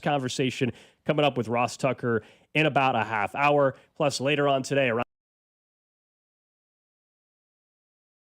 conversation coming up with Ross Tucker in about a half hour. Plus, later on today, we'll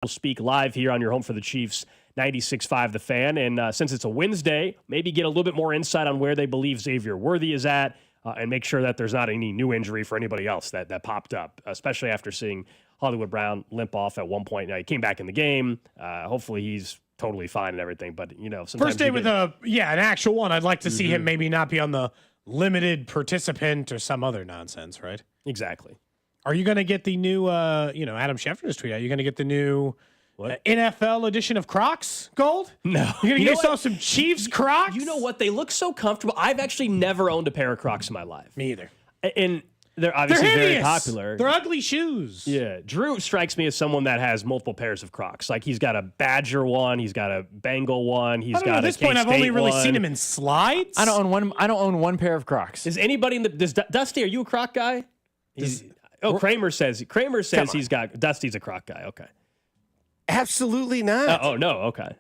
speak live here on your home for the Chiefs, 96.5 The Fan. And since it's a Wednesday, maybe get a little bit more insight on where they believe Xavier Worthy is at and make sure that there's not any new injury for anybody else that popped up, especially after seeing Hollywood Brown limp off at one point. Now, he came back in the game. Hopefully he's totally fine and everything. But, you know, sometimes first day with an actual one, I'd like to see him maybe not be on the limited participant or some other nonsense, right? Exactly. Are you going to get the new, Adam Schefter's tweet out? Are you going to get the new NFL edition of Crocs, Gold? No. You're going to get yourself some Chiefs Crocs? You know what? They look so comfortable. I've actually never owned a pair of Crocs in my life. Me either. And they're obviously very popular. They're ugly shoes. Yeah. Drew strikes me as someone that has multiple pairs of Crocs. Like, he's got a Badger one. He's got a Bengal one. He's got at this point, I've only really seen him in slides. I don't own one pair of Crocs. Is anybody does Dusty, are you a Croc guy? Kramer says he's got Dusty's a Croc guy. Okay. Absolutely not. No. Okay.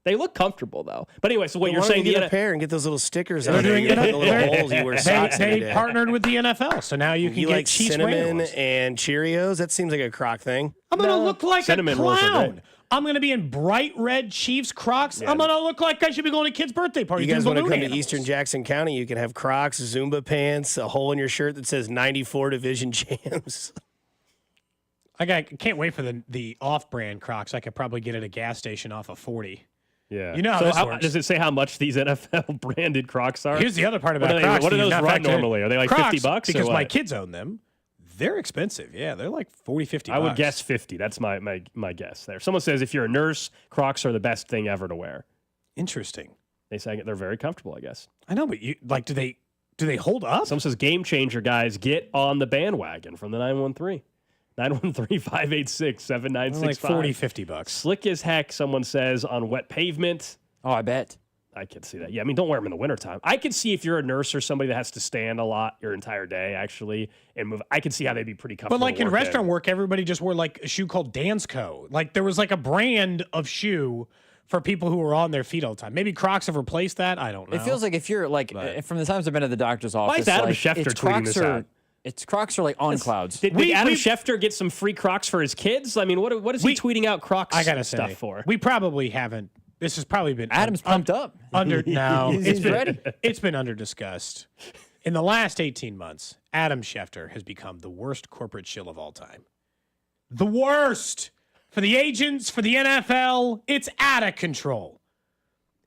They look comfortable though. But anyway, so what you're saying, get a pair and get those little stickers on doing there. The little holes you wear socks every day. Partnered with the NFL, so now you can get like Chiefs cinnamon ones. and Cheerios. That seems like a Croc thing. I'm gonna look like a rolls are clown. great. I'm gonna be in bright red Chiefs Crocs. Yeah. I'm gonna look like I should be going to kids' birthday parties. You guys want to come to Eastern Jackson County? You can have Crocs, Zumba pants, a hole in your shirt that says 94 Division Champs. I can't wait for the off-brand Crocs. I could probably get at a gas station off of 40. Yeah. You know how this works. Does it say how much these NFL branded Crocs are? Here's the other part about Crocs. What do those run normally? Are they like Crocs, $50? Because my kids own them. They're expensive. Yeah, they're like $40, $50. I would guess 50. That's my guess there. Someone says if you're a nurse, Crocs are the best thing ever to wear. Interesting. They say they're very comfortable, I guess. I know, but do they hold up? Someone says game changer, guys. Get on the bandwagon from the 913. 913-586-7965. Like $40, $50. Slick as heck, someone says, on wet pavement. Oh, I bet. I can see that. Yeah, I mean, don't wear them in the wintertime. I can see if you're a nurse or somebody that has to stand a lot your entire day, actually, and move. I can see how they'd be pretty comfortable. But like in restaurant work, everybody just wore like a shoe called Dansko. Like there was like a brand of shoe for people who were on their feet all the time. Maybe Crocs have replaced that. I don't know. It feels like if you're like, from the times I've been at the doctor's office, why is Adam Schefter tweeting this out? Crocs are like on clouds. Did Adam Schefter get some free Crocs for his kids? I mean, what is he tweeting out Crocs stuff for? We probably haven't. This has probably been Adam's pumped up. It's been under discussed. In the last 18 months, Adam Schefter has become the worst corporate shill of all time. The worst for the agents, for the NFL. It's out of control.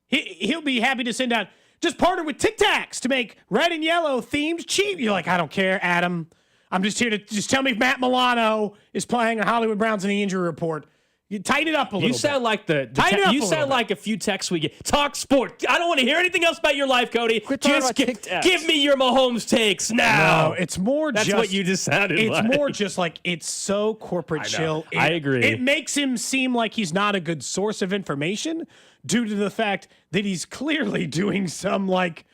He'll be happy to send out. Just partner with Tic Tacs to make red and yellow themed cheap. You're like, I don't care, Adam. I'm just here to just tell me if Matt Milano is playing or Hollywood Brown's in the injury report. You tighten it up a little bit. You sound like you sound like a few texts we get. Talk sport. I don't want to hear anything else about your life, Cody. Just give me your Mahomes takes now. No, it's more That's what you just sounded like. It's more just like it's so corporate chill. I agree. It makes him seem like he's not a good source of information due to the fact that he's clearly doing some like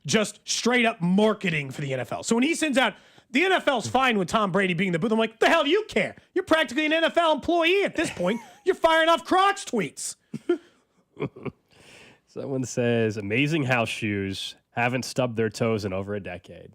just straight up marketing for the NFL. So when he sends out the NFL's fine with Tom Brady being in the booth. I'm like, the hell do you care? You're practically an NFL employee at this point. You're firing off Crocs tweets. Someone says, amazing house shoes. Haven't stubbed their toes in over a decade.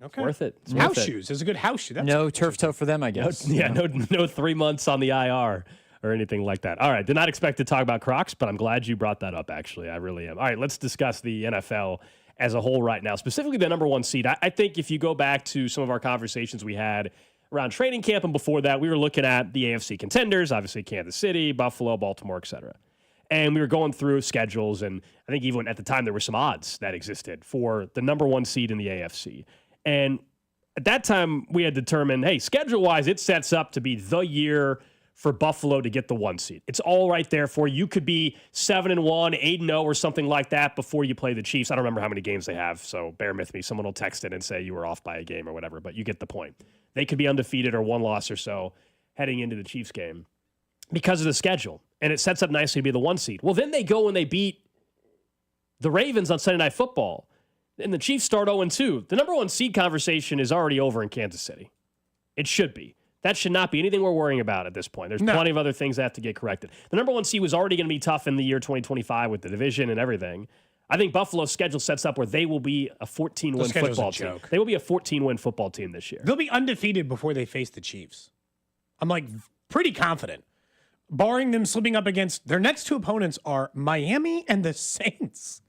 Okay. Worth it. It's house shoes is a good house shoe. That's no turf toe for them, I guess. No 3 months on the IR or anything like that. All right. Did not expect to talk about Crocs, but I'm glad you brought that up, actually. I really am. All right. Let's discuss the NFL as a whole right now, specifically the number one seed. I think if you go back to some of our conversations we had around training camp and before that, we were looking at the AFC contenders, obviously Kansas City, Buffalo, Baltimore, et cetera. And we were going through schedules, and I think even at the time there were some odds that existed for the number one seed in the AFC. And at that time, we had determined, hey, schedule-wise, it sets up to be the year for Buffalo to get the one seed. It's all right there for you. You could be 7-1, 8-0, or something like that before you play the Chiefs. I don't remember how many games they have, so bear with me. Someone will text it and say you were off by a game or whatever, but you get the point. They could be undefeated or one loss or so heading into the Chiefs game because of the schedule, and it sets up nicely to be the one seed. Well, then they go and they beat the Ravens on Sunday Night Football, and the Chiefs start 0-2. The number one seed conversation is already over in Kansas City. It should be. That should not be anything we're worrying about at this point. There's plenty of other things that have to get corrected. The number one seed was already going to be tough in the year 2025 with the division and everything. I think Buffalo's schedule sets up where they will be a 14-win football team. They will be a 14-win football team this year. They'll be undefeated before they face the Chiefs. I'm like pretty confident. Barring them slipping up against their next two opponents are Miami and the Saints.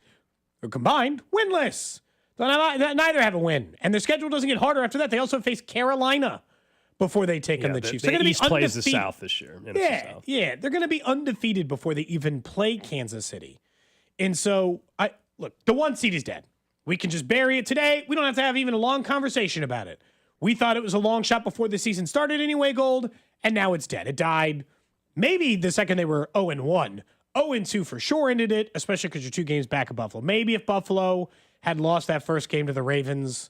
They're combined winless. Neither have a win. And their schedule doesn't get harder after that. They also face Carolina before they take on the Chiefs. They're going to be East plays the South this year. Yeah. They're going to be undefeated before they even play Kansas City. And so, look, the 1 seed is dead. We can just bury it today. We don't have to have even a long conversation about it. We thought it was a long shot before the season started anyway, Gold, and now it's dead. It died maybe the second they were 0-1. 0-2 for sure ended it, especially because you're 2 games back of Buffalo. Maybe if Buffalo had lost that first game to the Ravens,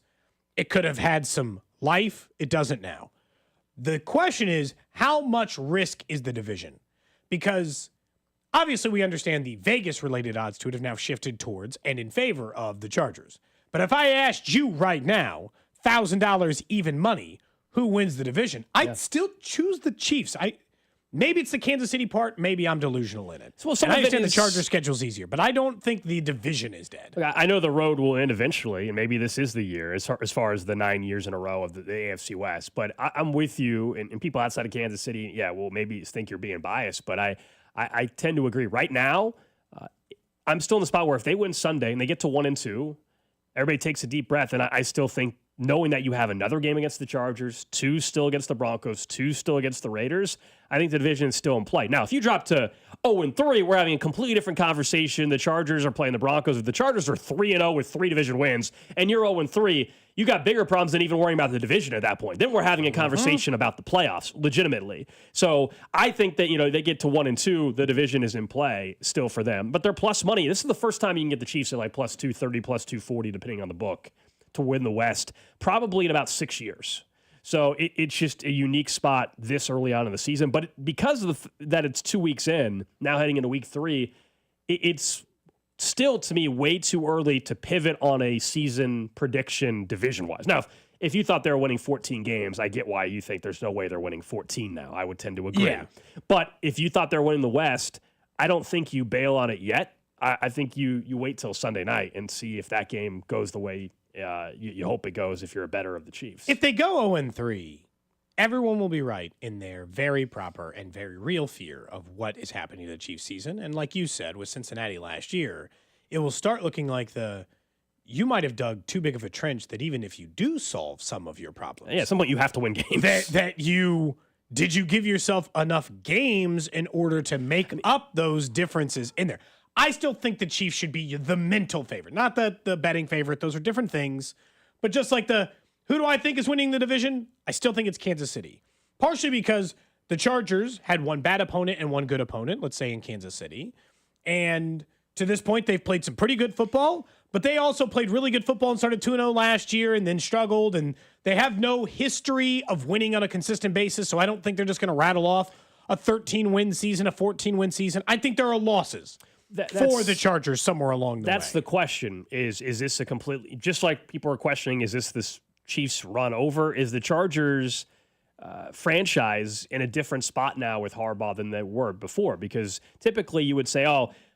it could have had some life. It doesn't now. The question is, how much risk is the division? Because obviously we understand the Vegas-related odds to it have now shifted towards and in favor of the Chargers. But if I asked you right now, $1,000 even money, who wins the division, I'd still choose the Chiefs. Maybe it's the Kansas City part. Maybe I'm delusional in it. Well, I understand the Chargers' schedule's easier, but I don't think the division is dead. I know the road will end eventually, and maybe this is the year as far as the 9 years in a row of the AFC West. But I'm with you, and people outside of Kansas City, will maybe think you're being biased, but I tend to agree. Right now, I'm still in the spot where if they win Sunday and they get to 1-2, everybody takes a deep breath, and I still think knowing that you have another game against the Chargers, 2 still against the Broncos, 2 still against the Raiders, I think the division is still in play. Now, if you drop to 0-3, we're having a completely different conversation. The Chargers are playing the Broncos. If the Chargers are 3-0 with 3 division wins and you're 0-3, you got bigger problems than even worrying about the division at that point. Then we're having a conversation about the playoffs, legitimately. So I think that, they get to 1-2, the division is in play still for them. But they're plus money. This is the first time you can get the Chiefs at like plus 230, plus 240, depending on the book, to win the West, probably in about 6 years. So it's just a unique spot this early on in the season. But because of that it's 2 weeks in, now heading into week 3, it's still, to me, way too early to pivot on a season prediction division-wise. Now, if you thought they were winning 14 games, I get why you think there's no way they're winning 14 now. I would tend to agree. Yeah. But if you thought they were winning the West, I don't think you bail on it yet. I think you wait till Sunday night and see if that game goes the way you hope it goes if you're a bettor of the Chiefs. If they go 0-3, everyone will be right in their very proper and very real fear of what is happening to the Chiefs season. And like you said, with Cincinnati last year, it will start looking like you might have dug too big of a trench that even if you do solve some of your problems. Yeah, at some point you have to win games. Did you give yourself enough games in order to make up those differences in there? I still think the Chiefs should be the mental favorite, not the betting favorite. Those are different things. But just like who do I think is winning the division? I still think it's Kansas City. Partially because the Chargers had one bad opponent and one good opponent, let's say in Kansas City. And to this point, they've played some pretty good football, but they also played really good football and started 2-0 last year and then struggled. And they have no history of winning on a consistent basis, so I don't think they're just going to rattle off a 13-win season, a 14-win season. I think there are losses for the Chargers somewhere along the way. That's the question. Is this a completely, just like people are questioning, is this Chiefs run over? Is the Chargers franchise in a different spot now with Harbaugh than they were before? Because typically you would say,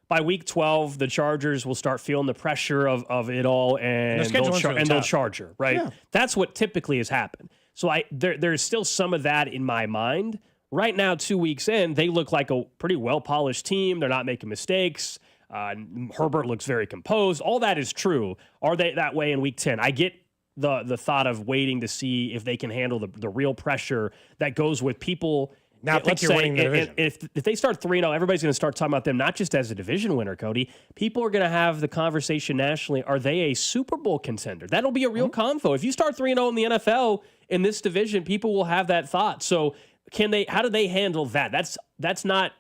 by week 12, the Chargers will start feeling the pressure of it all, and they'll charge her, right? Yeah. That's what typically has happened. So there's still some of that in my mind. Right now, 2 weeks in, they look like a pretty well-polished team. They're not making mistakes. Herbert looks very composed. All that is true. Are they that way in week 10? I get the thought of waiting to see if they can handle the real pressure that goes with people. Now, let's say winning the division. If they start 3-0, everybody's going to start talking about them not just as a division winner, Cody. People are going to have the conversation nationally. Are they a Super Bowl contender? That'll be a real convo. If you start 3-0 in the NFL in this division, people will have that thought. So how do they handle that? That's not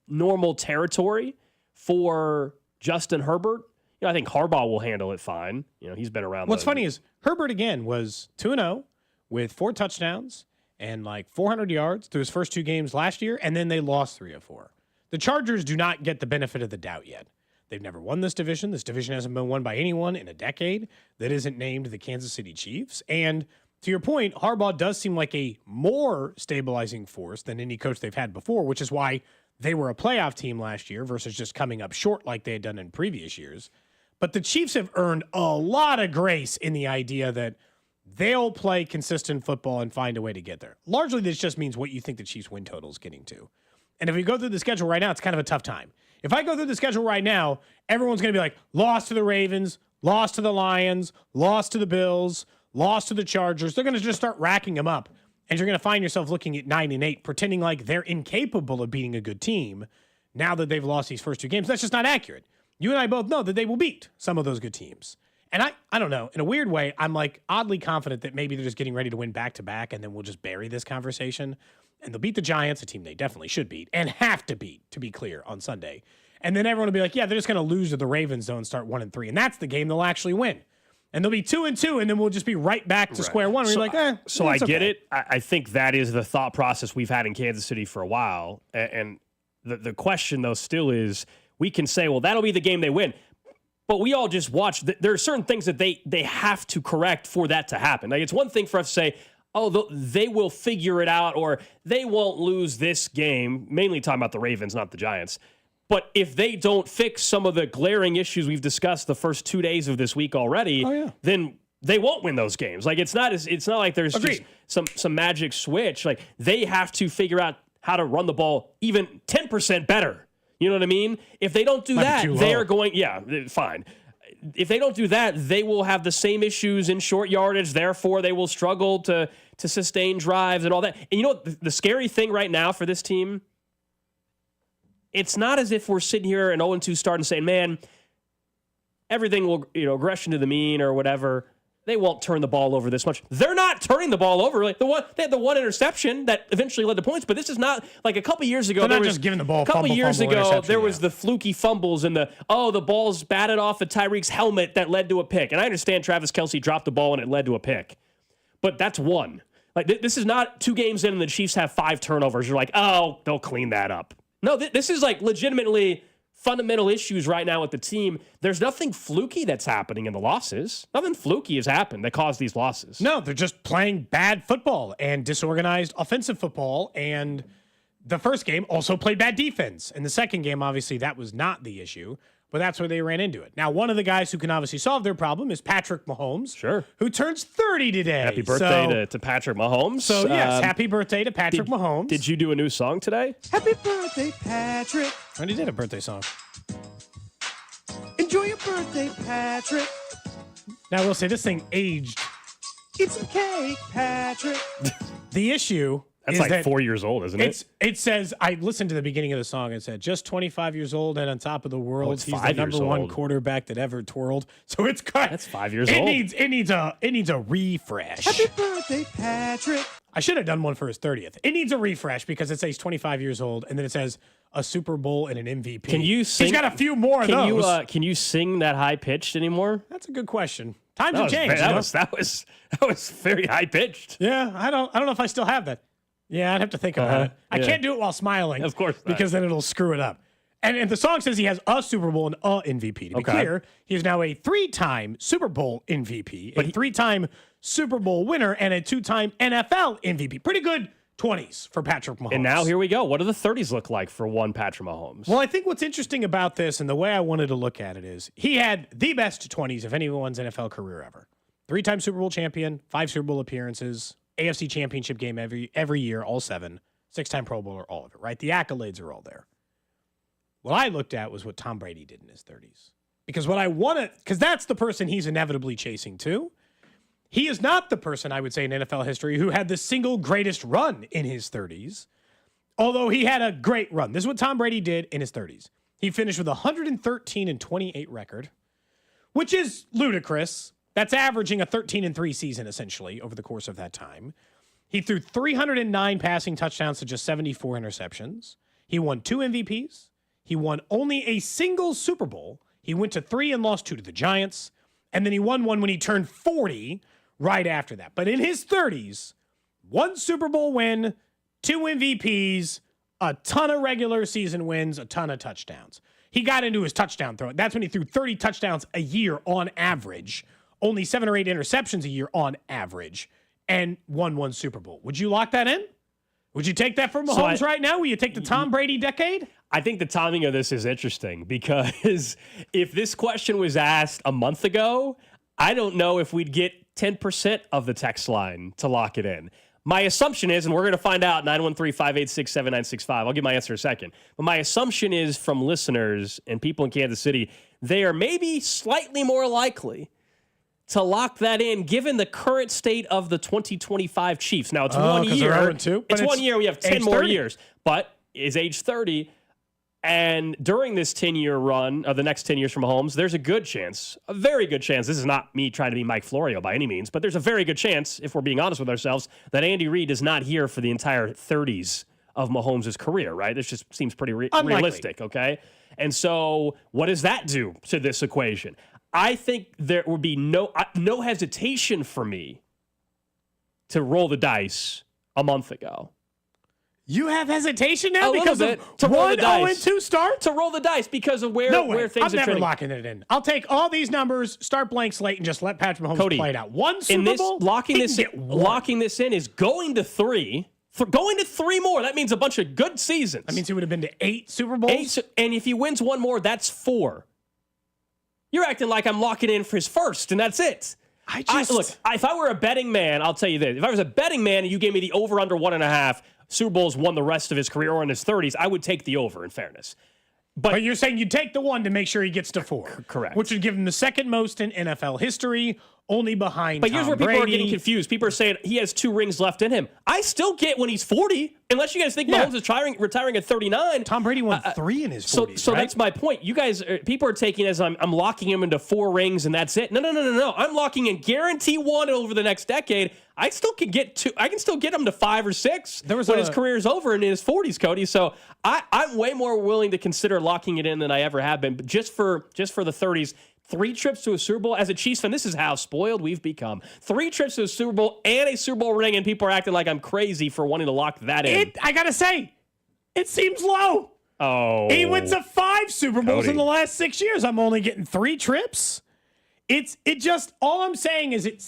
normal territory for Justin Herbert. I think Harbaugh will handle it fine. He's been around. What's funny is Herbert again was 2-0 with 4 touchdowns and like 400 yards through his first 2 games last year, and then they lost 3 of 4. The Chargers do not get the benefit of the doubt yet. They've never won this division. This division hasn't been won by anyone in a decade that isn't named the Kansas City Chiefs. And to your point, Harbaugh does seem like a more stabilizing force than any coach they've had before, which is why they were a playoff team last year versus just coming up short like they had done in previous years. But the Chiefs have earned a lot of grace in the idea that they'll play consistent football and find a way to get there. Largely, this just means what you think the Chiefs win total is getting to. And if we go through the schedule right now, it's kind of a tough time. If I go through the schedule right now, everyone's going to be like, lost to the Ravens, lost to the Lions, lost to the Bills, lost to the Chargers. They're going to just start racking them up. And you're going to find yourself looking at 9-8, pretending like they're incapable of beating a good team now that they've lost these first two games. That's just not accurate. You and I both know that they will beat some of those good teams. And I don't know. In a weird way, I'm like oddly confident that maybe they're just getting ready to win back-to-back, and then we'll just bury this conversation. And they'll beat the Giants, a team they definitely should beat, and have to beat, to be clear, on Sunday. And then everyone will be like, yeah, they're just going to lose to the Ravens, though, and start 1-3. And that's the game they'll actually win. And they'll be 2-2, and then we'll just be right back to square one. Where you're like, so I get it. I think that is the thought process we've had in Kansas City for a while. And the question, though, still is, we can say, well, that'll be the game they win. But we all just watch. There are certain things that they have to correct for that to happen. Like, it's one thing for us to say, oh, they will figure it out, or they won't lose this game, mainly talking about the Ravens, not the Giants. But if they don't fix some of the glaring issues we've discussed the first 2 days of this week already, then they won't win those games. Like, it's not like there's just some magic switch. Like, they have to figure out how to run the ball even 10% better. You know what I mean? If they don't do that, they are going, fine. If they don't do that, they will have the same issues in short yardage. Therefore, they will struggle to sustain drives and all that. And you know what? The scary thing right now for this team, it's not as if we're sitting here an 0-2 start and saying, man, everything will, regression to the mean or whatever. They won't turn the ball over this much. They're not turning the ball over. Like they had the one interception that eventually led to points, but this is not like a couple years ago. They're not just giving the ball. A couple years ago, there was the fluky fumbles and the ball's batted off of Tyreek's helmet that led to a pick. And I understand Travis Kelce dropped the ball and it led to a pick, but that's one. Like this is not 2 games in and the Chiefs have 5 turnovers. You're like, oh, they'll clean that up. No, this is like legitimately fundamental issues right now with the team. There's nothing fluky that's happening in the losses. Nothing fluky has happened that caused these losses. No, they're just playing bad football and disorganized offensive football. And the first game also played bad defense. And the second game, obviously, that was not the issue, but that's where they ran into it. Now, one of the guys who can obviously solve their problem is Patrick Mahomes. Sure. Who turns 30 today. Happy birthday to Patrick Mahomes. So, yes, happy birthday to Patrick Mahomes. Did you do a new song today? Happy birthday, Patrick. I already did a birthday song. Enjoy your birthday, Patrick. Now, I will say this thing aged. Eat some cake, Patrick. The issue That's is like that 4 years old, isn't it? It says, I listened to the beginning of the song. It said, just 25 years old and on top of the world. It's He's 5 the years number one old. quarterback that ever twirled. So it's cut. That's 5 years old. It needs a refresh. Happy birthday, Patrick. I should have done one for his 30th. It needs a refresh because it says 25 years old and then it says a Super Bowl and an MVP. Can you sing? He's got a few more of those. Can you sing that high pitched anymore? That's a good question. Times have changed. That was very high pitched. Yeah, I don't know if I still have that. Yeah, I'd have to think about it. I can't do it while smiling. Of course not. Because then it'll screw it up. And the song says he has a Super Bowl and a MVP. To be clear, he is now a 3-time Super Bowl MVP, a 3-time Super Bowl winner, and a 2-time NFL MVP. Pretty good 20s for Patrick Mahomes. And now here we go. What do the 30s look like for one Patrick Mahomes? Well, I think what's interesting about this and the way I wanted to look at it is he had the best 20s of anyone's NFL career ever. 3-time Super Bowl champion, 5 Super Bowl appearances, AFC Championship game every year, all 7, 6-time Pro Bowler, all of it, right? The accolades are all there. What I looked at was what Tom Brady did in his 30s. Because that's the person he's inevitably chasing too. He is not the person, I would say, in NFL history who had the single greatest run in his 30s, although he had a great run. This is what Tom Brady did in his 30s. He finished with a 113-28 record, which is ludicrous. That's averaging a 13-3 season, essentially, over the course of that time. He threw 309 passing touchdowns to just 74 interceptions. He won 2 MVPs. He won only a single Super Bowl. He went to 3 and lost 2 to the Giants. And then he won one when he turned 40 right after that. But in his 30s, 1 Super Bowl win, 2 MVPs, a ton of regular season wins, a ton of touchdowns. He got into his touchdown throwing. That's when he threw 30 touchdowns a year on average, only 7 or 8 interceptions a year on average, and won 1 Super Bowl. Would you lock that in? Would you take that from Mahomes right now? Will you take the Tom Brady decade? I think the timing of this is interesting because if this question was asked a month ago, I don't know if we'd get 10% of the text line to lock it in. My assumption is, and we're going to find out, 913-586-7965. I'll give my answer in a second. But my assumption is from listeners and people in Kansas City, they are maybe slightly more likely to lock that in given the current state of the 2025 Chiefs. Now, it's 1 year. It's 1 year. We have 10 more years. But is age 30. And during this 10-year run of the next 10 years from Mahomes, there's a good chance, a very good chance, this is not me trying to be Mike Florio by any means, but there's a very good chance, if we're being honest with ourselves, that Andy Reid is not here for the entire 30s of Mahomes' career, right? This just seems pretty realistic, okay? And so what does that do to this equation? I think there would be no hesitation for me to roll the dice a month ago. You have hesitation now a because bit, of to roll the 1-0-2 start? To roll the dice because of where things I'm are never trending. locking it in. I'll take all these numbers, start blank slate, and just let Patrick Mahomes Cody, play it out. One Super Bowl, locking this in is going to 3. For going to 3 more, that means a bunch of good seasons. That means he would have been to 8 Super Bowls. And if he wins 1 more, that's 4. You're acting like I'm locking in for his first, and that's it. Look, if I were a betting man, I'll tell you this. If I was a betting man and you gave me the over-under 1.5, Super Bowls won the rest of his career or in his 30s, I would take the over, in fairness. But you're saying you'd take the 1 to make sure he gets to 4. Correct. Which would give him the second most in NFL history, only behind But here's where Brady. people are getting confused. People are saying he has 2 rings left in him. I still get when he's 40, unless you guys think Mahomes is retiring at 39. Tom Brady won 3 in his 40s, So right? that's my point. You guys, people are taking as I'm locking him into 4 rings and that's it. No. I'm locking in guarantee 1 over the next decade. I still can get 2. I can still get him to 5 or 6 when his career is over and in his 40s, Cody. So I'm way more willing to consider locking it in than I ever have been. But just for the 30s. 3 trips to a Super Bowl. As a Chiefs fan, this is how spoiled we've become. 3 trips to a Super Bowl and a Super Bowl ring, and people are acting like I'm crazy for wanting to lock that in. I got to say, it seems low. Oh. He went to 5 Super Bowls in the last 6 years. I'm only getting 3 trips. All I'm saying is it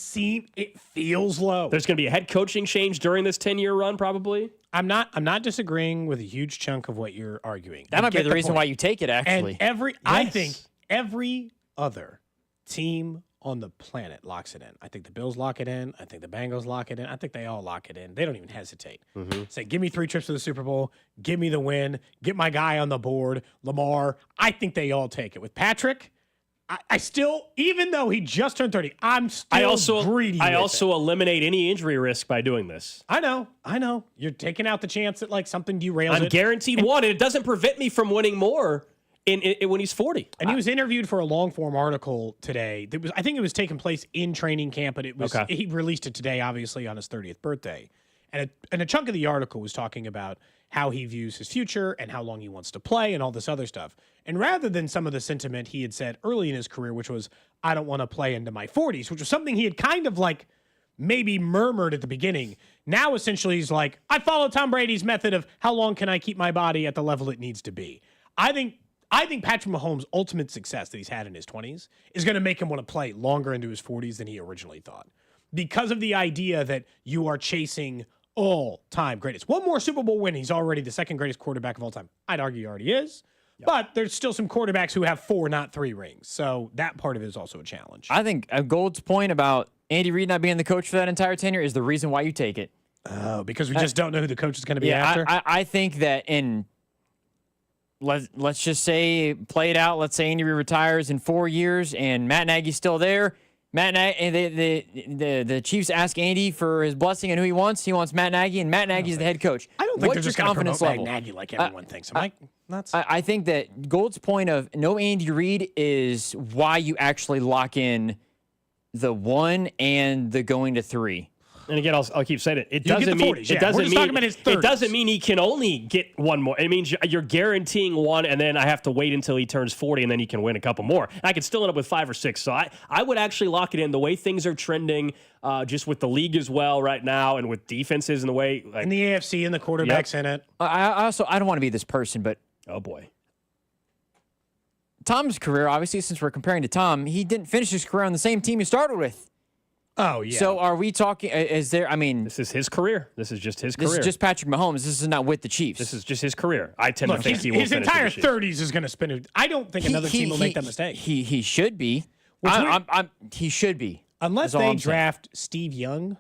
feels low. There's going to be a head coaching change during this 10-year run, probably. I'm not disagreeing with a huge chunk of what you're arguing. That might be the reason why you take it, actually. And I think every other team on the planet locks it in. I think the Bills lock it in. I think the Bengals lock it in. I think they all lock it in. They don't even hesitate. Say, give me 3 trips to the Super Bowl. Give me the win. Get my guy on the board, Lamar. I think they all take it. With Patrick, I still, even though he just turned 30, I'm still greedy. I also eliminate any injury risk by doing this. I know. You're taking out the chance that something derails I'm guaranteed 1, and it doesn't prevent me from winning more when he's 40. And he was interviewed for a long-form article today. I think it was taking place in training camp, but he released it today, obviously, on his 30th birthday. And a chunk of the article was talking about how he views his future and how long he wants to play and all this other stuff. And rather than some of the sentiment he had said early in his career, which was, I don't want to play into my 40s, which was something he had kind of maybe murmured at the beginning. Now, essentially, he's like, I follow Tom Brady's method of how long can I keep my body at the level it needs to be. I think Patrick Mahomes' ultimate success that he's had in his 20s is going to make him want to play longer into his 40s than he originally thought. Because of the idea that you are chasing all-time greatest. 1 more Super Bowl win, he's already the 2nd greatest quarterback of all time. I'd argue he already is. Yep. But there's still some quarterbacks who have 4, not 3 rings. So that part of it is also a challenge. I think Gold's point about Andy Reid not being the coach for that entire tenure is the reason why you take it. Oh, because we just don't know who the coach is going to be after? I think that let's just say, play it out. Let's say Andy Reid retires in 4 years and Matt Nagy's still there. The Chiefs ask Andy for his blessing and who he wants. He wants Matt Nagy, and Matt Nagy's the head coach. I don't think What's they're just going to promote Matt Nagy like everyone thinks. Am I nuts? I think that Gold's point of no Andy Reid is why you actually lock in the 1 and the going to 3. And again, I'll keep saying it. It doesn't mean 40s, it doesn't mean he can only get 1 more. It means you're guaranteeing 1, and then I have to wait until he turns 40, and then he can win a couple more. And I could still end up with 5 or 6. So I would actually lock it in the way things are trending, just with the league as well right now, and with defenses and the way in the AFC and the quarterbacks in it. I don't want to be this person, but oh boy. Tom's career, obviously, since we're comparing to Tom, he didn't finish his career on the same team he started with. Oh, yeah. So are we talking? Is there? I mean, This is his career. This is just his this career. is just Patrick Mahomes. This is not with the Chiefs. This is just his career. I tend to think he will his finish entire with the Chiefs. 30s is going to spend it. I don't think another team will make that mistake. He should be. Which He should be. Unless That's all they I'm saying. draft Steve Young,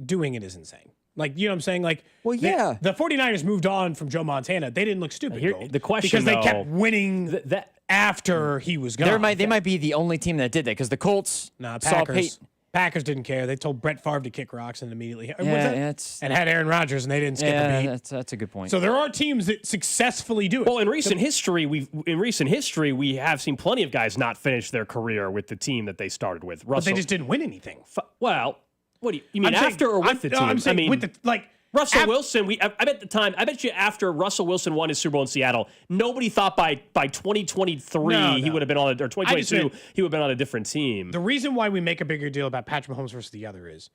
doing it is insane. Like, you know what I'm saying? Like, Well, yeah. The 49ers moved on from Joe Montana. They didn't look stupid. Here- Gold, the question, because they kept though, winning after he was gone. They might be the only team that did that because the Colts Nah, saw Packers. Peyton. Packers didn't care. They told Brett Favre to kick rocks and immediately and had Aaron Rodgers and they didn't skip a beat. That's a good point. So there are teams that successfully do it. Well, in recent history, we have seen plenty of guys not finish their career with the team that they started with. but they just didn't win anything. Well, what do you mean I'm saying- after or with I'm- the no, team? I'm saying I mean, with the Russell Wilson. I bet you after Russell Wilson won his Super Bowl in Seattle, nobody thought by 2023 he would have been on or 2022 he would have been on a different team. The reason why we make a bigger deal about Patrick Mahomes versus the other is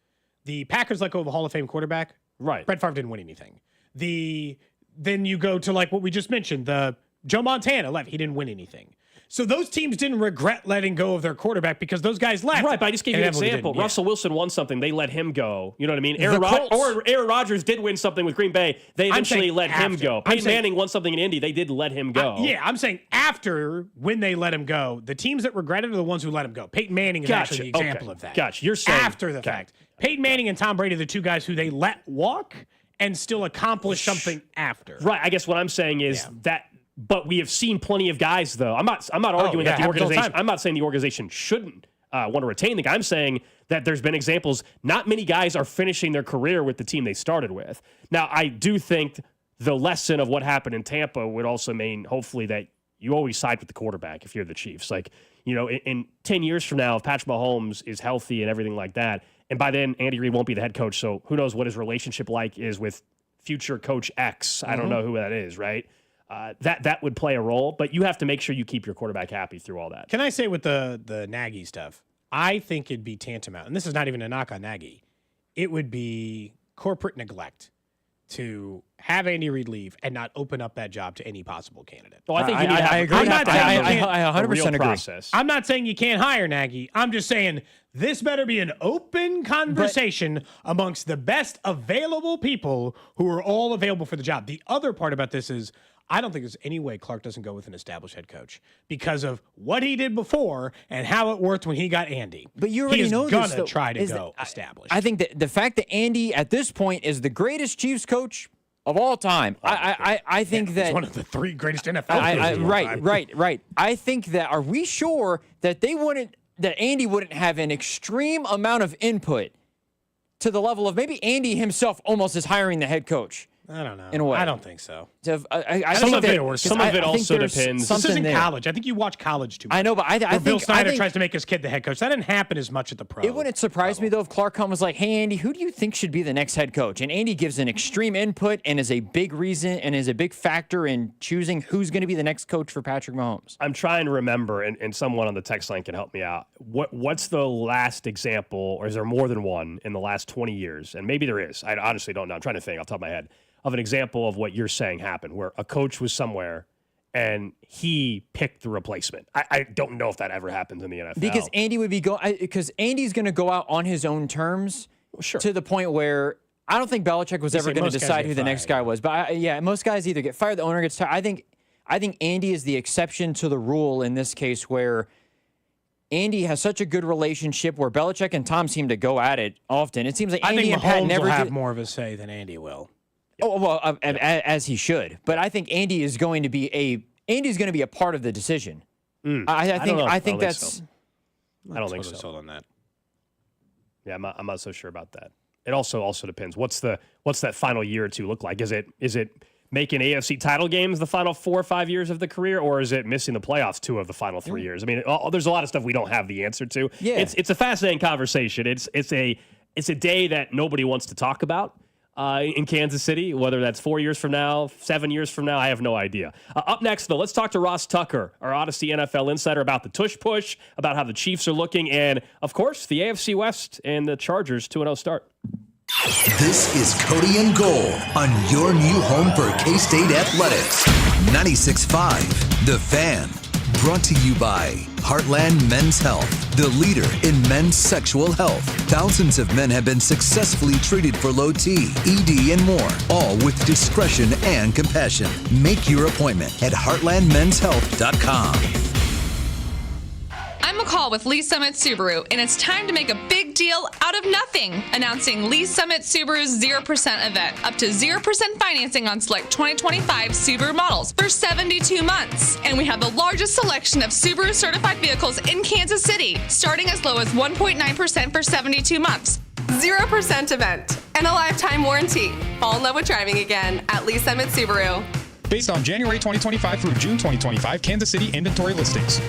the Packers let go of a Hall of Fame quarterback. Right. Brett Favre didn't win anything. Then you go to like what we just mentioned, the Joe Montana left. He didn't win anything. So those teams didn't regret letting go of their quarterback because those guys left. Right, but I just gave you an example. Yeah. Russell Wilson won something. They let him go. You know what I mean? Aaron Rodgers did win something with Green Bay. They eventually let him go. Peyton Manning won something in Indy. They did let him go. I'm saying after when they let him go, the teams that regretted are the ones who let him go. Peyton Manning is actually the example of that. Gotcha. You're saying after the fact. Peyton Manning and Tom Brady are the two guys who they let walk and still accomplish something after. Right. I guess what I'm saying is that. But we have seen plenty of guys, though. I'm not arguing that the organization. I'm not saying the organization shouldn't want to retain the guy. I'm saying that there's been examples. Not many guys are finishing their career with the team they started with. Now, I do think the lesson of what happened in Tampa would also mean, hopefully, that you always side with the quarterback if you're the Chiefs. Like, you know, in 10 years from now, if Patrick Mahomes is healthy and everything like that, and by then Andy Reid won't be the head coach, so who knows what his relationship is with future Coach X. I don't know who that is, right? That would play a role, but you have to make sure you keep your quarterback happy through all that. Can I say with the Nagy stuff, I think it'd be tantamount, and this is not even a knock on Nagy, it would be corporate neglect to have Andy Reid leave and not open up that job to any possible candidate. Well, I think you need to have, I agree. I'm not saying I 100% agree. process. I'm not saying you can't hire Nagy. I'm just saying this better be an open conversation amongst the best available people who are all available for the job. The other part about this is I don't think there's any way Clark doesn't go with an established head coach because of what he did before and how it worked when he got Andy. But you already know gonna this, though, try to is go that- established. I think that the fact that Andy at this point is the greatest Chiefs coach of all time. I think that he's one of the three greatest NFL coaches of all time. Right. I think that are we sure that Andy wouldn't have an extreme amount of input to the level of maybe Andy himself almost is hiring the head coach. I don't know. In a way. I don't think so. I Some think of that- it, some of it I think also there's depends. This something isn't there. college. I think you watch college too much. I know, but I Where think Bill Snyder I think tries to make his kid the head coach. That didn't happen as much at the pro. it wouldn't surprise me though if Clark Hunt was like, "Hey Andy, who do you think should be the next head coach?" And Andy gives an extreme input and is a big reason and is a big factor in choosing who's going to be the next coach for Patrick Mahomes. I'm trying to remember, and someone on the text line can help me out. What's the last example, or is there more than one in the last 20 years? And maybe there is. I honestly don't know. I'm trying to think off the top of my head of an example of what you're saying happened, where a coach was somewhere and he picked the replacement. I don't know if that ever happens in the NFL. Because Andy would be because Andy's going to go out on his own terms to the point where I don't think Belichick was ever going to decide who the next guy was. But most guys either get fired, the owner gets tired. I think Andy is the exception to the rule in this case where Andy has such a good relationship where Belichick and Tom seem to go at it often. It seems like I Andy think and Pat Mahomes never will have did- more of a say than Andy will. Oh well, as he should. But I think Andy is going to be a part of the decision. I think that's. I don't think so. Sold on that. Yeah, I'm not so sure about that. It also depends. What's that final year or two look like? Is it making AFC title games the final 4 or 5 years of the career, or is it missing the playoffs 2 of the final 3 years? I mean, there's a lot of stuff we don't have the answer to. Yeah. It's a fascinating conversation. It's a day that nobody wants to talk about. In Kansas City, whether that's 4 years from now, 7 years from now, I have no idea. Up next, though, let's talk to Ross Tucker, our Odyssey NFL insider, about the tush push, about how the Chiefs are looking, and, of course, the AFC West and the Chargers 2-0 start. This is Cody and Gold on your new home for K-State Athletics. 96.5, The Fan. Brought to you by Heartland Men's Health, the leader in men's sexual health. Thousands of men have been successfully treated for low T, ED, and more, all with discretion and compassion. Make your appointment at heartlandmenshealth.com. I'm McCall with Lee Summit Subaru, and it's time to make a big deal out of nothing. Announcing Lee Summit Subaru's 0% event. Up to 0% financing on select 2025 Subaru models for 72 months. And we have the largest selection of Subaru certified vehicles in Kansas City, starting as low as 1.9% for 72 months. 0% event and a lifetime warranty. Fall in love with driving again at Lee Summit Subaru. Based on January 2025 through June 2025 Kansas City inventory listings.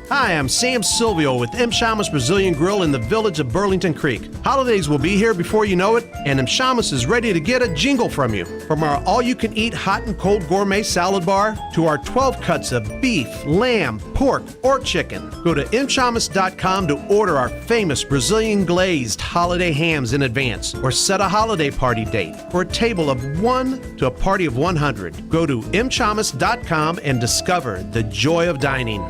Hi, I'm Sam Silvio with M. Shamus Brazilian Grill in the village of Burlington Creek. Holidays will be here before you know it, and M. Shamus is ready to get a jingle from you. From our all-you-can-eat hot and cold gourmet salad bar to our 12 cuts of beef, lamb, pork, or chicken. Go to mshamus.com to order our famous Brazilian glazed holiday hams in advance, or set a holiday party date for a table of 1 to a party of 100. Go to mshamus.com and discover the joy of dining.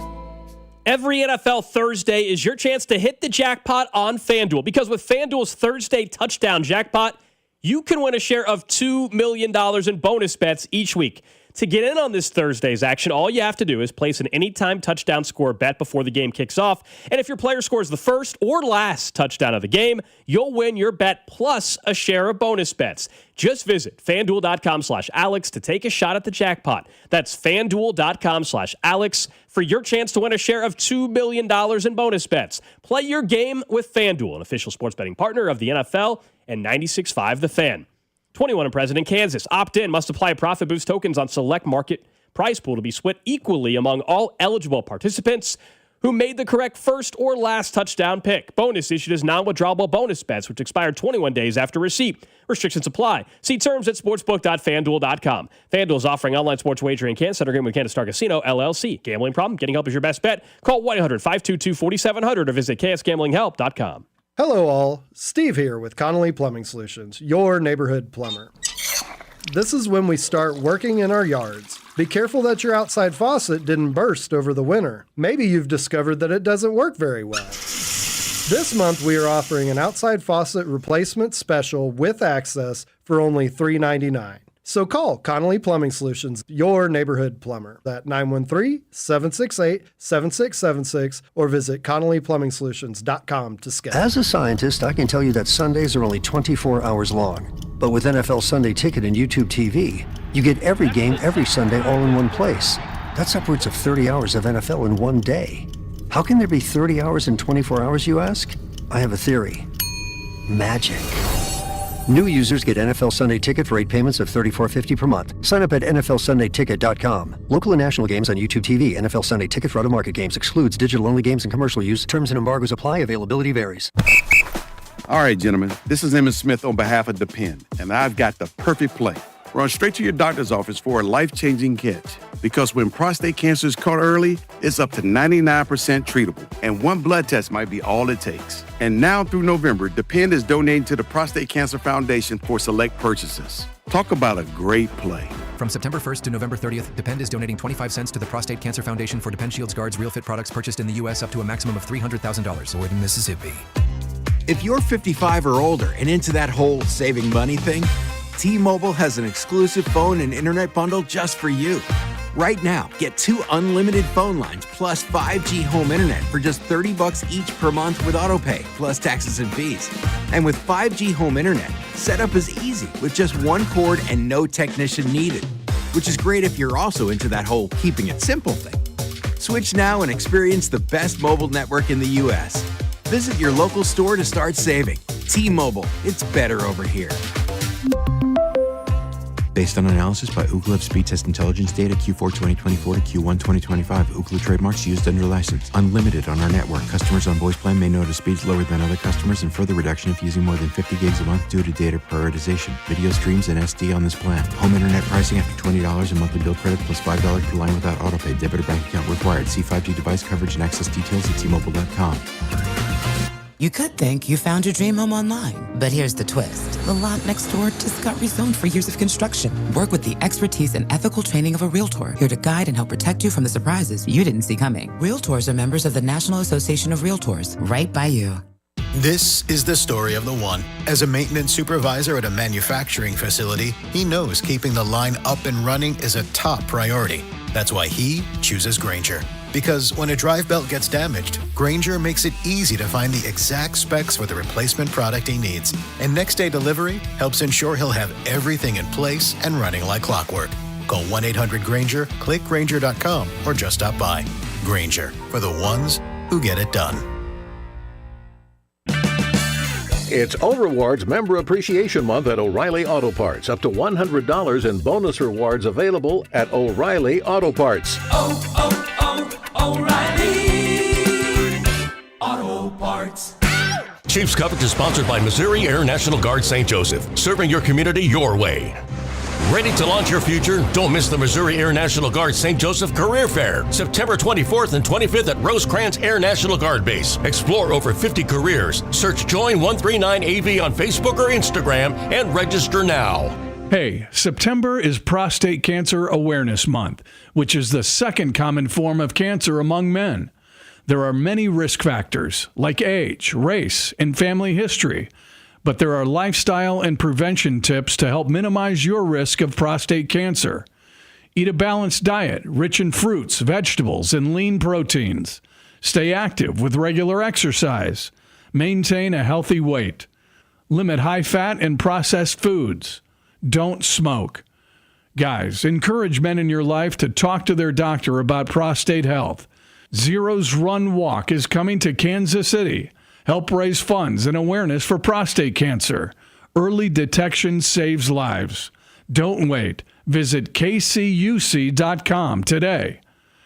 Every NFL Thursday is your chance to hit the jackpot on FanDuel, because with FanDuel's Thursday touchdown jackpot, you can win a share of $2 million in bonus bets each week. To get in on this Thursday's action, all you have to do is place an anytime touchdown score bet before the game kicks off. And if your player scores the first or last touchdown of the game, you'll win your bet plus a share of bonus bets. Just visit FanDuel.com/Alex to take a shot at the jackpot. That's FanDuel.com/Alex for your chance to win a share of $2 million in bonus bets. Play your game with FanDuel, an official sports betting partner of the NFL and 96.5 The Fan. 21 and present in Kansas. Opt-in must apply profit boost tokens on select market prize pool to be split equally among all eligible participants who made the correct first or last touchdown pick. Bonus issued as non-withdrawable bonus bets, which expired 21 days after receipt. Restrictions apply. See terms at sportsbook.fanduel.com. FanDuel is offering online sports wagering in Kansas under agreement with Kansas Star Casino, LLC. Gambling problem? Getting help is your best bet. Call 1-800-522-4700 or visit ksgamblinghelp.com. Hello all, Steve here with Connolly Plumbing Solutions, your neighborhood plumber. This is when we start working in our yards. Be careful that your outside faucet didn't burst over the winter. Maybe you've discovered that it doesn't work very well. This month we are offering an outside faucet replacement special with access for only $3.99. So call Connolly Plumbing Solutions, your neighborhood plumber, at 913-768-7676 or visit ConnollyPlumbingSolutions.com to schedule. As a scientist, I can tell you that Sundays are only 24 hours long. But with NFL Sunday Ticket and YouTube TV, you get every game every Sunday all in one place. That's upwards of 30 hours of NFL in one day. How can there be 30 hours in 24 hours, you ask? I have a theory. Magic. New users get NFL Sunday Ticket for 8 payments of $34.50 per month. Sign up at NFLSundayTicket.com. Local and national games on YouTube TV. NFL Sunday Ticket for out-of-market games excludes digital-only games and commercial use. Terms and embargoes apply. Availability varies. All right, gentlemen. This is Emmett Smith on behalf of Depend, and I've got the perfect play. Run straight to your doctor's office for a life-changing catch. Because when prostate cancer is caught early, it's up to 99% treatable, and one blood test might be all it takes. And now through November, Depend is donating to the Prostate Cancer Foundation for select purchases. Talk about a great play. From September 1st to November 30th, Depend is donating 25 cents to the Prostate Cancer Foundation for Depend Shields Guards Real Fit products purchased in the U.S. up to a maximum of $300,000 or in Mississippi. If you're 55 or older and into that whole saving money thing, T-Mobile has an exclusive phone and internet bundle just for you. Right now, get 2 unlimited phone lines plus 5G home internet for just $30 each per month with autopay, plus taxes and fees. And with 5G home internet, setup is easy with just 1 cord and no technician needed, which is great if you're also into that whole keeping it simple thing. Switch now and experience the best mobile network in the U.S. Visit your local store to start saving. T-Mobile, it's better over here. Based on analysis by Ookla Speed Test Intelligence data Q4 2024 to Q1 2025. Ookla trademarks used under license. Unlimited on our network. Customers on voice plan may notice speeds lower than other customers and further reduction if using more than 50 gigs a month due to data prioritization. Video streams and SD on this plan. Home internet pricing after $20 in monthly bill credit plus $5 per line without autopay. Debit or bank account required. See 5G device coverage and access details at T-Mobile.com. You could think you found your dream home online, but here's the twist. The lot next door just got rezoned for years of construction. Work with the expertise and ethical training of a Realtor, here to guide and help protect you from the surprises you didn't see coming. Realtors are members of the National Association of Realtors, right by you. This is the story of the one. As a maintenance supervisor at a manufacturing facility, he knows keeping the line up and running is a top priority. That's why he chooses Grainger. Because when a drive belt gets damaged, Grainger makes it easy to find the exact specs for the replacement product he needs. And next day delivery helps ensure he'll have everything in place and running like clockwork. Call 1-800-GRAINGER, click Grainger.com, or just stop by. Grainger, for the ones who get it done. It's O-Rewards Member Appreciation Month at O'Reilly Auto Parts. Up to $100 in bonus rewards available at O'Reilly Auto Parts. O'Reilly Auto Parts. Chiefs coverage is sponsored by Missouri Air National Guard St. Joseph, serving your community your way. Ready to launch your future? Don't miss the Missouri Air National Guard St. Joseph Career Fair, September 24th and 25th at Rosecrans Air National Guard Base. Explore over 50 careers. Search Join 139AV on Facebook or Instagram and register now. Hey, September is Prostate Cancer Awareness Month, which is the second common form of cancer among men. There are many risk factors, like age, race, and family history. But there are lifestyle and prevention tips to help minimize your risk of prostate cancer. Eat a balanced diet, rich in fruits, vegetables, and lean proteins. Stay active with regular exercise. Maintain a healthy weight. Limit high-fat and processed foods. Don't smoke. Guys, encourage men in your life to talk to their doctor about prostate health. Zero's Run Walk is coming to Kansas City. Help raise funds and awareness for prostate cancer. Early detection saves lives. Don't wait. Visit kcuc.com today.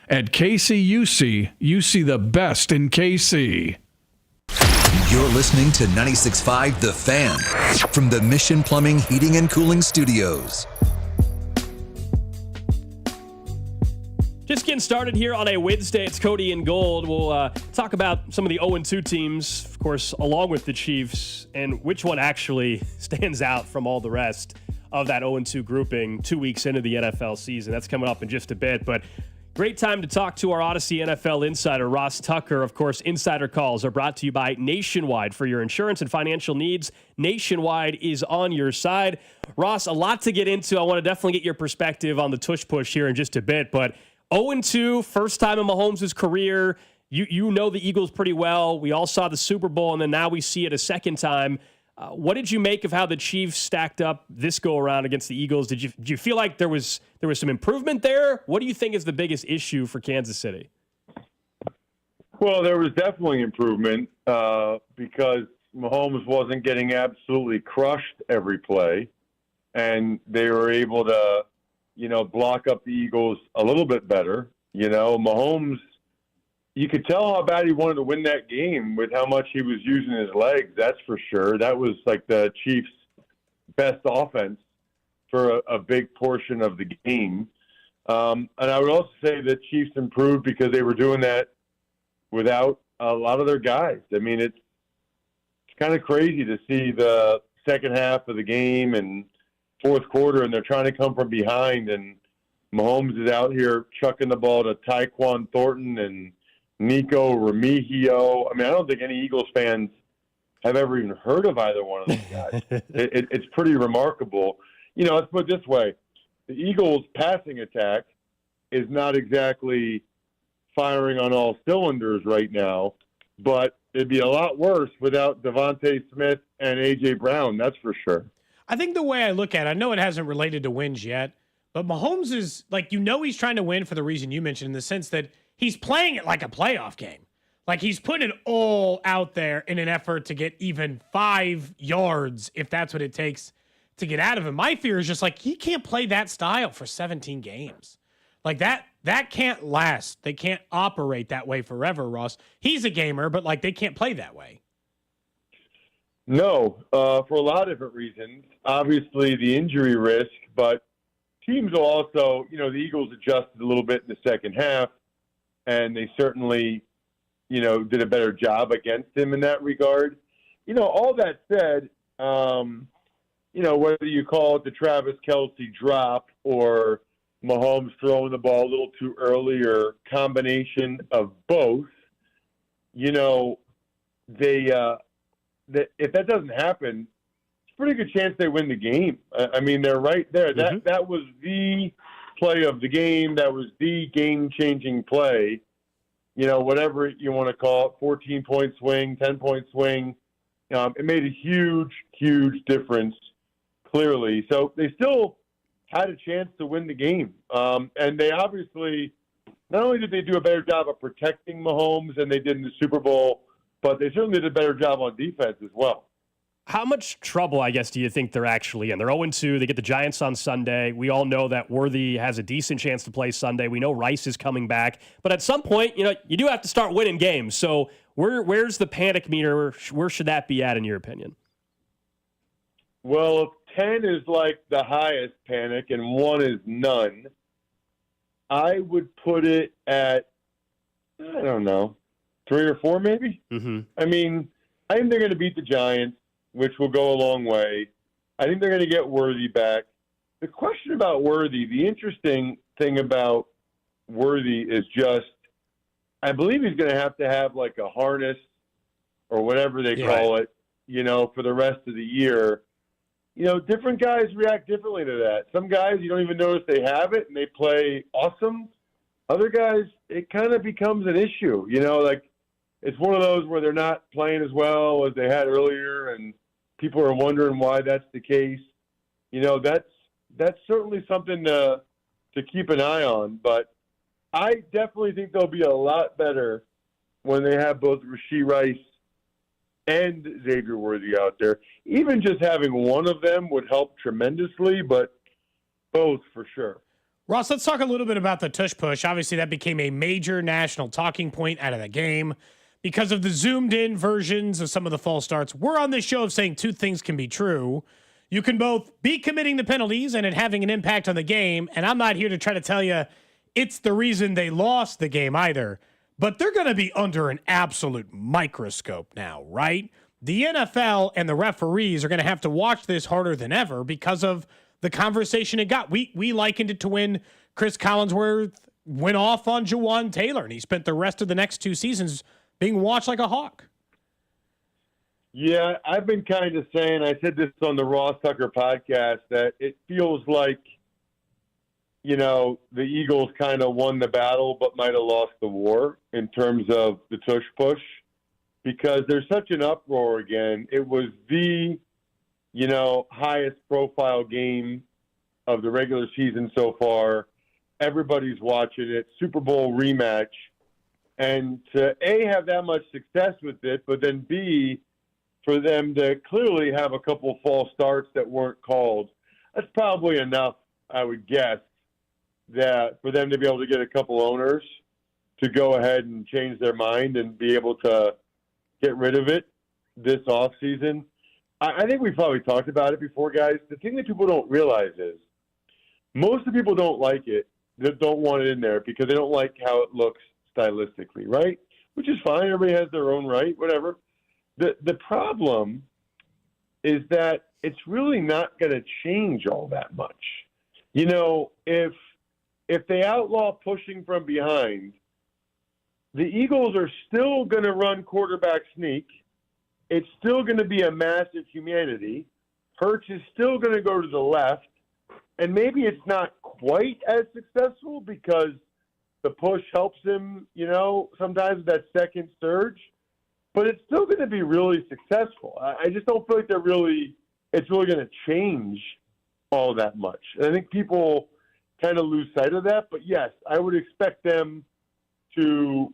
At KCUC, you see the best in KC. You're listening to 96.5 The Fan from the Mission Plumbing, Heating, and Cooling Studios. Just getting started here on a Wednesday. It's Cody and Gold. We'll talk about some of the 0-2 teams, of course, along with the Chiefs, and which one actually stands out from all the rest of that 0-2 grouping 2 weeks into the NFL season. That's coming up in just a bit, but great time to talk to our Odyssey NFL insider, Ross Tucker. Of course, Insider Calls are brought to you by Nationwide. For your insurance and financial needs, Nationwide is on your side. Ross, a lot to get into. I want to definitely get your perspective on the tush push here in just a bit, but 0-2, first time in Mahomes' career. You know the Eagles pretty well. We all saw the Super Bowl, and then now we see it a second time. What did you make of how the Chiefs stacked up this go-around against the Eagles? Did you feel like there was some improvement there? What do you think is the biggest issue for Kansas City? Well, there was definitely improvement because Mahomes wasn't getting absolutely crushed every play, and they were able to block up the Eagles a little bit better. Mahomes, you could tell how bad he wanted to win that game with how much he was using his legs, that's for sure. That was like the Chiefs' best offense for a big portion of the game. And I would also say the Chiefs improved because they were doing that without a lot of their guys. I mean, it's kind of crazy to see the second half of the game and fourth quarter, and they're trying to come from behind, and Mahomes is out here chucking the ball to Tyquan Thornton and Nico Remigio. I mean, I don't think any Eagles fans have ever even heard of either one of those guys. It's pretty remarkable. Let's put it this way. The Eagles' passing attack is not exactly firing on all cylinders right now, but it'd be a lot worse without Devontae Smith and A.J. Brown, that's for sure. I think the way I look at it, I know it hasn't related to wins yet, but Mahomes is he's trying to win for the reason you mentioned, in the sense that he's playing it like a playoff game. Like he's putting it all out there in an effort to get even 5 yards, if that's what it takes to get out of him. My fear is just he can't play that style for 17 games. Like that can't last. They can't operate that way forever, Ross. He's a gamer, but they can't play that way. No, for a lot of different reasons. Obviously, the injury risk, but teams will also, the Eagles adjusted a little bit in the second half, and they certainly, did a better job against him in that regard. All that said, whether you call it the Travis Kelce drop or Mahomes throwing the ball a little too early or combination of both, if that doesn't happen, it's a pretty good chance they win the game. I mean, they're right there. That was the play of the game. That was the game-changing play. Whatever you want to call it, 14-point swing, 10-point swing. It made a huge, huge difference, clearly. So they still had a chance to win the game. And they obviously, not only did they do a better job of protecting Mahomes than they did in the Super Bowl, but they certainly did a better job on defense as well. How much trouble, I guess, do you think they're actually in? They're 0-2. They get the Giants on Sunday. We all know that Worthy has a decent chance to play Sunday. We know Rice is coming back. But at some point, you do have to start winning games. So where's the panic meter? Where should that be at, in your opinion? Well, if 10 is like the highest panic and 1 is none, I would put it at, I don't know, 3 or 4 maybe? Mm-hmm. I mean, I think they're going to beat the Giants, which will go a long way. I think they're going to get Worthy back. The question about Worthy, the interesting thing about Worthy is just, I believe he's going to have like a harness or whatever they call it, for the rest of the year. Different guys react differently to that. Some guys, you don't even notice they have it and they play awesome. Other guys, it kind of becomes an issue, like it's one of those where they're not playing as well as they had earlier and people are wondering why that's the case. That's certainly something to keep an eye on, but I definitely think they'll be a lot better when they have both Rashee Rice and Xavier Worthy out there. Even just having one of them would help tremendously, but both for sure. Ross, let's talk a little bit about the tush push. Obviously, that became a major national talking point out of the game because of the zoomed-in versions of some of the false starts. We're on this show of saying two things can be true. You can both be committing the penalties and it having an impact on the game, and I'm not here to try to tell you it's the reason they lost the game either, but they're going to be under an absolute microscope now, right? The NFL and the referees are going to have to watch this harder than ever because of the conversation it got. We likened it to when Chris Collinsworth went off on Jawan Taylor, and he spent the rest of the next 2 seasons being watched like a hawk. Yeah, I've been kind of saying, I said this on the Ross Tucker podcast, that it feels like, the Eagles kind of won the battle but might have lost the war in terms of the tush push because there's such an uproar again. It was the, highest profile game of the regular season so far. Everybody's watching it. Super Bowl rematch. And to A, have that much success with it, but then B, for them to clearly have a couple false starts that weren't called, that's probably enough, I would guess, that for them to be able to get a couple owners to go ahead and change their mind and be able to get rid of it this offseason. I think we've probably talked about it before, guys. The thing that people don't realize is most of the people don't like it, that don't want it in there because they don't like how it looks stylistically, right? Which is fine. Everybody has their own right, whatever. The problem is that it's really not going to change all that much. If they outlaw pushing from behind, the Eagles are still going to run quarterback sneak. It's still going to be a massive humanity. Hurts is still going to go to the left. And maybe it's not quite as successful because the push helps him, sometimes with that second surge. But it's still going to be really successful. I just don't feel like it's really going to change all that much. And I think people kind of lose sight of that. But, yes, I would expect them to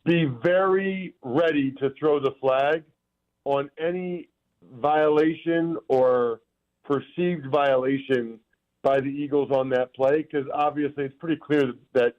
be very ready to throw the flag on any violation or perceived violation by the Eagles on that play because obviously it's pretty clear that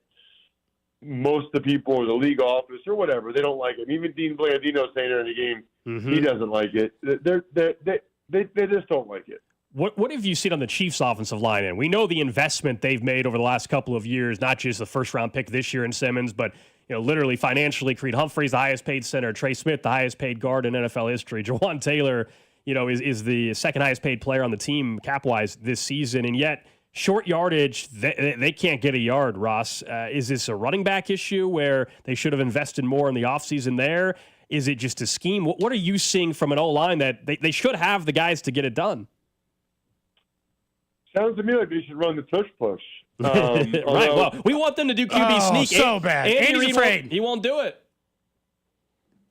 most of the people or the league office or whatever, they don't like it. Even Dean Blandino saying during the game, he doesn't like it. They just don't like it. What have you seen on the Chiefs' offensive line? And we know the investment they've made over the last couple of years, not just the first-round pick this year in Simmons, but literally financially, Creed Humphrey's the highest paid center, Trey Smith, the highest paid guard in NFL history. Jawan Taylor, is the second highest paid player on the team cap-wise this season. And yet, short yardage, they can't get a yard, Ross. Is this a running back issue where they should have invested more in the offseason there? Is it just a scheme? What are you seeing from an O-line that they should have the guys to get it done? Sounds to me like they should run the tush push. Right. Well, we want them to do QB sneak. So bad. Andy's afraid. He won't do it.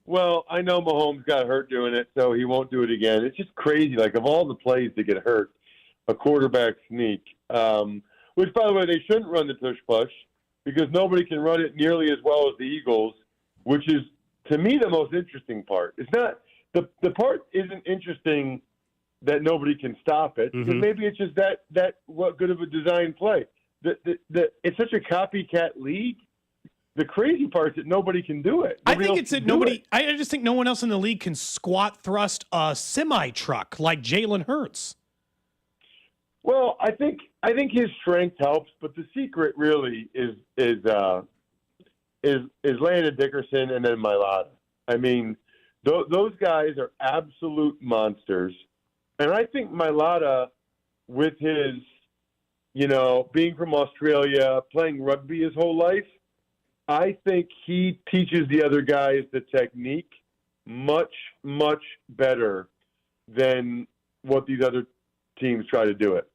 Well, I know Mahomes got hurt doing it, so he won't do it again. It's just crazy. Like, of all the plays to get hurt, a quarterback sneak, which, by the way, they shouldn't run the tush push because nobody can run it nearly as well as the Eagles, which is, to me, the most interesting part. It's not the part isn't interesting that nobody can stop it. Because maybe it's just that what good of a design play. It's such a copycat league. The crazy part is that nobody can do it. I just think no one else in the league can squat thrust a semi truck like Jalen Hurts. Well, I think his strength helps, but the secret really is Landon Dickerson and then Mailata. I mean, those guys are absolute monsters, and I think Mailata, with his, being from Australia, playing rugby his whole life, I think he teaches the other guys the technique much, much better than what these other teams try to do it.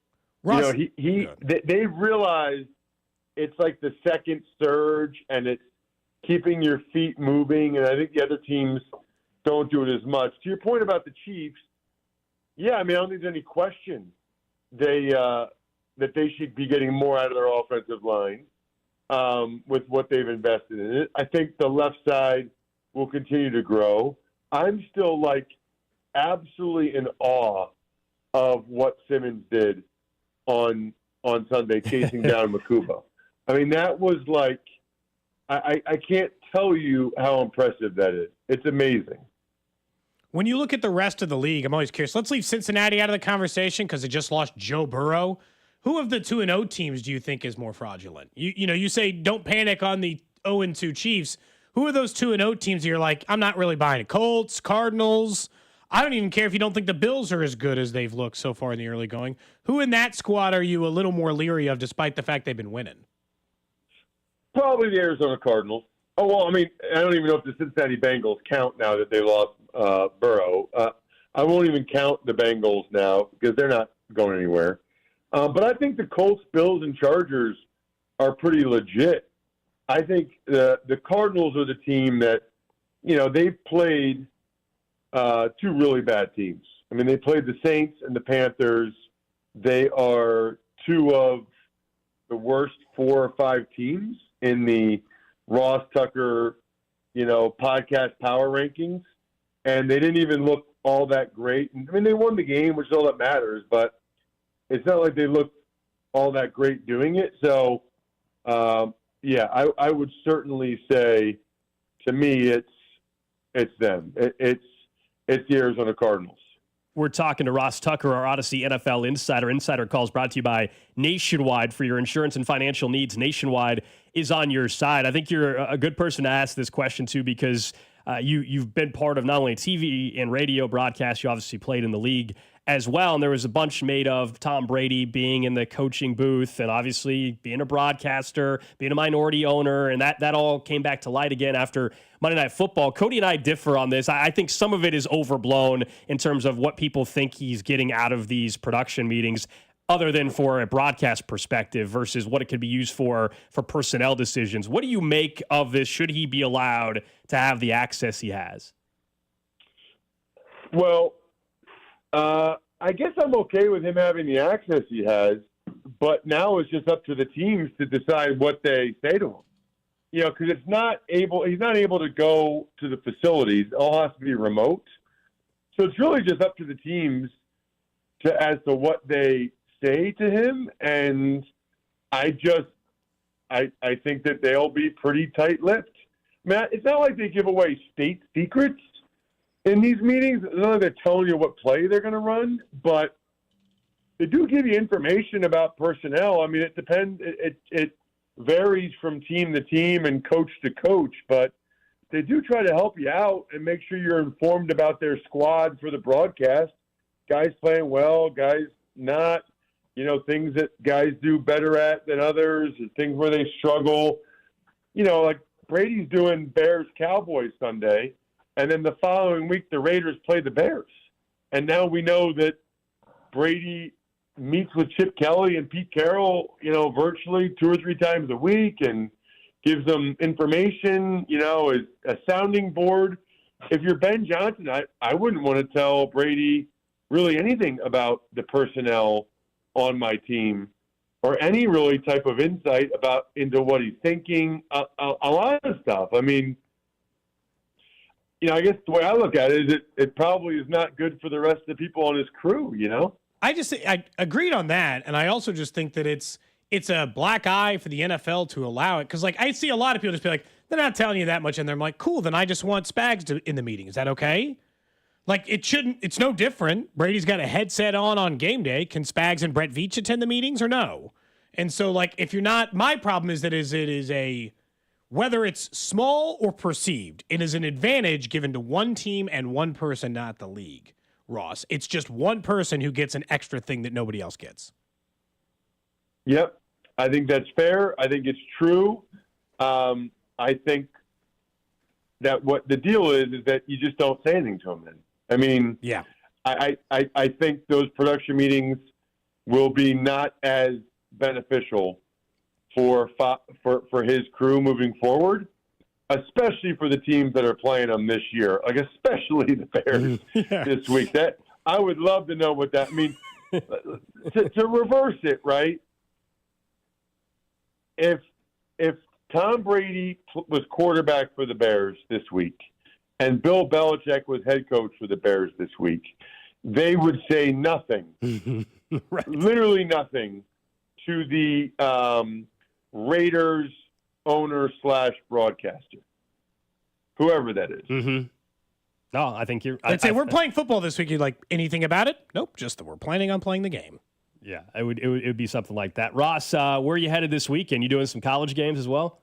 Ross, they realize it's like the second surge, and it's keeping your feet moving, and I think the other teams don't do it as much. To your point about the Chiefs, yeah, I mean, I don't think there's any question that they should be getting more out of their offensive line with what they've invested in it. I think the left side will continue to grow. I'm still, absolutely in awe of what Simmons did on Sunday, chasing down Makuba. I mean, that was I can't tell you how impressive that is. It's amazing. When you look at the rest of the league, I'm always curious. Let's leave Cincinnati out of the conversation because they just lost Joe Burrow. Who of the 2-0 teams do you think is more fraudulent? You say don't panic on the 0-2 Chiefs. Who are those 2-0 teams that you're like, I'm not really buying it? Colts, Cardinals. I don't even care if you don't think the Bills are as good as they've looked so far in the early going. Who in that squad are you a little more leery of despite the fact they've been winning? Probably the Arizona Cardinals. Oh, well, I mean, I don't even know if the Cincinnati Bengals count now that they lost Burrow. I won't even count the Bengals now because they're not going anywhere. But I think the Colts, Bills, and Chargers are pretty legit. I think the Cardinals are the team that, they've played two really bad teams. I mean, they played the Saints and the Panthers. They are two of the worst 4 or 5 teams in the Ross Tucker, podcast power rankings. And they didn't even look all that great. I mean, they won the game, which is all that matters, but it's not like they looked all that great doing it. So, I would certainly say, to me, it's them. It's the Arizona Cardinals. We're talking to Ross Tucker, our Odyssey NFL Insider. Insider Calls brought to you by Nationwide. For your insurance and financial needs, Nationwide is on your side. I think you're a good person to ask this question to because you've been part of not only TV and radio broadcasts, you obviously played in the league as well. And there was a bunch made of Tom Brady being in the coaching booth and obviously being a broadcaster, being a minority owner. And that all came back to light again after Monday Night Football. Cody and I differ on this. I think some of it is overblown in terms of what people think he's getting out of these production meetings, other than for a broadcast perspective versus what it could be used for personnel decisions. What do you make of this? Should he be allowed to have the access he has? Well, I guess I'm okay with him having the access he has, but now it's just up to the teams to decide what they say to him. Because he's not able to go to the facilities. It all has to be remote. So it's really just up to the teams as to what they say to him. And I think that they'll be pretty tight-lipped. Man, it's not like they give away state secrets in these meetings. It's not like they're telling you what play they're going to run, but they do give you information about personnel. I mean, it depends. varies from team to team and coach to coach, but they do try to help you out and make sure you're informed about their squad for the broadcast. Guys playing well, guys not, things that guys do better at than others, things where they struggle. Like Brady's doing Bears-Cowboys Sunday, and then the following week the Raiders play the Bears. And now we know that Brady meets with Chip Kelly and Pete Carroll, virtually 2 or 3 times a week and gives them information, as a sounding board. If you're Ben Johnson, I wouldn't want to tell Brady really anything about the personnel on my team or any really type of insight into what he's thinking, a lot of stuff. I mean, I guess the way I look at it is it probably is not good for the rest of the people on his crew, I agreed on that, and I also just think that it's a black eye for the NFL to allow it, because I see a lot of people just be like, they're not telling you that much, and they're like, cool, then I just want Spags in the meeting. Is that okay? It's no different. Brady's got a headset on game day. Can Spags and Brett Veach attend the meetings or no? And so if you're not, my problem is that it is whether it's small or perceived, it is an advantage given to one team and one person, not the league. Ross, it's just one person who gets an extra thing that nobody else gets. Yep. I think that's fair. I think it's true. I think that what the deal is that you just don't say anything to them then. I mean, yeah. I think those production meetings will be not as beneficial for his crew moving forward, especially for the teams that are playing them this year, especially the Bears this week. That I would love to know what that means. To reverse it, right? If Tom Brady was quarterback for the Bears this week and Bill Belichick was head coach for the Bears this week, they would say nothing, right. Literally nothing, to the Raiders owner/broadcaster, whoever that is. Mm-hmm. No, I think you're. I'd say we're playing football this week. You're like, anything about it? Nope, just that we're planning on playing the game. Yeah, it would be something like that. Ross, where are you headed this weekend? You doing some college games as well?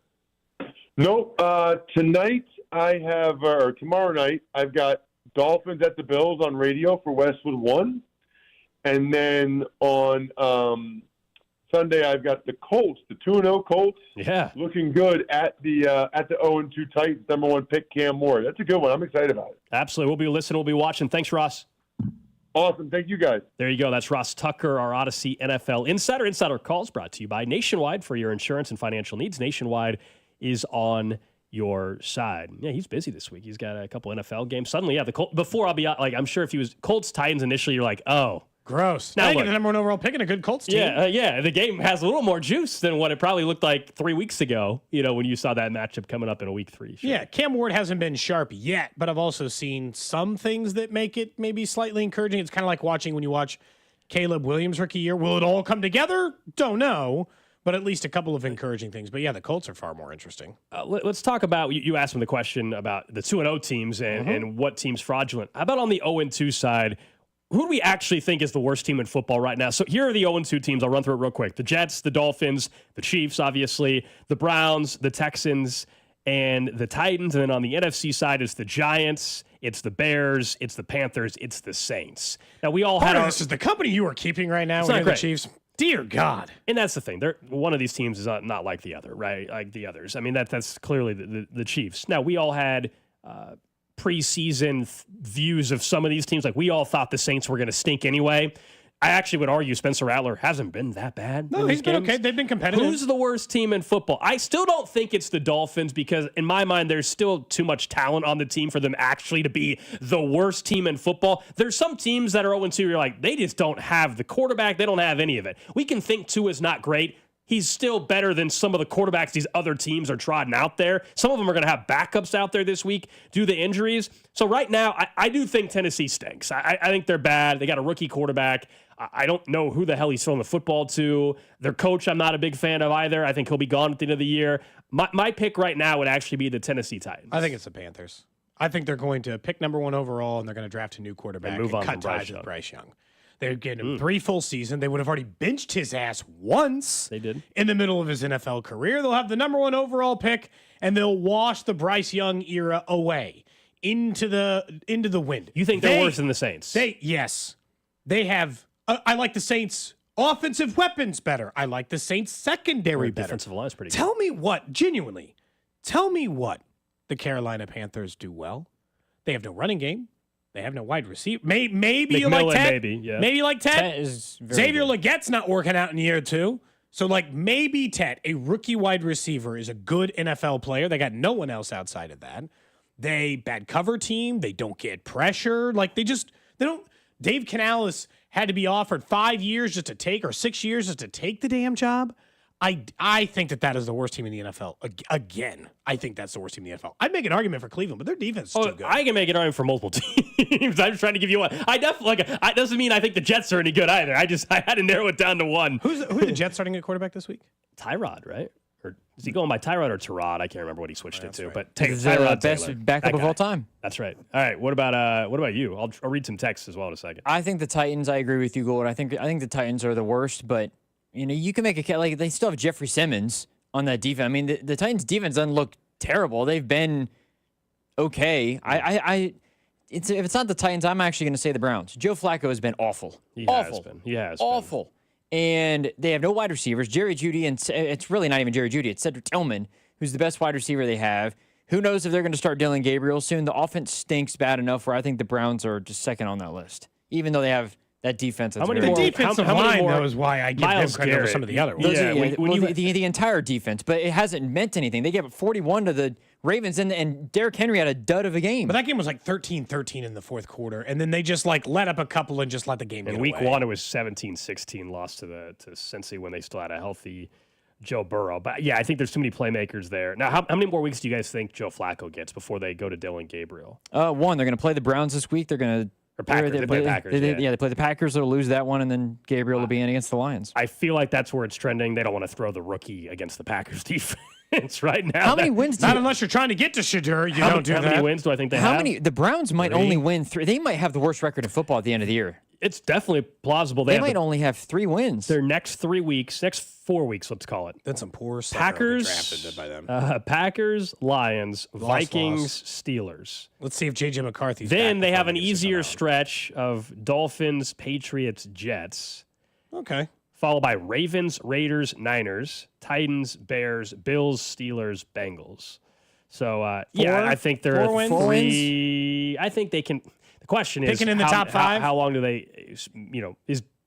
Nope. Tonight I have, or tomorrow night, I've got Dolphins at the Bills on radio for Westwood 1. And then on Sunday I've got the Colts, the 2-0 Colts. Yeah. Looking good at the 0-2 Titans, number 1 pick Cam Moore. That's a good one. I'm excited about it. Absolutely. We'll be listening. We'll be watching. Thanks, Ross. Awesome. Thank you, guys. There you go. That's Ross Tucker, our Odyssey NFL Insider. Insider Calls brought to you by Nationwide for your insurance and financial needs. Nationwide is on your side. Yeah, he's busy this week. He's got a couple NFL games. Suddenly, yeah, the Colts, before I'll be like, I'm sure if he was Colts Titans initially, you're like, oh. Gross. Now I think the number 1 overall pick in a good Colts team. Yeah. The game has a little more juice than what it probably looked like 3 weeks ago, when you saw that matchup coming up in a week 3. Sure. Yeah, Cam Ward hasn't been sharp yet, but I've also seen some things that make it maybe slightly encouraging. It's kind of like when you watch Caleb Williams' rookie year. Will it all come together? Don't know, but at least a couple of encouraging things. But yeah, the Colts are far more interesting. Let's talk about, you asked me the question about the 2-0 teams and what team's fraudulent. How about on the 0-2 side? Who do we actually think is the worst team in football right now? So here are the 0-2 teams. I'll run through it real quick. The Jets, the Dolphins, the Chiefs, obviously, the Browns, the Texans, and the Titans. And then on the NFC side, it's the Giants, it's the Bears, it's the Panthers, it's the Saints. Now, we all this is the company you are keeping right now with the Chiefs. Dear God. And that's the thing. One of these teams is not like the other, right? Like the others. I mean, that's clearly the Chiefs. Now, we all had preseason views of some of these teams. Like, we all thought the Saints were going to stink anyway. I actually would argue Spencer Rattler hasn't been that bad. No, he's been okay. They've been competitive. Who's the worst team in football? I still don't think it's the Dolphins because, in my mind, there's still too much talent on the team for them actually to be the worst team in football. There's some teams that are 0-2 where you're like, they just don't have the quarterback. They don't have any of it. We can think Tua is not great. He's still better than some of the quarterbacks these other teams are trotting out there. Some of them are going to have backups out there this week due to the injuries. So right now, I do think Tennessee stinks. I think they're bad. They got a rookie quarterback. I don't know who the hell he's throwing the football to. Their coach, I'm not a big fan of either. I think he'll be gone at the end of the year. My pick right now would actually be the Tennessee Titans. I think it's the Panthers. I think they're going to pick number 1 overall, and they're going to draft a new quarterback and cut ties with Bryce Young. They're getting him 3 full seasons. They would have already benched his ass once. They did. In the middle of his NFL career. They'll have the number 1 overall pick, and they'll wash the Bryce Young era away into the wind. You think they're worse than the Saints? Yes. They have I like the Saints' offensive weapons better. I like the Saints' secondary better. Defensive line is pretty good. Tell me what the Carolina Panthers do well. They have no running game. They have no wide receiver. Maybe you like Ted. Maybe like Ted. Ted is Xavier Leggette's not working out in year 2. So, maybe Ted, a rookie wide receiver, is a good NFL player. They got no one else outside of that. They bad cover team. They don't get pressure. They don't. Dave Canales had to be offered 5 years just to take, or 6 years just to take the damn job. I think that is the worst team in the NFL. Again, I think that's the worst team in the NFL. I'd make an argument for Cleveland, but their defense is too good. I can make an argument for multiple teams. I'm just trying to give you one. I definitely doesn't mean I think the Jets are any good either. I had to narrow it down to one. Who are the Jets starting at quarterback this week? Tyrod, right? Or is he going by Tyrod or Tyrod? I can't remember what he switched it to. Right. But He's the best backup of all time. That's right. All right. What about you? I'll read some texts as well in a second. I think the Titans. I agree with you, Gold. I think the Titans are the worst, but you can make a case they still have Jeffrey Simmons on that defense. I mean, the Titans defense doesn't look terrible. They've been okay. If it's not the Titans, I'm actually going to say the Browns. Joe Flacco has been awful. He has been. Awful. And they have no wide receivers. Jerry Jeudy, and it's really not even Jerry Jeudy. It's Cedric Tillman, who's the best wide receiver they have. Who knows if they're going to start Dylan Gabriel soon? The offense stinks bad enough where I think the Browns are just second on that list, even though they have that defense. The defensive line, though, is why I give them credit over some of the other ones. The entire defense, but it hasn't meant anything. They gave up 41 to the Ravens, and Derrick Henry had a dud of a game. But that game was 13-13 in the fourth quarter, and then they just let up a couple and just let the game get away. In week 1, it was 17-16 loss to Cincy when they still had a healthy Joe Burrow. But yeah, I think there's too many playmakers there. Now, how many more weeks do you guys think Joe Flacco gets before they go to Dylan Gabriel? One, they're going to play the Browns this week. They're going to. They play the Packers. They play the Packers. They'll lose that one, and then Gabriel will be in against the Lions. I feel like that's where it's trending. They don't want to throw the rookie against the Packers defense right now. How many wins? Not unless you're trying to get to Shadur. You don't do that. How many wins do I think they have? The Browns might only win 3. They might have the worst record in football at the end of the year. It's definitely plausible. They might only have 3 wins. Their next 4 weeks, let's call it. That's some poor stuff. Packers drafted by them. Packers, Lions, Vikings, Steelers. Let's see if J.J. McCarthy's Then they have an easier stretch of Dolphins, Patriots, Jets. Okay. Followed by Ravens, Raiders, Niners, Titans, Bears, Bills, Steelers, Bengals. So, I think they're 4 3. I think they can. The question is, picking in the top 5. How long do they?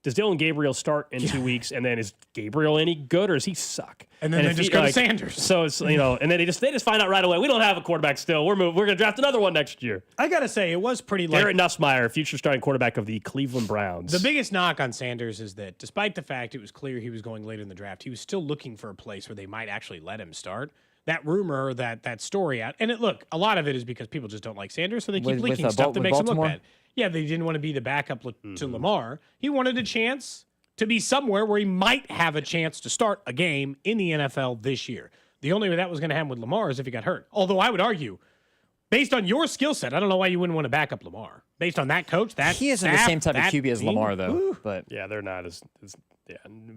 Does Dylan Gabriel start in 2 weeks, and then is Gabriel any good, or does he suck? And then they just go to Sanders. So it's and then they just find out right away. We don't have a quarterback still. We're going to draft another one next year. I gotta say, it was pretty. Garrett Nussmeier, future starting quarterback of the Cleveland Browns. The biggest knock on Sanders is that, despite the fact it was clear he was going later in the draft, he was still looking for a place where they might actually let him start. That rumor, that story out, and look, a lot of it is because people just don't like Sanders, so they keep leaking stuff that makes him look bad. Yeah, they didn't want to be the backup to Lamar. He wanted a chance to be somewhere where he might have a chance to start a game in the NFL this year. The only way that was going to happen with Lamar is if he got hurt. Although I would argue, based on your skill set, I don't know why you wouldn't want to back up Lamar. Based on that coach, he isn't the same type of QB as Lamar, though. But yeah, they're not as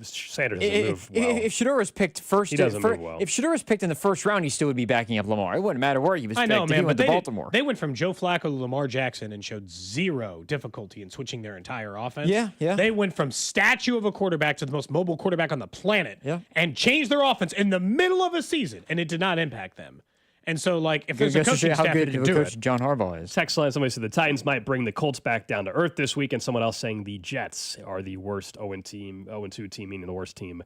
Sanders doesn't move well. If Shador was picked first, he doesn't move well. If Shador was picked in the first round, he still would be backing up Lamar. It wouldn't matter where he was picked. I know, man, he went to Baltimore. They went from Joe Flacco to Lamar Jackson and showed zero difficulty in switching their entire offense. Yeah. They went from statue of a quarterback to the most mobile quarterback on the planet and changed their offense in the middle of a season, and it did not impact them. And so, if there's a coaching staff who can do it. John Harbaugh is. Text line, somebody said the Titans might bring the Colts back down to earth this week, and someone else saying the Jets are the worst 0-2 team, meaning the worst team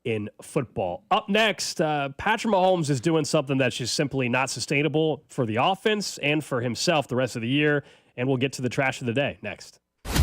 in football. Up next, Patrick Mahomes is doing something that's just simply not sustainable for the offense and for himself the rest of the year, and we'll get to the trash of the day next.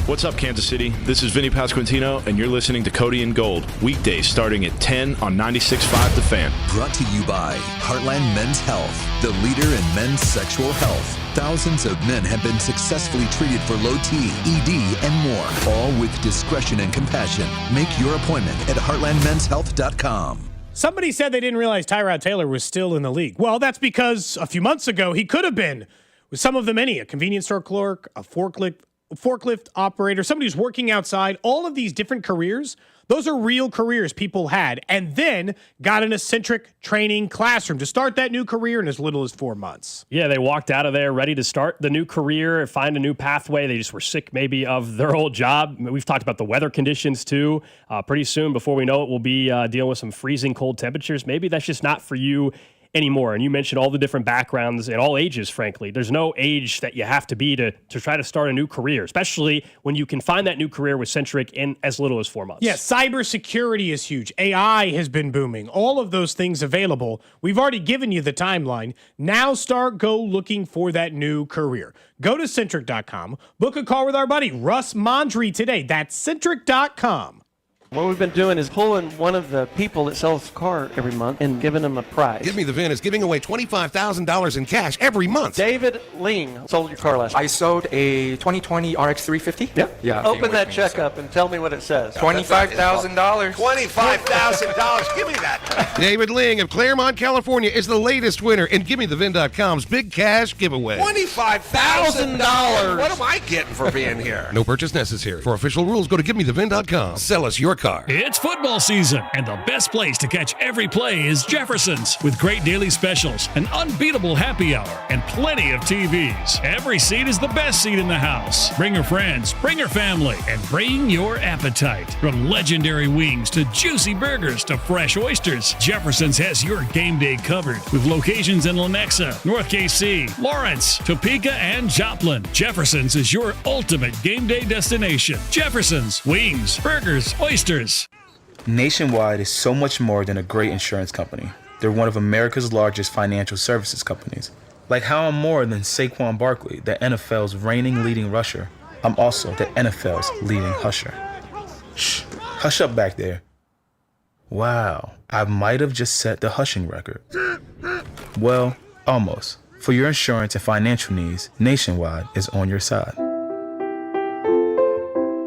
What's up, Kansas City? This is Vinny Pasquantino, and you're listening to Cody and Gold, weekdays starting at 10 on 96.5 The Fan. Brought to you by Heartland Men's Health, the leader in men's sexual health. Thousands of men have been successfully treated for low T, ED, and more, all with discretion and compassion. Make your appointment at heartlandmenshealth.com. Somebody said they didn't realize Tyrod Taylor was still in the league. Well, that's because a few months ago he could have been with some of the many, a convenience store clerk, a forklift forklift operator, somebody who's working outside, all of these different careers, those are real careers people had, and then got an eccentric training classroom to start that new career in as little as 4 months. Yeah, they walked out of there ready to start the new career, find a new pathway. They just were sick maybe of their old job. We've talked about the weather conditions too. Pretty soon, before we know it, we'll be dealing with some freezing cold temperatures. Maybe that's just not for you anymore. And you mentioned all the different backgrounds at all ages, frankly. There's no age that you have to be to try to start a new career, especially when you can find that new career with Centric in as little as 4 months. Yeah, cybersecurity is huge. AI has been booming. All of those things available. We've already given you the timeline. Now go looking for that new career. Go to Centric.com. Book a call with our buddy Russ Mondry today. That's Centric.com. What we've been doing is pulling one of the people that sells a car every month and giving them a prize. Give Me the VIN is giving away $25,000 in cash every month. David Ling sold your car last week. I sold a 2020 RX 350. Yep. Yeah. Open that check up and tell me what it says. $25,000. $25,000. Give me that. David Ling of Claremont, California is the latest winner in GimmeTheVin.com's big cash giveaway. $25,000. What am I getting for being here? No purchase necessary. For official rules, go to GimmeTheVin.com. Sell us your car. It's football season, and the best place to catch every play is Jefferson's, with great daily specials, an unbeatable happy hour, and plenty of TVs. Every seat is the best seat in the house. Bring your friends, bring your family, and bring your appetite. From legendary wings to juicy burgers to fresh oysters, Jefferson's has your game day covered, with locations in Lenexa, North KC, Lawrence, Topeka, and Joplin. Jefferson's is your ultimate game day destination. Jefferson's, wings, burgers, oysters. Nationwide is so much more than a great insurance company. They're one of America's largest financial services companies. Like how I'm more than Saquon Barkley, the NFL's reigning leading rusher, I'm also the NFL's leading husher. Shh, hush up back there. Wow, I might have just set the hushing record. Well, almost. For your insurance and financial needs, Nationwide is on your side.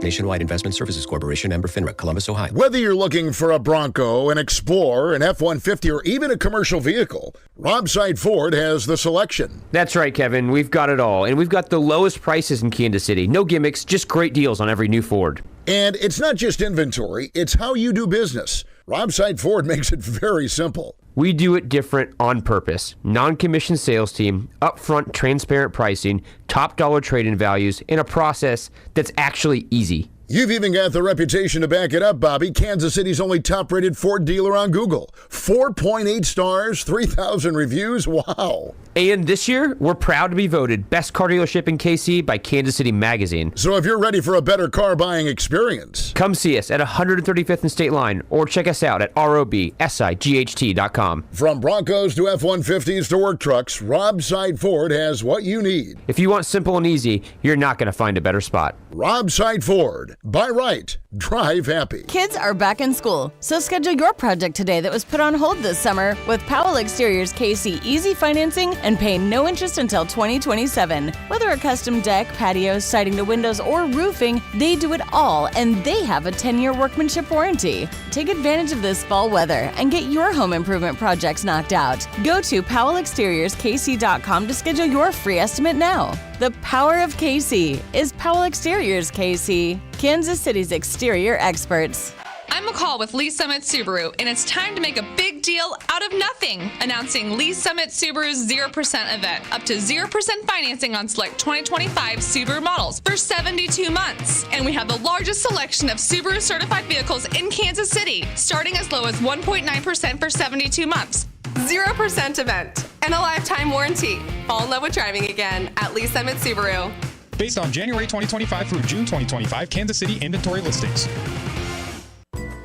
Nationwide Investment Services Corporation, Member FINRA, Columbus, Ohio. Whether you're looking for a Bronco, an Explorer, an F-150, or even a commercial vehicle, Robside Ford has the selection. That's right, Kevin. We've got it all. And we've got the lowest prices in Kansas City. No gimmicks, just great deals on every new Ford. And it's not just inventory, it's how you do business. Robside Ford makes it very simple. We do it different on purpose. Non-commissioned sales team, upfront transparent pricing, top dollar trade-in values, and a process that's actually easy. You've even got the reputation to back it up, Bobby. Kansas City's only top-rated Ford dealer on Google. 4.8 stars, 3,000 reviews. Wow. And this year, we're proud to be voted Best Car Dealership in KC by Kansas City Magazine. So if you're ready for a better car buying experience, come see us at 135th and State Line or check us out at robsight.com. From Broncos to F-150s to work trucks, Robside Ford has what you need. If you want simple and easy, you're not going to find a better spot. Robside Ford. Buy right. Drive happy. Kids are back in school, so schedule your project today that was put on hold this summer with Powell Exteriors KC Easy Financing and pay no interest until 2027. Whether a custom deck, patios, siding to windows, or roofing, they do it all, and they have a 10-year workmanship warranty. Take advantage of this fall weather and get your home improvement projects knocked out. Go to PowellExteriorsKC.com to schedule your free estimate now. The power of KC is Powell Exteriors KC, Kansas City's exterior experts. I'm McCall with Lee Summit Subaru, and it's time to make a big deal out of nothing. Announcing Lee Summit Subaru's 0% event. Up to 0% financing on select 2025 Subaru models for 72 months. And we have the largest selection of Subaru certified vehicles in Kansas City, starting as low as 1.9% for 72 months. 0% event and a lifetime warranty. Fall in love with driving again at Lee Summit Subaru. Based on January 2025 through June 2025 Kansas City inventory listings.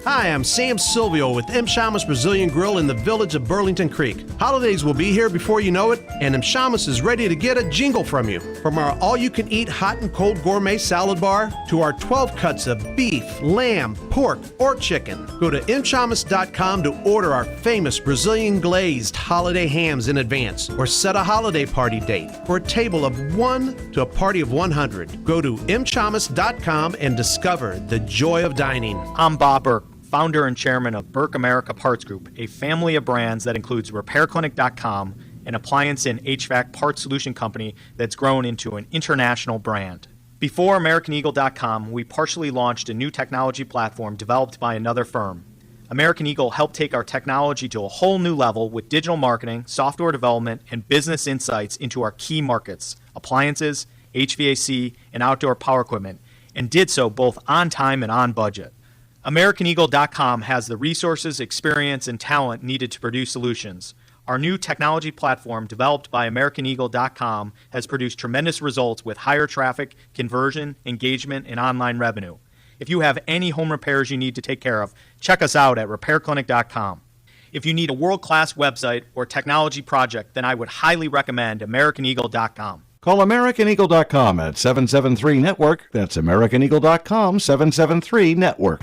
Hi, I'm Sam Silvio with M. Shamus Brazilian Grill in the village of Burlington Creek. Holidays will be here before you know it, and M. Shamus is ready to get a jingle from you. From our all-you-can-eat hot and cold gourmet salad bar to our 12 cuts of beef, lamb, pork, or chicken. Go to mshamus.com to order our famous Brazilian glazed holiday hams in advance or set a holiday party date for a table of 1 to a party of 100. Go to mshamus.com and discover the joy of dining. I'm Bob Burke, founder and chairman of Burke America Parts Group, a family of brands that includes RepairClinic.com, an appliance and HVAC parts solution company that's grown into an international brand. Before AmericanEagle.com, we partially launched a new technology platform developed by another firm. American Eagle helped take our technology to a whole new level with digital marketing, software development, and business insights into our key markets, appliances, HVAC, and outdoor power equipment, and did so both on time and on budget. AmericanEagle.com has the resources, experience, and talent needed to produce solutions. Our new technology platform, developed by AmericanEagle.com, has produced tremendous results with higher traffic, conversion, engagement, and online revenue. If you have any home repairs you need to take care of, check us out at RepairClinic.com. If you need a world-class website or technology project, then I would highly recommend AmericanEagle.com. Call AmericanEagle.com at 773-NETWORK. That's AmericanEagle.com, 773-NETWORK.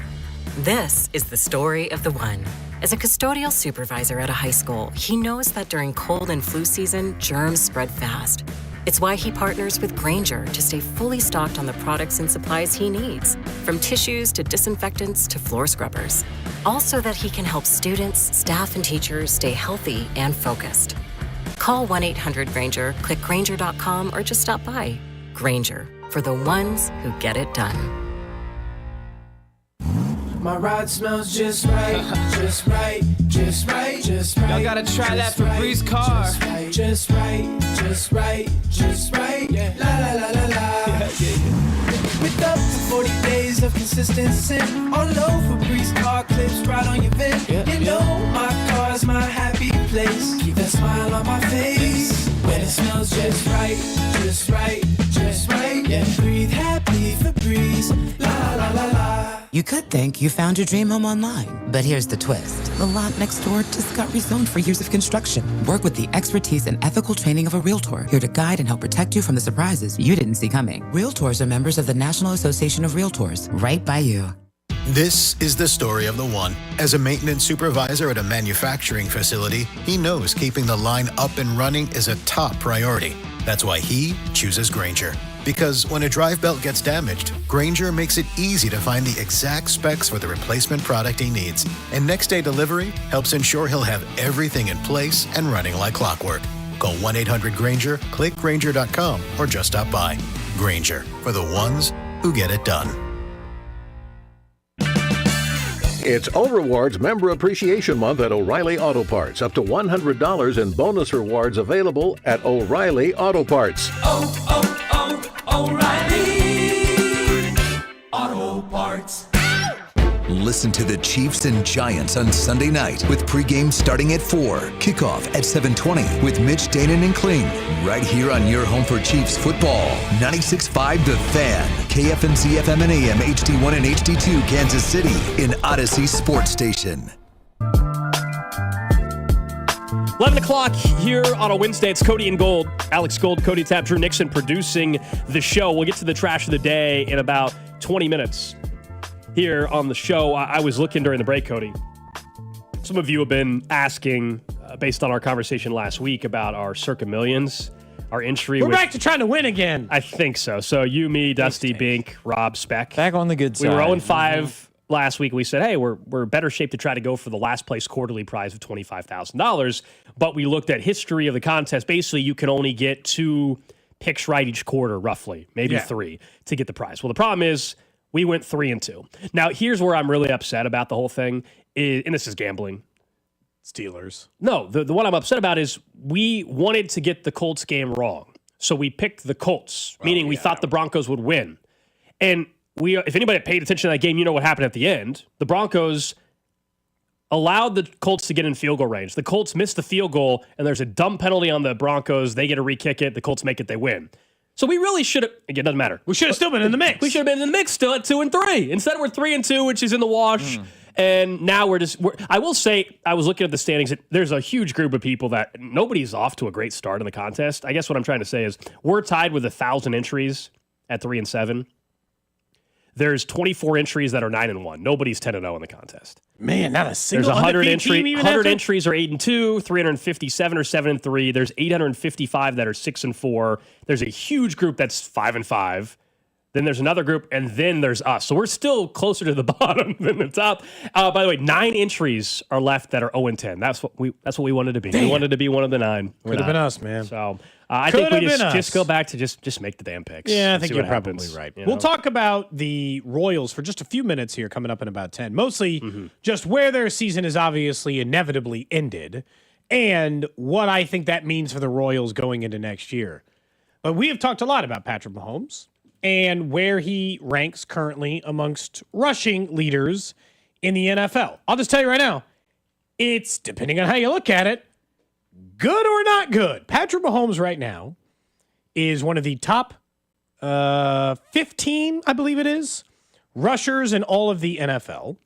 This is the story of the one. As a custodial supervisor at a high school, he knows that during cold and flu season, germs spread fast. It's why he partners with Grainger to stay fully stocked on the products and supplies he needs, from tissues to disinfectants to floor scrubbers. All so that he can help students, staff, and teachers stay healthy and focused. Call 1-800-GRAINGER, click Grainger.com, or just stop by. Grainger, for the ones who get it done. My ride smells just right, just right, just right, just right. Y'all gotta try that Febreze car. Just right, just right, just right. Yeah. La la la la la. With up to 40 days of consistency, all over Febreze car clips right on your vent. You know my car's my happy place. Keep that smile on my face when it smells just right, just right, just right. Yeah, breathe happy Febreze. La la la la. You could think you found your dream home online, but here's the twist. The lot next door just got rezoned for years of construction. Work with the expertise and ethical training of a Realtor, here to guide and help protect you from the surprises you didn't see coming. Realtors are members of the National Association of Realtors, right by you. This is the story of the one. As a maintenance supervisor at a manufacturing facility, he knows keeping the line up and running is a top priority. That's why he chooses Grainger. Because when a drive belt gets damaged, Grainger makes it easy to find the exact specs for the replacement product he needs. And next day delivery helps ensure he'll have everything in place and running like clockwork. Call 1-800-GRAINGER, click Grainger.com, or just stop by. Grainger, for the ones who get it done. It's O-Rewards Member Appreciation Month at O'Reilly Auto Parts. Up to $100 in bonus rewards available at O'Reilly Auto Parts. O'Reilly Auto Parts. Listen to the Chiefs and Giants on Sunday night with pregame starting at 4. Kickoff at 7:20 with Mitch, Danon, and Kling. Right here on your home for Chiefs football. 96.5 The Fan. KFNC FM and AM, HD1 and HD2 Kansas City in Odyssey Sports Station. 11 o'clock here on a Wednesday. It's Cody and Gold. Alex Gold, Cody Tapp, Drew Nixon producing the show. We'll get to the trash of the day in about 20 minutes. Here on the show, I was looking during the break, Cody. Some of you have been asking, based on our conversation last week, about our Circa Millions, our entry. We're back to trying to win again. I think so. So you, me, Dusty, Bink, Rob, Speck. Back on the good side. We were 0-5 last week. We said, hey, we're in better shape to try to go for the last place quarterly prize of $25,000. But we looked at history of the contest. Basically, you can only get 2 picks right each quarter, roughly, maybe 3, to get the prize. Well, the problem is, we went 3-2. Now, here's where I'm really upset about the whole thing, and this is gambling. Steelers. No, the one I'm upset about is we wanted to get the Colts game wrong. So we picked the Colts, meaning we thought the Broncos would win. And if anybody paid attention to that game, you know what happened at the end. The Broncos allowed the Colts to get in field goal range. The Colts missed the field goal, and there's a dumb penalty on the Broncos. They get to re-kick it. The Colts make it. They win. So we really should have, again, it doesn't matter. We should have still been in the mix. We should have been in the mix still at 2-3. Instead, we're 3-2, which is in the wash. And now I will say, I was looking at the standings. There's a huge group of people that nobody's off to a great start in the contest. I guess what I'm trying to say is we're tied with 1,000 entries at 3-7. There's 24 entries that are 9-1. Nobody's 10-0 in the contest. Man, not a single There's 100 100 entries are 8-2, 357 are 7-3. There's 855 that are 6-4. There's a huge group that's 5-5. Then there's another group, and then there's us. So we're still closer to the bottom than the top. By the way, 9 entries are left that are 0-10. That's what we wanted to be. Damn. We wanted to be one of the 9. Could have been us, man. So I think we just go back to just make the damn picks. Yeah, I think you're probably probably right. We'll talk about the Royals for just a few minutes here, coming up in about 10. Mostly just where their season is obviously inevitably ended and what I think that means for the Royals going into next year. But we have talked a lot about Patrick Mahomes and where he ranks currently amongst rushing leaders in the NFL. I'll just tell you right now, it's, depending on how you look at it, good or not good. Patrick Mahomes right now is one of the top 15, I believe it is, rushers in all of the NFL.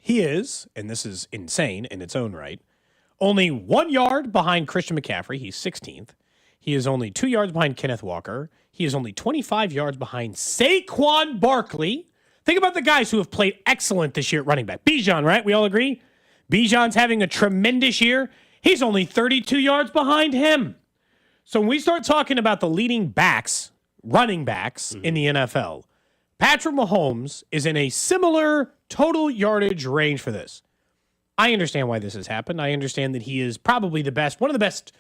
He is, and this is insane in its own right, only 1 yard behind Christian McCaffrey. He's 16th. He is only 2 yards behind Kenneth Walker. He is only 25 yards behind Saquon Barkley. Think about the guys who have played excellent this year at running back. Bijan, right? We all agree? Bijan's having a tremendous year. He's only 32 yards behind him. So when we start talking about the leading backs, running backs in the NFL, Patrick Mahomes is in a similar total yardage range for this. I understand why this has happened. I understand that he is probably the best, one of the best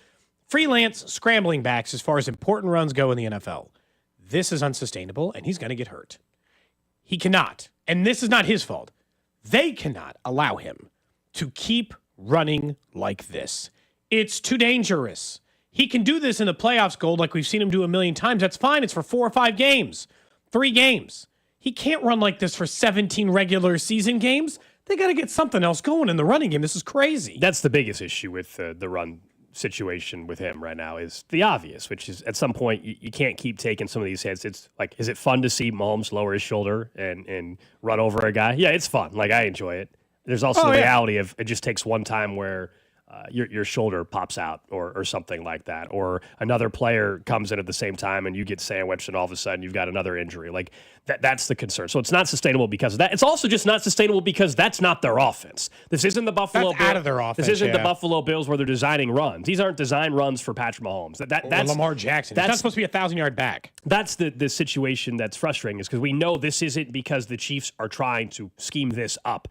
freelance scrambling backs as far as important runs go in the NFL. This is unsustainable, and he's going to get hurt. He cannot, and this is not his fault, they cannot allow him to keep running like this. It's too dangerous. He can do this in the playoffs, Gold, like we've seen him do a million times. That's fine. It's for 4 or 5 games, 3 games. He can't run like this for 17 regular season games. They got to get something else going in the running game. This is crazy. That's the biggest issue with the run situation with him right now is the obvious, which is at some point you can't keep taking some of these hits. It's like, is it fun to see Mahomes lower his shoulder and run over a guy? Yeah, it's fun. Like, I enjoy it. There's also the reality of it just takes one time where your shoulder pops out or something like that, or another player comes in at the same time and you get sandwiched and all of a sudden you've got another injury. Like that's the concern. So it's not sustainable because of that. It's also just not sustainable because that's not their offense. This isn't the Buffalo Bills. Out of their offense. This isn't the Buffalo Bills where they're designing runs. These aren't designed runs for Patrick Mahomes. That's Lamar Jackson. That's not supposed to be a 1,000-yard back. That's the situation that's frustrating, is because we know this isn't because the Chiefs are trying to scheme this up.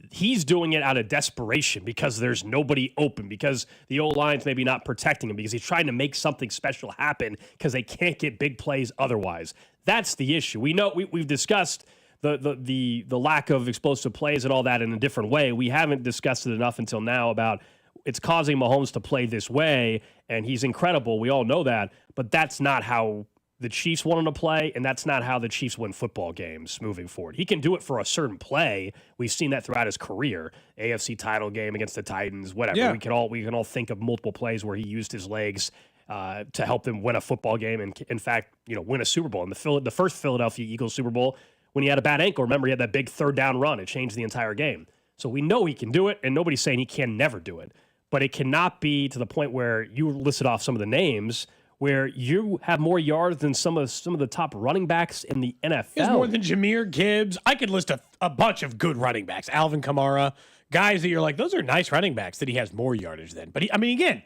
He's doing it out of desperation because there's nobody open, because the O-line's maybe not protecting him, because he's trying to make something special happen because they can't get big plays otherwise. That's the issue. We know we've discussed the lack of explosive plays and all that in a different way. We haven't discussed it enough until now about it's causing Mahomes to play this way, and he's incredible. We all know that, but that's not how the Chiefs want him to play, and that's not how the Chiefs win football games moving forward. He can do it for a certain play. We've seen that throughout his career. AFC title game against the Titans, whatever. Yeah. We can all think of multiple plays where he used his legs to help them win a football game and, in fact, win a Super Bowl. In the first Philadelphia Eagles Super Bowl, when he had a bad ankle, remember, he had that big third down run. It changed the entire game. So we know he can do it, and nobody's saying he can never do it. But it cannot be to the point where you listed off some of the names where you have more yards than some of the top running backs in the NFL. He has more than Jahmyr Gibbs. I could list a bunch of good running backs. Alvin Kamara, guys that you're like, those are nice running backs that he has more yardage than. But, again,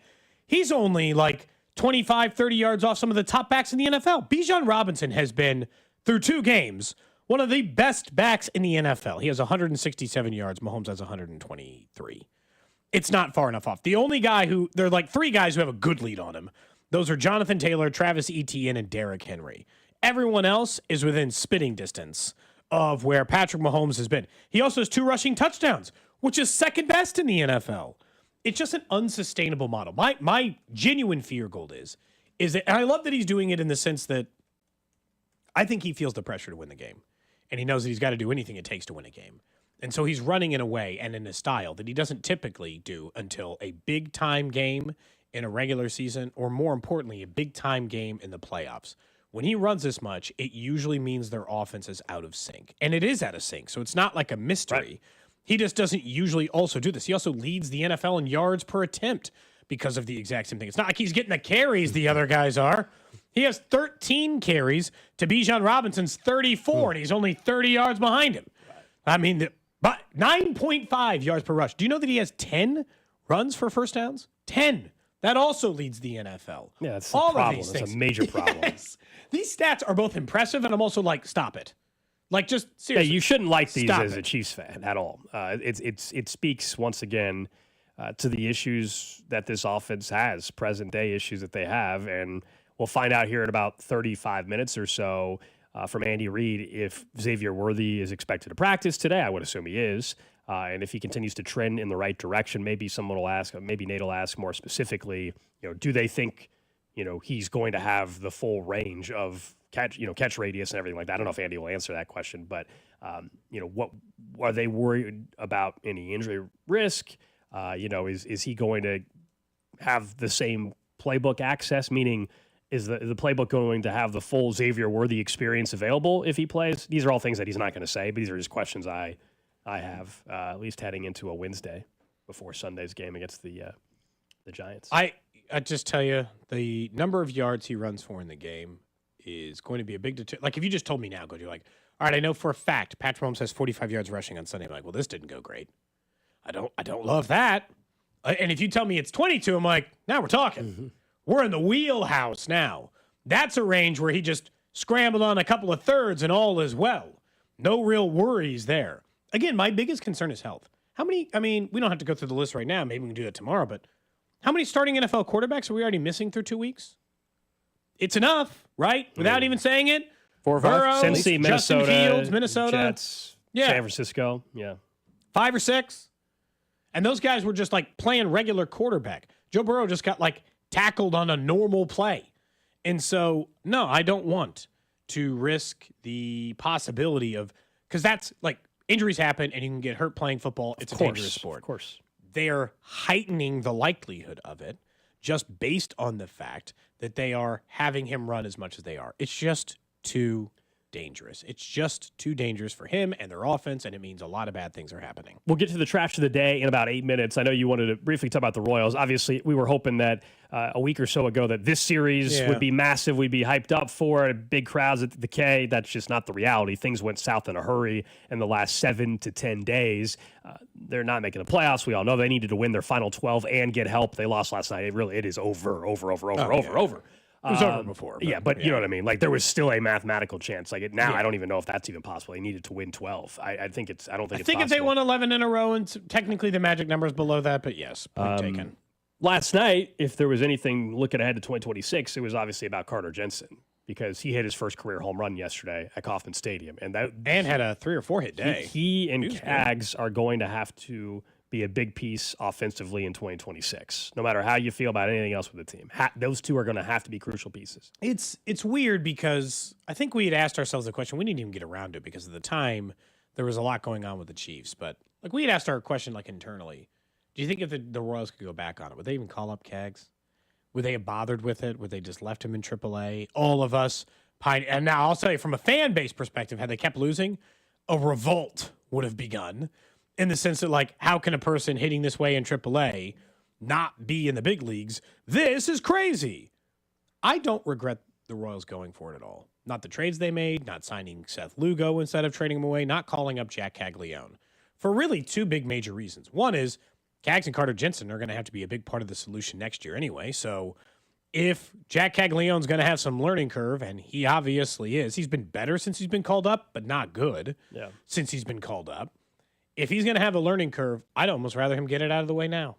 he's only like 25, 30 yards off some of the top backs in the NFL. Bijan Robinson has been, through 2 games, one of the best backs in the NFL. He has 167 yards. Mahomes has 123. It's not far enough off. The only guy there are like 3 guys who have a good lead on him. Those are Jonathan Taylor, Travis Etienne, and Derrick Henry. Everyone else is within spitting distance of where Patrick Mahomes has been. He also has 2 rushing touchdowns, which is second best in the NFL. It's just an unsustainable model. My genuine fear, Gold, is that, and I love that he's doing it in the sense that I think he feels the pressure to win the game. And he knows that he's got to do anything it takes to win a game. And so he's running in a way and in a style that he doesn't typically do until a big-time game in a regular season, or more importantly, a big-time game in the playoffs. When he runs this much, it usually means their offense is out of sync. And it is out of sync, so it's not like a mystery. Right. He just doesn't usually also do this. He also leads the NFL in yards per attempt because of the exact same thing. It's not like he's getting the carries the other guys are. He has 13 carries to Bijan Robinson's 34, and he's only 30 yards behind him. But 9.5 yards per rush. Do you know that he has 10 runs for first downs? 10. That also leads the NFL. Yeah, that's all a problem. Of these things. It's a major problem. Yes. These stats are both impressive, and I'm also like, stop it. Like, just seriously. Yeah, you shouldn't like these as a Chiefs fan at all. It speaks once again to the issues that this offense has, present day issues that they have. And we'll find out here in about 35 minutes or so from Andy Reid if Xavier Worthy is expected to practice today. I would assume he is. And if he continues to trend in the right direction, maybe someone will ask, maybe Nate will ask more specifically, do they think, he's going to have the full range of catch radius and everything like that? I don't know if Andy will answer that question, but, what are they worried about any injury risk? Is he going to have the same playbook access? Meaning, is the playbook going to have the full Xavier Worthy experience available if he plays? These are all things that he's not going to say, but these are just questions I have, at least heading into a Wednesday before Sunday's game against the Giants. I just tell you, the number of yards he runs for in the game is going to be a big like if you just told me now, you're like, all right, I know for a fact Patrick Mahomes has 45 yards rushing on Sunday. I'm like, well, this didn't go great. I don't love that. And if you tell me it's 22, I'm like, now we're talking. Mm-hmm. We're in the wheelhouse now. That's a range where he just scrambled on a couple of thirds and all is well. No real worries there. Again, my biggest concern is health. How many, we don't have to go through the list right now. Maybe we can do that tomorrow, but how many starting NFL quarterbacks are we already missing through 2 weeks? It's enough, right? Without even saying it. 4 or 5. Burrow, Cincy, Minnesota, Justin Fields, Minnesota. Jets, San Francisco. Yeah. 5 or 6. And those guys were just like playing regular quarterback. Joe Burrow just got like tackled on a normal play. And so, no, I don't want to risk the possibility of, because that's like injuries happen and you can get hurt playing football. It's a dangerous sport. Of course. They are heightening the likelihood of it just based on the fact that they are having him run as much as they are. It's just too dangerous. It's just too dangerous for him and their offense, and it means a lot of bad things are happening. We'll get to the trash of the day in about 8 minutes. I know you wanted to briefly talk about the Royals. Obviously, we were hoping that a week or so ago that this series would be massive. We'd be hyped up for it, big crowds at the K. That's just not the reality. Things went south in a hurry in the last 7 to 10 days. They're not making the playoffs. We all know they needed to win their final 12 and get help. They lost last night. It is over. It was over before. But you know what I mean? Like, there was still a mathematical chance. Like, now I don't even know if that's even possible. They needed to win 12. I don't think it's possible. If they won 11 in a row, and technically the magic number is below that, but yes, point taken. Last night, if there was anything looking ahead to 2026, it was obviously about Carter Jensen, because he hit his first career home run yesterday at Kauffman Stadium. And had a 3 or 4 hit day. He and Cags are going to have to be a big piece offensively in 2026, no matter how you feel about anything else with the team. Those two are going to have to be crucial pieces. It's weird because I think we had asked ourselves the question. We didn't even get around to it because at the time there was a lot going on with the Chiefs. But like we had asked our question like internally. Do you think if the Royals could go back on it, would they even call up Cags? Would they have bothered with it? Would they just left him in AAA? All of us. And now I'll tell you from a fan base perspective, had they kept losing, a revolt would have begun. In the sense that, like, how can a person hitting this way in AAA not be in the big leagues? This is crazy. I don't regret the Royals going for it at all. Not the trades they made, not signing Seth Lugo instead of trading him away, not calling up Jack Caglione. For really 2 big major reasons. One is Cags and Carter Jensen are going to have to be a big part of the solution next year anyway. So if Jack Caglione's going to have some learning curve, and he obviously is, he's been better since he's been called up, but not good since he's been called up. If he's going to have a learning curve, I'd almost rather him get it out of the way now.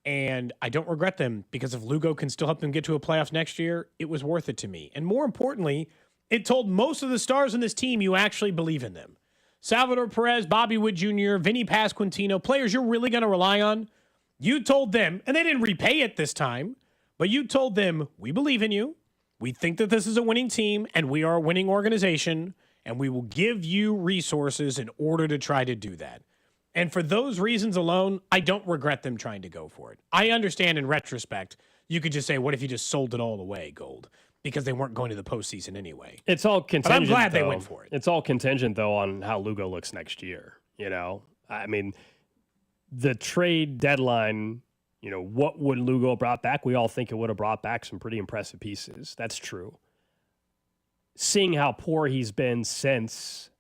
And I don't regret them because if Lugo can still help them get to a playoffs next year, it was worth it to me. And more importantly, it told most of the stars in this team you actually believe in them. Salvador Perez, Bobby Wood Jr., Vinny Pasquantino, players you're really going to rely on. You told them, and they didn't repay it this time, but you told them, we believe in you. We think that this is a winning team, and we are a winning organization, and we will give you resources in order to try to do that. And for those reasons alone, I don't regret them trying to go for it. I understand in retrospect, you could just say, what if you just sold it all away, Gold? Because they weren't going to the postseason anyway. It's all contingent. But I'm glad they went for it. It's all contingent, though, on how Lugo looks next year. You know, I mean, the trade deadline, you know, what would Lugo have brought back? We all think it would have brought back some pretty impressive pieces. That's true. Seeing how poor he's been since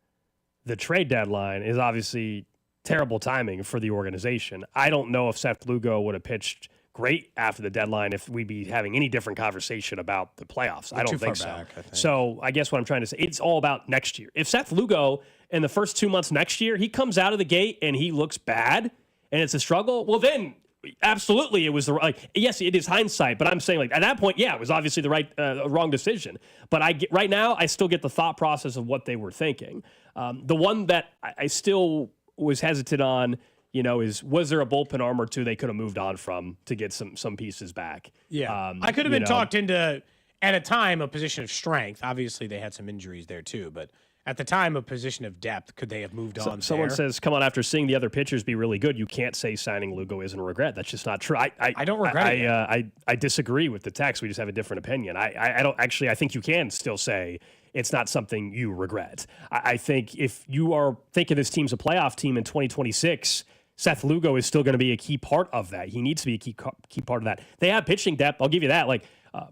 the trade deadline is obviously terrible timing for the organization. I don't know if Seth Lugo would have pitched great after the deadline if we'd be having any different conversation about the playoffs. I don't think so. So I guess what I'm trying to say, it's all about next year. If Seth Lugo in the first 2 months next year, he comes out of the gate and he looks bad and it's a struggle, well then absolutely, it was the right. Yes, it is hindsight, but I'm saying like at that point, yeah, it was obviously the wrong decision. But right now, I still get the thought process of what they were thinking. The one that I still was hesitant on, was there a bullpen arm or two they could have moved on from to get some pieces back? Yeah, I could have been talked into at a time a position of strength. Obviously, they had some injuries there too, but. At the time, a position of depth, could they have moved on? Someone says, "Come on, after seeing the other pitchers be really good, you can't say signing Lugo isn't a regret." That's just not true. I don't regret it. I disagree with the text. We just have a different opinion. I don't actually. I think you can still say it's not something you regret. I think if you are thinking this team's a playoff team in 2026, Seth Lugo is still going to be a key part of that. He needs to be a key part of that. They have pitching depth. I'll give you that.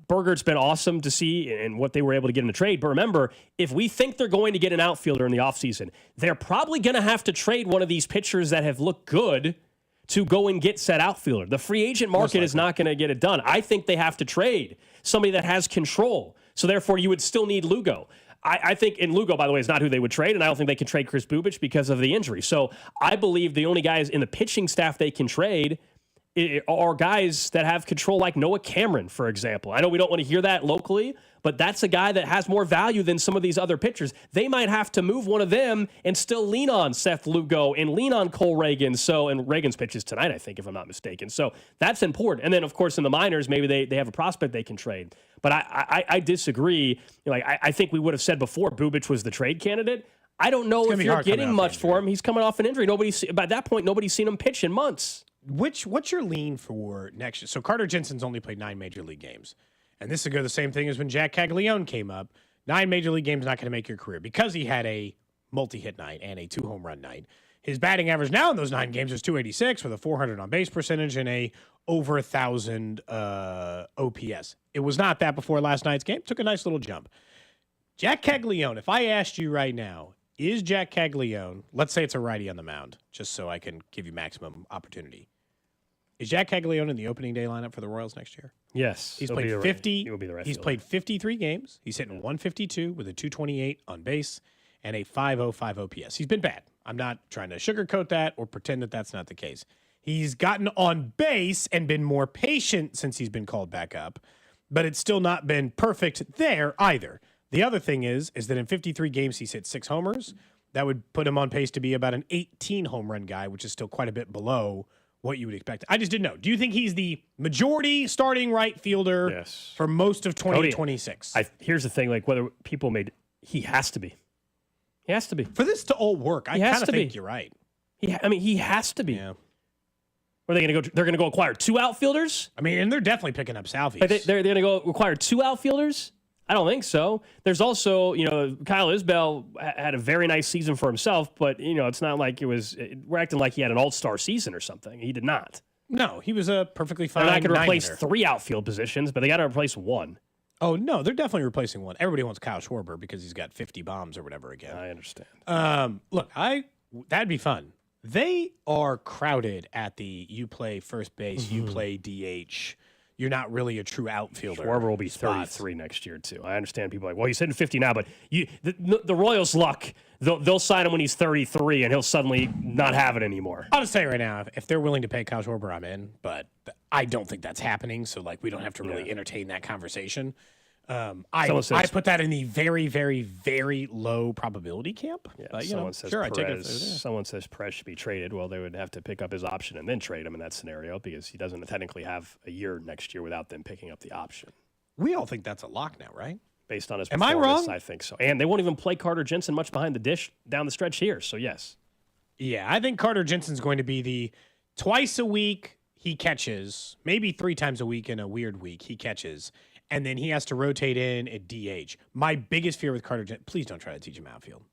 Bergert's been awesome to see and what they were able to get in the trade. But remember, if we think they're going to get an outfielder in the offseason, they're probably going to have to trade one of these pitchers that have looked good to go and get said outfielder. The free agent market is not going to get it done. I think they have to trade somebody that has control. So therefore, you would still need Lugo. I think, and Lugo, by the way, is not who they would trade, and I don't think they can trade Chris Bubich because of the injury. So I believe the only guys in the pitching staff they can trade are guys that have control, like Noah Cameron, for example. I know we don't want to hear that locally, but that's a guy that has more value than some of these other pitchers. They might have to move one of them and still lean on Seth Lugo and lean on Cole Reagan. And Reagan's pitches tonight, I think, if I'm not mistaken. So that's important. And then, of course, in the minors, maybe they have a prospect they can trade. But I disagree. I think we would have said before Bubich was the trade candidate. I don't know if you're getting much for him. He's coming off an injury. By that point, nobody's seen him pitch in months. What's your lean for next year? So Carter Jensen's only played 9 major league games. And this would go the same thing as when Jack Caglione came up. 9 major league games not going to make your career because he had a multi-hit night and a 2 home run night. His batting average now in those 9 games is 286 with a 400 on base percentage and a over 1,000 OPS. It was not that before last night's game. Took a nice little jump. Jack Caglione, if I asked you right now, is Jack Caglione, let's say it's a righty on the mound, just so I can give you maximum opportunity. Is Jack Caglione in the opening day lineup for the Royals next year? Yes. He's played 50. He will be the rest. He's played 53 games. He's hitting 152 with a 228 on base and a 505 OPS. He's been bad. I'm not trying to sugarcoat that or pretend that that's not the case. He's gotten on base and been more patient since he's been called back up, but it's still not been perfect there either. The other thing is that in 53 games, he's hit 6 homers. That would put him on pace to be about an 18 home run guy, which is still quite a bit below what you would expect. I just didn't know. Do you think he's the majority starting right fielder for most of 2026? Here's the thing, whether people he has to be. He has to be. For this to all work, I kind of think you're right. He has to be. Yeah. Are they going to go? They're going to go acquire 2 outfielders? And they're definitely picking up Salvies. They're going to go acquire 2 outfielders? I don't think so. There's also, Kyle Isbell had a very nice season for himself, but, it's not like we're acting like he had an all-star season or something. He did not. No, he was a perfectly fine. They're not going to replace 3 outfield positions, but they got to replace 1. Oh, no, they're definitely replacing 1. Everybody wants Kyle Schwarber because he's got 50 bombs or whatever again. I understand. Look, that'd be fun. They are crowded at the you play first base, you play DH. You're not really a true outfielder. Schwarber will be 33 next year, too. I understand people are like, well, he's hitting 50 now, but the Royals' luck, they'll sign him when he's 33, and he'll suddenly not have it anymore. I'll just tell you right now, if they're willing to pay Kyle Schwarber, I'm in, but I don't think that's happening, so we don't have to really entertain that conversation. I put that in the very, very, very low probability camp. Yeah, but, someone says sure, Perez, I take it. Someone says Perez should be traded. Well, they would have to pick up his option and then trade him in that scenario because he doesn't technically have a year next year without them picking up the option. We all think that's a lock now, right? Based on his performance, Am I wrong? I think so. And they won't even play Carter Jensen much behind the dish down the stretch here, so yes. Yeah, I think Carter Jensen's going to be the twice a week he catches, maybe 3 times a week in a weird week he catches, and then he has to rotate in at DH. My biggest fear with Carter Jensen, please don't try to teach him outfield.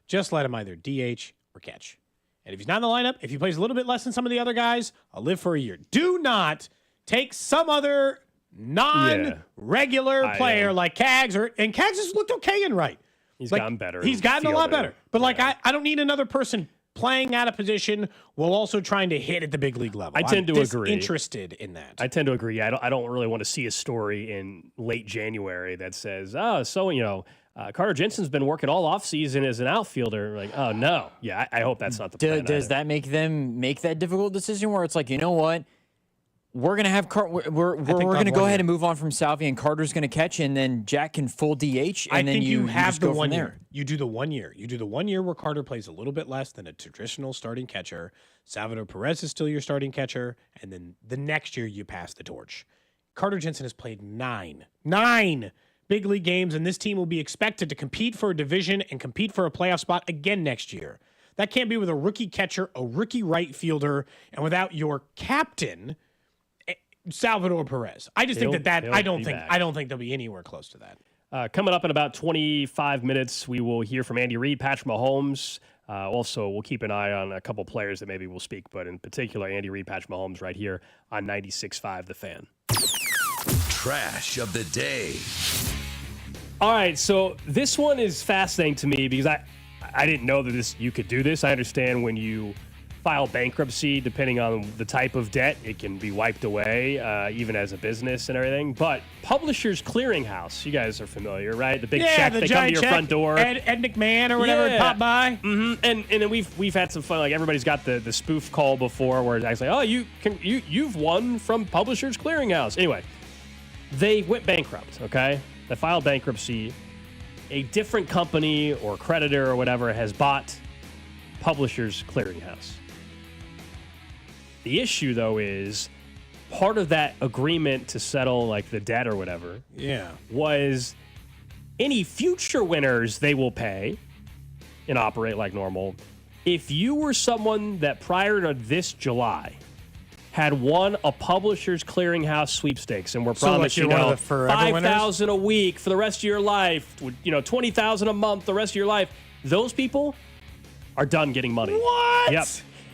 Just let him either DH or catch. And if he's not in the lineup, if he plays a little bit less than some of the other guys, I'll live for a year. Do not take some other non-regular player like Cags, and Cags has looked okay in right. He's gotten better. He's gotten a lot better. But I don't need another person playing out of position while also trying to hit at the big league level. I tend to agree. Interested in that. I tend to agree. I don't really want to see a story in late January that says, Carter Jensen's been working all offseason as an outfielder. Like, oh, no. Yeah, I hope that's not the plan. Does that make them make that difficult decision where it's like, you know what? We're going to have we're going to go ahead and move on from Salvi, and Carter's going to catch, and then Jack can full DH, and then you have the 1 year. You do the 1 year. You do the 1 year where Carter plays a little bit less than a traditional starting catcher. Salvador Perez is still your starting catcher, and then the next year you pass the torch. Carter Jensen has played nine big league games, and this team will be expected to compete for a division and compete for a playoff spot again next year. That can't be with a rookie catcher, a rookie right fielder, and without your captain, Salvador Perez. I just think I don't think they'll be anywhere close to that. Coming up in about 25 minutes, we will hear from Andy Reid, Patrick Mahomes. Also, we'll keep an eye on a couple players that maybe will speak, but in particular, Andy Reid, Patrick Mahomes right here on 96.5 The Fan. Trash of the day. All right, so this one is fascinating to me because I didn't know that you could do this. I understand when you file bankruptcy, depending on the type of debt, it can be wiped away, even as a business and everything. But Publishers Clearinghouse, you guys are familiar, right? The big check that come to your front door. Ed McMahon or whatever pop by. Mm-hmm. And then we've had some fun. Like everybody's got the spoof call before, where it's actually, oh, you've won from Publishers Clearinghouse. Anyway, they went bankrupt. Okay, they filed bankruptcy. A different company or creditor or whatever has bought Publishers Clearinghouse. The issue, though, is part of that agreement to settle like the debt or whatever was any future winners they will pay and operate like normal. If you were someone that prior to this July had won a Publishers Clearinghouse sweepstakes and were promised, $5,000 a week for the rest of your life, $20,000 a month the rest of your life, those people are done getting money. What? Yep.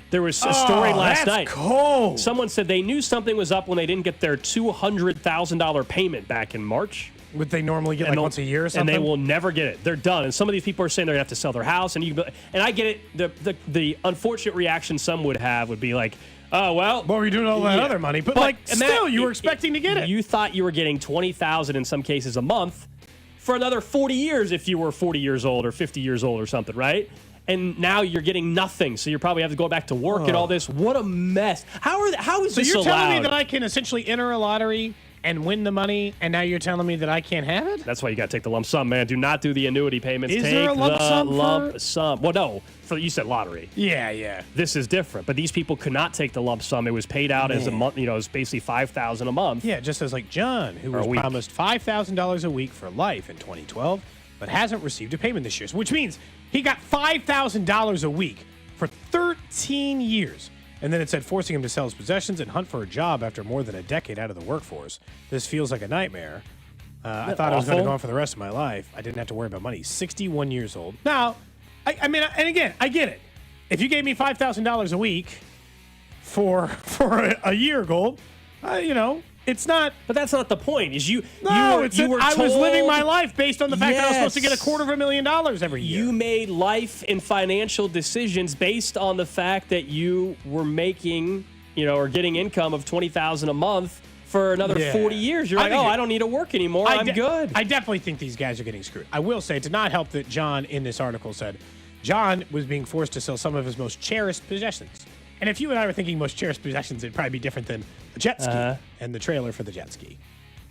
There was a story last night. Cold. Someone said they knew something was up when they didn't get their $200,000 payment back in March. Would they normally get once a year or something? And they will never get it. They're done. And some of these people are saying they're going to have to sell their house. And I get it. The unfortunate reaction some would have would be like, oh, well. What were you doing all that other money? But still, you were expecting to get it. You thought you were getting $20,000 in some cases a month for another 40 years if you were 40 years old or 50 years old or something, right? And now you're getting nothing, so you probably have to go back to work and all this. What a mess! How is this allowed? So you're telling me that I can essentially enter a lottery and win the money, and now you're telling me that I can't have it? That's why you got to take the lump sum, man. Do not do the annuity payments. Take there a lump sum? Well, no. You said lottery. Yeah. This is different, but these people could not take the lump sum. It was paid out as a month. It was basically $5,000 a month. Yeah, just as like John, who was promised $5,000 a week for life in 2012, but hasn't received a payment this year, which means he got $5,000 a week for 13 years. And then it said forcing him to sell his possessions and hunt for a job after more than a decade out of the workforce. This feels like a nightmare. I thought I was going to go on for the rest of my life. I didn't have to worry about money. 61 years old. Now, I mean, and again, I get it. If you gave me $5,000 a week for a year, Gold, it's not. But that's not the point. I was living my life based on the fact that I was supposed to get $250,000 every year. You made life and financial decisions based on the fact that you were making, or getting income of $20,000 a month for another 40 years. You're like, I don't need to work anymore. I'm good. I definitely think these guys are getting screwed. I will say, it did not help that John in this article said John was being forced to sell some of his most cherished possessions. And if you and I were thinking most cherished possessions, it'd probably be different than a jet ski and the trailer for the jet ski.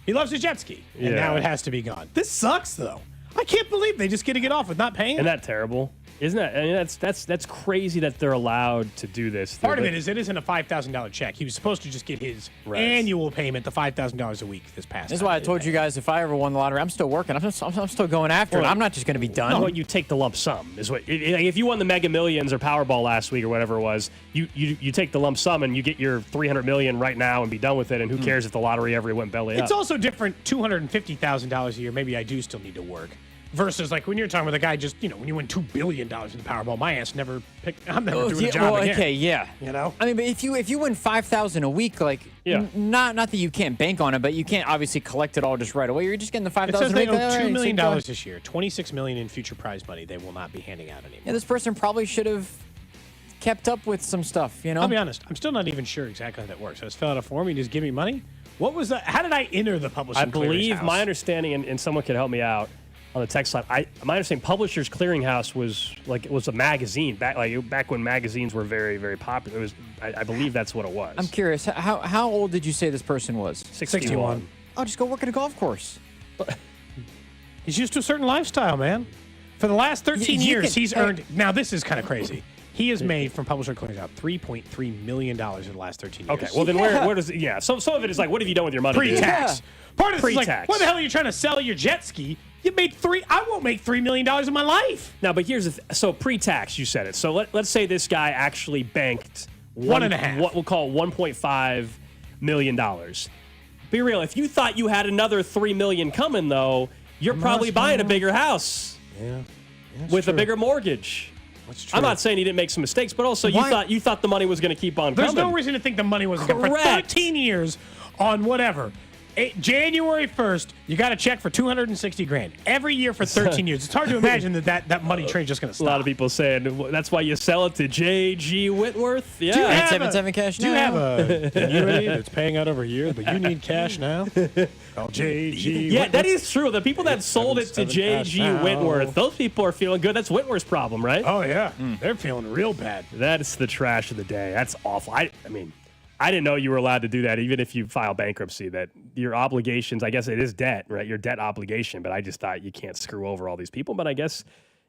He loves his jet ski, and now it has to be gone. This sucks, though. I can't believe they just get to get off with not paying. Isn't that terrible? Isn't that? I mean, that's crazy that they're allowed to do this. Part of it is it isn't a $5,000 check. He was supposed to just get his annual payment, the $5,000 a week this past. This is why I told you guys if I ever won the lottery, I'm still working. I'm still going after it. I'm not just going to be done. No, you take the lump sum. Is what if you won the Mega Millions or Powerball last week or whatever it was, you take the lump sum and you get your $300 million right now and be done with it. And who cares if the lottery ever went belly up? It's also different. $250,000 a year. Maybe I do still need to work. Versus like when you're talking with a guy just, when you win $2 billion in the Powerball, my ass I'm never doing a job again. Okay, yeah. I mean, but if you win $5,000 a week, like, not that you can't bank on it, but you can't obviously collect it all just right away. You're just getting the $5,000 a week. It says they owe $2 million this year, $26 million in future prize money. They will not be handing out anymore. Yeah, this person probably should have kept up with some stuff, I'll be honest. I'm still not even sure exactly how that works. I just fill out a form, you just give me money. What was that? How did I enter the Publishing I believe house? My understanding, and someone could help me out, on the text line. My understanding, Publishers Clearinghouse was a magazine back when magazines were very, very popular. It was, I believe that's what it was. I'm curious. How old did you say this person was? 61. I'll just go work at a golf course. He's used to a certain lifestyle, man. For the last 13 years, he's earned. Now, this is kind of crazy. He has made from Publisher Clearinghouse $3.3 million in the last 13 years. Okay, well then where does it? Yeah, some of it is like, what have you done with your money? Pre-tax. Part of it is like, Pre-tax. what the hell are you trying to sell your jet ski? You made I won't make $3 million in my life. Now, but here's so pre-tax, you said it. So let's say this guy actually banked what we'll call $1.5 million. Be real. If you thought you had another $3 million coming, though, you're probably buying a bigger house. Yeah. With a bigger mortgage. That's true. I'm not saying he didn't make some mistakes, but also you thought the money was going to keep on There's coming. no reason to think the money wasn't coming. For 13 years on whatever. January 1st, you got a check for $260,000 every year for 13 years. It's hard to imagine that money train's just going to stop. A lot of people saying that's why you sell it to J.G. Whitworth. Yeah, 877 cash now. Do you have an annuity that's paying out over years, but you need cash now? Oh, J.G. Yeah, that is true. The people that sold it to J.G. Whitworth, those people are feeling good. That's Whitworth's problem, right? Oh, yeah. They're feeling real bad. That's the trash of the day. That's awful. I mean, I didn't know you were allowed to do that, even if you file bankruptcy, that your obligations, I guess it is debt, right? Your debt obligation, but I just thought you can't screw over all these people. But I guess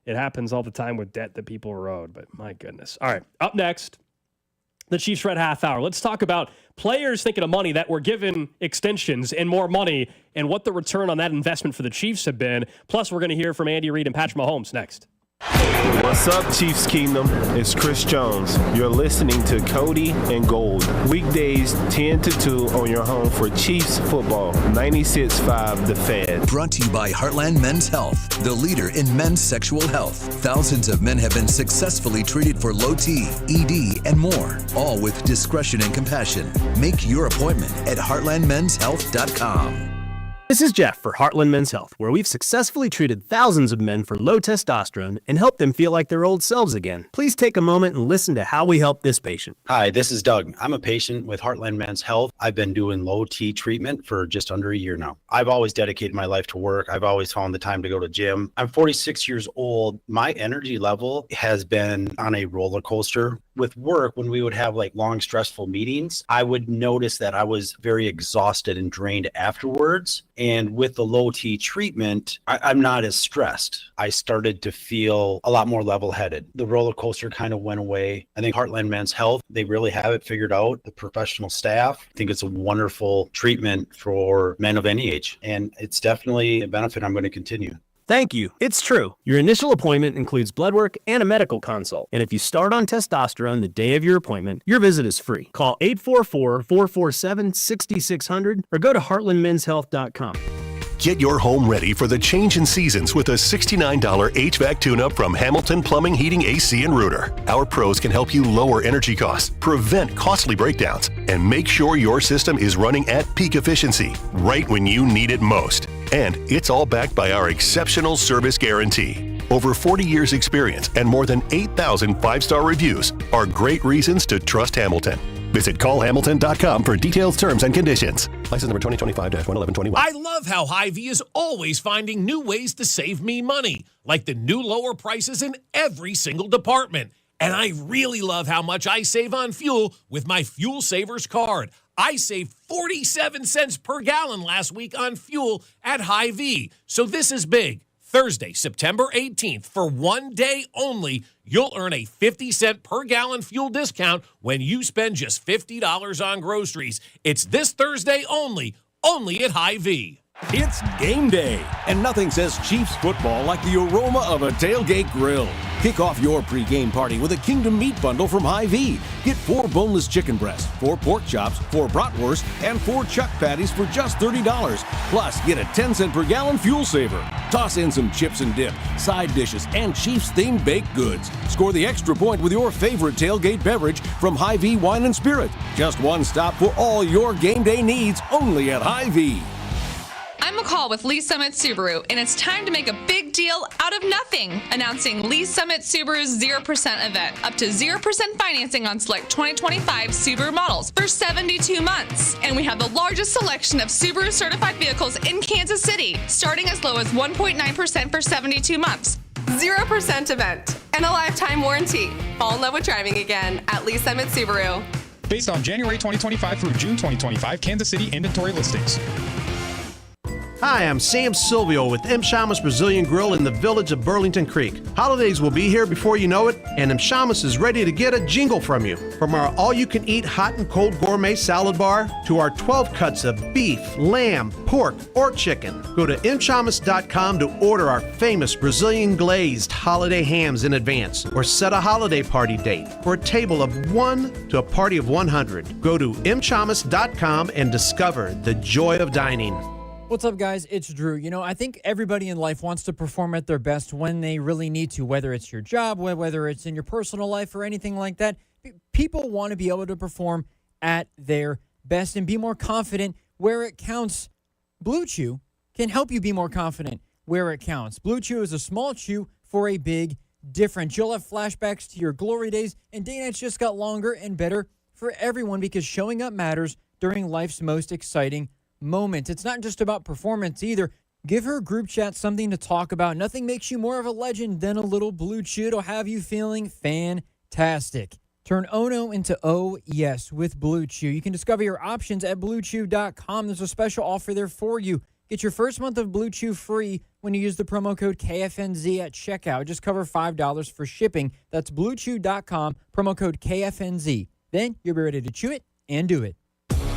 it happens all the time with debt that people are owed. But my goodness. All right, up next, the Chiefs Red Half Hour. Let's talk about players thinking of money that were given extensions and more money and what the return on that investment for the Chiefs have been. Plus, we're going to hear from Andy Reid and Patrick Mahomes next. What's up, Chiefs Kingdom? It's Chris Jones. You're listening to Cody and Gold. Weekdays 10 to 2 on your home for Chiefs football. 96.5 The Fan. Brought to you by Heartland Men's Health, the leader in men's sexual health. Thousands of men have been successfully treated for low T, ED, and more, all with discretion and compassion. Make your appointment at heartlandmenshealth.com. This is Jeff for Heartland Men's Health, where we've successfully treated thousands of men for low testosterone and helped them feel like their old selves again. Please take a moment and listen to how we help this patient. Hi, this is Doug. I'm a patient with Heartland Men's Health. I've been doing low T treatment for just under a year now. I've always dedicated my life to work. I've always found the time to go to gym. I'm 46 years old. My energy level has been on a roller coaster. With work, when we would have like long, stressful meetings, I would notice that I was very exhausted and drained afterwards. And with the low T treatment, I'm not as stressed. I started to feel a lot more level-headed. The roller coaster kind of went away. I think Heartland Men's Health, they really have it figured out. The professional staff, I think it's a wonderful treatment for men of any age. And it's definitely a benefit I'm going to continue. Thank you. It's true. Your initial appointment includes blood work and a medical consult. And if you start on testosterone the day of your appointment, your visit is free. Call 844-447-6600 or go to heartlandmenshealth.com. Get your home ready for the change in seasons with a $69 HVAC tune-up from Hamilton Plumbing, Heating, AC, and Rooter. Our pros can help you lower energy costs, prevent costly breakdowns, and make sure your system is running at peak efficiency right when you need it most. And it's all backed by our exceptional service guarantee. Over 40 years experience and more than 8,000 five-star reviews are great reasons to trust Hamilton. Visit callhamilton.com for details, terms, and conditions. License number 2025-11121. I love how Hy-Vee is always finding new ways to save me money, like the new lower prices in every single department. And I really love how much I save on fuel with my Fuel Savers card. I saved 47 cents per gallon last week on fuel at Hy-Vee. So this is big. Thursday, September 18th, for 1 day only, you'll earn a 50-cent per gallon fuel discount when you spend just $50 on groceries. It's this Thursday only at Hy-Vee. It's game day, and nothing says Chiefs football like the aroma of a tailgate grill. Kick off your pregame party with a Kingdom Meat Bundle from Hy-Vee. Get 4 boneless chicken breasts, 4 pork chops, 4 bratwurst, and 4 chuck patties for just $30. Plus, get a 10-cent per gallon fuel saver. Toss in some chips and dip, side dishes, and Chiefs-themed baked goods. Score the extra point with your favorite tailgate beverage from Hy-Vee Wine and Spirit. Just one stop for all your game day needs, only at Hy-Vee. I'm McCall with Lee Summit Subaru, and it's time to make a big deal out of nothing. Announcing Lee Summit Subaru's 0% event. Up to 0% financing on select 2025 Subaru models for 72 months. And we have the largest selection of Subaru certified vehicles in Kansas City, starting as low as 1.9% for 72 months. 0% event and a lifetime warranty. Fall in love with driving again at Lee Summit Subaru. Based on January 2025 through June 2025 Kansas City inventory listings. Hi, I'm Sam Silvio with M. Shamus Brazilian Grill in the village of Burlington Creek. Holidays will be here before you know it, and M. Shamus is ready to get a jingle from you. From our all-you-can-eat hot and cold gourmet salad bar to our 12 cuts of beef, lamb, pork, or chicken. Go to mshamus.com to order our famous Brazilian glazed holiday hams in advance, or set a holiday party date for a table of 1 to a party of 100. Go to mshamus.com and discover the joy of dining. What's up, guys? It's Drew. You know, I think everybody in life wants to perform at their best when they really need to, whether it's your job, whether it's in your personal life or anything like that. People want to be able to perform at their best and be more confident where it counts. Blue Chew can help you be more confident where it counts. Blue Chew is a small chew for a big difference. You'll have flashbacks to your glory days, and day nights just got longer and better for everyone because showing up matters during life's most exciting moment. It's not just about performance either. Give her group chat something to talk about. Nothing makes you more of a legend than a little Blue Chew to have you feeling fantastic. Turn oh no into oh yes with Blue Chew. You can discover your options at BlueChew.com. There's a special offer there for you. Get your first month of Blue Chew free when you use the promo code KFNZ at checkout. Just cover $5 for shipping. That's BlueChew.com, promo code KFNZ. Then you'll be ready to chew it and do it.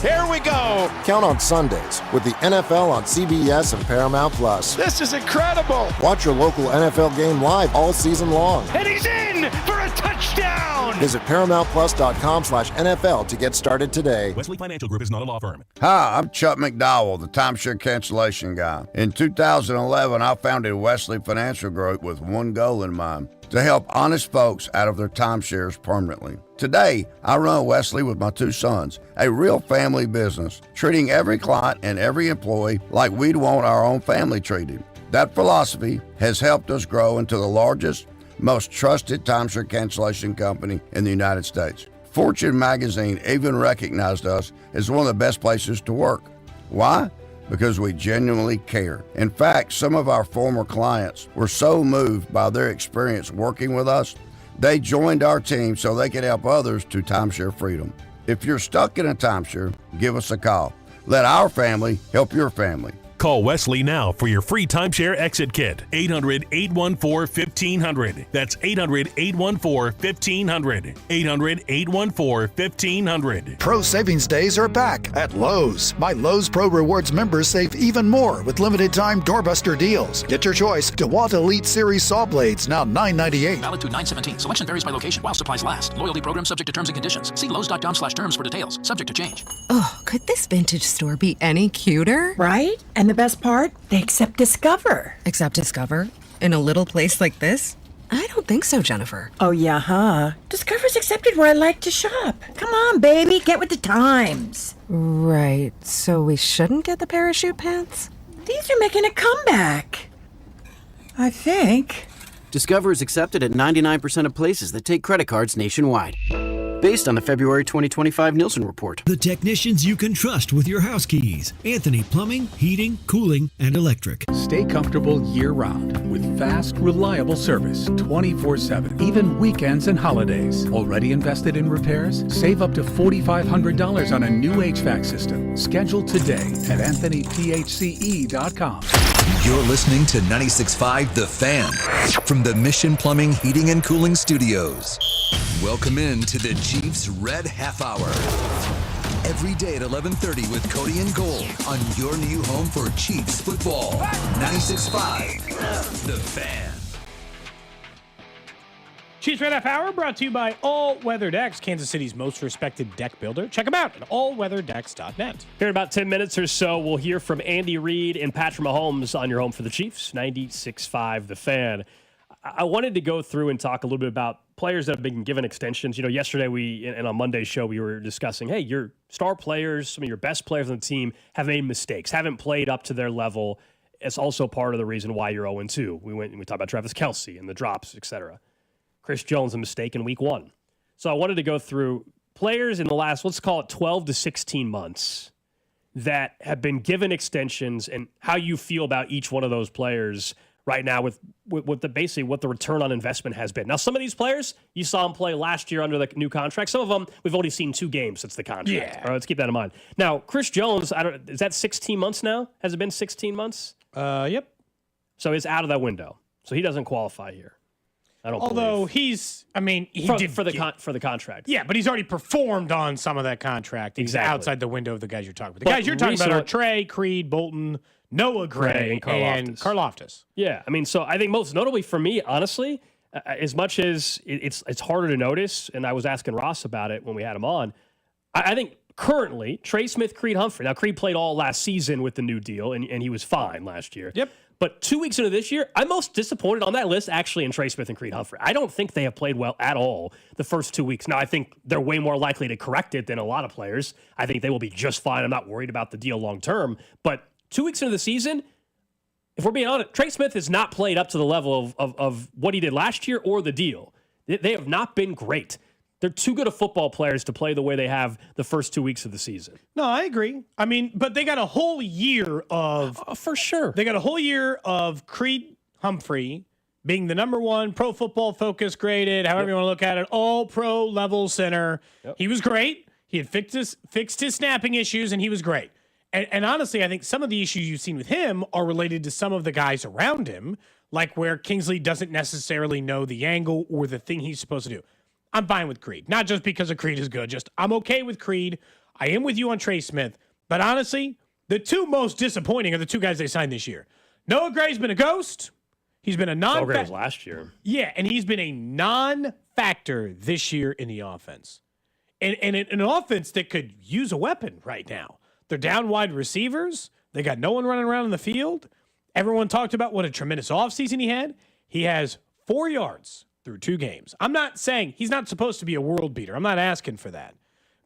Here we go. Count on Sundays with the NFL on CBS and Paramount Plus. This is incredible. Watch your local NFL game live all season long. And he's in for a touchdown. Visit ParamountPlus.com/NFL to get started today. Wesley Financial Group is not a law firm. Hi, I'm Chuck McDowell, the timeshare cancellation guy. In 2011, I founded Wesley Financial Group with one goal in mind: to help honest folks out of their timeshares permanently. Today, I run Wesley with my two sons, a real family business, treating every client and every employee like we'd want our own family treated. That philosophy has helped us grow into the largest, most trusted timeshare cancellation company in the United States. Fortune magazine even recognized us as one of the best places to work. Why? Because we genuinely care. In fact, some of our former clients were so moved by their experience working with us, they joined our team so they could help others to timeshare freedom. If you're stuck in a timeshare, give us a call. Let our family help your family. Call Wesley now for your free timeshare exit kit. 800-814-1500. That's 800-814-1500. 800-814-1500. Pro Savings Days are back at Lowe's. My Lowe's Pro Rewards members save even more with limited time doorbuster deals. Get your choice. DeWalt Elite Series saw blades, now $9.98. Valid through 9/17. Selection varies by location while supplies last. Loyalty program subject to terms and conditions. See Lowe's.com/terms for details. Subject to change. Oh, could this vintage store be any cuter? Right? And the best part? They accept Discover. Accept Discover? In a little place like this? I don't think so, Jennifer. Oh, yeah, huh? Discover's accepted where I like to shop. Come on, baby, get with the times. Right, so we shouldn't get the parachute pants? These are making a comeback. I think. Discover is accepted at 99% of places that take credit cards nationwide. Based on the February 2025 Nielsen report. The technicians you can trust with your house keys. Anthony Plumbing, Heating, Cooling, and Electric. Stay comfortable year-round with fast, reliable service 24/7, even weekends and holidays. Already invested in repairs? Save up to $4,500 on a new HVAC system. Schedule today at AnthonyPHCE.com. You're listening to 96.5 The Fan from the Mission Plumbing, Heating, and Cooling Studios. Welcome in to the Chiefs Red Half Hour. Every day at 11:30 with Cody and Gold on your new home for Chiefs football. 96.5 The Fan. Chiefs Red Half Hour brought to you by All Weather Decks, Kansas City's most respected deck builder. Check them out at allweatherdecks.net. Here in about 10 minutes or so, we'll hear from Andy Reid and Patrick Mahomes on your home for the Chiefs. 96.5 The Fan. I wanted to go through and talk a little bit about players that have been given extensions. You know, yesterday and on Monday's show, we were discussing, hey, your star players, some of your best players on the team have made mistakes, haven't played up to their level. it's also part of the reason why you're 0-2. We talked about Travis Kelce and the drops, etc. Chris Jones, a mistake in week 1. So I wanted to go through players in the last, let's call it 12 to 16 months that have been given extensions and how you feel about each one of those players right now with basically what the return on investment has been. Now, some of these players, you saw them play last year under the new contract. Some of them, we've only seen 2 games since the contract. Yeah. All right, let's keep that in mind. Now, Chris Jones, is that 16 months now? Has it been 16 months? Yep. So it's out of that window. So he doesn't qualify here. I don't Although believe. he did for the contract. Yeah, but he's already performed on some of that contract. He's Exactly. outside the window of the guys you're talking about. The guys you're talking about are Trey, Creed, Bolton, Noah Gray, and and Karlaftis. Yeah, I mean, so I think most notably for me, honestly, as much as it's harder to notice, and I was asking Ross about it when we had him on, I think currently Trey Smith, Creed Humphrey. Now, Creed played all last season with the new deal, and he was fine last year. Yep. But 2 weeks into this year, I'm most disappointed on that list actually in Trey Smith and Creed Humphrey. I don't think they have played well at all the first 2 weeks. Now, I think they're way more likely to correct it than a lot of players. I think they will be just fine. I'm not worried about the deal long term. But 2 weeks into the season, if we're being honest, Trey Smith has not played up to the level of what he did last year or the deal. They have not been great. They're too good of football players to play the way they have the first 2 weeks of the season. No, I agree. I mean, but they got a whole year of... for sure. They got a whole year of Creed Humphrey being the number 1 Pro Football Focus graded, however you want to look at it, all-pro level center. Yep. He was great. He had fixed his snapping issues, and he was great. And honestly, I think some of the issues you've seen with him are related to some of the guys around him, like where Kingsley doesn't necessarily know the angle or the thing he's supposed to do. I'm fine with Creed. Not just because of Creed is good. Just I'm okay with Creed. I am with you on Trey Smith. But honestly, the 2 most disappointing are the 2 guys they signed this year. Noah Gray's been a ghost. He's been a Noah Gray was last year. Yeah, and he's been a non-factor this year in the offense. And an offense that could use a weapon right now. They're down wide receivers. They got no one running around in the field. Everyone talked about what a tremendous offseason he had. He has 4 yards through 2 games. I'm not saying he's not supposed to be a world beater. I'm not asking for that.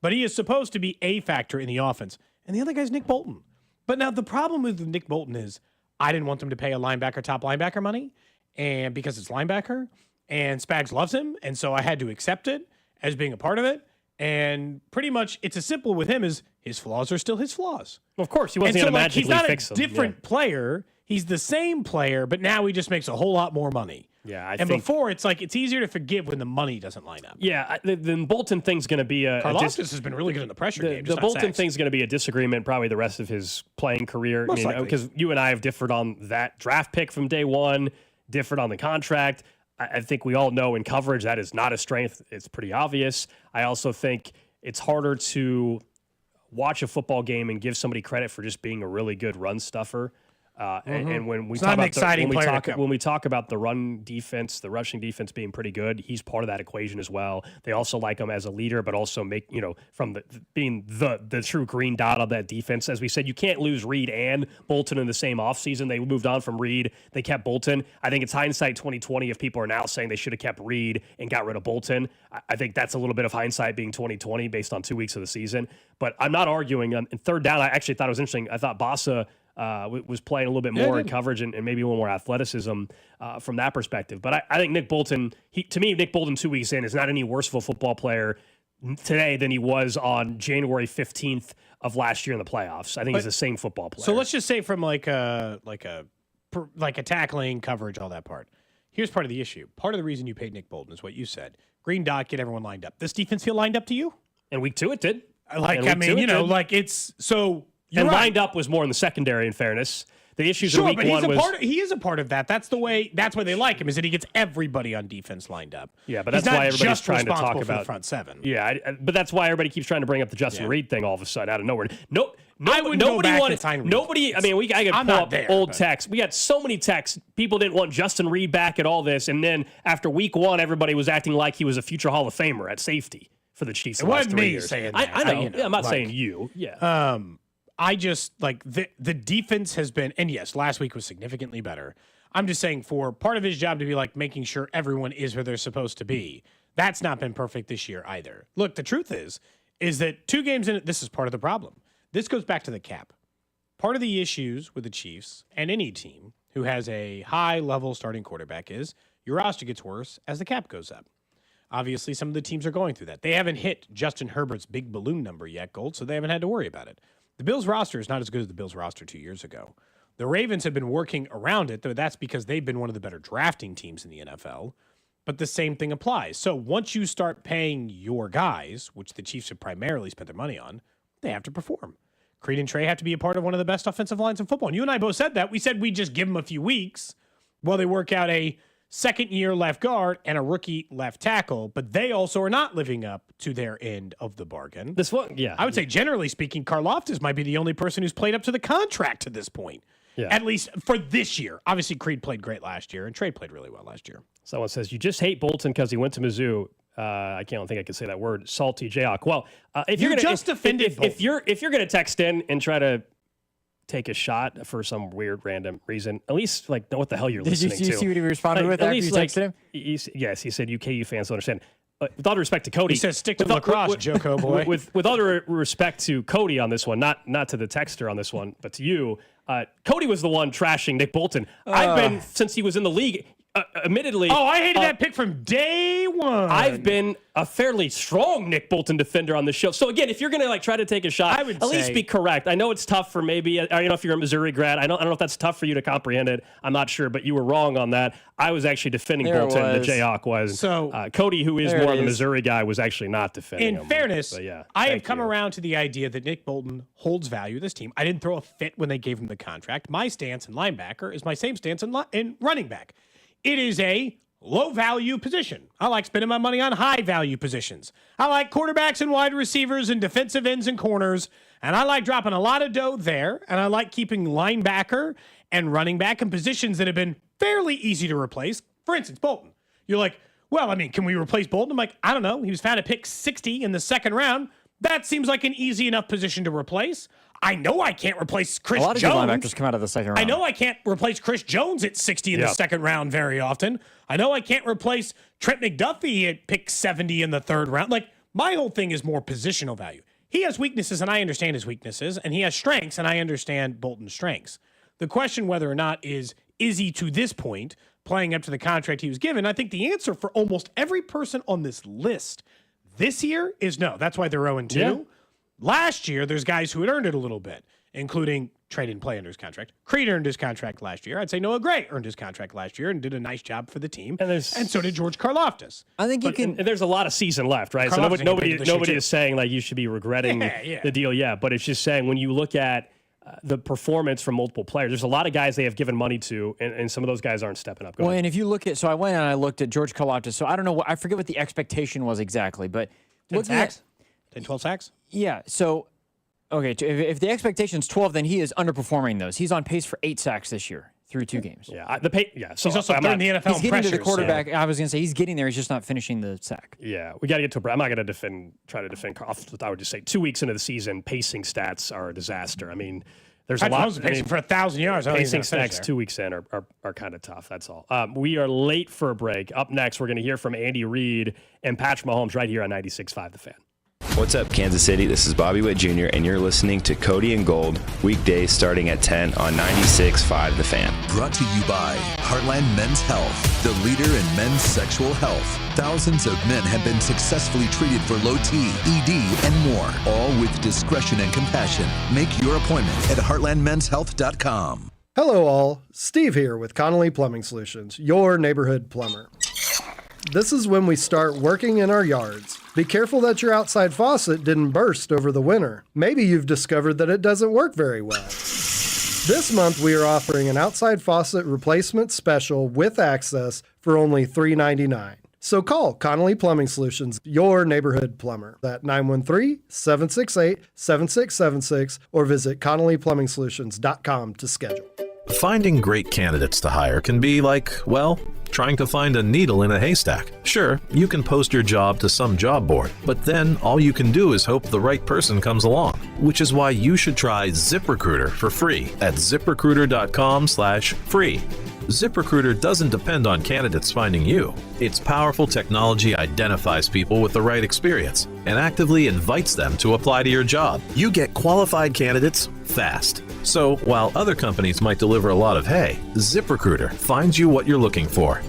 But he is supposed to be a factor in the offense. And the other guy's Nick Bolton. But now the problem with Nick Bolton is I didn't want them to pay a linebacker, top linebacker money, and because it's linebacker, and Spags loves him, and so I had to accept it as being a part of it. And pretty much it's as simple with him as his flaws are still his flaws. Well, of course, he wasn't going to magically fix them. He's not a different player. He's the same player, but now he just makes a whole lot more money. Yeah, I think before it's like it's easier to forgive when the money doesn't line up. Yeah, the Bolton thing's going to be a. Karlaftis has been really good in the pressure game. The Bolton thing's going to be a disagreement probably the rest of his playing career. Most likely. Because you and I have differed on that draft pick from day one, differed on the contract. I think we all know in coverage that is not a strength. It's pretty obvious. I also think it's harder to watch a football game and give somebody credit for just being a really good run stuffer. And when we talk about when we talk about the run defense, the rushing defense being pretty good, he's part of that equation as well. They also like him as a leader, but also from being the true green dot of that defense. As we said, you can't lose Reid and Bolton in the same offseason. They moved on from Reid. They kept Bolton. I think it's hindsight 2020 if people are now saying they should have kept Reid and got rid of Bolton. I think that's a little bit of hindsight being 2020 based on 2 weeks of the season. But I'm not arguing. In third down, I actually thought it was interesting. I thought Bossa was playing a little bit more in coverage and maybe a little more athleticism from that perspective. But I think Nick Bolton, Nick Bolton 2 weeks in is not any worse of a football player today than he was on January 15th of last year in the playoffs. I think he's the same football player. So let's just say from like a tackling, coverage, all that part. Here's part of the issue. Part of the reason you paid Nick Bolton is what you said. Green dot, get everyone lined up. This defense feel lined up to you? In week 2 it did. It's so... You're lined up was more in the secondary, in fairness. The issues in week but one was... he is a part of that. That's why they like him, is that he gets everybody on defense lined up. Yeah, but that's why everybody's trying to talk for about the front seven. Yeah, but that's why everybody keeps trying to bring up the Justin Reid thing all of a sudden out of nowhere. I wouldn't go back to Tyne Reed. Nobody. I mean, I could pull up old texts. We got so many texts. People didn't want Justin Reid back at all this, and then after week 1, everybody was acting like he was a future Hall of Famer at safety for the Chiefs. It wasn't me saying that. I know. I'm not saying you. Yeah. I just the defense has been, and yes, last week was significantly better. I'm just saying for part of his job to be like making sure everyone is where they're supposed to be. That's not been perfect this year either. Look, the truth is that 2 games in it, this is part of the problem. This goes back to the cap. part of the issues with the Chiefs and any team who has a high-level starting quarterback is your roster gets worse as the cap goes up. Obviously, some of the teams are going through that. They haven't hit Justin Herbert's big balloon number yet, Gold, so they haven't had to worry about it. The Bills roster is not as good as the Bills roster 2 years ago. The Ravens have been working around it, though that's because they've been one of the better drafting teams in the NFL. But the same thing applies. So once you start paying your guys, which the Chiefs have primarily spent their money on, they have to perform. Reid and Trey have to be a part of one of the best offensive lines in football. And you and I both said that. We said we'd just give them a few weeks while they work out a second-year left guard and a rookie left tackle, but they also are not living up to their end of the bargain. This one, yeah. I would say, generally speaking, Karlaftis might be the only person who's played up to the contract to this point, at least for this year. Obviously, Reid played great last year, and Trey played really well last year. Someone says, you just hate Bolton because he went to Mizzou. I don't think I can say that word. Salty Jayhawk. Well, if you're just defended Bolton. if you're going to text in and try to take a shot for some weird random reason, at least know what the hell you're listening to. Did you see what he responded with after you texted him? Yes, he said, UKU fans don't understand. With all due respect to Cody. He says, stick to lacrosse, Joko boy. With all due respect to Cody on this one, not to the texter on this one, but to you, Cody was the one trashing Nick Bolton. I've been, since he was in the league, admittedly. Oh, I hated that pick from day one. I've been a fairly strong Nick Bolton defender on the show. So again, if you're going to try to take a shot, I would at least be correct. I know it's tough for maybe, if you're a Missouri grad, I don't know if that's tough for you to comprehend it. I'm not sure, but you were wrong on that. I was actually defending Bolton. The Jayhawk was. So Cody, who is more of the Missouri guy, was actually not defending him. In fairness, I have come around to the idea that Nick Bolton holds value to this team. I didn't throw a fit when they gave him the contract. My stance in linebacker is my same stance in running back. It is a low-value position. I like spending my money on high-value positions. I like quarterbacks and wide receivers and defensive ends and corners, and I like dropping a lot of dough there, and I like keeping linebacker and running back in positions that have been fairly easy to replace. For instance, Bolton. You're like, well, can we replace Bolton? I'm like, I don't know. He was found at pick 60 in the second round. That seems like an easy enough position to replace. I know I can't replace Chris Jones. A lot of good linebackers come out of the second round. I know I can't replace Chris Jones at 60 in the second round very often. I know I can't replace Trent McDuffie at pick 70 in the third round. My whole thing is more positional value. He has weaknesses, and I understand his weaknesses, and he has strengths, and I understand Bolton's strengths. The question whether or not is he to this point playing up to the contract he was given? I think the answer for almost every person on this list this year is no. That's why they're 0-2. Yeah. Last year, there's guys who had earned it a little bit, including Trey didn't play under his contract. Reid earned his contract last year. I'd say Noah Gray earned his contract last year and did a nice job for the team. And so did George Karlaftis. I think and there's a lot of season left, right? So nobody is saying you should be regretting the deal yet. But it's just saying when you look at the performance from multiple players, there's a lot of guys they have given money to, and some of those guys aren't stepping up. And if you look at, so I went and I looked at George Karlaftis. So I don't know, I forget what the expectation was exactly, but 10 sacks? 10, 12 sacks? Yeah. So, okay, if the expectation is 12, then he is underperforming those. He's on pace for 8 sacks this year through 2 games. Yeah. So he's also third in the NFL He's getting to the quarterback. I was going to say he's getting there. He's just not finishing the sack. Yeah. We got to get to I'm not going to try to defend Karlaftis. I would just say 2 weeks into the season, pacing stats are a disaster. There's a lot of pacing for 1,000 yards. Pacing stats 2 weeks in are kind of tough. That's all. We are late for a break. Up next, we're going to hear from Andy Reid and Patrick Mahomes right here on 96.5 The Fan. What's up, Kansas City? This is Bobby Witt Jr., and you're listening to Cody and Gold, weekdays starting at 10 on 96.5 The Fan. Brought to you by Heartland Men's Health, the leader in men's sexual health. Thousands of men have been successfully treated for low T, ED, and more, all with discretion and compassion. Make your appointment at heartlandmenshealth.com. Hello all, Steve here with Connolly Plumbing Solutions, your neighborhood plumber. This is when we start working in our yards. Be careful that your outside faucet didn't burst over the winter. Maybe you've discovered that it doesn't work very well. This month we are offering an outside faucet replacement special with access for only $3.99. So call Connolly Plumbing Solutions, your neighborhood plumber, at 913-768-7676 or visit ConnollyPlumbingSolutions.com to schedule. Finding great candidates to hire can be like, trying to find a needle in a haystack. Sure, you can post your job to some job board, but then all you can do is hope the right person comes along, which is why you should try ZipRecruiter for free at ZipRecruiter.com/free. ZipRecruiter doesn't depend on candidates finding you. Its powerful technology identifies people with the right experience and actively invites them to apply to your job. You get qualified candidates fast. So while other companies might deliver a lot of hay, ZipRecruiter finds you what you're looking for.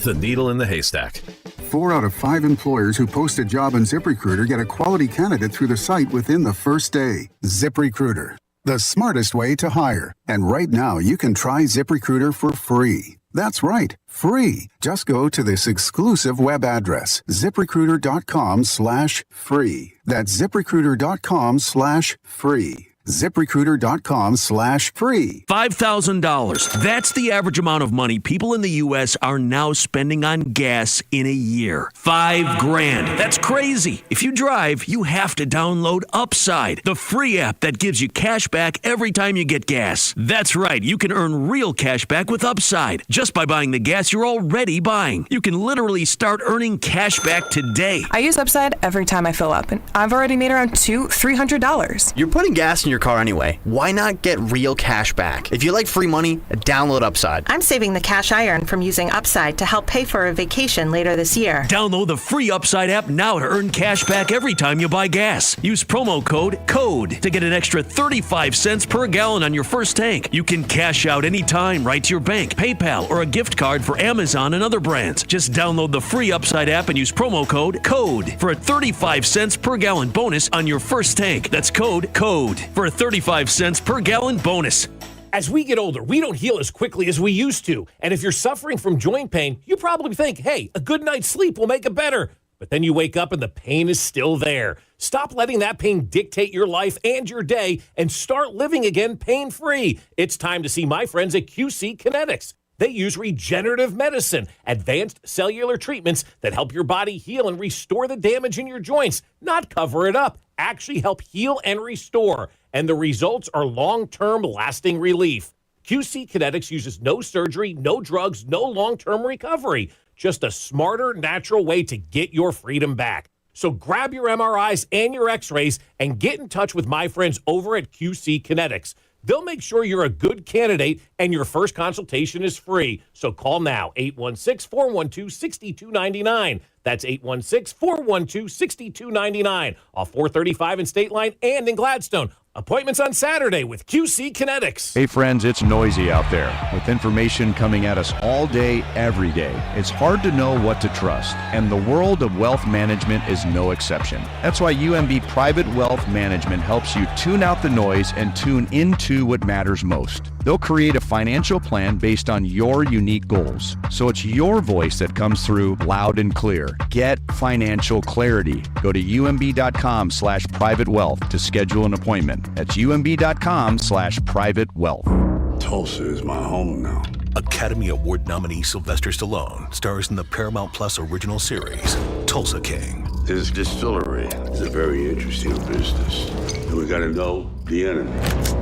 The needle in the haystack. 4 out of 5 employers who post a job on ZipRecruiter get a quality candidate through the site within the first day. ZipRecruiter, the smartest way to hire. And right now, you can try ZipRecruiter for free. That's right, free. Just go to this exclusive web address, ZipRecruiter.com/free. That's ZipRecruiter.com/free. ZipRecruiter.com/free. $5,000. That's the average amount of money people in the U.S. are now spending on gas in a year. $5,000. That's crazy. If you drive, you have to download Upside, the free app that gives you cash back every time you get gas. That's right. You can earn real cash back with Upside just by buying the gas you're already buying. You can literally start earning cash back today. I use Upside every time I fill up, and I've already made around $200-$300. You're putting gas in your car anyway. Why not get real cash back? If you like free money, download Upside. I'm saving the cash I earn from using Upside to help pay for a vacation later this year. Download the free Upside app now to earn cash back every time you buy gas. Use promo code CODE to get an extra 35 cents per gallon on your first tank. You can cash out anytime right to your bank, PayPal, or a gift card for Amazon and other brands. Just download the free Upside app and use promo code CODE for a 35 cents per gallon bonus on your first tank. That's code CODE for a 35 cents per gallon bonus. As we get older, we don't heal as quickly as we used to. And if you're suffering from joint pain, you probably think, hey, a good night's sleep will make it better. But then you wake up and the pain is still there. Stop letting that pain dictate your life and your day and start living again pain-free. It's time to see my friends at QC Kinetics. They use regenerative medicine, advanced cellular treatments that help your body heal and restore the damage in your joints, not cover it up, actually help heal and restore. And the results are long-term lasting relief. QC Kinetics uses no surgery, no drugs, no long-term recovery, just a smarter, natural way to get your freedom back. So grab your MRIs and your x-rays and get in touch with my friends over at QC Kinetics. They'll make sure you're a good candidate and your first consultation is free. So call now, 816-412-6299. That's 816-412-6299. Off 435 in State Line and in Gladstone. Appointments on Saturday with QC Kinetics. Hey friends, it's noisy out there with information coming at us all day, every day. It's hard to know what to trust, and the world of wealth management is no exception. That's why UMB Private Wealth Management helps you tune out the noise and tune into what matters most. They'll create a financial plan based on your unique goals, so it's your voice that comes through loud and clear. Get financial clarity. Go to umb.com/privatewealth to schedule an appointment. That's umb.com/privatewealth. Tulsa is my home now. Academy Award nominee Sylvester Stallone stars in the Paramount Plus original series, Tulsa King. This distillery is a very interesting business, and we gotta know the enemy.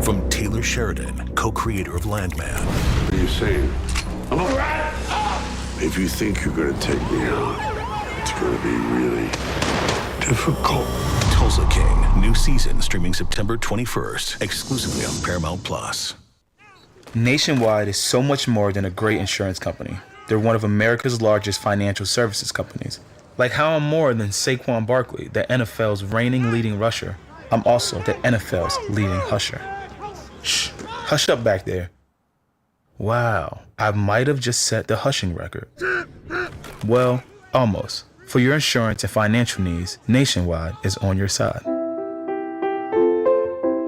From Taylor Sheridan, co-creator of Landman. What are you saying? I'm a rat! If you think you're gonna take me out, it's gonna be really difficult. Tulsa King, new season streaming September 21st, exclusively on Paramount Plus. Nationwide is so much more than a great insurance company. They're one of America's largest financial services companies. Like how I'm more than Saquon Barkley, the NFL's reigning leading rusher. I'm also the NFL's leading husher. Shh, hush up back there. Wow, I might have just set the hushing record. Well, almost. For your insurance and financial needs, Nationwide is on your side.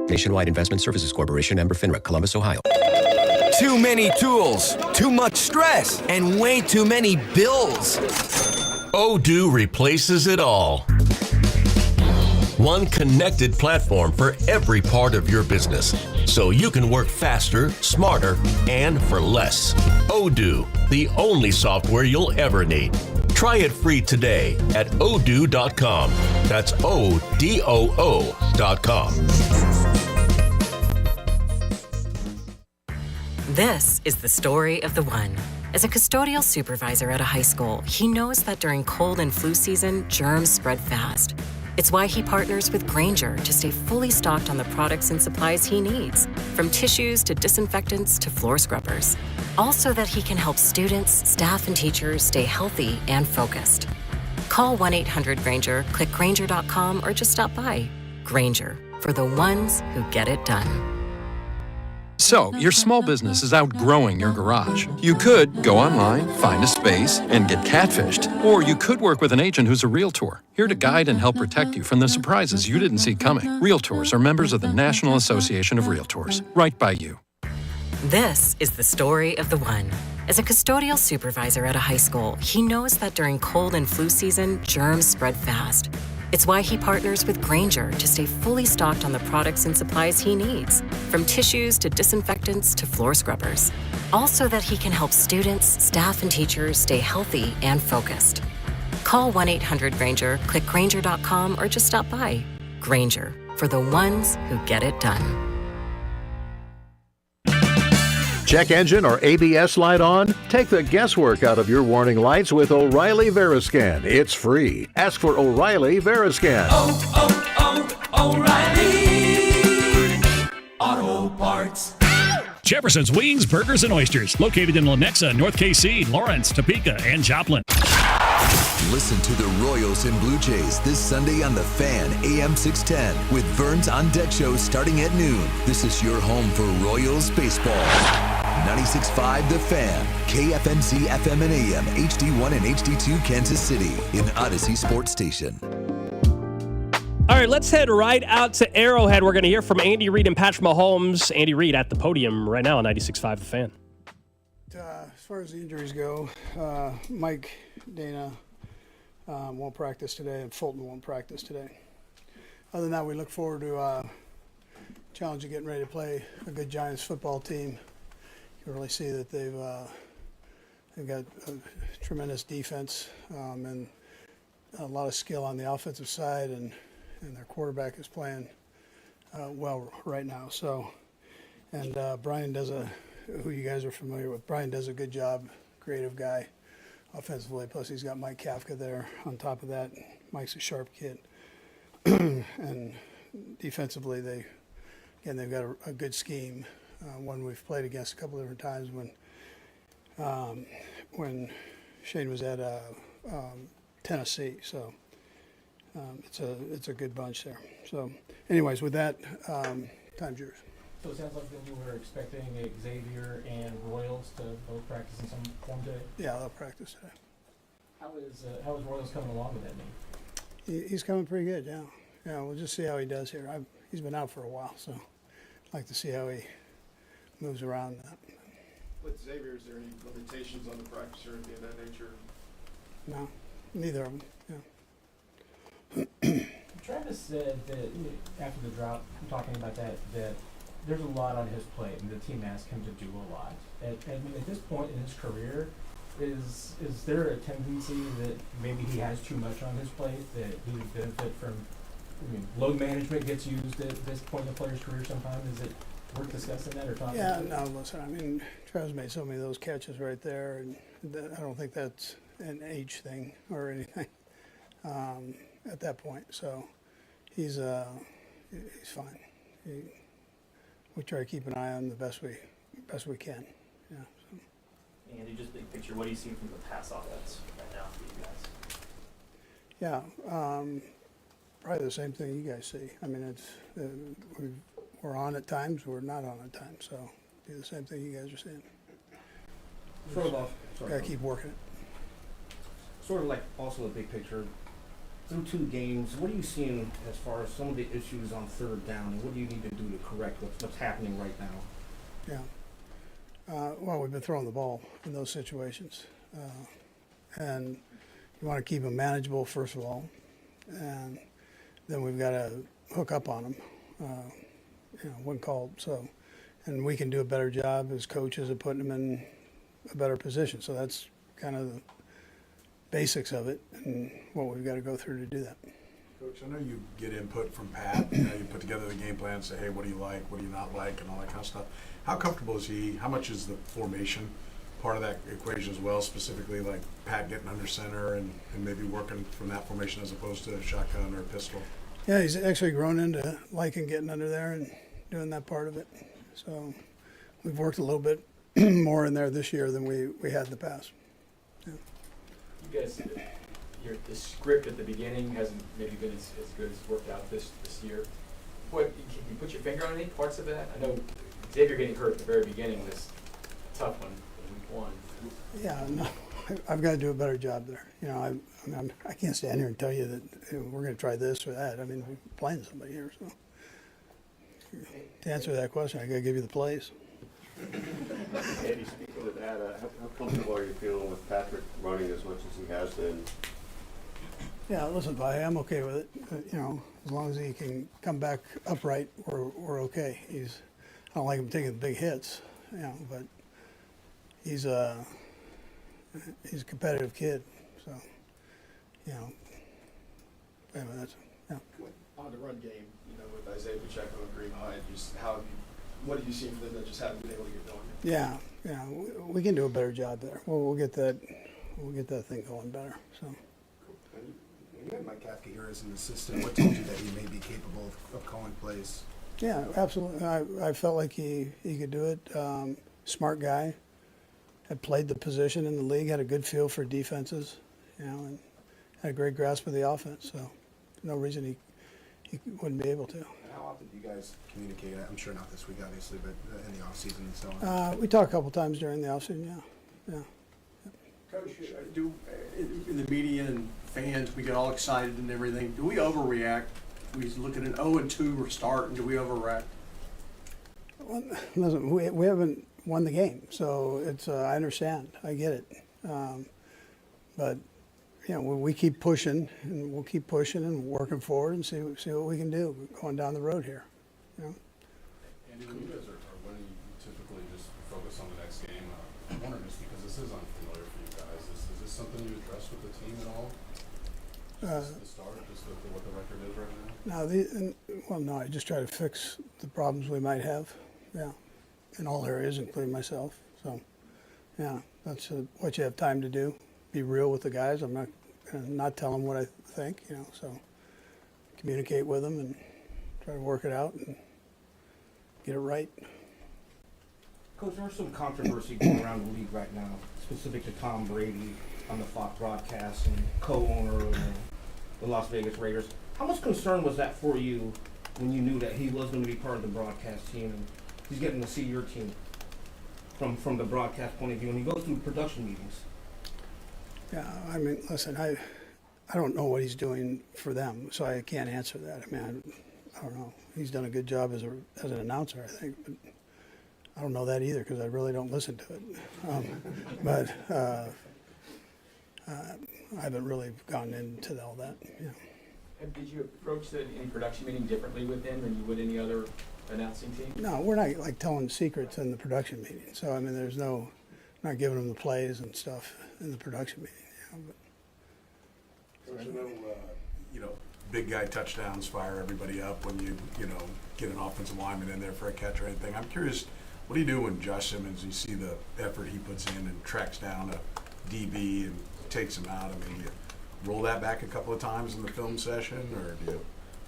Nationwide Investment Services Corporation, member FINRA, Columbus, Ohio. Too many tools, too much stress, and way too many bills. Odoo replaces it all. One connected platform for every part of your business, so you can work faster, smarter, and for less. Odoo, the only software you'll ever need. Try it free today at odoo.com. That's ODOO.com. This is the story of the one. As a custodial supervisor at a high school, he knows that during cold and flu season, germs spread fast. It's why he partners with Grainger to stay fully stocked on the products and supplies he needs, from tissues to disinfectants to floor scrubbers. all so that he can help students, staff, and teachers stay healthy and focused. Call 1-800-GRANGER, click Grainger.com, or just stop by. Grainger, for the ones who get it done. So, your small business is outgrowing your garage. You could go online, find a space, and get catfished. Or you could work with an agent who's a realtor, here to guide and help protect you from the surprises you didn't see coming. Realtors are members of the National Association of Realtors. Right by you. This is the story of the one. As a custodial supervisor at a high school, he knows that during cold and flu season, germs spread fast. It's why he partners with Grainger to stay fully stocked on the products and supplies he needs, from tissues to disinfectants to floor scrubbers, all so that he can help students, staff, and teachers stay healthy and focused. Call 1-800-GRANGER, click Grainger.com, or just stop by. Grainger, for the ones who get it done. Check engine or ABS light on? Take the guesswork out of your warning lights with O'Reilly Veriscan. It's free. Ask for O'Reilly Veriscan. O'Reilly Auto Parts. Jefferson's Wings, Burgers, and Oysters, located in Lenexa, North KC, Lawrence, Topeka, and Joplin. Listen to the Royals and Blue Jays this Sunday on The Fan, AM 610, with Vern's On Deck show starting at noon. This is your home for Royals baseball. 96.5 The Fan, KFNC FM and AM, HD1 and HD2 Kansas City, in Odyssey Sports Station. All right, let's head right out to Arrowhead. We're going to hear from Andy Reid and Patrick Mahomes. Andy Reid at the podium right now on 96.5 The Fan. As far as the injuries go, Mike Dana won't practice today, and Fulton won't practice today. Other than that, we look forward to challenge of getting ready to play a good Giants football team. You can really see that they've got a tremendous defense and a lot of skill on the offensive side, and their quarterback is playing well right now. So, and Brian does who you guys are familiar with. Brian does a good job, creative guy. Offensively, plus he's got Mike Kafka there on top of that. Mike's a sharp kid. And defensively, they've got a good scheme, one we've played against a couple different times when Shane was at Tennessee. So it's a good bunch there. So anyways, with that, time's yours. So it sounds like that you were expecting Xavier and Royals to both practice in some form today? Yeah, they'll practice today. How is Royals coming along with that knee? He's coming pretty good, yeah. Yeah, we'll just see how he does here. He's been out for a while, so I'd like to see how he moves around. With Xavier, is there any limitations on the practice or anything of that nature? No, neither of them, Travis said that after the drought, talking about that there's a lot on his plate, and the team asked him to do a lot. And at this point in his career, is there a tendency that maybe he has too much on his plate, that he would benefit from? Load management gets used at this point in the player's career sometimes. Is it worth discussing that or talking about it? Yeah, no, listen, Travis made so many of those catches right there, and I don't think that's an age thing or anything at that point. So he's fine. We try to keep an eye on him the best we can. Yeah. So. Andy, just big picture, what do you see from the pass offense right now for you guys? Yeah, probably the same thing you guys see. We're on at times, we're not on at times, so do the same thing you guys are seeing. Sort of Gotta keep working it. Sort of like also a big picture. Through 2 games, what are you seeing as far as some of the issues on third down, and what do you need to do to correct what's happening right now? Yeah. Well, we've been throwing the ball in those situations. And you want to keep them manageable, first of all. And then we've got to hook up on them when called. So, and we can do a better job as coaches of putting them in a better position. So that's kind of the basics of it and what we've got to go through to do that. Coach, I know you get input from Pat. You put together the game plan and say, hey, what do you like, what do you not like, and all that kind of stuff. How comfortable is he? How much is the formation part of that equation as well, specifically like Pat getting under center and maybe working from that formation as opposed to a shotgun or a pistol? Yeah, he's actually grown into liking getting under there and doing that part of it. So we've worked a little bit more in there this year than we had in the past. Yeah. You guys, the script at the beginning hasn't maybe been as good as worked out this year. What, can you put your finger on any parts of that? I know Xavier getting hurt at the very beginning was a tough one in week 1. Yeah, no, I've got to do a better job there. You know, I can't stand here and tell you that we're going to try this or that. I mean, we're playing somebody here, so to answer that question, I got to give you the plays. Andy, speaking of that, how comfortable are you feeling with Patrick running as much as he has been? Yeah, listen, I'm okay with it. You know, as long as he can come back upright, we're okay. I don't like him taking big hits, you know, but he's a competitive kid, so you know. Anyway, that's yeah. On the run game, you know, with Isaiah Pacheco and Green Hyde, just what do you see for them that just haven't been able to get going? Yeah, we can do a better job there. We'll get that thing going better. So. When you had Mike Kafka here as an assistant, what told you that he may be capable of calling plays? Yeah, absolutely. I felt like he could do it. Smart guy. Had played the position in the league. Had a good feel for defenses. You know, and had a great grasp of the offense. So, no reason he wouldn't be able to. How often do you guys communicate? I'm sure not this week, obviously, but in the off season and so on. We talk a couple times during the offseason. Yeah. Coach, in the media and fans, we get all excited and everything. Do we overreact? We look at an 0-2 start, and do we overreact? Well, listen, we haven't won the game, so it's. I understand. I get it. But you know, we keep pushing, and we'll keep pushing and working forward, and see what we can do going down the road here. You know. Andy, when you guys are winning, you typically just focus on the next game. I'm wondering, just because this is unfamiliar for you guys, is this something you address with the team at all? Just the start, just what the record is right now? No, I just try to fix the problems we might have. Yeah, in all areas, including myself. So, yeah, that's what you have time to do. Be real with the guys. I'm not tell them what I think. You know, so communicate with them and try to work it out and get it right. Coach, there's some controversy going around the league right now, specific to Tom Brady on the Fox broadcast and co-owner of the Las Vegas Raiders. How much concern was that for you when you knew that he was going to be part of the broadcast team and he's getting to see your team from the broadcast point of view, and he goes through production meetings? Yeah, I mean, listen, I don't know what he's doing for them, so I can't answer that. I mean, I don't know. He's done a good job as an announcer, I think, but I don't know that either because I really don't listen to it. But I haven't really gone into all that. You know. Did you approach any production meeting differently with him than you would any other announcing team? No, we're not like telling secrets in the production meeting. So I mean, there's not giving them the plays and stuff in the production meeting. There's no, big guy touchdowns fire everybody up when you get an offensive lineman in there for a catch or anything. I'm curious, what do you do when Josh Simmons, you see the effort he puts in and tracks down a DB and takes him out? I mean, you roll that back a couple of times in the film session, or do you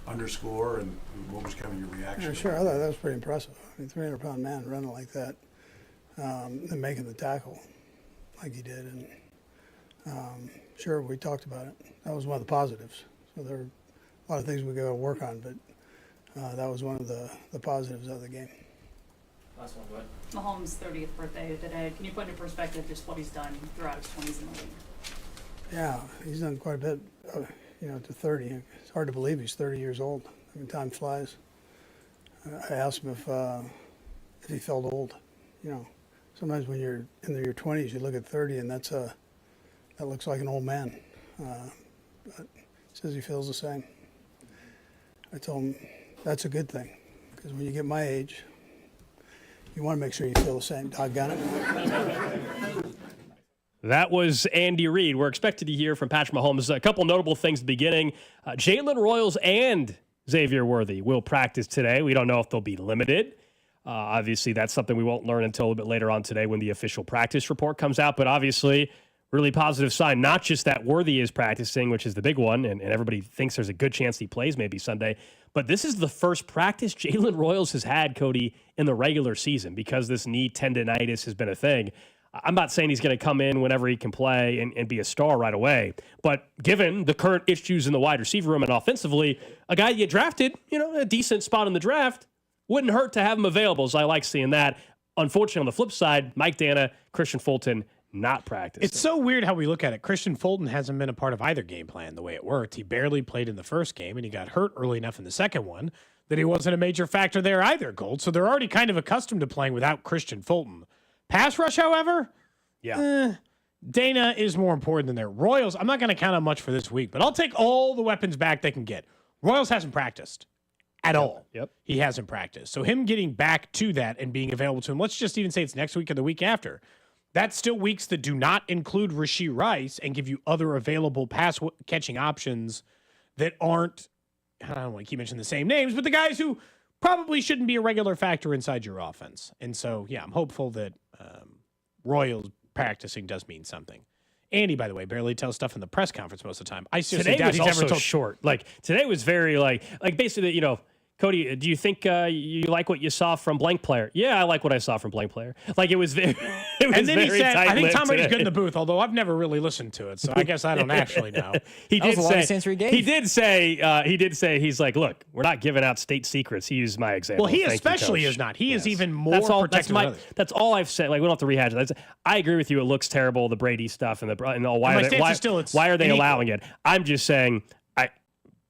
underscore? And what was kind of your reaction? Yeah, sure. I thought that was pretty impressive. I mean, 300-pound man running like that and making the tackle like he did. And sure, we talked about it. That was one of the positives. So there are a lot of things we got to work on, but that was one of the positives of the game. Last one, go ahead. Mahomes' 30th birthday today. Can you put into perspective just what he's done throughout his 20s in the league? Yeah, he's done quite a bit, to 30. It's hard to believe he's 30 years old. I mean, time flies. I asked him if he felt old. You know, sometimes when you're in your 20s, you look at 30, and that looks like an old man. But he says he feels the same. I told him that's a good thing, because when you get my age, you want to make sure you feel the same. Doggone it. That was Andy Reid. We're expected to hear from Patrick Mahomes. A couple notable things at the beginning. Jalen Royals and Xavier Worthy will practice today. We don't know if they'll be limited. Obviously, that's something we won't learn until a little bit later on today when the official practice report comes out. But obviously, really positive sign. Not just that Worthy is practicing, which is the big one, and everybody thinks there's a good chance he plays maybe Sunday. But this is the first practice Jalen Royals has had, Cody, in the regular season because this knee tendonitis has been a thing. I'm not saying he's going to come in whenever he can play and be a star right away. But given the current issues in the wide receiver room and offensively, a guy you drafted, a decent spot in the draft, wouldn't hurt to have him available. So I like seeing that. Unfortunately, on the flip side, Mike Dana, Christian Fulton, not practicing. It's so weird how we look at it. Christian Fulton hasn't been a part of either game plan the way it worked. He barely played in the first game, and he got hurt early enough in the second one that he wasn't a major factor there either, Gold. So they're already kind of accustomed to playing without Christian Fulton. Pass rush, however, Dana is more important than their Royals. I'm not going to count on much for this week, but I'll take all the weapons back they can get. Royals hasn't practiced at all. Yep. He hasn't practiced. So him getting back to that and being available to him, let's just even say it's next week or the week after. That's still weeks that do not include Rashee Rice and give you other available pass-catching options that aren't, I don't want to keep mentioning the same names, but the guys who probably shouldn't be a regular factor inside your offense. And so, I'm hopeful that Royals practicing does mean something. Andy, by the way, barely tells stuff in the press conference most of the time. I seriously doubt he's ever told. Short. Like, today was very, like basically, Cody, do you think you like what you saw from blank player? Yeah, I like what I saw from blank player. Like, it was very, and then he said, I think Tom Brady's good in the booth, although I've never really listened to it, so I guess I don't actually know. He did say, he's like, look, we're not giving out state secrets. He used my example. Well, he especially is not. He is even more protective of others. That's all I've said. Like, we don't have to rehash it. I agree with you. It looks terrible, the Brady stuff, and why are they allowing it? I'm just saying,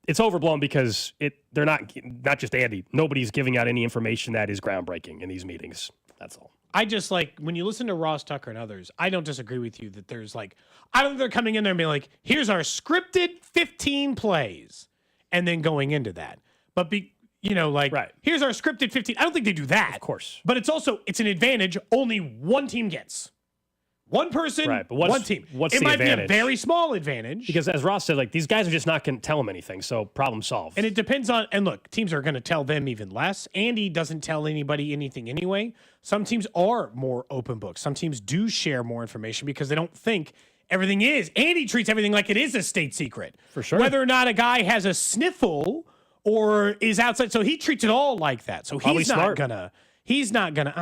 it's overblown because they're not just Andy. Nobody's giving out any information that is groundbreaking in these meetings. That's all. I just when you listen to Ross Tucker and others, I don't disagree with you that there's I don't think they're coming in there and being like, here's our scripted 15 plays and then going into that. But here's our scripted 15. I don't think they do that. Of course. But it's an advantage only one team gets. One person, right, but one team. It might be a very small advantage. Because as Ross said, these guys are just not going to tell him anything, so problem solved. And it depends on, and look, teams are going to tell them even less. Andy doesn't tell anybody anything anyway. Some teams are more open books. Some teams do share more information because they don't think everything is. Andy treats everything like it is a state secret. For sure. Whether or not a guy has a sniffle or is outside. So he treats it all like that. So he's not going to. I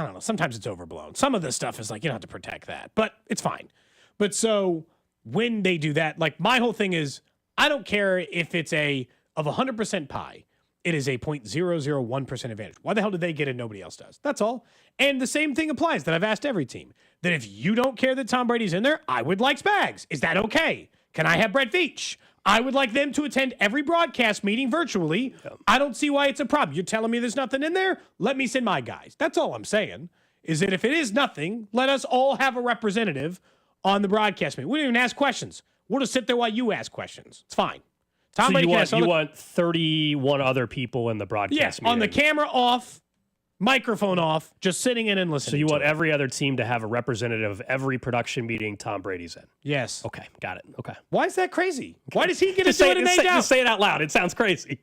don't know, sometimes it's overblown. Some of this stuff is you don't have to protect that, but it's fine. But so when they do that, my whole thing is, I don't care if it's of 100% pie, it is a 0.001% advantage. Why the hell did they get it and nobody else does? That's all. And the same thing applies that I've asked every team, that if you don't care that Tom Brady's in there, I would like Spags. Is that okay? Can I have Brett Veach? I would like them to attend every broadcast meeting virtually. I don't see why it's a problem. You're telling me there's nothing in there? Let me send my guys. That's all I'm saying, is that if it is nothing, let us all have a representative on the broadcast meeting. We don't even ask questions. We'll just sit there while you ask questions. It's fine. Tom Brady you want 31 other people in the broadcast meeting. On the camera off, microphone off, just sitting in and listening. So you want every other team to have a representative of every production meeting Tom Brady's in? Yes. Okay, got it. Okay. Why is that crazy? Why does he get to do it and they don't? Just say it out loud. It sounds crazy.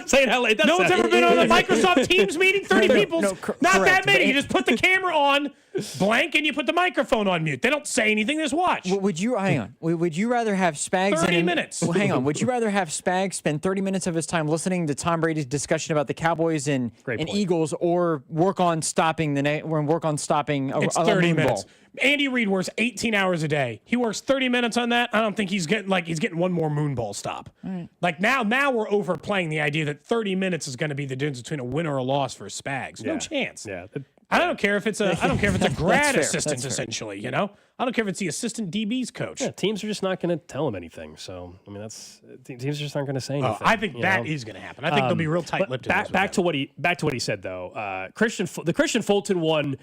Say it out loud. No one's ever been on a Microsoft Teams meeting? 30 people? Not that many. You just put the camera on blank and you put the microphone on mute. They don't say anything. They just watch. Would you rather have Spags 30 minutes. Well, hang on. Would you rather have Spags spend 30 minutes of his time listening to Tom Brady's discussion about the Cowboys and Eagles, or work on stopping It's 30 minutes. Andy Reid works 18 hours a day. He works 30 minutes on that. I don't think he's getting one more moonball stop. Right. Now we're overplaying the idea that 30 minutes is going to be the difference between a win or a loss for Spags. No chance. Yeah. I don't care if it's a grad fair. assistant, essentially. I don't care if it's the assistant DB's coach. Yeah, teams are just not going to tell him anything. So teams just aren't going to say anything. I think that is going to happen. I think they'll be real tight-lipped. Back to what he said though. The Christian Fulton one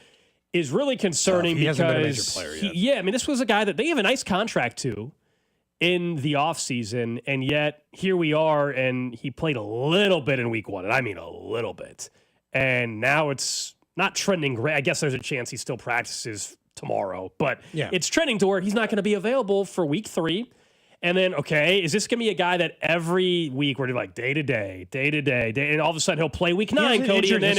is really concerning he because hasn't been a major player yet. this was a guy that they have a nice contract to in the offseason, and yet here we are, and he played a little bit in week 1, and I mean a little bit, and now it's not trending great. I guess there's a chance he still practices tomorrow, but it's trending to where he's not going to be available for week 3. And then, okay, is this going to be a guy that every week we're like day to day, and all of a sudden he'll play week 9, Cody, and then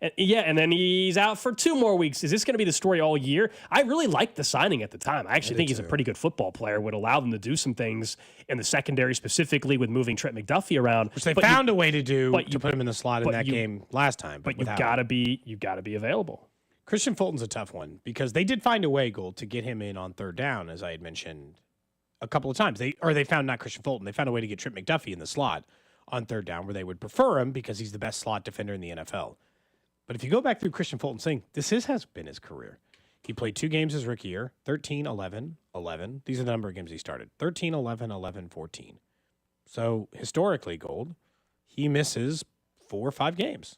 and then he's out for 2 more weeks. Is this going to be the story all year? I really liked the signing at the time. I actually think he's a pretty good football player, would allow them to do some things in the secondary, specifically with moving Trent McDuffie around. Which they found a way to do to put him in the slot in that game last time. But you've got to be available. Christian Fulton's a tough one because they did find a way, Gold, to get him in on 3rd down, as I had mentioned a couple of times. They found not Christian Fulton. They found a way to get Trent McDuffie in the slot on 3rd down where they would prefer him because he's the best slot defender in the NFL. But if you go back through Christian Fulton's thing, this has been his career. He played 2 games his rookie year, 13, 11, 11. These are the number of games he started. 13, 11, 11, 14. So historically, Gold, he misses 4 or 5 games.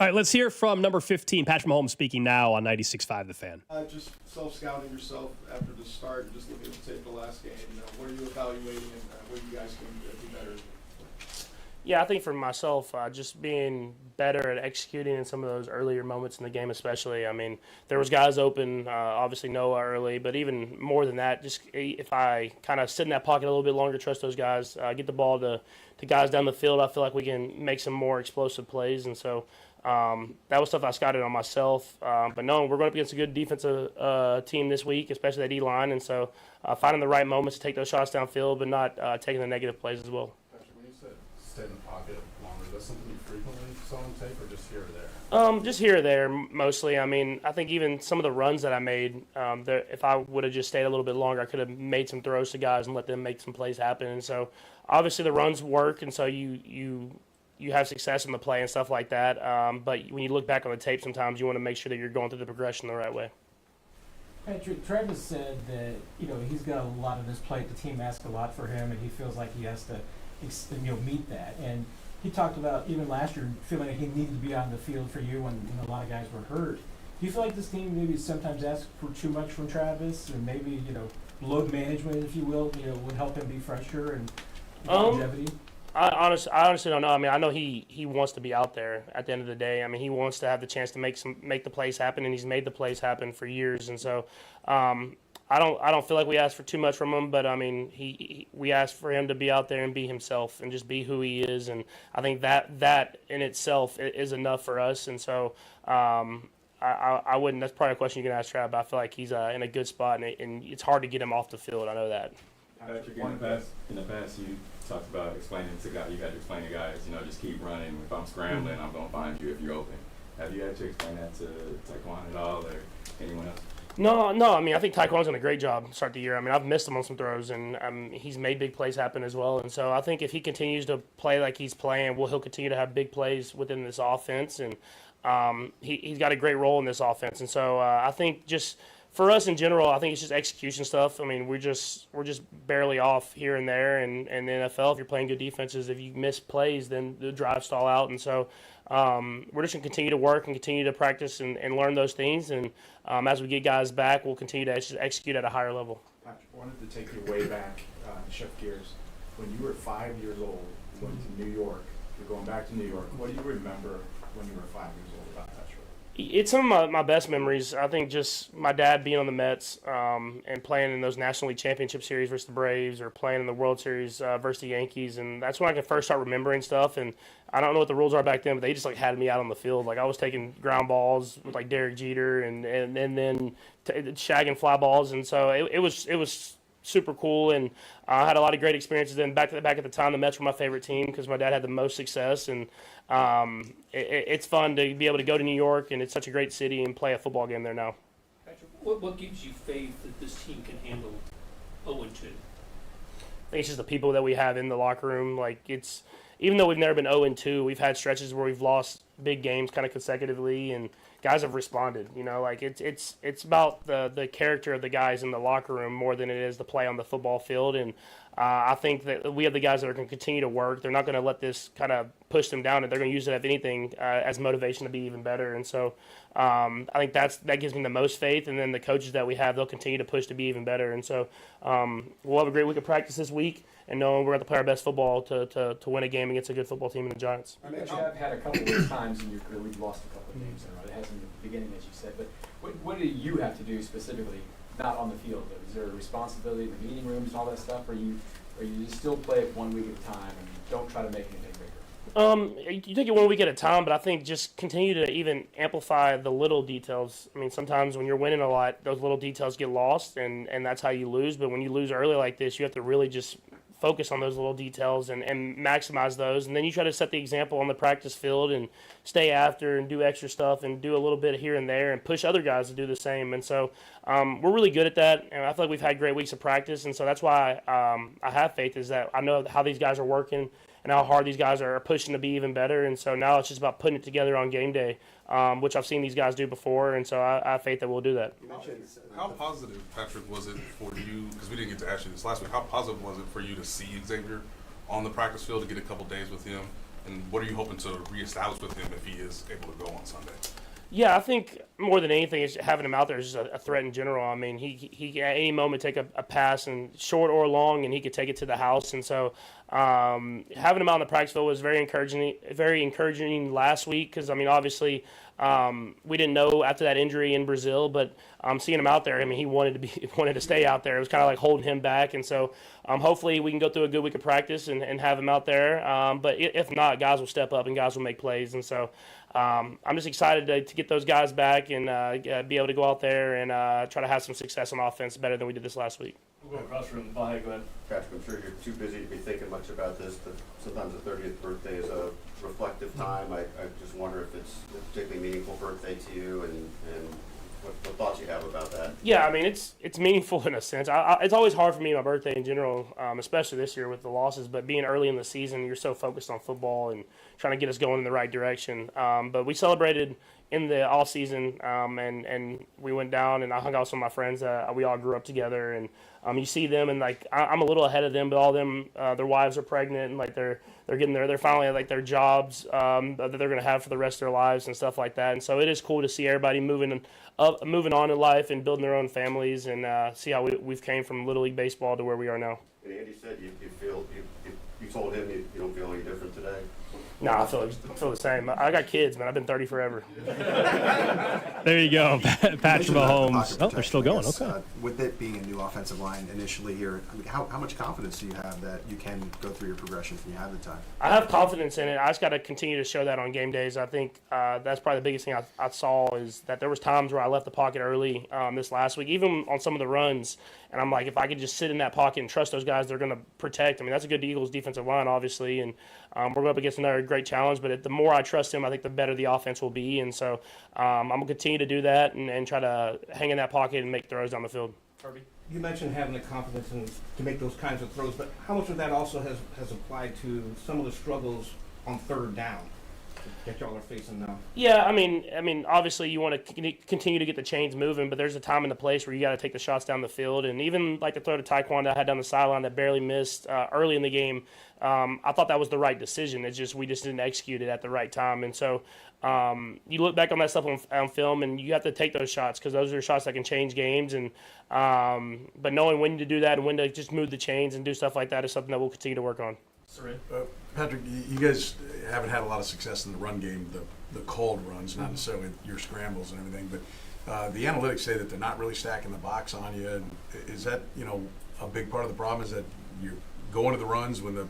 All right, let's hear from number 15, Patrick Mahomes, speaking now on 96.5 The Fan. Just self-scouting yourself after the start, and just looking at the tape of the last game. What are you evaluating, and what you guys can do better? Yeah, I think for myself, just being better at executing in some of those earlier moments in the game, especially. I mean, there was guys open, obviously Noah early, but even more than that, just if I kind of sit in that pocket a little bit longer, trust those guys, get the ball to guys down the field, I feel like we can make some more explosive plays, and so. That was stuff I scouted on myself. But no, we're going up against a good defensive team this week, especially that D-line. And so finding the right moments to take those shots downfield, but not taking the negative plays as well. Patrick, when you said stay in the pocket longer, is that something you frequently saw on tape or just here or there? Just here or there, mostly. I mean, I think even some of the runs that I made, if I would have just stayed a little bit longer, I could have made some throws to guys and let them make some plays happen. And so obviously the runs work, and so you have success in the play and stuff like that. But when you look back on the tape, sometimes you want to make sure that you're going through the progression the right way. Patrick, Travis said that he's got a lot of this plate. The team asks a lot for him, and he feels like he has to meet that. And he talked about even last year feeling like he needed to be on the field for you when a lot of guys were hurt. Do you feel like this team maybe sometimes asks for too much from Travis, and maybe load management, if you will, would help him be fresher and longevity? I honestly don't know. I mean, I know he wants to be out there at the end of the day. I mean, he wants to have the chance to make the plays happen, and he's made the plays happen for years. And so, I don't feel like we asked for too much from him, but I mean, we asked for him to be out there and be himself and just be who he is. And I think that in itself is enough for us. And so, I wouldn't. That's probably a question you can ask Trav. But I feel like he's in a good spot, and it's hard to get him off the field. I know that. Patrick, in the past, you talked about explaining to guys. You had to explain to guys, just keep running. If I'm scrambling, I'm going to find you if you're open. Have you had to explain that to Taekwon at all, or anyone else? No. I mean, I think Taekwon's done a great job to start the year. I mean, I've missed him on some throws, and he's made big plays happen as well. And so I think if he continues to play like he's playing, he'll continue to have big plays within this offense. And he's got a great role in this offense. And so I think just for us in general, I think it's just execution stuff. I mean, we're just barely off here and there. And in the NFL, if you're playing good defenses, if you miss plays, then the drives stall out. And so we're just going to continue to work and continue to practice and learn those things. And as we get guys back, we'll continue to execute at a higher level. Patrick, I wanted to take you way back, shift gears. When you were 5 years old, you went to New York. You're going back to New York. What do you remember when you were 5 years old about that trip? It's some of my best memories. I think just my dad being on the Mets and playing in those National League Championship Series versus the Braves, or playing in the World Series versus the Yankees, and that's when I could first start remembering stuff. And I don't know what the rules are back then, but they just had me out on the field. I was taking ground balls with Derek Jeter and then shagging fly balls, and so it was super cool, and I had a lot of great experiences. Then back at the time, the Mets were my favorite team because my dad had the most success, and it's fun to be able to go to New York, and it's such a great city, and play a football game there now. Patrick, what gives you faith that this team can handle 0-2? I think it's just the people that we have in the locker room. Even though we've never been 0-2, we've had stretches where we've lost big games kind of consecutively, and guys have responded. It's about the character of the guys in the locker room more than it is the play on the football field. And I think that we have the guys that are going to continue to work. They're not going to let this kind of push them down, and they're going to use it, if anything, as motivation to be even better. And so I think that gives me the most faith. And then the coaches that we have, they'll continue to push to be even better. And so we'll have a great week of practice this week, and knowing we're going to play our best football to win a game against a good football team in the Giants. I mean, you have had a couple of times in your career where you've lost a couple of games in a row. It hasn't been the beginning, as you said. But what do you have to do specifically, not on the field? Is there a responsibility in the meeting rooms and all that stuff, or you or you just still play it 1 week at a time and don't try to make anything bigger? You take it 1 week at a time, but I think just continue to even amplify the little details. I mean, sometimes when you're winning a lot, those little details get lost, and that's how you lose. But when you lose early like this, you have to really just focus on those little details and maximize those. And then you try to set the example on the practice field and stay after and do extra stuff and do a little bit here and there and push other guys to do the same. And so we're really good at that. And I feel like we've had great weeks of practice. And so that's why I have faith, is that I know how these guys are working and how hard these guys are pushing to be even better. And so now it's just about putting it together on game day, which I've seen these guys do before. And so I have faith that we'll do that. How positive, Patrick, was it for you, because we didn't get to ask you this last week, how positive was it for you to see Xavier on the practice field, to get a couple days with him? And what are you hoping to reestablish with him if he is able to go on Sunday? Yeah, I think more than anything, is having him out there is just a threat in general. I mean, he can at any moment take a pass, and short or long, and he could take it to the house. And so having him out on the practice field was very encouraging last week, because, I mean, obviously we didn't know after that injury in Brazil, but seeing him out there, I mean, he wanted to stay out there. It was kind of like holding him back. And so hopefully we can go through a good week of practice and have him out there. But if not, guys will step up and guys will make plays. And so I'm just excited to get those guys back and be able to go out there and try to have some success on offense better than we did this last week. We'll go across the room. Go ahead. Patrick, I'm sure you're too busy to be thinking much about this, but sometimes the 30th birthday is a reflective time. I just wonder if it's a particularly meaningful birthday to you, and what thoughts you have about that. Yeah, I mean, it's meaningful in a sense. It's always hard for me, my birthday in general, especially this year with the losses, but being early in the season, you're so focused on football and trying to get us going in the right direction. But we celebrated in the off season, and we went down, and I hung out with some of my friends. We all grew up together, and you see them, and like I'm a little ahead of them, but all of them, their wives are pregnant, and like they're getting they're finally at like their jobs that they're going to have for the rest of their lives and stuff like that. And so it is cool to see everybody moving on in life and building their own families, and see how we've came from Little League baseball to where we are now. And Andy said you told him you don't feel any different today. No, I feel the same. I got kids, man. I've been 30 forever. There you go, Patrick Mahomes. Oh, they're still going. Okay. With it being a new offensive line initially here, I mean, how much confidence do you have that you can go through your progression when you have the time? I have confidence in it. I just got to continue to show that on game days. I think that's probably the biggest thing I saw, is that there was times where I left the pocket early this last week, even on some of the runs. And I'm like, if I could just sit in that pocket and trust those guys, they're going to protect. I mean, that's a good Eagles defensive line, obviously, and we're going up against another great challenge. But the more I trust him, I think the better the offense will be. And so I'm going to continue to do that and try to hang in that pocket and make throws down the field. Kirby? You mentioned having the confidence to make those kinds of throws, but how much of that also has applied to some of the struggles on third down that y'all are facing now? Yeah, I mean, obviously you want to continue to get the chains moving, but there's a time and a place where you got to take the shots down the field. And even like the throw to Taekwondo I had down the sideline that barely missed early in the game, I thought that was the right decision. It's just we just didn't execute it at the right time. And so you look back on that stuff on film, and you have to take those shots, because those are shots that can change games. And but knowing when to do that and when to just move the chains and do stuff like that is something that we'll continue to work on. Patrick, you guys haven't had a lot of success in the run game, the cold runs, not necessarily your scrambles and everything, but the analytics say that they're not really stacking the box on you. And is that, a big part of the problem, is that you go into the runs when the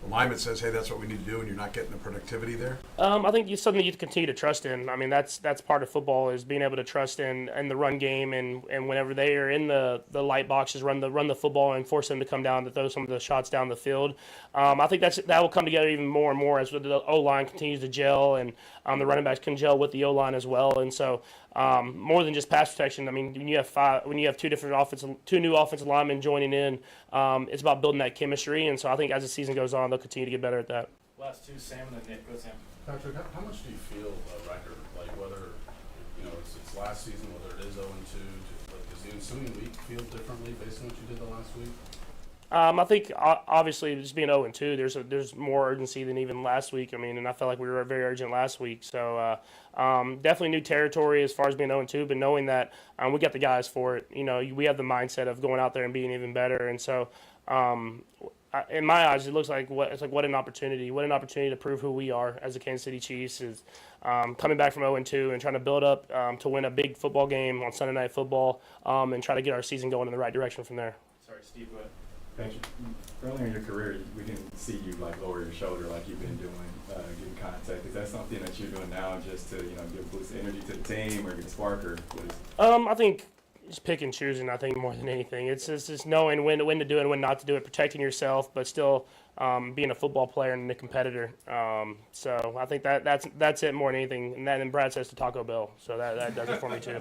alignment says, hey, that's what we need to do, and you're not getting the productivity there? I think it's something you continue to trust in. I mean, that's part of football, is being able to trust in the run game, and whenever they are in the light boxes, run the football and force them to come down to throw some of the shots down the field. I think that will come together even more and more as the O-line continues to gel, and the running backs can gel with the O-line as well. And so more than just pass protection, I mean, when you have two new offensive linemen joining in, it's about building that chemistry. And so I think as the season goes on, they'll continue to get better at that. Last two, Sam and then Nick. Go, Sam. Patrick, how much do you feel a record, like whether it's last season, whether it is 0-2, does the ensuing week feel differently based on what you did the last week? I think obviously just being 0-2, there's more urgency than even last week. I mean, and I felt like we were very urgent last week. So definitely new territory as far as being 0-2, but knowing that we got the guys for it. We have the mindset of going out there and being even better. And so in my eyes, it looks like what an opportunity. What an opportunity to prove who we are as the Kansas City Chiefs, is coming back from 0-2 and trying to build up to win a big football game on Sunday Night Football, and try to get our season going in the right direction from there. Sorry, Steve, go ahead. Patrick, earlier in your career, we didn't see you like lower your shoulder like you've been doing, getting contact. Is that something that you're doing now just to give a boost of energy to the team or get a spark, or what is it? I think just pick and choosing. I think more than anything, it's just knowing when to do it and when not to do it, protecting yourself, but still being a football player and a competitor. So I think that's it more than anything. And then Brad says to Taco Bell, so that does it for me too.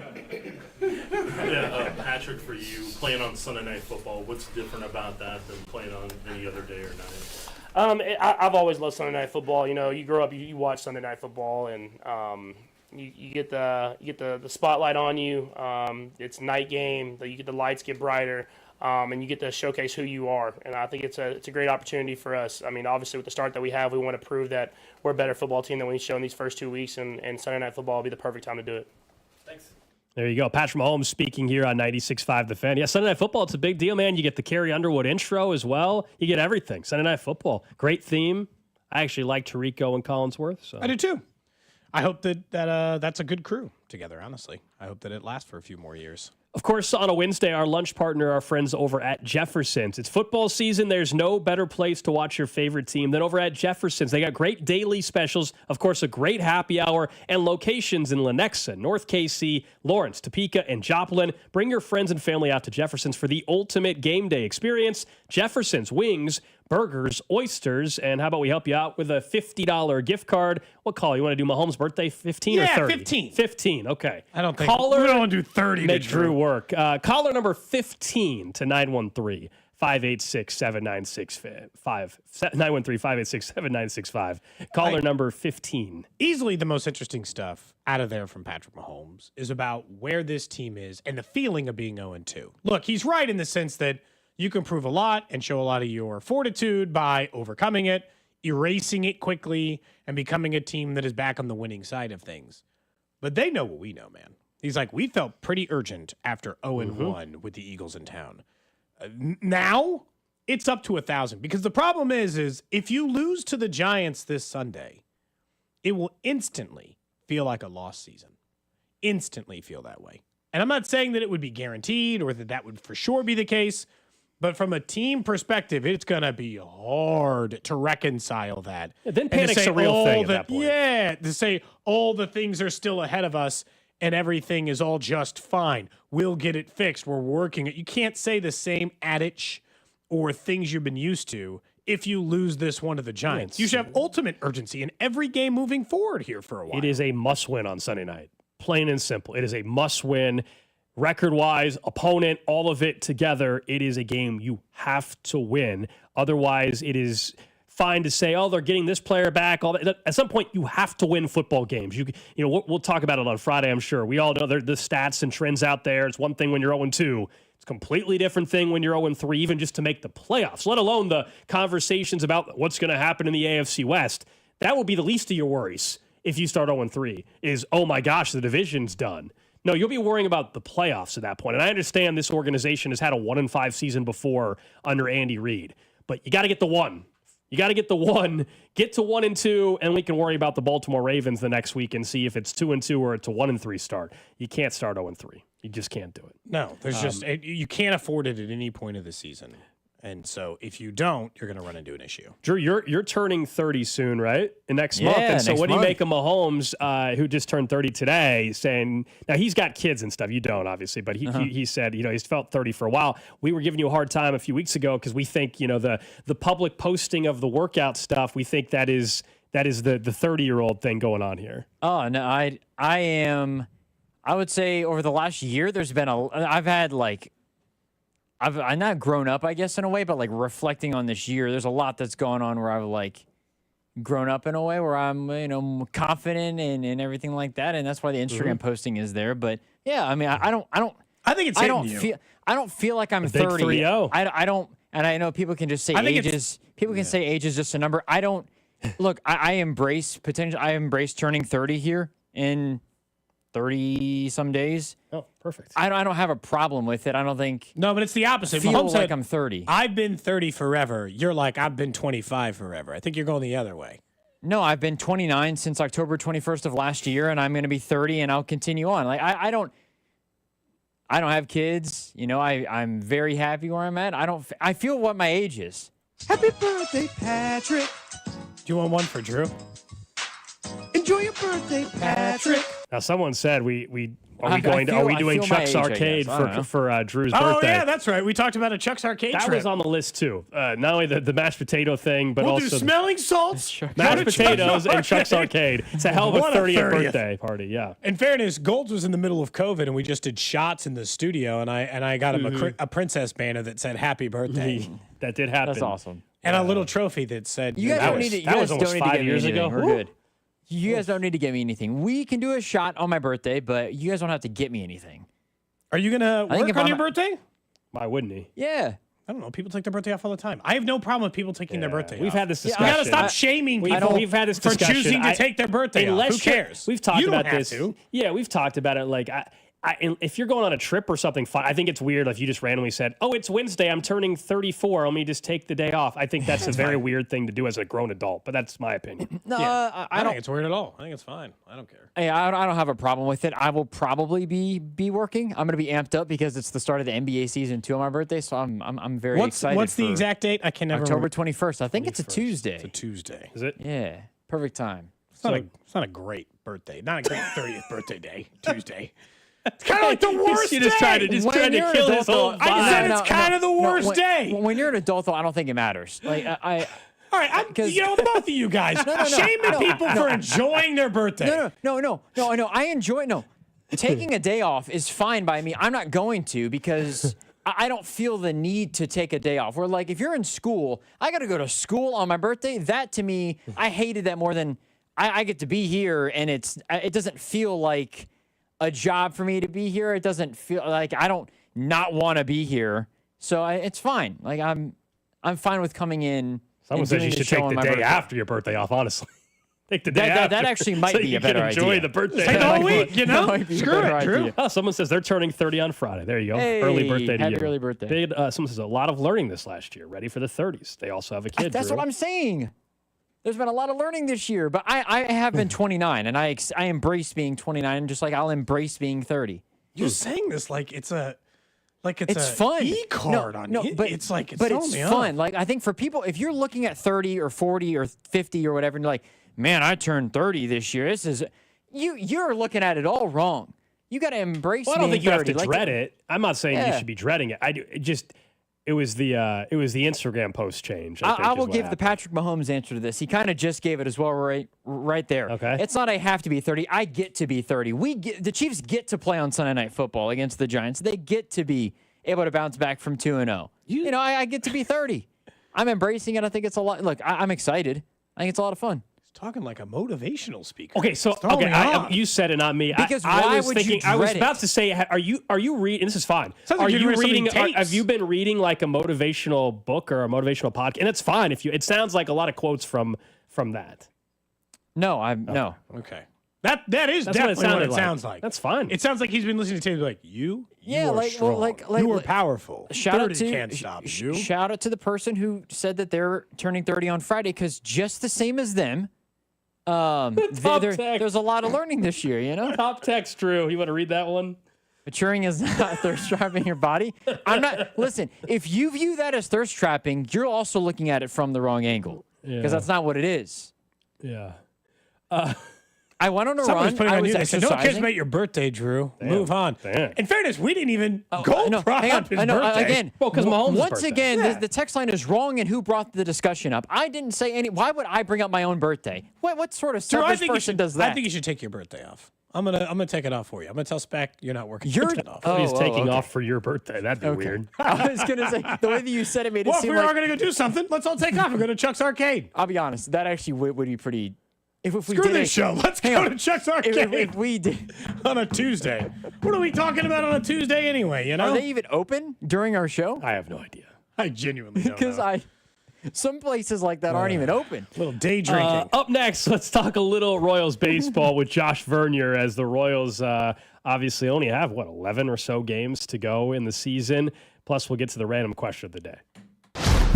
Yeah, Patrick, for you playing on Sunday Night Football, what's different about that than playing on any other day or night? I've always loved Sunday Night Football. You grow up, you watch Sunday Night Football, and you get the spotlight on you. It's night game. You get the lights get brighter, and you get to showcase who you are. And I think it's a great opportunity for us. I mean, obviously with the start that we have, we want to prove that we're a better football team than we've shown these first 2 weeks, and Sunday Night Football will be the perfect time to do it. Thanks. There you go. Patrick Mahomes speaking here on 96.5 The Fan. Yeah, Sunday Night Football, it's a big deal, man. You get the Carrie Underwood intro as well. You get everything. Sunday Night Football. Great theme. I actually like Tirico and Collinsworth. So. I do too. I hope that's a good crew together, honestly. I hope that it lasts for a few more years. Of course, on a Wednesday, our lunch partner, our friends over at Jefferson's. It's football season. There's no better place to watch your favorite team than over at Jefferson's. They got great daily specials, of course, a great happy hour, and locations in Lenexa, North KC, Lawrence, Topeka, and Joplin. Bring your friends and family out to Jefferson's for the ultimate game day experience. Jefferson's wings, burgers, oysters, and how about we help you out with a $50 gift card? What call? You want to do Mahomes' birthday, 15 or 30? 15. 15, okay. I don't think we don't want to do 30 Make to Drew work. Caller number 15 to 913-586-7965. 913-586-7965. Caller number 15. Easily the most interesting stuff out of there from Patrick Mahomes is about where this team is and the feeling of being 0-2. Look, he's right in the sense that you can prove a lot and show a lot of your fortitude by overcoming it, erasing it quickly, and becoming a team that is back on the winning side of things. But they know what we know, man. He's like, we felt pretty urgent after 0-1 with the Eagles in town. Now, it's up to 1,000. Because the problem is if you lose to the Giants this Sunday, it will instantly feel like a lost season. Instantly feel that way. And I'm not saying that it would be guaranteed or that would for sure be the case. But from a team perspective, it's going to be hard to reconcile that. Yeah, then panic's a real thing at that point. Yeah, to say all the things are still ahead of us and everything is all just fine. We'll get it fixed. We're working it. You can't say the same adage or things you've been used to if you lose this one to the Giants. You should have ultimate urgency in every game moving forward here for a while. It is a must-win on Sunday night. Plain and simple. It is a must-win. Record-wise, opponent, all of it together, it is a game you have to win. Otherwise, it is fine to say, oh, they're getting this player back. All that. At some point, you have to win football games. We'll talk about it on Friday, I'm sure. We all know the stats and trends out there. It's one thing when you're 0-2. It's a completely different thing when you're 0-3, even just to make the playoffs, let alone the conversations about what's going to happen in the AFC West. That will be the least of your worries if you start 0-3, is, oh my gosh, the division's done. No, you'll be worrying about the playoffs at that point. And I understand this organization has had a 1-5 season before under Andy Reid, but you got to get the one. You got to get the one, get to 1-2, and we can worry about the Baltimore Ravens the next week and see if it's 2-2 or it's a 1-3 start. You can't start 0-3. You just can't do it. No, there's you can't afford it at any point of the season. And so if you don't, you're going to run into an issue. Drew, you're turning 30 soon, right? Next month. And so what do you make of Mahomes, who just turned 30 today, saying, now he's got kids and stuff. You don't, obviously, but he said, he's felt 30 for a while. We were giving you a hard time a few weeks ago because we think, the public posting of the workout stuff, we think that is the 30-year-old thing going on here. Oh, no, I would say over the last year, there's been I've not grown up, I guess, in a way, but like reflecting on this year, there's a lot that's going on where I've like grown up in a way where I'm, confident and everything like that. And that's why the Instagram posting is there. But yeah, I mean, I think it's I don't feel like I'm 30. 3-0. I don't, and I know people can just say ages. People can say age is just a number. I don't look, I embrace turning 30 here in 30 some days. Oh, perfect. I don't have a problem with it. I don't think. No, but it's the opposite. Feel Mahomes like said, I'm 30. I've been 30 forever. You're like, I've been 25 forever. I think you're going the other way. No, I've been 29 since October 21st of last year, and I'm going to be 30, and I'll continue on. Like I I don't have kids. You know, I'm very happy where I'm at. I feel what my age is. Happy birthday, Patrick. Do you want one for Drew? Enjoy your birthday, Patrick. Now, someone said are we doing Chuck's Arcade for Drew's birthday? Oh, yeah, that's right. We talked about a Chuck's Arcade that trip. was on the list, too. Not only the mashed potato thing, but we'll also do smelling salts, mashed potatoes, and Chuck's Arcade. It's a hell of a 30th birthday party, yeah. In fairness, Golds was in the middle of COVID, and we just did shots in the studio, and I got him a princess banner that said "Happy Birthday." That did happen. That's awesome. And a little trophy that said, "You guys don't need to." That was almost 5 years ago. We're good. You guys don't need to get me anything. We can do a shot on my birthday, but you guys don't have to get me anything. Are you gonna work on your birthday? Why wouldn't he? Yeah. I don't know. People take their birthday off all the time. I have no problem with people taking their birthday We've off. had this discussion. We gotta stop shaming people We've had this discussion. for choosing to take their birthday off. Who cares? We've talked You don't about have this. to. Yeah, we've talked about it. Like, if you're going on a trip or something, fine. I think it's weird if you just randomly said, "Oh, it's Wednesday. I'm turning 34. Let me just take the day off." I think that's a very weird thing to do as a grown adult. But that's my opinion. No, I don't think it's weird at all. I think it's fine. I don't care. Hey, I don't have a problem with it. I will probably be working. I'm going to be amped up because it's the start of the NBA season too on my birthday, so I'm very excited. What's the exact date? I can never October 21st. I think it's a Tuesday. It's a Tuesday. Is it? Yeah, perfect time. It's not a great birthday. Not a great 30th birthday day. Tuesday. It's kind of like the worst day. Just trying to kill this whole vibe. I said it's kind of the worst day. When you're an adult, though, I don't think it matters. Like All right, both of you guys, shaming people for enjoying their birthday. No. I enjoy. No, taking a day off is fine by me. I'm not going to because I don't feel the need to take a day off. Where like if you're in school, I got to go to school on my birthday. That to me, I hated that more than I get to be here, and it doesn't feel like a job for me to be here. It doesn't feel like I don't not want to be here. So it's fine. Like I'm fine with coming in. Someone says you should take the day after your birthday off, honestly. Take the day after. That actually might so be you a better can enjoy idea. the birthday. Take the whole week, Screw it, Drew. Oh, someone says they're turning 30 on Friday. There you go. Hey, early birthday to you. happy early birthday. Someone says a lot of learning this last year. Ready for the 30s. They also have a kid. That's Drew. what I'm saying. There's been a lot of learning this year, but I have been 29, and I embrace being 29, just like I'll embrace being 30. You're saying this like it's fun. E-card on you. But it's like but it's fun. Like I think for people, if you're looking at 30 or 40 or 50 or whatever, and you're like, man, I turned 30 this year. This is you're looking at it all wrong. You got to embrace. Well, I don't think you have to like, dread it. I'm not saying you should be dreading it. It was the Instagram post change. I will give the Patrick Mahomes answer to this. He kind of just gave it as well, right there. Okay. It's not I have to be 30. I get to be 30. The Chiefs get to play on Sunday Night Football against the Giants. They get to be able to bounce back from 2-0. You know, I get to be 30. I'm embracing it. I think it's a lot. Look, I'm excited. I think it's a lot of fun. Talking like a motivational speaker. Okay, so you said it, not me. Because I was thinking, I was about to say, are you reading? This is fine. Sounds Are like you you're reading? tapes. Have you been reading like a motivational book or a motivational podcast? And it's fine if you. It sounds like a lot of quotes from that. No, no. Okay. That's definitely what it sounds like. That's fine. It sounds like he's been listening to tapes like you Yeah, are like strong. You are powerful. Shout out 30 to can't stop you. Shout out to the person who said that they're turning 30 on Friday because just the same as them. There's a lot of learning this year, you know? Top text, Drew. You want to read that one? Maturing is not thirst trapping your body. I'm not. Listen, if you view that as thirst trapping, you're also looking at it from the wrong angle because that's not what it is. Yeah. I went on a Someone run. was putting I on was news. I said, exercising. "Don't kiss about your birthday, Drew. Damn. Move on." Damn. In fairness, we didn't even Gold brought up his I know. birthday. Again, Well, 'cause Mahomes' once birthday. again, the text line is wrong, and who brought the discussion up? I didn't say any. Why would I bring up my own birthday? What sort of Drew, selfish person does that? I think you should take your birthday off. I'm gonna take it off for you. I'm gonna tell Spec you're not working. You're it off. He's taking okay. off for your birthday. That'd be weird. I was gonna say the way that you said it made it Well, if seem we like are gonna go do something, let's all take off and go to Chuck's Arcade. I'll be honest. That actually would be pretty. If we Screw did this show. Let's go to Chuck's Arcade. If we did on a Tuesday. What are we talking about on a Tuesday anyway? You know? Are they even open during our show? I have no idea. I genuinely don't Because know. some places like that aren't even open. Little day drinking. Up next, let's talk a little Royals baseball with Josh Vernier as the Royals obviously only have, 11 or so games to go in the season. Plus, we'll get to the random question of the day.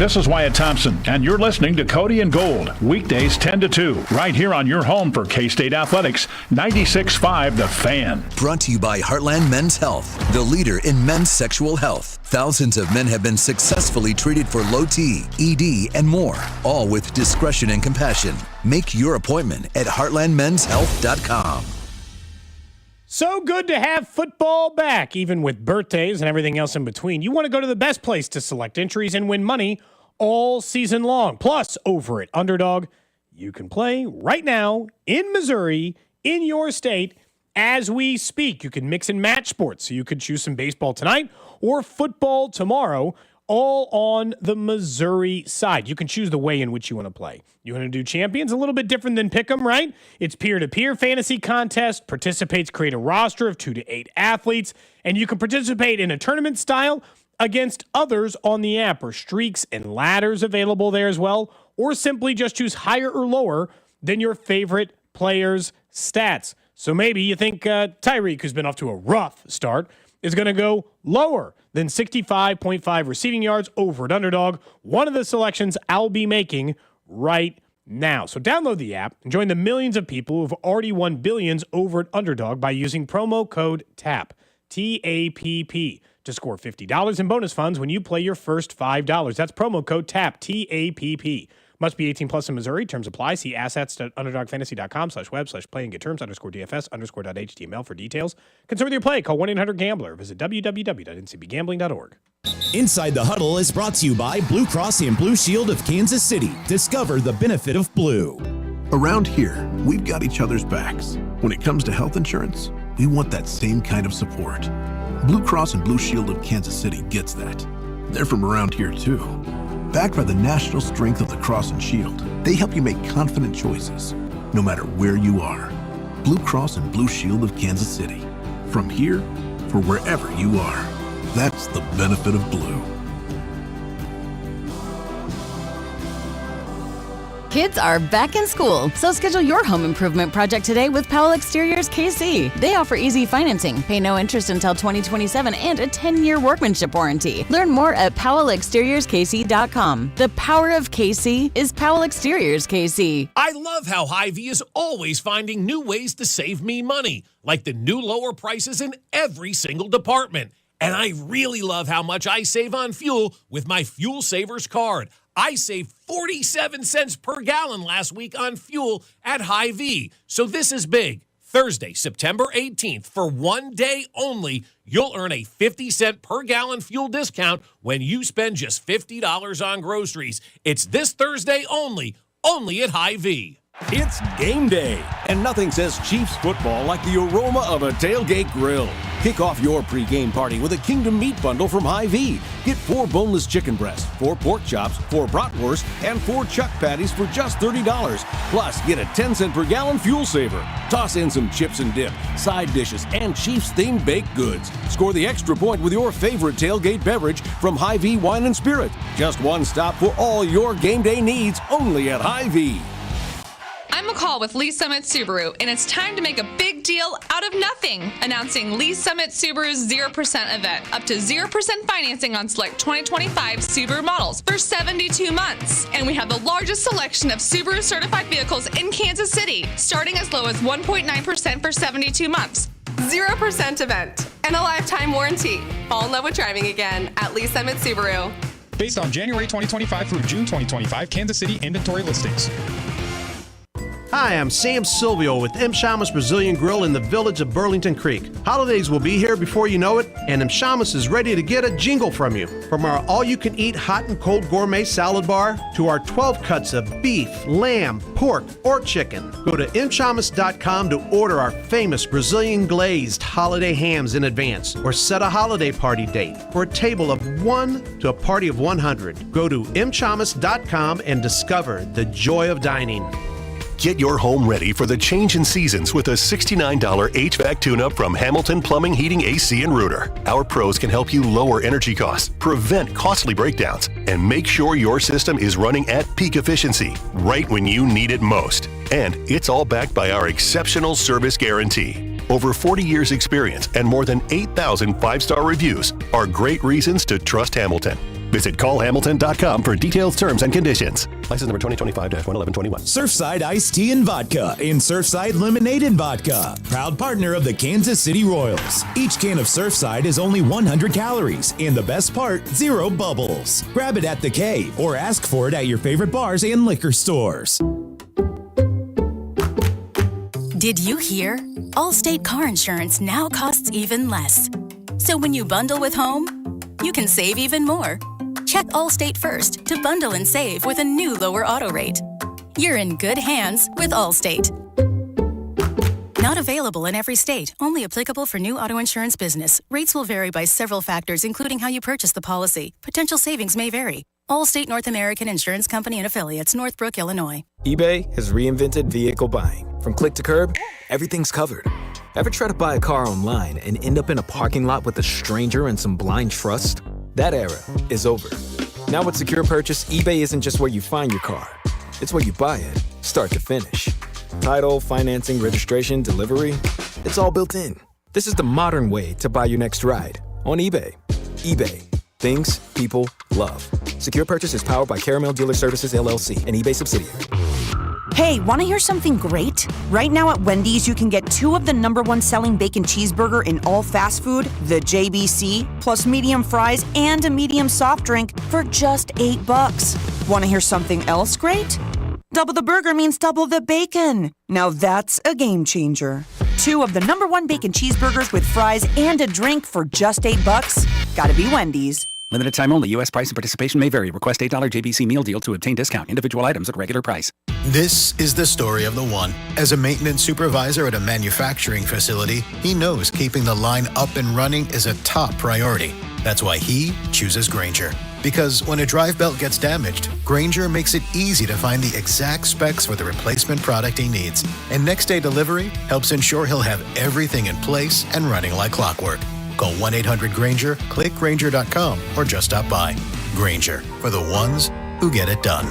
This is Wyatt Thompson, and you're listening to Cody and Gold, weekdays 10 to 2, right here on your home for K-State Athletics, 96.5 The Fan. Brought to you by Heartland Men's Health, the leader in men's sexual health. Thousands of men have been successfully treated for low T, ED, and more, all with discretion and compassion. Make your appointment at heartlandmenshealth.com. So good to have football back, even with birthdays and everything else in between. You want to go to the best place to select entries and win money all season long. Plus, over at Underdog, you can play right now in Missouri, in your state, as we speak. You can mix and match sports, so you could choose some baseball tonight or football tomorrow, all on the Missouri side. You can choose the way in which you want to play. You want to do champions? A little bit different than Pick'em, right? It's peer-to-peer fantasy contest. Participants create a roster of 2 to 8 athletes, and you can participate in a tournament style against others on the app, or streaks and ladders available there as well, or simply just choose higher or lower than your favorite player's stats. So maybe you think Tyreek, who's been off to a rough start, is going to go lower than 65.5 receiving yards over at Underdog, one of the selections I'll be making right now. So download the app and join the millions of people who have already won billions over at Underdog by using promo code TAPP, T-A-P-P, to score $50 in bonus funds when you play your first $5. That's promo code TAPP, T-A-P-P. Must be 18 plus in Missouri. Terms apply. See assets.underdogfantasy.com/web/play and get terms _DFS_.html for details. Concern with your play. Call 1-800-GAMBLER. Visit www.ncbgambling.org. Inside the Huddle is brought to you by Blue Cross and Blue Shield of Kansas City. Discover the benefit of blue. Around here, we've got each other's backs. When it comes to health insurance, we want that same kind of support. Blue Cross and Blue Shield of Kansas City gets that. They're from around here too. Backed by the national strength of the Cross and Shield, they help you make confident choices, no matter where you are. Blue Cross and Blue Shield of Kansas City. From here, for wherever you are. That's the benefit of blue. Kids are back in school, so schedule your home improvement project today with Powell Exteriors KC. They offer easy financing, pay no interest until 2027, and a 10-year workmanship warranty. Learn more at PowellExteriorsKC.com. The power of KC is Powell Exteriors KC. I love how Hy-Vee is always finding new ways to save me money, like the new lower prices in every single department. And I really love how much I save on fuel with my Fuel Savers card. I saved 47 cents per gallon last week on fuel at Hy-Vee. So this is big. Thursday, September 18th, for 1 day only, you'll earn a 50-cent per gallon fuel discount when you spend just $50 on groceries. It's this Thursday only at Hy-Vee. It's game day, and nothing says Chiefs football like the aroma of a tailgate grill. Kick off your pregame party with a Kingdom Meat Bundle from Hy-Vee. Get 4 boneless chicken breasts, 4 pork chops, 4 bratwurst, and 4 chuck patties for just $30. Plus, get a 10-cent per gallon fuel saver. Toss in some chips and dip, side dishes, and Chiefs-themed baked goods. Score the extra point with your favorite tailgate beverage from Hy-Vee Wine and Spirit. Just one stop for all your game day needs, only at Hy-Vee. I'm McCall with Lee Summit Subaru, and it's time to make a big deal out of nothing. Announcing Lee Summit Subaru's 0% event. Up to 0% financing on select 2025 Subaru models for 72 months. And we have the largest selection of Subaru certified vehicles in Kansas City, starting as low as 1.9% for 72 months. 0% event and a lifetime warranty. Fall in love with driving again at Lee Summit Subaru. Based on January 2025 through June 2025 Kansas City inventory listings. Hi, I'm Sam Silvio with M. Shamas Brazilian Grill in the village of Burlington Creek. Holidays will be here before you know it, and M. Shamas is ready to get a jingle from you. From our all-you-can-eat hot and cold gourmet salad bar to our 12 cuts of beef, lamb, pork, or chicken. Go to mshamas.com to order our famous Brazilian glazed holiday hams in advance, or set a holiday party date for a table of 1 to a party of 100. Go to mshamas.com and discover the joy of dining. Get your home ready for the change in seasons with a $69 HVAC tune-up from Hamilton Plumbing, Heating, AC, and Rooter. Our pros can help you lower energy costs, prevent costly breakdowns, and make sure your system is running at peak efficiency right when you need it most. And it's all backed by our exceptional service guarantee. Over 40 years experience and more than 8,000 five-star reviews are great reasons to trust Hamilton. Visit callhamilton.com for details, terms, and conditions. License number 2025-11121. Surfside Iced Tea and Vodka and Surfside Lemonade and Vodka. Proud partner of the Kansas City Royals. Each can of Surfside is only 100 calories. And the best part, 0 bubbles. Grab it at the K or ask for it at your favorite bars and liquor stores. Did you hear? Allstate car insurance now costs even less. So when you bundle with home, you can save even more. Check Allstate first to bundle and save with a new lower auto rate. You're in good hands with Allstate. Not available in every state. Only applicable for new auto insurance business. Rates will vary by several factors, including how you purchase the policy. Potential savings may vary. Allstate North American Insurance Company and Affiliates, Northbrook, Illinois. eBay has reinvented vehicle buying. From click to curb, everything's covered. Ever try to buy a car online and end up in a parking lot with a stranger and some blind trust? That era is over. Now with Secure Purchase, eBay isn't just where you find your car. It's where you buy it, start to finish. Title, financing, registration, delivery, it's all built in. This is the modern way to buy your next ride on eBay. eBay. Things people love. Secure Purchase is powered by Caramel Dealer Services, LLC, an eBay subsidiary. Hey, want to hear something great? Right now at Wendy's, you can get 2 of the #1 selling bacon cheeseburger in all fast food, the JBC, plus medium fries and a medium soft drink for just $8. Want to hear something else great? Double the burger means double the bacon. Now that's a game changer. 2 of the #1 bacon cheeseburgers with fries and a drink for just $8. Gotta be Wendy's. Limited time only. U.S. price and participation may vary. Request $8 JBC meal deal to obtain discount. Individual items at regular price. This is the story of the one. As a maintenance supervisor at a manufacturing facility, he knows keeping the line up and running is a top priority. That's why he chooses Grainger. Because when a drive belt gets damaged, Grainger makes it easy to find the exact specs for the replacement product he needs. And next day delivery helps ensure he'll have everything in place and running like clockwork. Call 1-800-GRAINGER, click Grainger.com, or just stop by. Grainger, for the ones who get it done.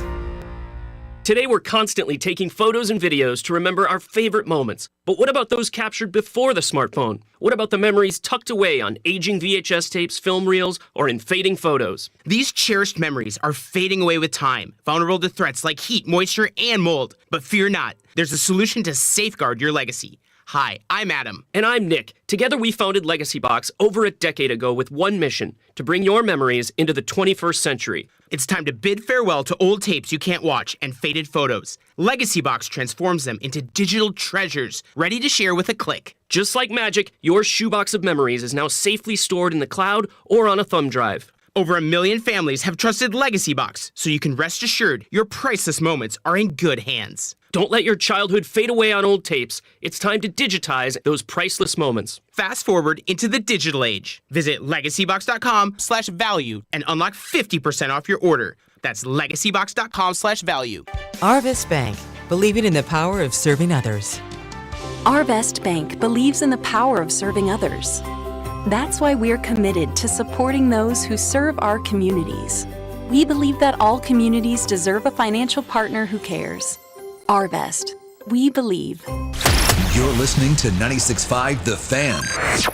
Today, we're constantly taking photos and videos to remember our favorite moments. But what about those captured before the smartphone? What about the memories tucked away on aging VHS tapes, film reels, or in fading photos? These cherished memories are fading away with time, vulnerable to threats like heat, moisture, and mold. But fear not, there's a solution to safeguard your legacy. Hi, I'm Adam. And I'm Nick. Together we founded Legacy Box over a decade ago with one mission, to bring your memories into the 21st century. It's time to bid farewell to old tapes you can't watch and faded photos. Legacy Box transforms them into digital treasures, ready to share with a click. Just like magic, your shoebox of memories is now safely stored in the cloud or on a thumb drive. Over 1 million families have trusted Legacy Box, so you can rest assured your priceless moments are in good hands. Don't let your childhood fade away on old tapes. It's time to digitize those priceless moments. Fast forward into the digital age. Visit legacybox.com/value and unlock 50% off your order. That's legacybox.com/value. Arvest Bank, believing in the power of serving others. Arvest Bank believes in the power of serving others. That's why we're committed to supporting those who serve our communities. We believe that all communities deserve a financial partner who cares. Arvest. We believe. You're listening to 96.5 The Fan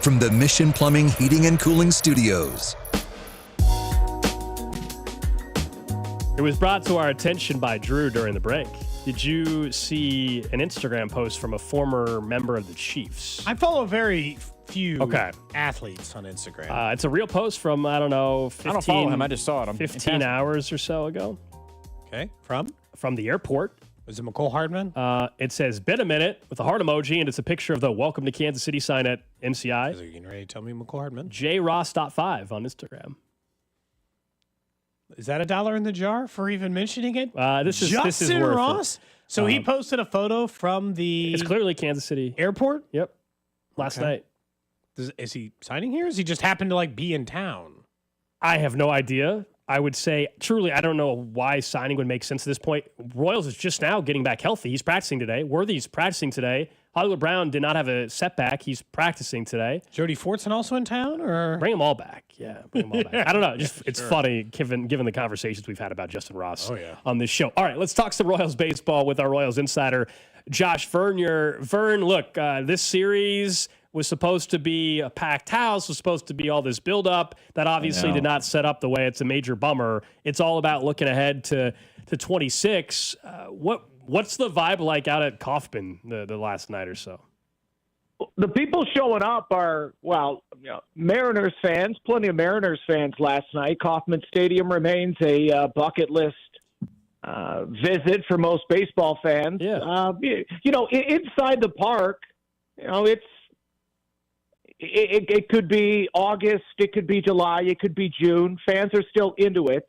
from the Mission Plumbing, Heating, and Cooling Studios. It was brought to our attention by Drew during the break. Did you see an Instagram post from a former member of the Chiefs? I follow very few athletes on Instagram. It's a real post from, 15, I don't follow him. I just saw it. 15 hours or so ago. Okay. From the airport. Is it McCole Hardman? It says, been a minute with a heart emoji, and it's a picture of the Welcome to Kansas City sign at MCI. Is it getting ready to tell me McCole Hardman? JRoss.5 on Instagram. Is that $1 in the jar for even mentioning it? This is Justin worth Ross? it. So he posted a photo from the... It's clearly Kansas City. Airport? Yep. Last night. Is he signing here? Or does he just happen to be in town? I have no idea. I would say, truly, I don't know why signing would make sense at this point. Royals is just now getting back healthy. He's practicing today. Worthy's practicing today. Hollywood Brown did not have a setback. He's practicing today. Jody Fortson also in town? Or bring them all back. Yeah, bring them all back. I don't know. It's funny given the conversations we've had about Justin Ross on this show. All right, let's talk some Royals baseball with our Royals insider, Josh Vernier. Vern, look, this series was supposed to be a packed house, was supposed to be all this buildup that obviously did not set up the way. It's a major bummer. It's all about looking ahead to 26. What's the vibe like out at Kaufman the last night or so? The people showing up are, Mariners fans, plenty of Mariners fans last night. Kauffman Stadium remains a bucket list visit for most baseball fans. Yeah. Inside the park, it could be August, it could be July, it could be June. Fans are still into it.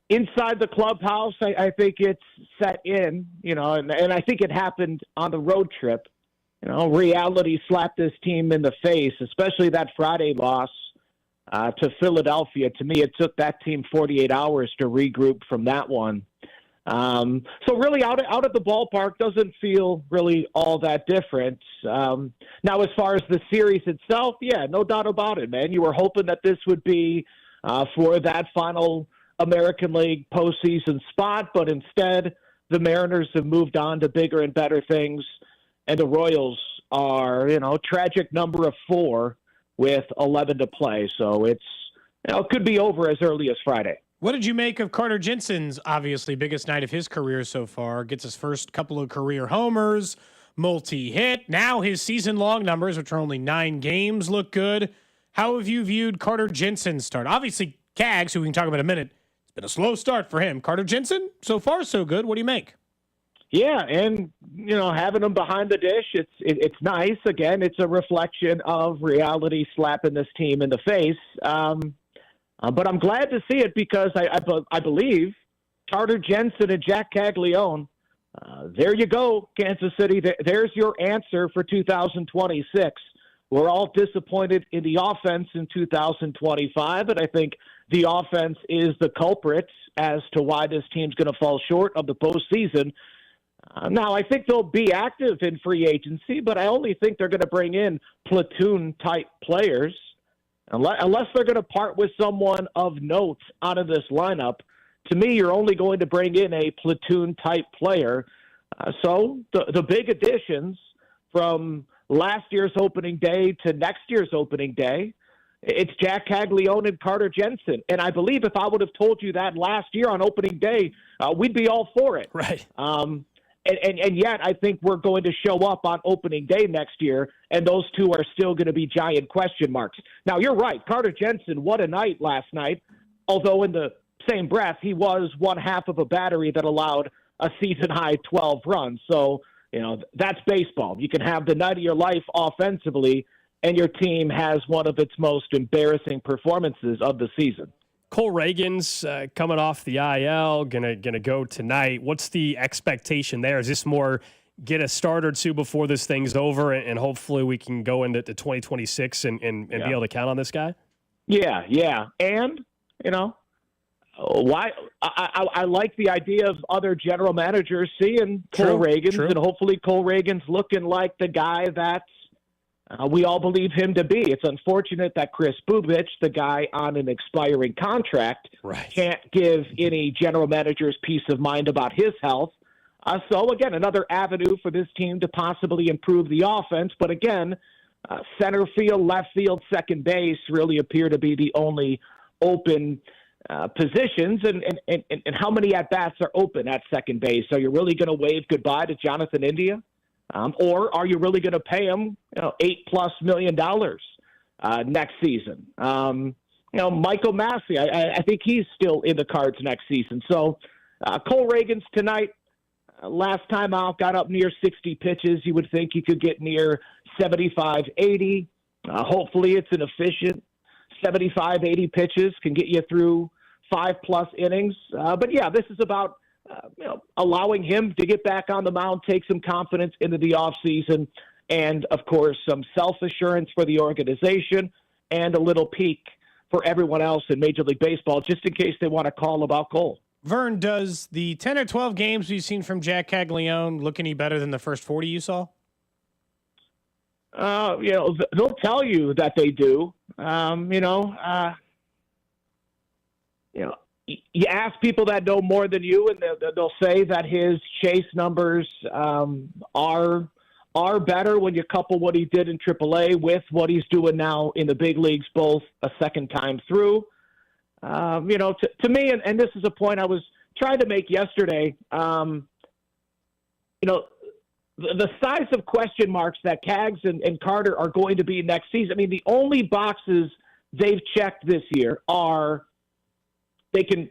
Inside the clubhouse, I think it's set in, and I think it happened on the road trip. Reality slapped this team in the face, especially that Friday loss to Philadelphia. To me, it took that team 48 hours to regroup from that one. So really out at the ballpark doesn't feel really all that different. Now, as far as the series itself, no doubt about it, man. You were hoping that this would be for that final American League postseason spot, but instead the Mariners have moved on to bigger and better things, and the Royals are, tragic number of 4 with 11 to play. So it could be over as early as Friday. What did you make of Carter Jensen's obviously biggest night of his career so far? Gets his first couple of career homers, multi-hit. Now his season-long numbers, which are only 9 games, look good. How have you viewed Carter Jensen's start? Obviously, Cags, who we can talk about in a minute, it's been a slow start for him. Carter Jensen, so far so good. What do you make? Yeah, and having him behind the dish, it's nice. Again, it's a reflection of reality slapping this team in the face. But I'm glad to see it because I believe Carter Jensen and Jack Caglione. There you go, Kansas City. There's your answer for 2026. We're all disappointed in the offense in 2025, and I think the offense is the culprit as to why this team's going to fall short of the postseason. Now, I think they'll be active in free agency, but I only think they're going to bring in platoon-type players. Unless they're going to part with someone of note out of this lineup, to me, you're only going to bring in a platoon-type player. So the big additions from last year's opening day to next year's opening day, it's Jack Caglione and Carter Jensen. And I believe if I would have told you that last year on opening day, we'd be all for it. Right. And yet I think we're going to show up on opening day next year, and those two are still going to be giant question marks. Now, you're right. Carter Jensen, what a night last night, although in the same breath, he was one half of a battery that allowed a season-high 12 runs. So, that's baseball. You can have the night of your life offensively, and your team has one of its most embarrassing performances of the season. Cole Reagan's coming off the IL, gonna go tonight. What's the expectation there? Is this more get a start or two before this thing's over, and hopefully we can go into 2026 and be able to count on this guy? Yeah. And, why I like the idea of other general managers seeing Cole Reagan's, and hopefully Cole Reagan's looking like the guy that we all believe him to be. It's unfortunate that Chris Bubich, the guy on an expiring contract, can't give any general managers peace of mind about his health. So, again, another avenue for this team to possibly improve the offense. But, again, center field, left field, second base really appear to be the only open positions. And how many at-bats are open at second base? Are you really going to wave goodbye to Jonathan India? Or are you really going to pay him, $8+ million next season? Michael Massey, I think he's still in the cards next season. So Cole Reagan's tonight, last time out, got up near 60 pitches. You would think he could get near 75, 80. Hopefully it's an efficient 75, 80 pitches, can get you through 5+ innings. But yeah, this is about allowing him to get back on the mound, take some confidence into the offseason, and, of course, some self-assurance for the organization and a little peek for everyone else in Major League Baseball, just in case they want to call about Cole. Vern, does the 10 or 12 games we've seen from Jack Caglione look any better than the first 40 you saw? They'll tell you that they do. You ask people that know more than you, and they'll say that his chase numbers are are better when you couple what he did in AAA with what he's doing now in the big leagues, both a second time through. To me, and this is a point I was trying to make yesterday, the size of question marks that Cags and Carter are going to be next season. I mean, the only boxes they've checked this year are they can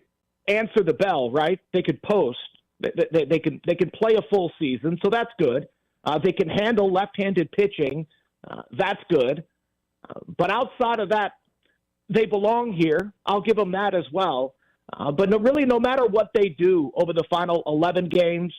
answer the bell, right? They could post. They can play a full season, so that's good. They can handle left-handed pitching. That's good. But outside of that, they belong here. I'll give them that as well. But no matter what they do over the final 11 games,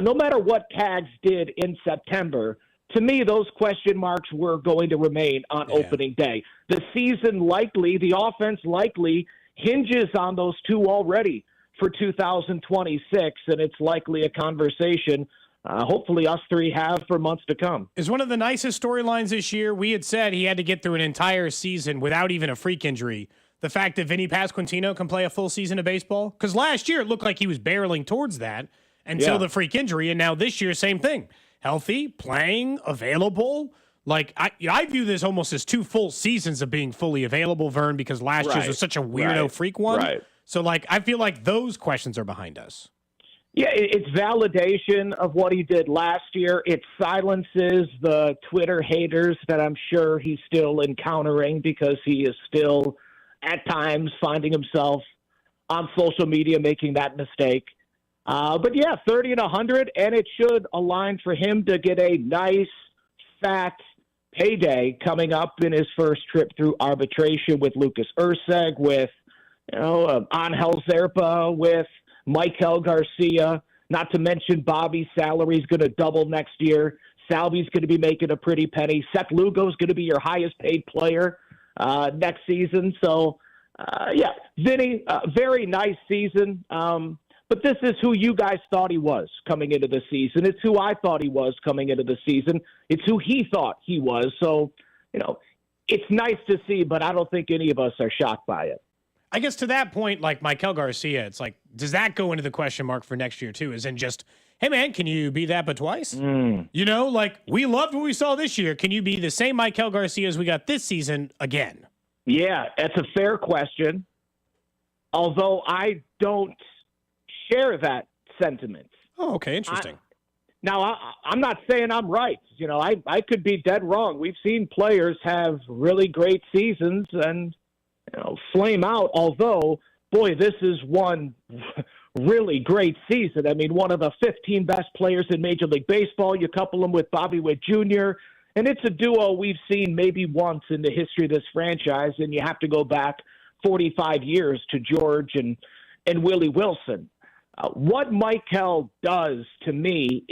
no matter what Cags did in September, to me, those question marks were going to remain on opening day. The season likely, the offense likely hinges on those two already for 2026, and it's likely a conversation hopefully us three have for months to come. Is one of the nicest storylines this year. We had said he had to get through an entire season without even a freak injury. The fact that Vinny Pasquantino can play a full season of baseball, because last year it looked like he was barreling towards that until the freak injury, and now this year, same thing. Healthy, playing, available. Like, I view this almost as 2 full seasons of being fully available, Vern, because last year's was such a weirdo freak one. Right. So, I feel like those questions are behind us. Yeah, it's validation of what he did last year. It silences the Twitter haters that I'm sure he's still encountering because he is still, at times, finding himself on social media making that mistake. But 30 and 100, and it should align for him to get a nice, fat payday coming up in his first trip through arbitration with Lucas Erceg, with Angel Zerpa, with Maikel Garcia, not to mention Bobby's salary is going to double next year. Salvi's going to be making a pretty penny. Seth Lugo's going to be your highest paid player next season. So, Vinny, very nice season. But this is who you guys thought he was coming into the season. It's who I thought he was coming into the season. It's who he thought he was. So, it's nice to see, but I don't think any of us are shocked by it. I guess to that point, like Maikel Garcia, it's like, does that go into the question mark for next year too? Is in just, hey man, can you be that but twice? We loved what we saw this year. Can you be the same Maikel Garcia as we got this season again? Yeah, that's a fair question. Although I don't share that sentiment. Oh, okay, interesting. I'm not saying I'm right. I could be dead wrong. We've seen players have really great seasons and flame out, although, boy, this is one really great season. I mean, one of the 15 best players in Major League Baseball. You couple them with Bobby Witt Jr., and it's a duo we've seen maybe once in the history of this franchise, and you have to go back 45 years to George and Willie Wilson. What Maikel does to me,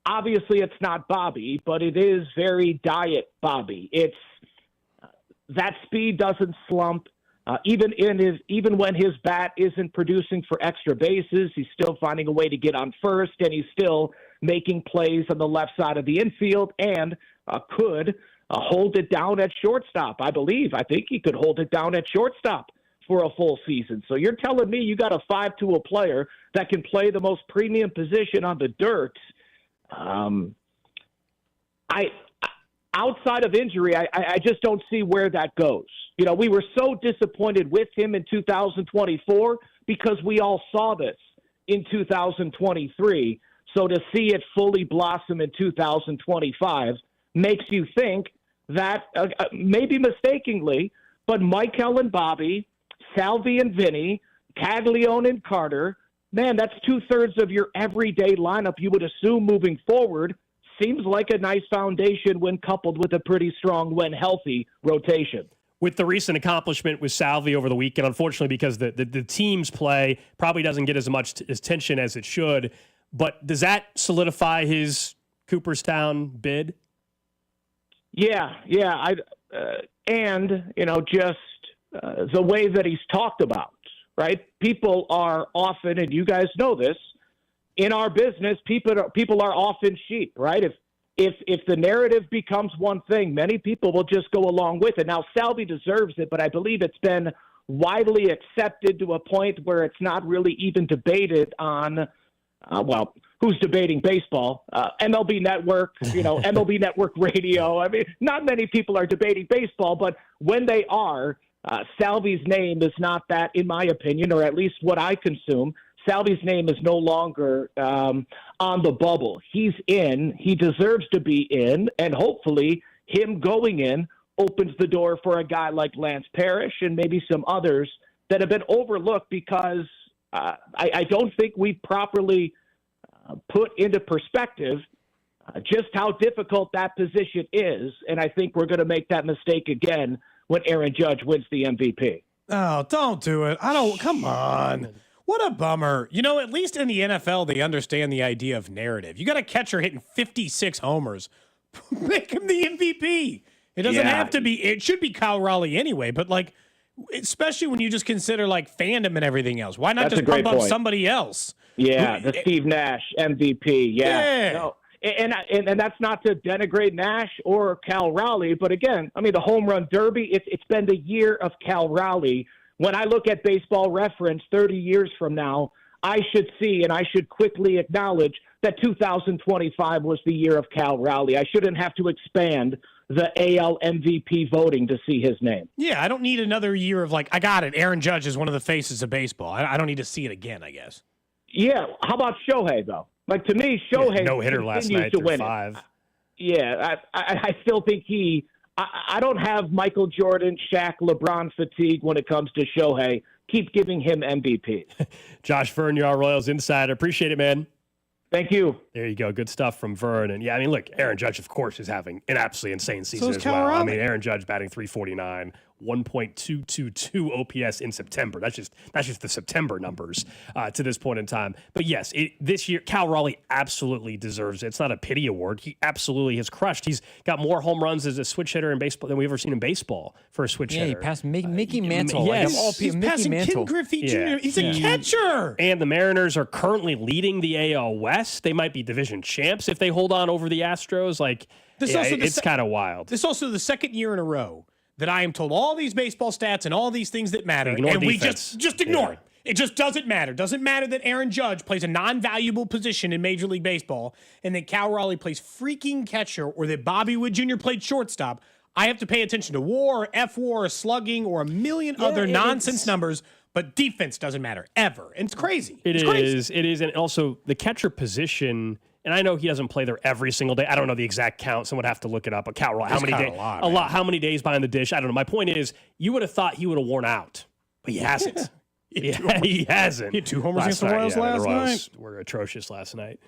obviously it's not Bobby, but it is very diet Bobby. It's that speed doesn't slump. Even when his bat isn't producing for extra bases, he's still finding a way to get on first, and he's still making plays on the left side of the infield and could hold it down at shortstop. I think he could hold it down at shortstop for a full season. So you're telling me you got a 5-tool player that can play the most premium position on the dirt. Outside of injury, I just don't see where that goes. We were so disappointed with him in 2024 because we all saw this in 2023. So to see it fully blossom in 2025 makes you think that, maybe mistakenly, but Maikel and Bobby, Salvi and Vinny, Caglione and Carter, man, that's 2/3 of your everyday lineup you would assume moving forward. Seems like a nice foundation when coupled with a pretty strong, when healthy, rotation. With the recent accomplishment with Salvi over the weekend, unfortunately, because the team's play probably doesn't get as much attention as it should, but does that solidify his Cooperstown bid? Yeah. The way that he's talked about, right? People are often, and you guys know this, in our business, people are often sheep, right? If the narrative becomes one thing, many people will just go along with it. Now, Salvi deserves it, but I believe it's been widely accepted to a point where it's not really even debated on, who's debating baseball. MLB Network, MLB Network Radio. I mean, not many people are debating baseball, but when they are, Salvi's name is not that, in my opinion, or at least what I consume. Salvi's name is no longer on the bubble. He's in. He deserves to be in, and hopefully him going in opens the door for a guy like Lance Parrish and maybe some others that have been overlooked because I don't think we've properly put into perspective just how difficult that position is, and I think we're going to make that mistake again when Aaron Judge wins the MVP. Oh, don't do it. Come on. What a bummer. At least in the NFL, they understand the idea of narrative. You got a catcher hitting 56 homers. Make him the MVP. It doesn't have to be. It should be Kyle Raleigh anyway, but especially when you just consider fandom and everything else. Why not just pump up somebody else? Yeah, the Steve Nash MVP. Yeah. No, and that's not to denigrate Nash or Cal Raleigh, but again, I mean, the home run derby, it's been the year of Cal Raleigh. When I look at Baseball Reference 30 years from now, I should see and I should quickly acknowledge that 2025 was the year of Cal Raleigh. I shouldn't have to expand the AL MVP voting to see his name. Yeah, I don't need another year of I got it. Aaron Judge is one of the faces of baseball. I don't need to see it again, I guess. Yeah. How about Shohei, though? To me, Shohei no hitter last night to win 5. Yeah, I still think I don't have Michael Jordan, Shaq, LeBron fatigue when it comes to Shohei. Keep giving him MVP. Josh Vern, you're our Royals insider. Appreciate it, man. Thank you. There you go. Good stuff from Vern. And yeah, I mean, look, Aaron Judge, of course, is having an absolutely insane season as well. I mean, Aaron Judge batting .349, 1.222 OPS in September. That's just the September numbers to this point in time. But yes, this year, Cal Raleigh absolutely deserves it. It's not a pity award. He absolutely has crushed. He's got more home runs as a switch hitter in baseball than we've ever seen in baseball for a switch hitter. Yeah, he passed Mickey Mantle. Yes. He's passing Ken Griffey Jr. He's a catcher. And the Mariners are currently leading the AL West. They might be division champs if they hold on over the Astros. It's kind of wild. This is also the second year in a row that I am told all these baseball stats and all these things that matter, and we just ignore it. It just doesn't matter. Doesn't matter that Aaron Judge plays a non-valuable position in Major League Baseball and that Cal Raleigh plays freaking catcher or that Bobby Wood Jr. played shortstop. I have to pay attention to WAR, F-WAR, slugging, or a million other nonsense numbers, but defense doesn't matter ever. And it's crazy. It is. And also the catcher position, and I know he doesn't play there every single day. I don't know the exact count. Someone would have to look it up. But Cal Raleigh, how many days? A lot. How many days behind the dish? I don't know. My point is, you would have thought he would have worn out, but he hasn't. He hasn't. He had 2 homers against the Royals last night. Were atrocious last night.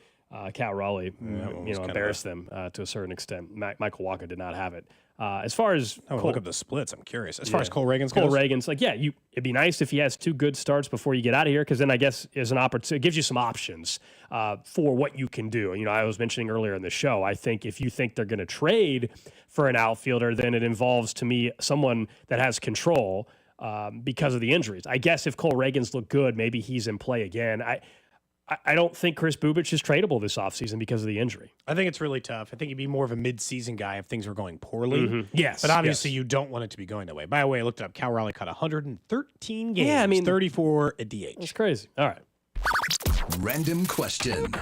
Cal Raleigh, embarrassed them to a certain extent. Michael Walker did not have it. As far as look up the splits, I'm curious. As far as Cole Reagan's it'd be nice if he has 2 good starts before you get out of here, because then I guess is an opportunity. It gives you some options for what you can do. I was mentioning earlier in the show, I think if you think they're going to trade for an outfielder, then it involves, to me, someone that has control because of the injuries. I guess if Cole Reagan's look good, maybe he's in play again. I don't think Chris Bubich is tradable this offseason because of the injury. I think it's really tough. I think he'd be more of a mid-season guy if things were going poorly. Mm-hmm. Yes. But obviously you don't want it to be going that way. By the way, I looked it up. Cal Raleigh caught 113 games. Yeah, 34 at DH. It's crazy. All right. Random question.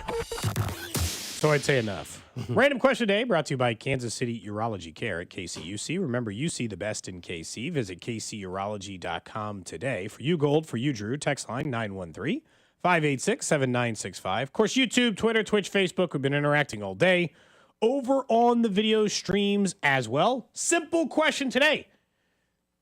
So I'd say enough. Random question today brought to you by Kansas City Urology Care at KCUC. Remember, you see the best in KC. Visit kcurology.com today. For you, Gold. For you, Drew. Text line 913-586-7965. Of course, YouTube, Twitter, Twitch, Facebook. We've been interacting all day. Over on the video streams as well. Simple question today.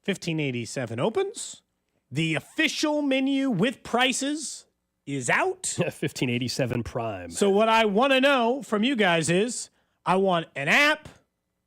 1587 opens. The official menu with prices is out. 1587 Prime. So what I want to know from you guys is, I want an app,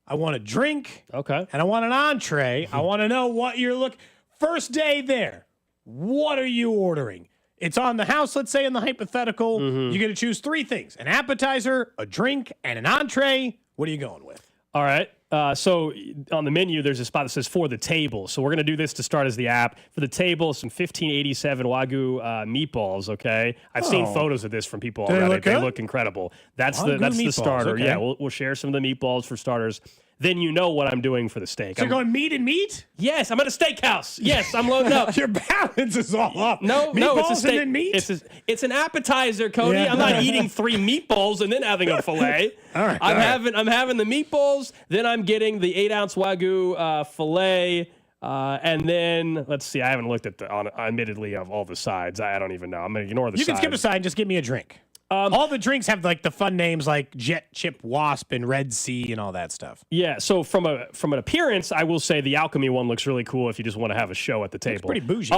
I want a drink, and I want an entree. I want to know what you're looking. First day there, what are you ordering? It's on the house, let's say in the hypothetical. You're going to choose 3 things: an appetizer, a drink, and an entree. What are you going with? All right. So on the menu, there's a spot that says for the table. So we're going to do this to start as the app. For the table, some 1587 Wagyu meatballs, okay? I've seen photos of this from people already. They look incredible. That's the starter. Okay. Yeah, we'll share some of the meatballs for starters. then you know what I'm doing for the steak. So you're going meat and meat? Yes, I'm at a steakhouse. Yes, I'm loading up. Your balance is all up. No, it's a steak. And then meat? It's an appetizer, Cody. Yeah. I'm not eating 3 meatballs and then having a fillet. All right. I'm having the meatballs, then I'm getting the 8-ounce Wagyu fillet. And then let's see. I haven't looked at admittedly of all the sides. I don't even know. I'm gonna ignore the sides. You can skip a side and just give me a drink. All the drinks have like the fun names like Jet Chip Wasp and Red Sea and all that stuff. Yeah. So from an appearance, I will say the Alchemy one looks really cool if you just want to have a show at the table. It's pretty bougie.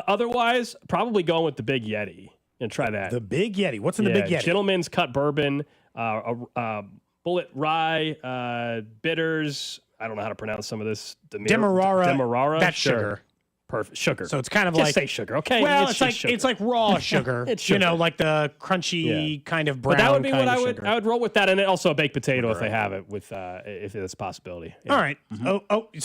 Otherwise, probably going with the Big Yeti and try that. The Big Yeti. What's in the Big Yeti? Gentleman's Cut Bourbon, Bullet Rye, bitters. I don't know how to pronounce some of this. Demerara. That's sugar. Perfect. Sugar. So it's kind of just like say sugar. Okay. Well, it's like raw sugar. It's sugar. You know, like the crunchy kind of brown. But that would be kind what of I would. sugar. I would roll with that, and then also a baked potato if they have it with if it's a possibility. Yeah. All right. Mm-hmm.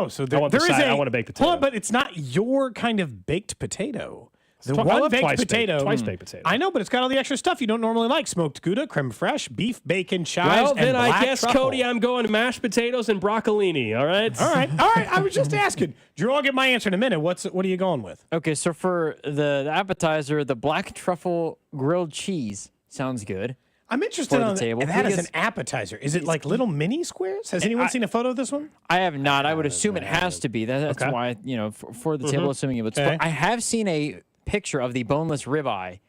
So there is I want a baked potato. Hold on, but it's not your kind of baked potato. The I one love baked twice potato. twice baked potato. I know, but it's got all the extra stuff you don't normally like: smoked Gouda, creme fraiche, beef, bacon, chives, Well, and then black I guess, truffle. Cody, I'm going mashed potatoes and broccolini. All right. All right. I was just asking. Drew, I'll get my answer in a minute. What are you going with? Okay, so for the appetizer, the black truffle grilled cheese sounds good. I'm interested on on table that as because an appetizer. Is it like little mini squares? Has anyone seen a photo of this one? I have not. I would assume it has to be. That's Okay. why, for the table, assuming it's Okay. full. I have seen a picture of the boneless ribeye.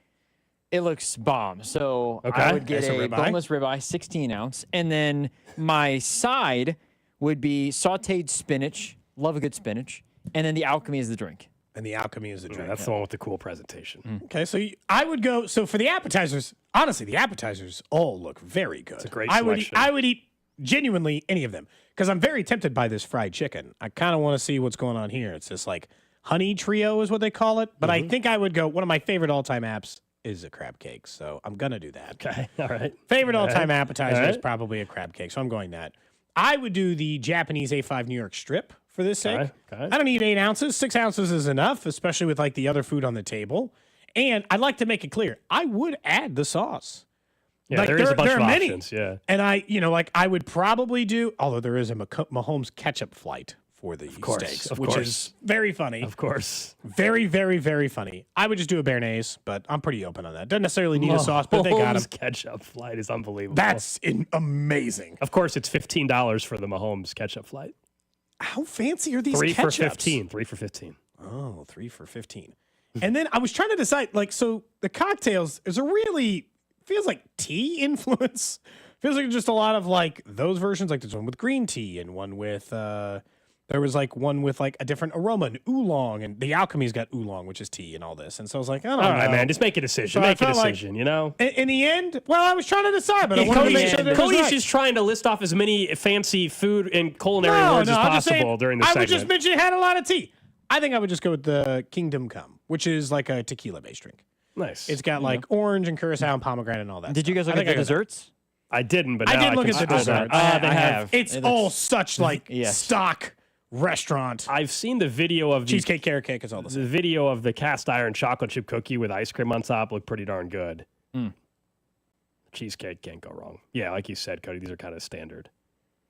It looks bomb. So I would get Nice, a a ribeye. boneless ribeye, 16 ounce. And then my side would be sauteed spinach. Love a good spinach. And then the Alchemy is the drink. And the Alchemy is the drink. That's the one with the cool presentation. Okay, so I would go. So for the appetizers, honestly, the appetizers all look very good. It's a great I selection. would eat genuinely any of them because I'm very tempted by this fried chicken. I kind of want to see what's going on here. It's this like honey trio is what they call it. But I think I would go. One of my favorite all-time apps is a crab cake, so I'm gonna do that. Okay. All right. Favorite all-time appetizer All right. is probably a crab cake, so I'm going that. I would do the Japanese A5 New York strip for this sake. Okay. I don't need 8 ounces. 6 ounces is enough, especially with like the other food on the table. And I'd like to make it clear, I would add the sauce. Yeah, Like, there is a bunch there of are many. options. Yeah. And I would probably do, although there is a Mahomes ketchup flight for the steaks, which is very funny. Of course. Very, very, very funny. I would just do a béarnaise, but I'm pretty open on that. Doesn't necessarily need a sauce, but they got them. Mahomes ketchup flight is unbelievable. That's amazing. Of course, it's $15 for the Mahomes ketchup flight. How fancy are these 3 for ketchups? 15. 3 for 15. Oh, 3 for 15. And then I was trying to decide, so the cocktails is feels like tea influence. Feels like just a lot of like those versions, like there's one with green tea and one with, there was like one with like a different aroma, an oolong, and the Alchemy's got oolong, which is tea and all this. And so I was like, I don't know. All right, man, just make a decision. So I Make a felt like- decision, In the end, well, I was trying to decide, but I wanted to make sure that it was Cody's right. just trying to list off as many fancy food and culinary No, words as I'm just possible saying, during the I segment. would just mention it had a lot of tea. I think I would just go with the Kingdom Come, which is like a tequila-based drink. Nice. It's got like orange and curacao and pomegranate and all that. Did you guys look I at the think I got that. desserts? I didn't, but I now did look can at the scroll down. desserts. I have. It's It all looks- such like Yes. stock restaurant. I've seen the video of Cheesecake, carrot cake is all the the same. video of the cast iron chocolate chip cookie with ice cream on top. Looked pretty darn good. Cheesecake can't go wrong. Yeah, like you said, Cody, these are kind of standard.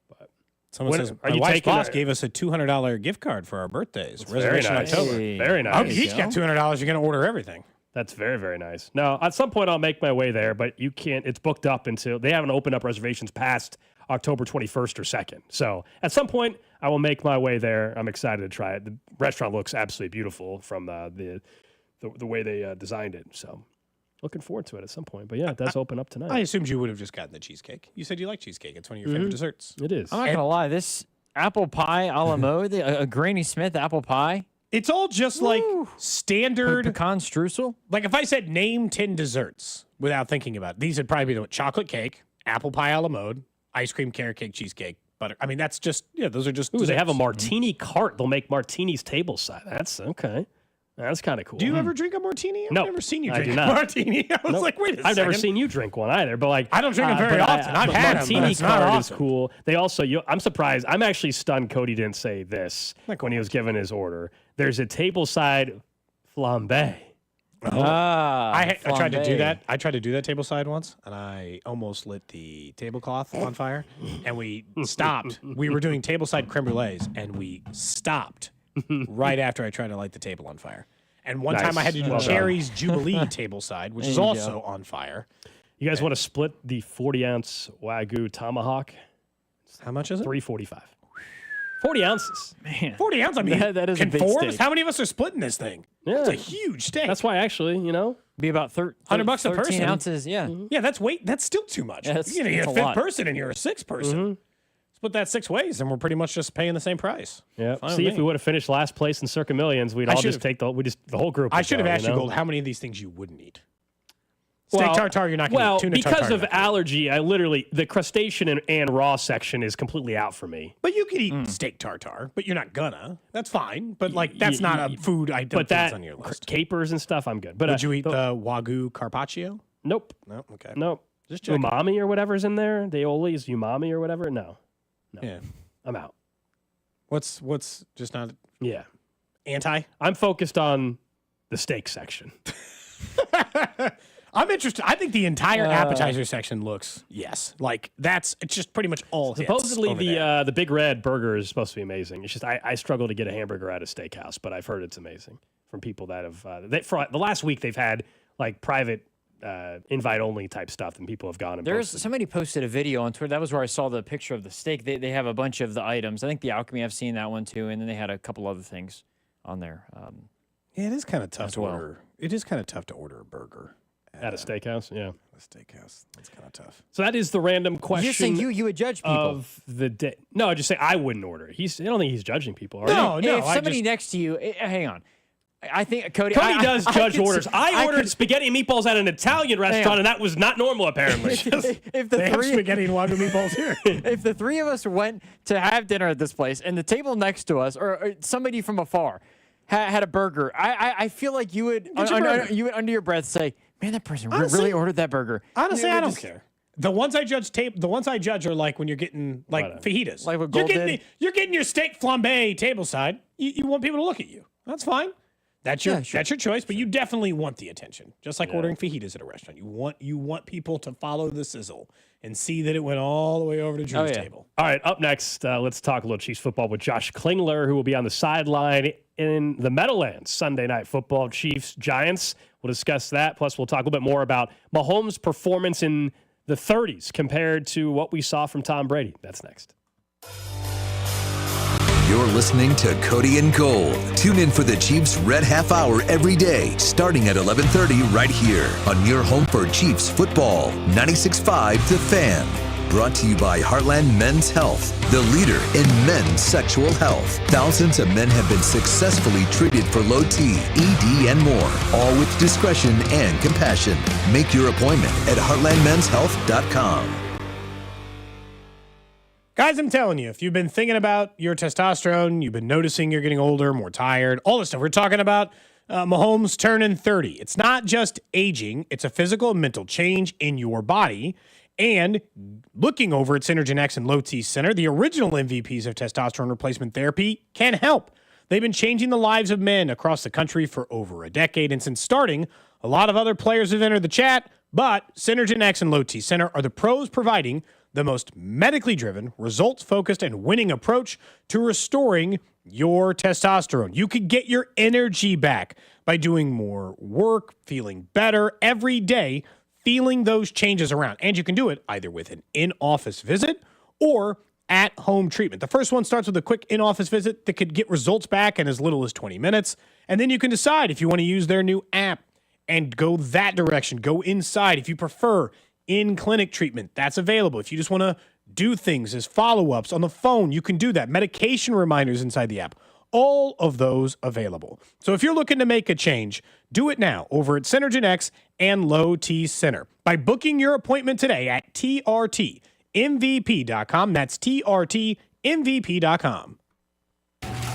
But Someone When- says, are my you wife's taking boss a- gave us a $200 gift card for our birthdays. very Reservation nice. October. Very nice. Oh, you each got $200. You're going to order everything. That's very, very nice. Now, at some point, I'll make my way there, but you can't. It's booked up until they haven't opened up reservations past October 21st or 2nd. So at some point, I will make my way there. I'm excited to try it. The restaurant looks absolutely beautiful from the way they designed it. So looking forward to it at some point. But yeah, it does open up tonight. I assumed you would have just gotten the cheesecake. You said you like cheesecake. It's one of your favorite desserts. It is. I'm not going to lie. This apple pie a la mode, a Granny Smith apple pie. It's all just like standard pecan streusel. Like if I said name 10 desserts without thinking about it, these would probably be the chocolate cake, apple pie a la mode, ice cream, carrot cake, cheesecake, butter. I mean, that's just, those are just Ooh, they have a desserts. martini cart. They'll make martinis tableside. That's okay. That's kind of cool. Do you ever drink a martini? I've No, never seen you I drink do a not. martini. I was Nope. like, wait a second. I've never seen you drink one either, but like I don't drink them very but often. I've but had 'em, but martini it's not card often. is cool. They also, I'm surprised. I'm actually stunned. Cody didn't say this when he was given his order. There's a tableside flambe. I tried to do that. I tried to do that tableside once, and I almost lit the tablecloth on fire. And we stopped. We were doing tableside creme brulees, and we stopped right after I tried to light the table on fire. And one time I had to do Cherry's Jubilee tableside, which is also on fire. You guys want to split the 40-ounce Wagyu tomahawk? How much is it? $3.45. 40 ounces. Man. 40 ounces? I mean, that is a big four steak. of us? How many of us are splitting this thing? Yeah. That's a huge steak. That's why, actually, be about $100 a 13 person. ounces, yeah. Yeah, that's still too much. Yeah, you're going to get a fifth person and you're a sixth person. Split that 6 ways, and we're pretty much just paying the same price. Yeah. See, if we would have finished last place in Circa Millions, we'd all just take the whole group. I should have asked you, Gold, how many of these things you wouldn't eat? Steak tartare, you're not going to eat. Tuna tartare. Because of allergy, I literally, the crustacean and raw section is completely out for me. But you could eat steak tartare, but you're not gonna. That's fine. But that's not a food I don't think is on your list. Capers and stuff, I'm good. But would you eat the Wagyu carpaccio? Nope. No, okay. Nope. Just checking. Umami or whatever's in there. The Aioli's umami or whatever. No. Yeah. I'm out. What's just not anti? I'm focused on the steak section. I'm interested. I think the entire appetizer section looks it's just pretty much all supposedly the Big Red burger is supposed to be amazing. It's just I struggle to get a hamburger at a steakhouse, but I've heard it's amazing from people that have for the last week they've had like private invite only type stuff, and people have gone and somebody posted a video on Twitter. That was where I saw the picture of the steak. They have a bunch of the items. I think the Alchemy, I've seen that one too, and then they had a couple other things on there. Yeah, it is kind of tough to order. It is kind of tough to order a burger at a steakhouse. Yeah, a steakhouse. That's kind of tough. So that is the random question. You're saying you would judge people of the day. No, I just say I wouldn't order it. I don't think he's judging people. No. If somebody next to you, hang on. I think Cody does judge orders. I ordered spaghetti and meatballs at an Italian restaurant, and that was not normal, apparently. If they have spaghetti and Wagyu meatballs here. If the three of us went to have dinner at this place, and the table next to us, or somebody from afar, had a burger, I feel like you would, under your breath, say, "Man, that person really ordered that burger." Honestly, I don't care. The ones I judge are like when you're getting fajitas. Like what Gold did? You're getting your steak flambe tableside. You want people to look at you. That's fine. That's your choice, but you definitely want the attention. Just like ordering fajitas at a restaurant. You want people to follow the sizzle and see that it went all the way over to Drew's table. All right, up next, let's talk a little Chiefs football with Josh Klingler, who will be on the sideline in the Meadowlands Sunday Night Football. Chiefs, Giants. We'll discuss that. Plus, we'll talk a little bit more about Mahomes' performance in the 30s compared to what we saw from Tom Brady. That's next. You're listening to Cody and Gold. Tune in for the Chiefs Red Half Hour every day, starting at 11:30 right here on your home for Chiefs football. 96.5 The Fan. Brought to you by Heartland Men's Health, the leader in men's sexual health. Thousands of men have been successfully treated for low T, ED, and more, all with discretion and compassion. Make your appointment at heartlandmenshealth.com. Guys, I'm telling you, if you've been thinking about your testosterone, you've been noticing you're getting older, more tired, all this stuff. We're talking about Mahomes turning 30. It's not just aging. It's a physical and mental change in your body. And looking over at Synergen X and Low T Center, the original MVPs of testosterone replacement therapy can help. They've been changing the lives of men across the country for over a decade. And since starting, a lot of other players have entered the chat, but Synergen X and Low T Center are the pros providing the most medically driven, results-focused, and winning approach to restoring your testosterone. You could get your energy back by doing more work, feeling better every day, feeling those changes around. And you can do it either with an in-office visit or at-home treatment. The first one starts with a quick in-office visit that could get results back in as little as 20 minutes. And then you can decide if you want to use their new app and go that direction. Go inside. If you prefer in-clinic treatment, that's available. If you just want to do things as follow-ups on the phone, you can do that. Medication reminders inside the app. All of those available. So if you're looking to make a change, do it now over at Synergen X and Low T Center by booking your appointment today at trtmvp.com. That's trtmvp.com.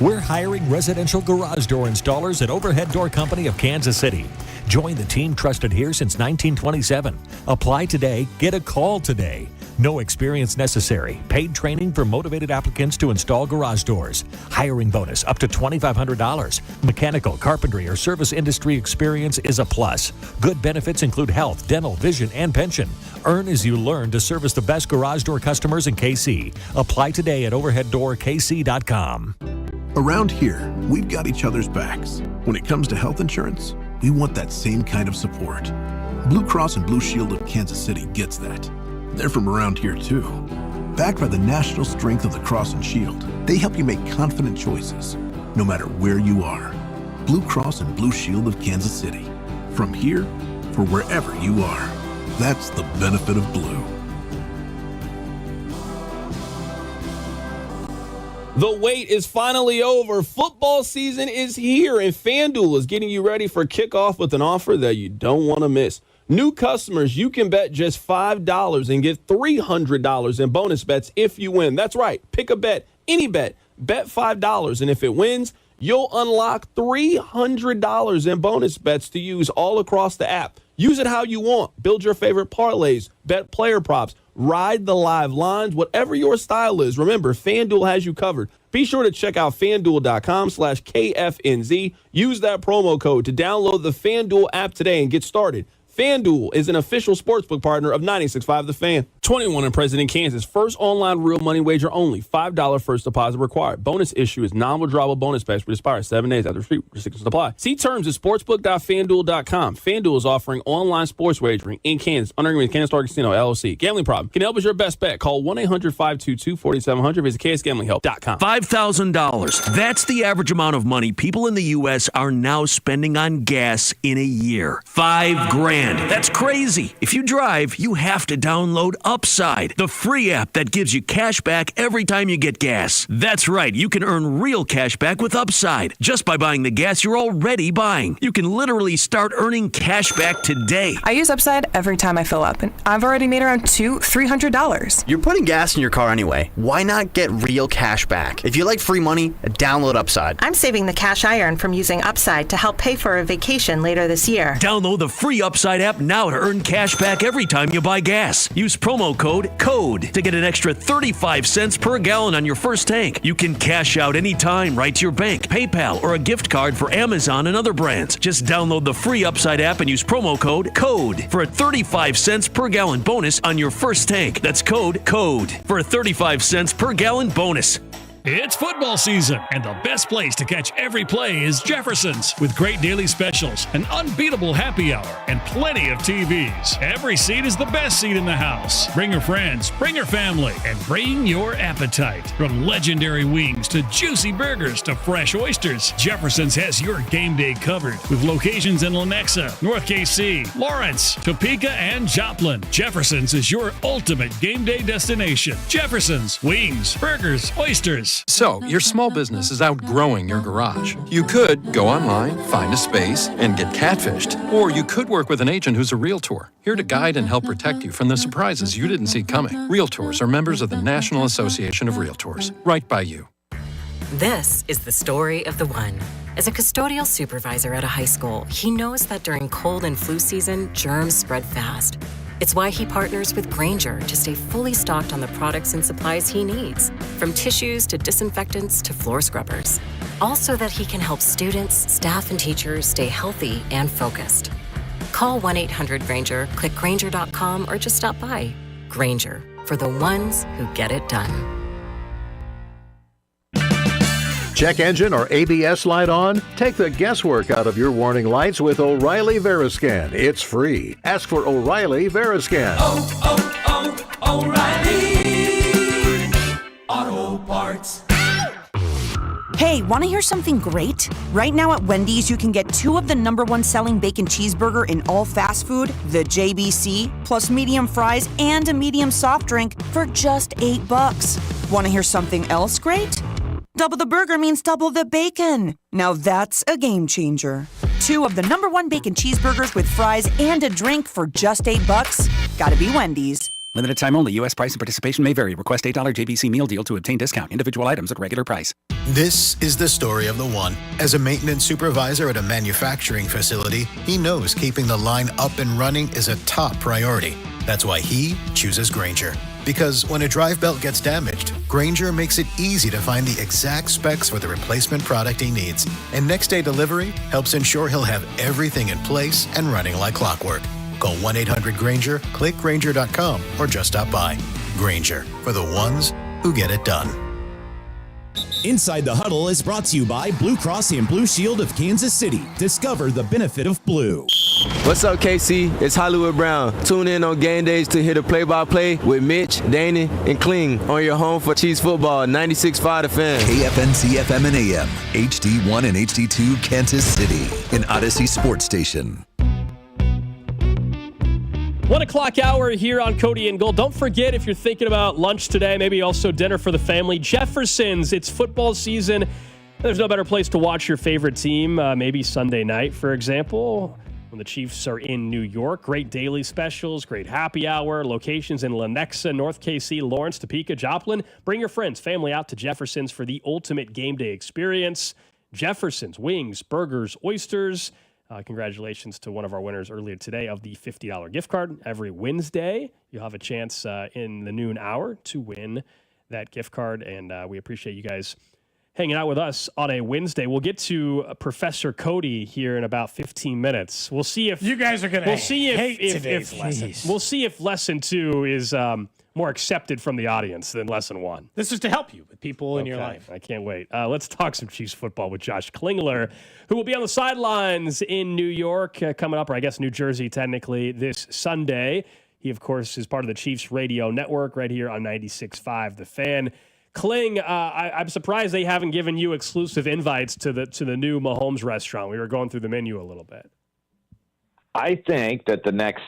We're hiring residential garage door installers at Overhead Door Company of Kansas City. Join the team trusted here since 1927. Apply today, get a call today. No experience necessary. Paid training for motivated applicants to install garage doors. Hiring bonus up to $2,500. Mechanical, carpentry, or service industry experience is a plus. Good benefits include health, dental, vision, and pension. Earn as you learn to service the best garage door customers in KC. Apply today at overheaddoorkc.com. Around here, we've got each other's backs. When it comes to health insurance, we want that same kind of support. Blue Cross and Blue Shield of Kansas City gets that. They're from around here too. Backed by the national strength of the Cross and Shield, they help you make confident choices, no matter where you are. Blue Cross and Blue Shield of Kansas City. From here, for wherever you are. That's the benefit of blue. The wait is finally over. Football season is here, and FanDuel is getting you ready for kickoff with an offer that you don't want to miss. New customers, you can bet just $5 and get $300 in bonus bets if you win. That's right. Pick a bet, any bet. Bet $5, and if it wins, you'll unlock $300 in bonus bets to use all across the app. Use it how you want. Build your favorite parlays, bet player props, ride the live lines, whatever your style is. Remember, FanDuel has you covered. Be sure to check out FanDuel.com/KFNZ. Use that promo code to download the FanDuel app today and get started. FanDuel is an official sportsbook partner of 96.5 The Fan. 21 and present in Kansas. First online real money wager only. $5 first deposit required. Bonus issue is non-withdrawable bonus packs which expires 7 days after restrictions apply. See terms at sportsbook.fanduel.com. FanDuel is offering online sports wagering in Kansas under agreement with Kansas Star Casino, LLC. Gambling problem? Can help is your best bet. Call 1-800-522-4700. Visit ksgamblinghelp.com. $5,000. That's the average amount of money people in the U.S. are now spending on gas in a year. $5,000. That's crazy. If you drive, you have to download Upside, the free app that gives you cash back every time you get gas. That's right. You can earn real cash back with Upside just by buying the gas you're already buying. You can literally start earning cash back today. I use Upside every time I fill up, and I've already made around $300. You're putting gas in your car anyway. Why not get real cash back? If you like free money, download Upside. I'm saving the cash I earn from using Upside to help pay for a vacation later this year. Download the free Upside app now to earn cash back every time you buy gas. Use promo code CODE to get an extra 35 cents per gallon on your first tank. You can cash out anytime right to your bank, PayPal, or a gift card for Amazon and other brands. Just download the free Upside app and use promo code CODE for a 35 cents per gallon bonus on your first tank. That's code CODE for a 35 cents per gallon bonus. It's football season, and the best place to catch every play is Jefferson's. With great daily specials, an unbeatable happy hour, and plenty of TVs. Every seat is the best seat in the house. Bring your friends, bring your family, and bring your appetite. From legendary wings to juicy burgers to fresh oysters, Jefferson's has your game day covered. With locations in Lenexa, North KC, Lawrence, Topeka, and Joplin, Jefferson's is your ultimate game day destination. Jefferson's, wings, burgers, oysters. So, your small business is outgrowing your garage. You could go online, find a space, and get catfished. Or you could work with an agent who's a realtor, here to guide and help protect you from the surprises you didn't see coming. Realtors are members of the National Association of Realtors. Right by you. This is the story of the one. As a custodial supervisor at a high school, he knows that during cold and flu season, germs spread fast. It's why he partners with Grainger to stay fully stocked on the products and supplies he needs, from tissues to disinfectants to floor scrubbers. All so that he can help students, staff, and teachers stay healthy and focused. Call 1-800-GRAINGER, click Grainger.com, or just stop by. Grainger, for the ones who get it done. Check engine or ABS light on? Take the guesswork out of your warning lights with O'Reilly Veriscan. It's free. Ask for O'Reilly Veriscan. O'Reilly Auto Parts. Hey, want to hear something great? Right now at Wendy's, you can get 2 of the #1 selling bacon cheeseburger in all fast food, the JBC, plus medium fries and a medium soft drink for just $8. Want to hear something else great? Double the burger means double the bacon. Now that's a game changer. 2 of the #1 bacon cheeseburgers with fries and a drink for just $8. Gotta be Wendy's. Limited time only. U.S. price and participation may vary. Request $8 JBC meal deal to obtain discount. Individual items at regular price. This is the story of the one. As a maintenance supervisor at a manufacturing facility, he knows keeping the line up and running is a top priority. That's why he chooses Grainger, Because when a drive belt gets damaged, Grainger makes it easy to find the exact specs for the replacement product he needs. And next-day delivery helps ensure he'll have everything in place and running like clockwork. Call 1-800-GRAINGER, click Grainger.com, or just stop by. Grainger, for the ones who get it done. Inside the Huddle is brought to you by Blue Cross and Blue Shield of Kansas City. Discover the benefit of blue. What's up, KC? It's Hollywood Brown. Tune in on game days to hear the play-by-play with Mitch, Danny, and Kling on your home for Chiefs football, 96.5 The Fan. KFNC FM and AM, HD1 and HD2 Kansas City, an Odyssey sports station. 1 o'clock hour here on Cody and Gold. Don't forget, if you're thinking about lunch today, maybe also dinner for the family, Jefferson's. It's football season. There's no better place to watch your favorite team, maybe Sunday night, for example, when the Chiefs are in New York. Great daily specials, great happy hour, locations in Lenexa, North KC, Lawrence, Topeka, Joplin. Bring your friends, family out to Jefferson's for the ultimate game day experience. Jefferson's, wings, burgers, oysters. Congratulations to one of our winners earlier today of the $50 gift card. Every Wednesday, you'll have a chance in the noon hour to win that gift card, and we appreciate you guys hanging out with us on a Wednesday. We'll get to Professor Cody here in about 15 minutes. We'll see if you guys are going to hate today's lesson. We'll see if lesson 2 is more accepted from the audience than lesson 1. This is to help you with people in your life. I can't wait. Let's talk some Chiefs football with Josh Klingler, who will be on the sidelines in New York coming up, or I guess New Jersey technically, this Sunday. He, of course, is part of the Chiefs radio network right here on 96.5 The Fan. Kling, I'm surprised they haven't given you exclusive invites to the new Mahomes restaurant. We were going through the menu a little bit. I think that the next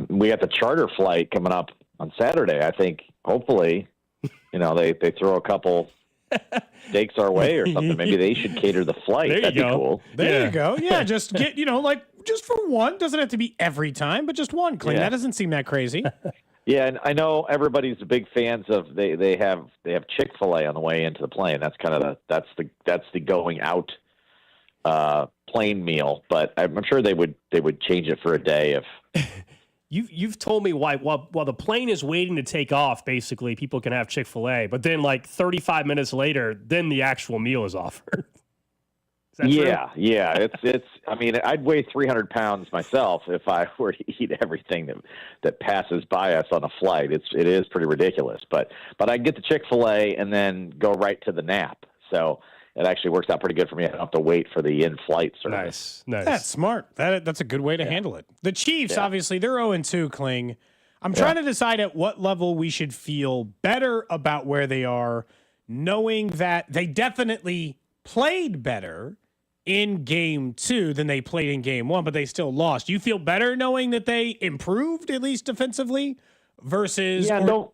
we have the charter flight coming up on Saturday. I think hopefully, they throw a couple steaks our way or something. Maybe they should cater the flight. That'd be cool. There you go. Yeah, just get just for one. Doesn't have to be every time, but just one. Kling. That doesn't seem that crazy. Yeah, and I know everybody's big fans of they have Chick-fil-A on the way into the plane. That's kind of that's the going out plane meal. But I'm sure they would change it for a day if. You've told me why while the plane is waiting to take off, basically people can have Chick-fil-A, but then 35 minutes later, then the actual meal is offered. Yeah. It's. I mean, I'd weigh 300 pounds myself if I were to eat everything that passes by us on a flight. It is pretty ridiculous, but I get the Chick-fil-A and then go right to the nap. So it actually works out pretty good for me. I don't have to wait for the in-flight service. Nice. That's smart. That's a good way to handle it. The Chiefs, obviously, they're 0-2, Kling. I'm trying to decide at what level we should feel better about where they are, knowing that they definitely played better in game 2 than they played in game 1, but they still lost. Do you feel better knowing that they improved, at least defensively, versus no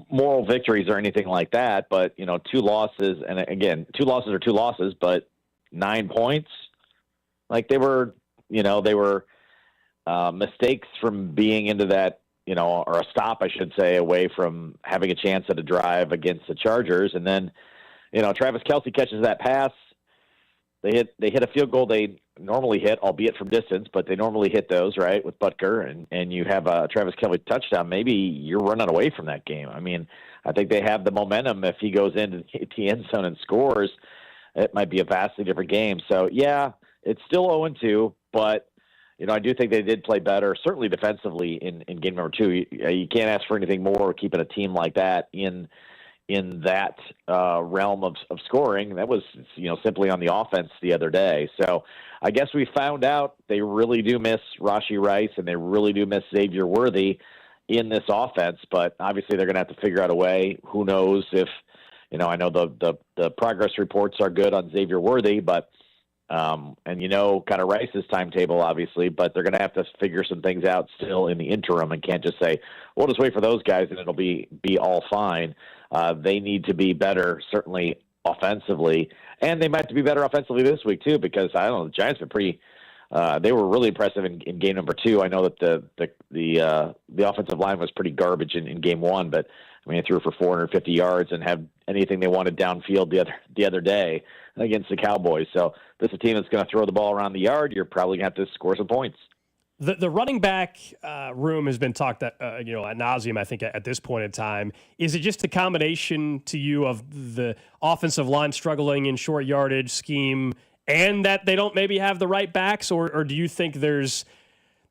moral victories or anything like that, but 2 losses, and again, 2 losses are 2 losses, but 9 points, they were mistakes from being into that, or a stop, I should say, away from having a chance at a drive against the Chargers, and then Travis Kelce catches that pass. They hit a field goal they normally hit, albeit from distance, but they normally hit those, right, with Butker, and you have a Travis Kelce touchdown. Maybe you're running away from that game. I mean, I think they have the momentum. If he goes into the end zone and scores, it might be a vastly different game. So, yeah, it's still 0-2, but, I do think they did play better, certainly defensively in game number 2. You can't ask for anything more keeping a team like that in that realm of scoring. That was, simply on the offense the other day. So I guess we found out they really do miss Rashee Rice and they really do miss Xavier Worthy in this offense, but obviously they're going to have to figure out a way. Who knows if, I know the progress reports are good on Xavier Worthy, but and kind of Rice's timetable, obviously, but they're going to have to figure some things out still in the interim and can't just say, we'll just wait for those guys and it'll be all fine. They need to be better, certainly offensively, and they might have to be better offensively this week too, because I don't know, the Giants have been pretty. They were really impressive in game number 2. I know that the offensive line was pretty garbage in game 1, but I mean, they threw for 450 yards and had anything they wanted downfield the other day against the Cowboys. So this is a team that's going to throw the ball around the yard. You're probably going to have to score some points. The running back room has been talked ad nauseum, I think, at this point in time. Is it just a combination to you of the offensive line struggling in short yardage scheme and that they don't maybe have the right backs, or do you think there's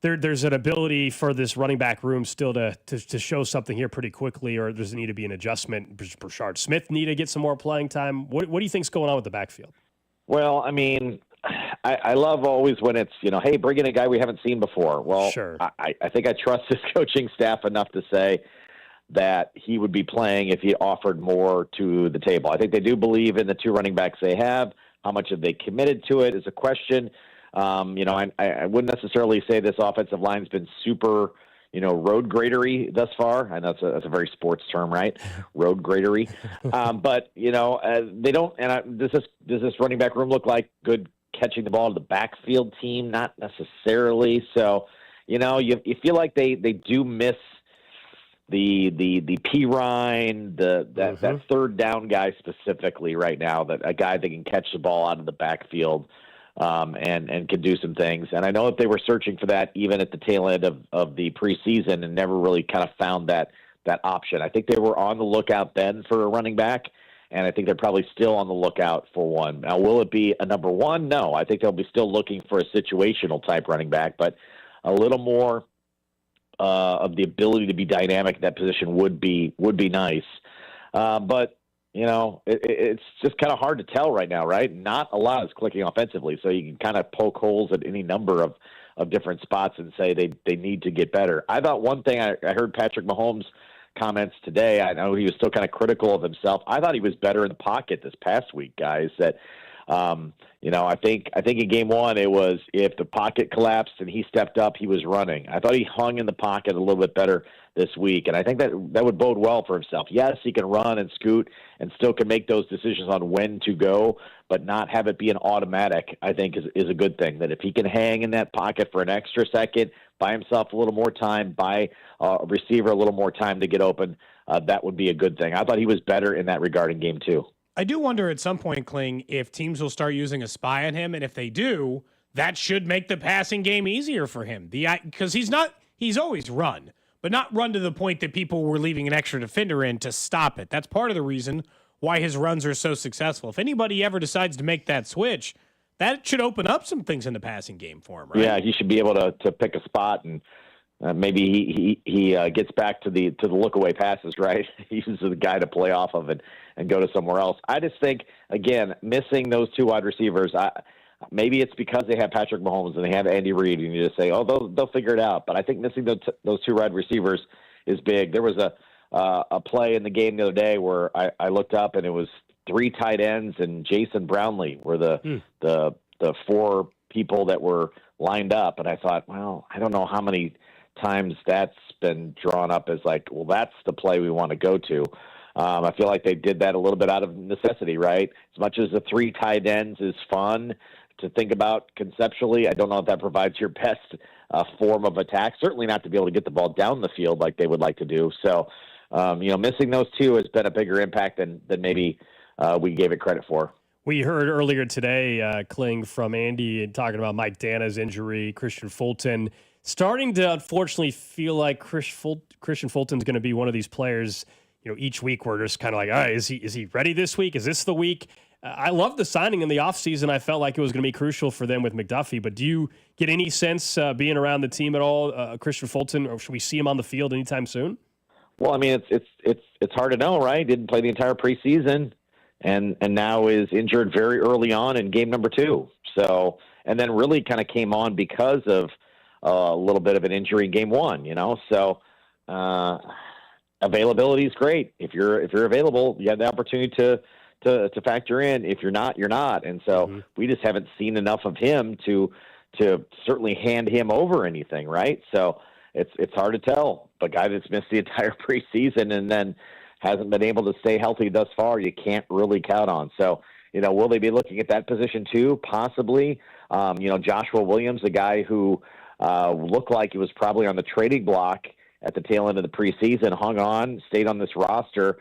an ability for this running back room still to show something here pretty quickly, or does it need to be an adjustment? Does Brashard Smith need to get some more playing time? What do you think's going on with the backfield? Well, I mean, I love always when it's, hey, bring in a guy we haven't seen before. Well, sure. I think I trust his coaching staff enough to say that he would be playing if he offered more to the table. I think they do believe in the two running backs they have. How much have they committed to it is a question. I wouldn't necessarily say this offensive line's been super, road gradery thus far. I know that's a very sports term, right? Road gradery. But, they don't, does this running back room look like good catching the ball to the backfield team? Not necessarily. So, you feel like they do miss the P-Rine, that third down guy specifically right now, that a guy that can catch the ball out of the backfield and can do some things. And I know that they were searching for that even at the tail end of the preseason and never really kind of found that option. I think they were on the lookout then for a running back, and I think they're probably still on the lookout for one. Now, will it be a number one? No. I think they'll be still looking for a situational type running back, but a little more of the ability to be dynamic in that position would be nice. But it's just kind of hard to tell right now, right? Not a lot is clicking offensively, so you can kind of poke holes at any number of different spots and say they need to get better. I thought one thing I heard Patrick Mahomes' comments today. I know he was still kind of critical of himself. I thought he was better in the pocket this past week, guys. That I think in game one it was if the pocket collapsed and he stepped up, he was running. I thought he hung in the pocket a little bit better this week, and I think that would bode well for himself. Yes, he can run and scoot and still can make those decisions on when to go, but not have it be an automatic, I think is a good thing. That if he can hang in that pocket for an extra second, buy himself a little more time, buy a receiver a little more time to get open, that would be a good thing. I thought he was better in that regard in game two. I do wonder at some point, Kling, if teams will start using a spy on him, and if they do, that should make the passing game easier for him. Because he's always run, but not run to the point that people were leaving an extra defender in to stop it. That's part of the reason why his runs are so successful. If anybody ever decides to make that switch, that should open up some things in the passing game for him, right? Yeah, he should be able to pick a spot, and maybe he gets back to the look away passes, right? He uses the guy to play off of it and go to somewhere else. I just think, again, missing those two wide receivers, maybe it's because they have Patrick Mahomes and they have Andy Reid, and you just say, oh, they'll figure it out. But I think missing those two wide receivers is big. There was a play in the game the other day where I looked up and it was three tight ends and Jason Brownlee were the four people that were lined up. And I thought, well, I don't know how many times that's been drawn up as like, well, that's the play we want to go to. I feel like they did that a little bit out of necessity, right? As much as the three tight ends is fun to think about conceptually, I don't know if that provides your best form of attack. Certainly not to be able to get the ball down the field like they would like to do. So, missing those two has been a bigger impact than maybe we gave it credit for. We heard earlier today, Kling, from Andy talking about Mike Dana's injury, Christian Fulton. Starting to unfortunately feel like Christian Fulton's going to be one of these players, each week we're just kind of like, all right, is he ready this week? Is this the week? I love the signing in the offseason. I felt like it was going to be crucial for them with McDuffie, but do you get any sense being around the team at all, Christian Fulton, or should we see him on the field anytime soon? Well, I mean, it's hard to know, right? Didn't play the entire preseason and now is injured very early on in game number 2. So, and then really kind of came on because of a little bit of an injury in game 1, So, availability is great. If you're available, you have the opportunity to factor in. If you're not, you're not. And so we just haven't seen enough of him to certainly hand him over anything, right? So it's hard to tell. But guy that's missed the entire preseason and then hasn't been able to stay healthy thus far, you can't really count on. So, will they be looking at that position too? Possibly. Joshua Williams, a guy who looked like he was probably on the trading block at the tail end of the preseason, hung on, stayed on this roster.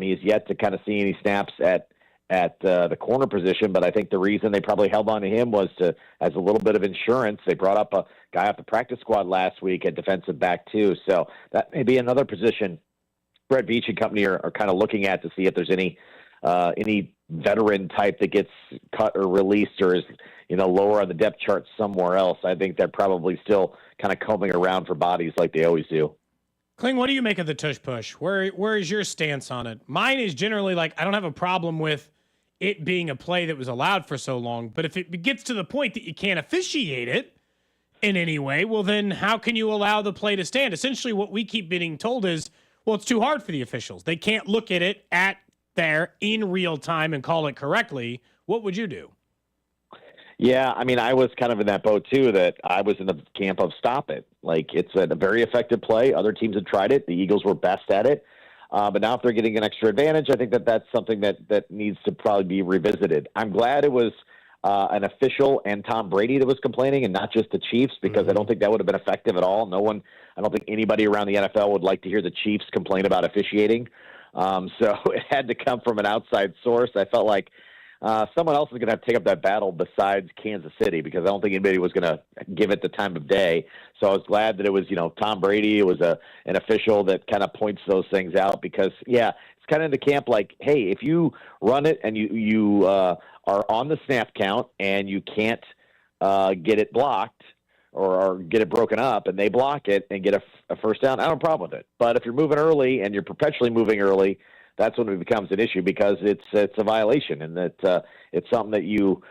He is yet to kind of see any snaps at at the corner position, but I think the reason they probably held on to him was as a little bit of insurance. They brought up a guy off the practice squad last week at defensive back too, so that may be another position Brett Veach and company are kind of looking at to see if there's any veteran type that gets cut or released or is lower on the depth chart somewhere else. I think they're probably still kind of combing around for bodies like they always do. Kling, what do you make of the tush push? Where is your stance on it? Mine is generally like, I don't have a problem with it being a play that was allowed for so long, but if it gets to the point that you can't officiate it in any way, well then how can you allow the play to stand? Essentially what we keep being told is, well, it's too hard for the officials. They can't look at it there in real time and call it correctly. What would you do? Yeah, I mean, I was kind of in that boat too, that I was in the camp of stop it. Like, it's a very effective play. Other teams have tried it. The Eagles were best at it. But now if they're getting an extra advantage, I think that's something that needs to probably be revisited. I'm glad it was an official and Tom Brady that was complaining and not just the Chiefs, because I don't think that would have been effective at all. I don't think anybody around the NFL would like to hear the Chiefs complain about officiating. So it had to come from an outside source. I felt like someone else is going to have to take up that battle besides Kansas City, because I don't think anybody was going to give it the time of day. So I was glad that it was, Tom Brady. It was an official that kind of points those things out, because, yeah, it's kind of in the camp like, hey, if you run it and you are on the snap count and you can't get it blocked or get it broken up and they block it and get a first down, I don't have a problem with it. But if you're moving early and you're perpetually moving early, that's when it becomes an issue, because it's a violation, and that it's something that you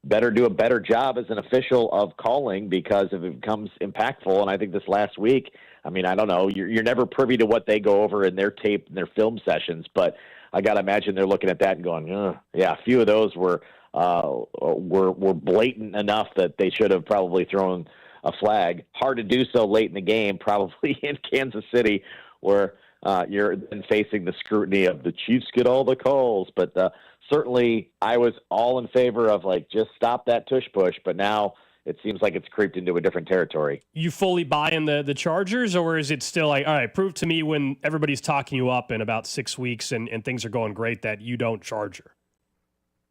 better do a better job as an official of calling, because if it becomes impactful. And I think this last week, I mean, I don't know, you're never privy to what they go over in their tape and their film sessions, but I got to imagine they're looking at that and going, yeah, a few of those were blatant enough that they should have probably thrown a flag. Hard to do so late in the game, probably in Kansas City, where you're then facing the scrutiny of the Chiefs get all the calls. But certainly I was all in favor of, like, just stop that tush push. But now it seems like it's creeped into a different territory. You fully buy in the Chargers, or is it still like, all right, prove to me when everybody's talking you up in about 6 weeks and things are going great that you don't Charger?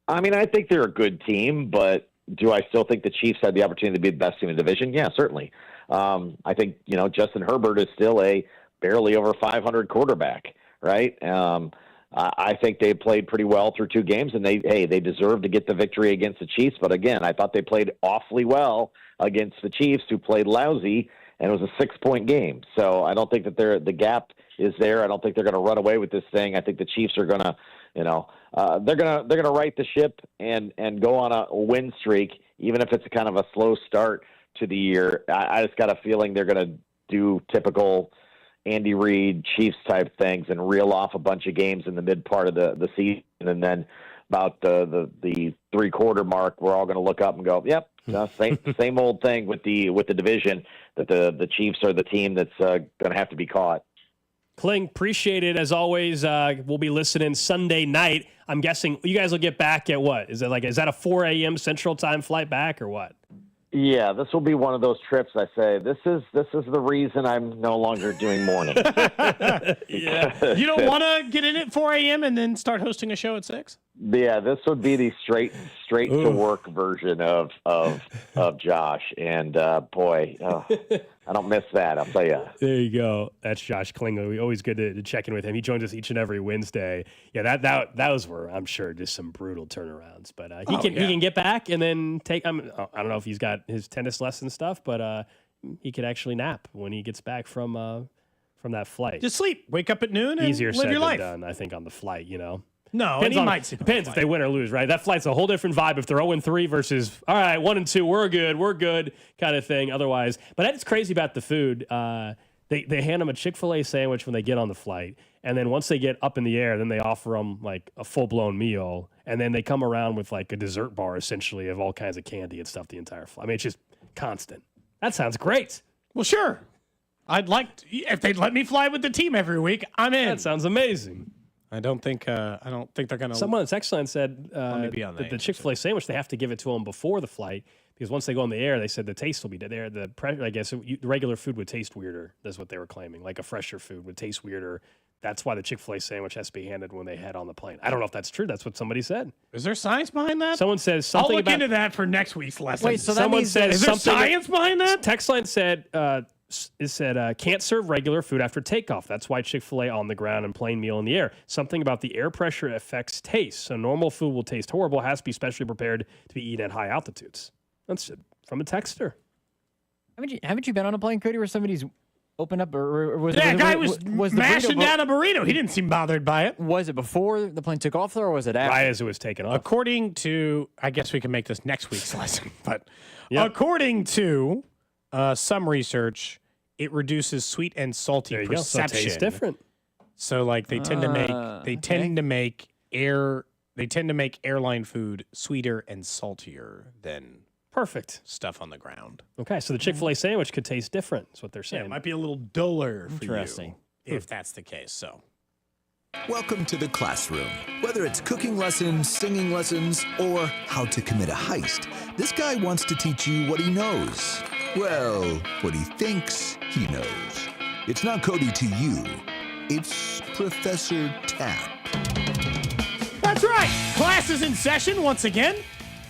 I mean, I think they're a good team, but do I still think the Chiefs had the opportunity to be the best team in the division? Yeah, certainly. I think, Justin Herbert is still a barely over 500 quarterback, right? I think they played pretty well through 2 games, and they deserved to get the victory against the Chiefs. But again, I thought they played awfully well against the Chiefs, who played lousy, and it was a 6-point game. So I don't think that the gap is there. I don't think they're going to run away with this thing. I think the Chiefs are going to, they're going to right the ship and go on a win streak, even if it's a kind of a slow start to the year. I just got a feeling they're going to do typical Andy Reid Chiefs type things and reel off a bunch of games in the mid part of the season, and then about the 3-quarter mark, we're all going to look up and go, yep, same old thing with the division, that the Chiefs are the team that's going to have to be caught. Kling, appreciate it as always. We'll be listening Sunday night. I'm guessing you guys will get back at what? Is that a 4 a.m. Central Time flight back or what? Yeah, this will be one of those trips. I say this is the reason I'm no longer doing morning. Yeah, you don't want to get in at 4 a.m. and then start hosting a show at 6? Yeah, this would be the straight to work version of Josh, and boy, I don't miss that. I'll tell you. There you go. That's Josh Kling. Always good to check in with him. He joins us each and every Wednesday. Yeah, those were, I'm sure, just some brutal turnarounds. But he can get back and then take. I don't know if he's got his tennis lesson stuff, but he could actually nap when he gets back from that flight. Just sleep. Wake up at noon and Easier live said your than life. done, I think, on the flight, No, depends if they win or lose, right? That flight's a whole different vibe if they're 0-3 versus, all right, 1-2, we're good kind of thing otherwise. But that's crazy about the food. They hand them a Chick-fil-A sandwich when they get on the flight. And then once they get up in the air, then they offer them like a full-blown meal. And then they come around with like a dessert bar, essentially, of all kinds of candy and stuff the entire flight. I mean, it's just constant. That sounds great. Well, sure. I'd like to, if they'd let me fly with the team every week, I'm in. That sounds amazing. I don't think they're gonna. Someone on text line said be on that the Chick-fil-A sandwich, they have to give it to them before the flight, because once they go in the air, they said the taste will be there. The regular food would taste weirder. That's what they were claiming. Like a fresher food would taste weirder That's why the Chick-fil-A sandwich has to be handed when they head on the plane. I don't know if that's true. That's what somebody said. Is there science behind that? Someone says something I'll look about, into that for next week's lesson. Wait, so that someone means says is there something science behind that? Text line said, can't serve regular food after takeoff. That's why Chick-fil-A on the ground and plain meal in the air. Something about the air pressure affects taste. So normal food will taste horrible. Has to be specially prepared to be eaten at high altitudes. That's from a texter. Haven't you been on a plane, Cody, where somebody's opened up or was That guy was the mashing burrito down a burrito. He didn't seem bothered by it. Was it before the plane took off, though, or was it after? Right as it was taken off. According to, I guess we can make this next week's lesson, but according to some research, it reduces sweet and salty There you perception. go. So it tastes different. So like they tend to make airline food sweeter and saltier than Perfect stuff on the ground. Okay, so the Chick-fil-A sandwich could taste different. That's what they're saying. Yeah, it might be a little duller for Interesting. you if that's the case. So, Welcome to the classroom. Whether it's cooking lessons, singing lessons, or how to commit a heist, this guy wants to teach you what he knows. Well, what he thinks he knows. It's not Cody to you. It's Professor Tap. that's right. Class is in session once again.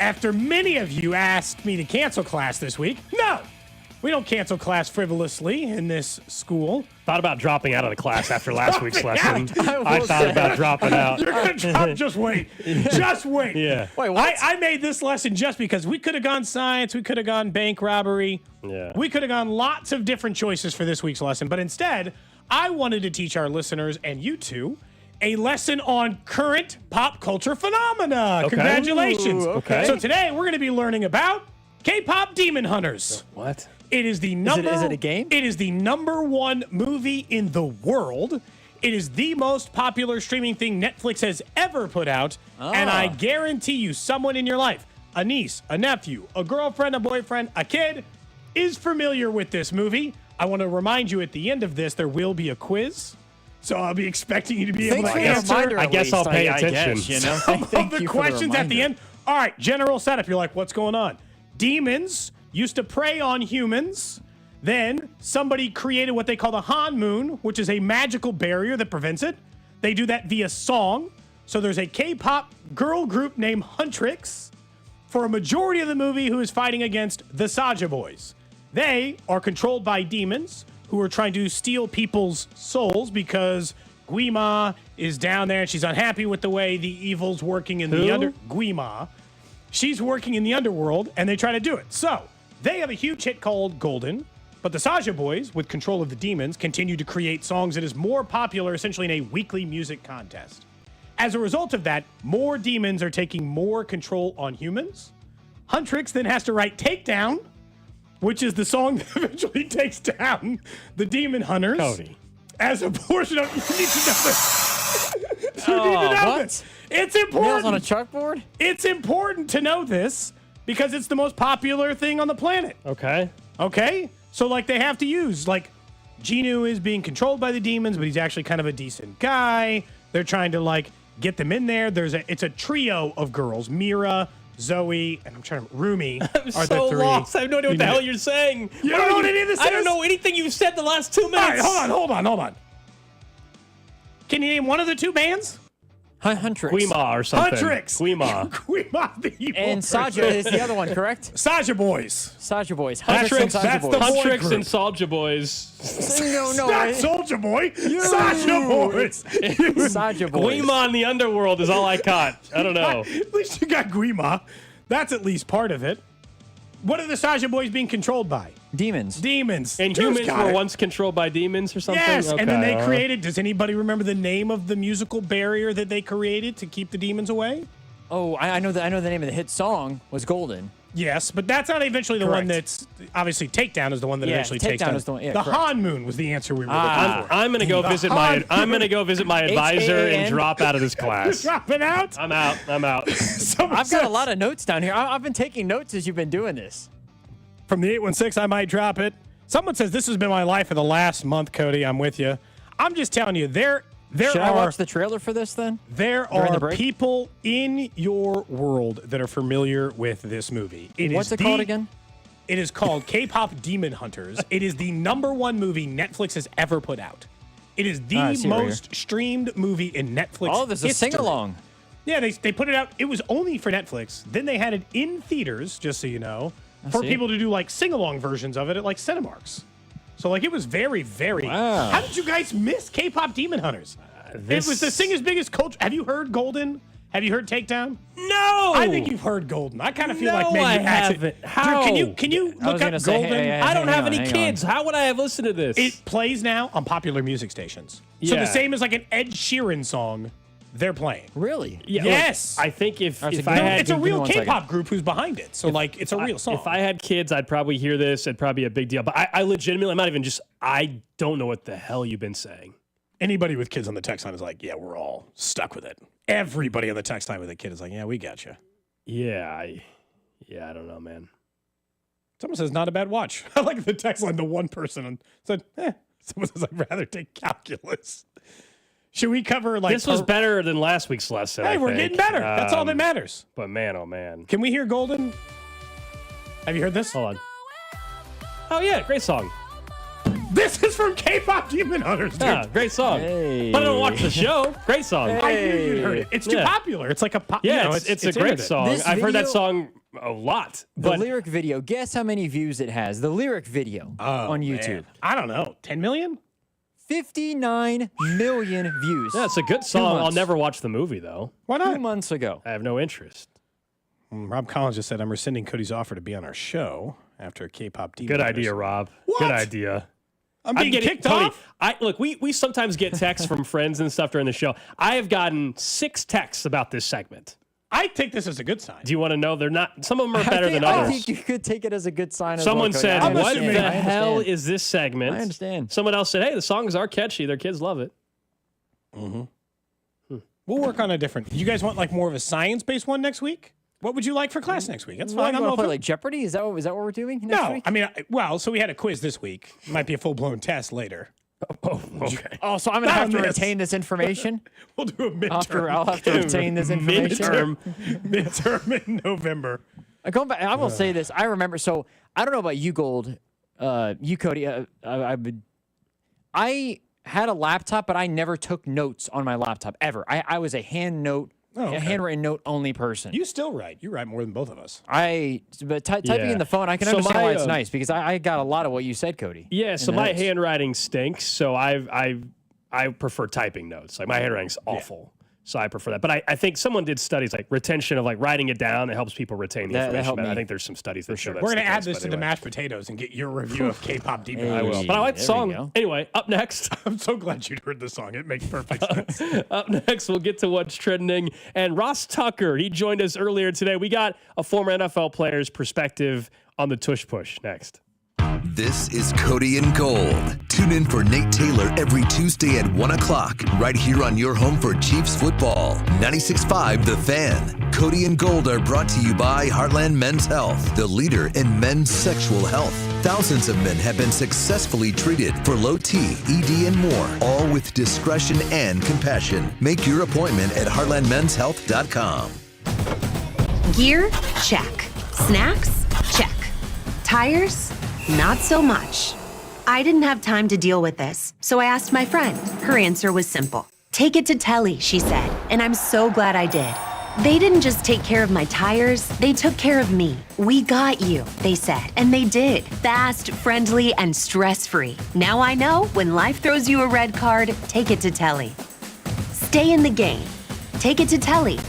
After many of you asked me to cancel class this week, no, we don't cancel class frivolously in this school. Thought about dropping out of the class after last week's lesson. out. I thought about dropping out. You're going to drop, just wait. Just wait. Yeah. Wait, what? I made this lesson just because we could have gone science, we could have gone bank robbery. Yeah. We could have gone lots of different choices for this week's lesson, but instead, I wanted to teach our listeners and you two a lesson on current pop culture phenomena. Okay. Congratulations. Ooh, okay. So today we're going to be learning about K-pop Demon Hunters. What? It is the number. Is it a game? It is the number one movie in the world. It is the most popular streaming thing Netflix has ever put out, and I guarantee you, someone in your life, a niece, a nephew, a girlfriend, a boyfriend, a kid, is familiar with this movie. I want to remind you at the end of this, there will be a quiz. So I'll be expecting you to be able to answer. I guess I'll pay attention. Some of the questions at the end. All right, general setup. You're like, what's going on? Demons used to prey on humans. Then somebody created what they call the Han Moon, which is a magical barrier that prevents it. They do that via song. So there's a K-pop girl group named Huntrix for a majority of the movie who is fighting against the Saja Boys. They are controlled by demons who are trying to steal people's souls because Guima is down there and she's unhappy with the way the evil's working in the Guima. She's working in the underworld and they try to do it. So they have a huge hit called Golden, but the Saja Boys, with control of the demons, continue to create songs that is more popular essentially in a weekly music contest. As a result of that, more demons are taking more control on humans. Huntrix then has to write Takedown, which is the song that eventually takes down the demon hunters. Cody. As a portion of... You need to know this. You need to know this. It's important. Nails on a chalkboard? It's important to know this because it's the most popular thing on the planet. Okay. Okay? So, like, they have to use, like, Genu is being controlled by the demons, but he's actually kind of a decent guy. They're trying to, like, get them in there. It's a trio of girls. Mira, Zoe, and I'm trying to... Rumi I'm are so the three. lost. I have no idea what the hell you're saying. You don't know what any of this is? I don't know anything you've said the last 2 minutes. All right, hold on. Can you name one of the two bands? Huntrix. Guima or something. Huntrix. Guima. Guima, the evil And Saja is the other one, correct? Saja Boys. Saja Boys. Huntrix, Saja that's Boys. the Huntrix and Saja Boys. No, Not Soulja Boy. Saja Boys. Saja Boys. Guima in the underworld is all I caught. I don't know. At least you got Guima. That's at least part of it. What are the Saja Boys being controlled by? Demons. Demons. And Drew's humans got were it. once controlled by demons or something? Yes, Okay, and then they created... Does anybody remember the name of the musical barrier that they created to keep the demons away? Oh, I know the name of the hit song was Golden. Yes, but that's not eventually the one Correct. that's... Obviously, Takedown is the one that Yeah, eventually takes Takedown down. is the one- yeah, the correct. Han Moon was the answer we were looking for. I'm gonna go visit my advisor and drop out of this class. Dropping out? I'm out. I've got a lot of notes down here. I've been taking notes as you've been doing this. From the 816, I might drop it. Someone says, this has been my life for the last month, Cody. I'm with you. I'm just telling you, Should I watch the trailer for this then? There During the are break? people in your world that are familiar with this movie. What's it called again? It is called K-pop Demon Hunters. It is the #1 movie Netflix has ever put out. It is the most streamed movie in Netflix. Oh, there's a sing-along. Yeah, they put it out. It was only for Netflix. Then they had it in theaters, just so you know, for people to do like sing-along versions of it at like Cinemarks. So like it was very, very. Wow. How did you guys miss K-pop Demon Hunters? It was the singer's biggest culture. Have you heard Golden? Have you heard Takedown? No. I think you've heard Golden. I kind of feel like maybe I you haven't. How? Drew, can you look up Golden? I don't have any kids. How would I have listened to this? It plays now on popular music stations. So the same as like an Ed Sheeran song, they're playing. Really? Yeah, yes. Look, I think if I had, it's a real K-pop group who's behind it. So like it's a real song. If I had kids, I'd probably hear this. It'd probably be a big deal. But I legitimately, I'm not even just. I don't know what the hell you've been saying. Anybody with kids on the text line is like, yeah, we're all stuck with it. Everybody on the text line with a kid is like, yeah, we got you. Yeah, I don't know, man. Someone says, not a bad watch. I like the text line, the one person said, Someone says, I'd rather take calculus. Should we cover like... This was better than last week's lesson, Hey, I we're think. getting better. That's all that matters. But man, oh man. Can we hear Golden? Have you heard this? Hold on. Oh yeah, great song. This is from K-pop Demon Hunters, dude. Yeah, great song. Hey. But I don't watch the show. Great song. I knew you'd heard it. It's too popular. It's like a pop. Yeah, you know, it's a great song. I've heard that song a lot. The lyric video, guess how many views it has? The lyric video on YouTube. Man. I don't know. 10 million? 59 million views. Yeah, it's a good song. I'll never watch the movie, though. Why not? 2 months ago. I have no interest. Rob Collins just said, I'm rescinding Cody's offer to be on our show after K-pop Demon Good Hunters. idea, Rob. What? Good idea. I'm being kicked Cody, off? Look, we sometimes get texts from friends and stuff during the show. I have gotten 6 texts about this segment. I take this as a good sign. Do you want to know? They're not. Some of them are better than others. I think you could take it as a good sign. Someone as well, said, Cody. "What the hell is this segment?" I understand. Someone else said, "Hey, the songs are catchy. Their kids love it." Mm-hmm. We'll work on a different. You guys want like more of a science-based one next week? What would you like for class next week? That's fine. I'm going to play like Jeopardy. Is that what we're doing next week? I mean, so we had a quiz this week. Might be a full-blown test later. Oh, okay. Oh, so I'm going to have to retain this information? We'll do a midterm. I'll have to retain this information. Midterm in November. Going back, I will say this. I remember, so I don't know about you, Gold, you, Cody. I had a laptop, but I never took notes on my laptop, ever. I was a handwritten note only person. You still write. You write more than both of us. But typing in the phone, I can understand why it's nice, because I got a lot of what you said, Cody. Yeah, so my handwriting stinks, so I prefer typing notes. Like my handwriting's awful. So I prefer that. But I think someone did studies like retention of like writing it down. It helps people retain the information. I think there's some studies that show that. We're going to add this to the mashed potatoes and get your review of K-pop Demon I will. But I like the song. Anyway, up next. I'm so glad you'd heard the song. It makes perfect sense. Up next, we'll get to what's trending. And Ross Tucker, he joined us earlier today. We got a former NFL player's perspective on the tush push next. This is Cody and Gold. Tune in for Nate Taylor every Tuesday at 1 o'clock, right here on your home for Chiefs football. 96.5 The Fan. Cody and Gold are brought to you by Heartland Men's Health, the leader in men's sexual health. Thousands of men have been successfully treated for low T, ED, and more, all with discretion and compassion. Make your appointment at heartlandmenshealth.com. Gear? Check. Snacks? Check. Tires? Not so much. I didn't have time to deal with this, so I asked my friend. Her answer was simple. Take it to Telly, she said, and I'm so glad I did. They didn't just take care of my tires, they took care of me. We got you, they said, and they did. Fast, friendly, and stress-free. Now I know when life throws you a red card, take it to Telly. Stay in the game. Take it to Telly.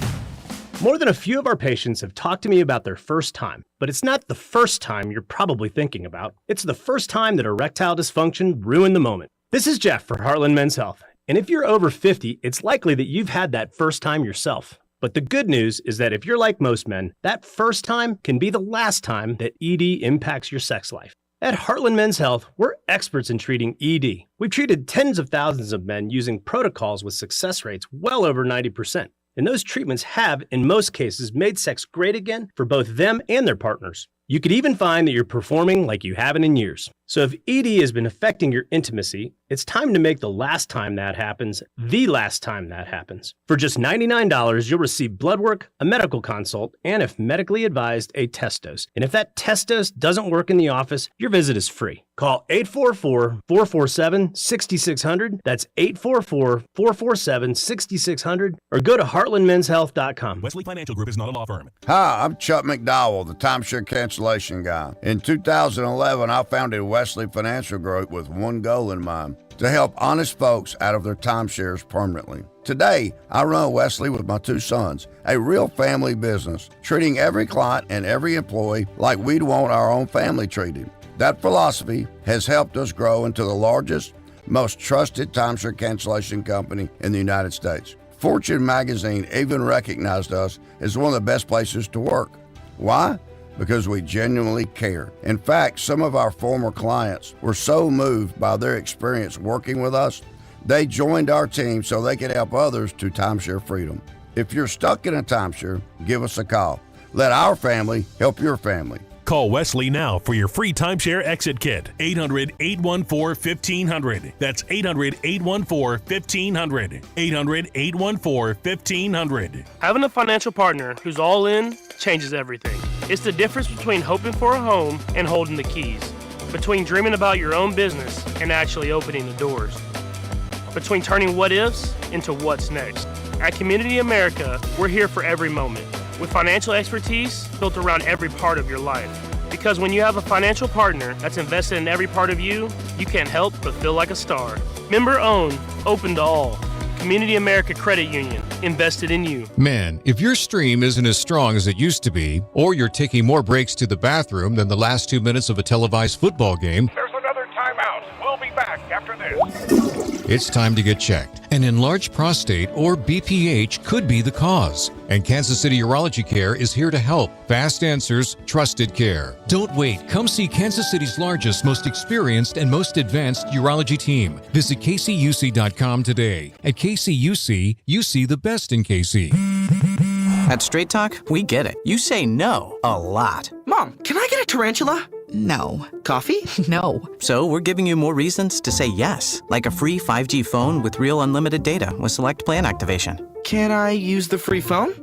More than a few of our patients have talked to me about their first time, but it's not the first time you're probably thinking about. It's the first time that erectile dysfunction ruined the moment. This is Jeff for Heartland Men's Health, and if you're over 50, it's likely that you've had that first time yourself. But the good news is that if you're like most men, that first time can be the last time that ED impacts your sex life. At Heartland Men's Health, we're experts in treating ED. We've treated tens of thousands of men using protocols with success rates well over 90%. And those treatments have, in most cases, made sex great again for both them and their partners. You could even find that you're performing like you haven't in years. So if ED has been affecting your intimacy, it's time to make the last time that happens the last time that happens. For just $99, you'll receive blood work, a medical consult, and if medically advised, a test dose. And if that test dose doesn't work in the office, your visit is free. Call 844-447-6600. That's 844-447-6600. Or go to heartlandmenshealth.com. Wesley Financial Group is not a law firm. Hi, I'm Chuck McDowell, the timeshare cancellation guy. In 2011, I founded Wesley Financial Group with one goal in mind: to help honest folks out of their timeshares permanently. Today, I run Wesley with my two sons, a real family business, treating every client and every employee like we'd want our own family treated. That philosophy has helped us grow into the largest, most trusted timeshare cancellation company in the United States. Fortune magazine even recognized us as one of the best places to work. Why? Because we genuinely care. In fact, some of our former clients were so moved by their experience working with us, they joined our team so they could help others to timeshare freedom. If you're stuck in a timeshare, give us a call. Let our family help your family. Call Wesley now for your free timeshare exit kit. 800-814-1500. That's 800-814-1500. 800-814-1500. Having a financial partner who's all in changes everything. It's the difference between hoping for a home and holding the keys. Between dreaming about your own business and actually opening the doors. Between turning what ifs into what's next. At Community America, we're here for every moment, with financial expertise built around every part of your life. Because when you have a financial partner that's invested in every part of you, you can't help but feel like a star. Member owned, open to all. Community America Credit Union, invested in you. Man, if your stream isn't as strong as it used to be, or you're taking more breaks to the bathroom than the last 2 minutes of a televised football game, there's another timeout. We'll be back after this. it's time to get checked. An enlarged prostate, or BPH, could be the cause. And Kansas City Urology Care is here to help. Fast answers, trusted care. Don't wait. Come see Kansas City's largest, most experienced, and most advanced urology team. Visit kcuc.com today. At KCUC, you see the best in KC. At Straight Talk, we get it. You say no a lot. Mom, can I get a tarantula? No. Coffee? No. So we're giving you more reasons to say yes, like a free 5G phone with real unlimited data with select plan activation. Can I use the free phone?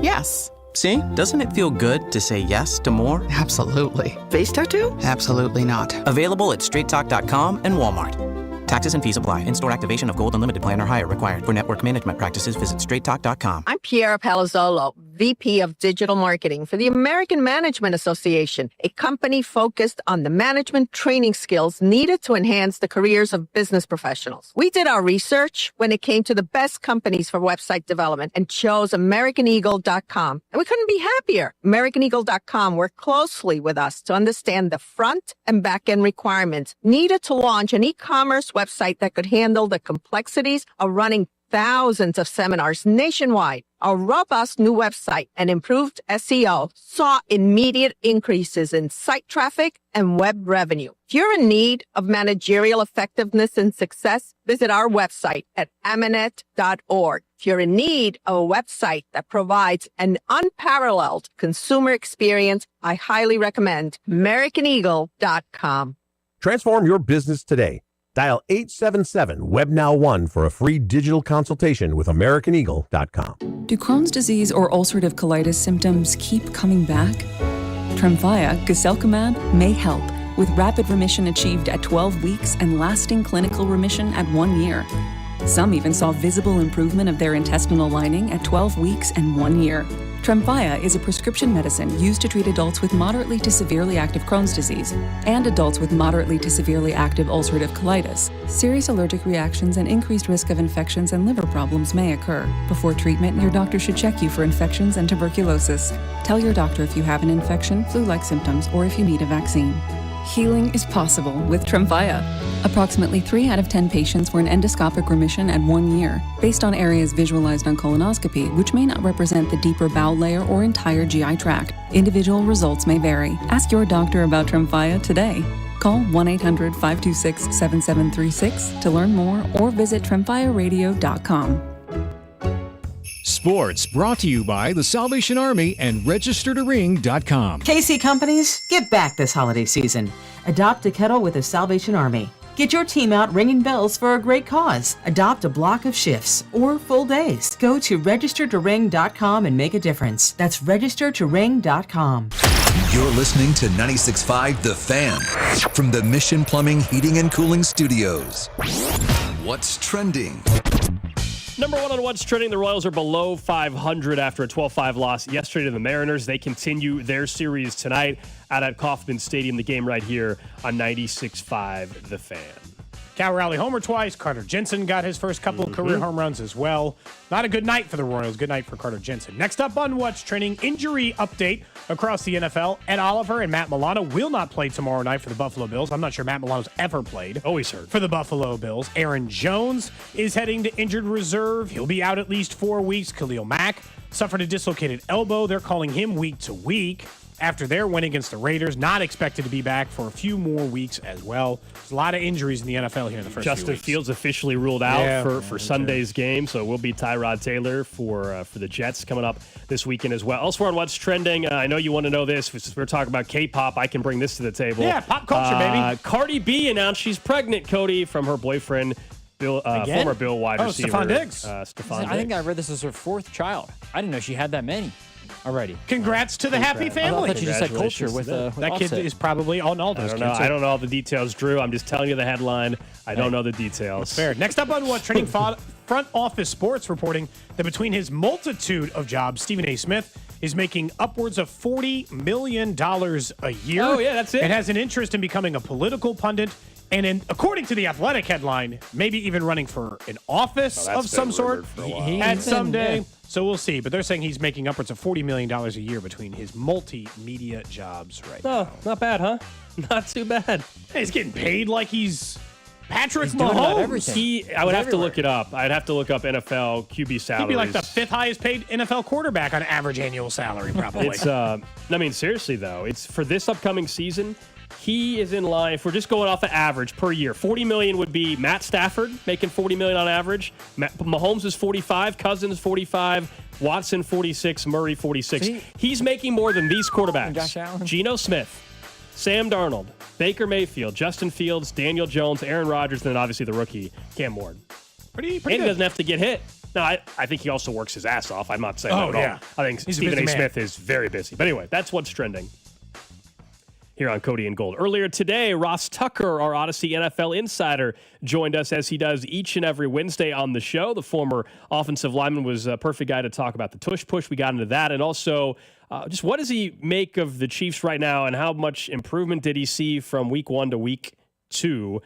Yes. See, doesn't it feel good to say yes to more? Absolutely. Face tattoo? Absolutely not. Available at straighttalk.com and Walmart. Taxes and fees apply. In-store activation of Gold Unlimited plan or higher required. For network management practices, visit straighttalk.com. I'm Piera Palazzolo, VP of Digital Marketing for the American Management Association, a company focused on the management training skills needed to enhance the careers of business professionals. We did our research when it came to the best companies for website development and chose AmericanEagle.com. And we couldn't be happier. AmericanEagle.com worked closely with us to understand the front and back end requirements needed to launch an e-commerce website that could handle the complexities of running thousands of seminars nationwide. Our robust new website and improved SEO saw immediate increases in site traffic and web revenue. If you're in need of managerial effectiveness and success, visit our website at amanet.org. If you're in need of a website that provides an unparalleled consumer experience, I highly recommend AmericanEagle.com. Transform your business today. Dial 877-WebNow1 for a free digital consultation with AmericanEagle.com. Do Crohn's disease or ulcerative colitis symptoms keep coming back? Tremfya, guselkumab, may help, with rapid remission achieved at 12 weeks and lasting clinical remission at 1 year. Some even saw visible improvement of their intestinal lining at 12 weeks and 1 year. Tremfya is a prescription medicine used to treat adults with moderately to severely active Crohn's disease and adults with moderately to severely active ulcerative colitis. Serious allergic reactions and increased risk of infections and liver problems may occur. Before treatment, your doctor should check you for infections and tuberculosis. Tell your doctor if you have an infection, flu-like symptoms, or if you need a vaccine. Healing is possible with Tremfya. Approximately 3 out of 10 patients were in endoscopic remission at 1 year, based on areas visualized on colonoscopy, which may not represent the deeper bowel layer or entire GI tract. Individual results may vary. Ask your doctor about Tremfya today. Call 1-800-526-7736 to learn more or visit tremfyaradio.com. Sports, brought to you by the Salvation Army and registertoring.com. KC Companies, give back this holiday season. Adopt a kettle with the Salvation Army. Get your team out ringing bells for a great cause. Adopt a block of shifts or full days. Go to registertoring.com and make a difference. That's registertoring.com. You're listening to 96.5 The Fan from the Mission Plumbing, Heating, and Cooling Studios. What's trending? Number one on What's Trending, the Royals are below 500 after a 12-5 loss yesterday to the Mariners. They continue their series tonight out at Kauffman Stadium. The game right here on 96.5 The Fan. Cal Raleigh homer twice. Carter Jensen got his first couple of career home runs as well. Not a good night for the Royals. Good night for Carter Jensen. Next up on What's Trending, injury update across the NFL. Ed Oliver and Matt Milano will not play tomorrow night for the Buffalo Bills. I'm not sure Matt Milano's ever played. Always heard. For the Buffalo Bills. Aaron Jones is heading to injured reserve. He'll be out at least 4 weeks. Khalil Mack suffered a dislocated elbow. They're calling him week to week. After their win against the Raiders, not expected to be back for a few more weeks as well. There's a lot of injuries in the NFL here in the first few Justin weeks. Fields officially ruled out for Sunday's game, so it will be Tyrod Taylor for the Jets coming up this weekend as well. Elsewhere on What's Trending, I know you want to know this. We're talking about K-pop. I can bring this to the table. Yeah, pop culture, baby. Cardi B announced she's pregnant, Cody, from her boyfriend, former Bill wide receiver. Stephon Diggs. Stephon Diggs. I think I read this as her fourth child. I didn't know she had that many already. Congrats to the happy family. I thought you just said culture with that kid Offset. is probably on all those kids. I don't know all the details, Drew. I'm just telling you the headline. I don't know the details. Fair. Next up on What's Trending, Front Office Sports reporting that between his multitude of jobs, Stephen A. Smith is making upwards of $40 million a year. Oh, yeah, that's it. And has an interest in becoming a political pundit. And according to the Athletic headline, maybe even running for an office of some sort at some day. So we'll see. But they're saying he's making upwards of $40 million a year between his multimedia jobs right now. Not bad, huh? Not too bad. Hey, he's getting paid like he's Patrick doing about Mahomes. everything. I would have to look it up. I'd have to look up NFL QB salaries. He'd be like the fifth highest paid NFL quarterback on average annual salary, probably. It's I mean, seriously though, it's for this upcoming season. He is in line. If we're just going off the average per year, $40 million would be Matt Stafford making $40 million on average. Mahomes is 45, Cousins 45, Watson 46, Murray 46. He's making more than these quarterbacks. Josh Allen. Geno Smith, Sam Darnold, Baker Mayfield, Justin Fields, Daniel Jones, Aaron Rodgers, and then obviously the rookie Cam Ward. Pretty and good. he doesn't have to get hit. No, I think he also works his ass off. I'm not saying that at all. I think He's Stephen a A. busy man. Smith is very busy. But anyway, that's what's trending here on Cody and Gold. Earlier today, Ross Tucker, our Odyssey NFL insider, joined us as he does each and every Wednesday on the show. The former offensive lineman was a perfect guy to talk about the tush push. We got into that. And also, just what does he make of the Chiefs right now, and how much improvement did he see from week 1 to week 2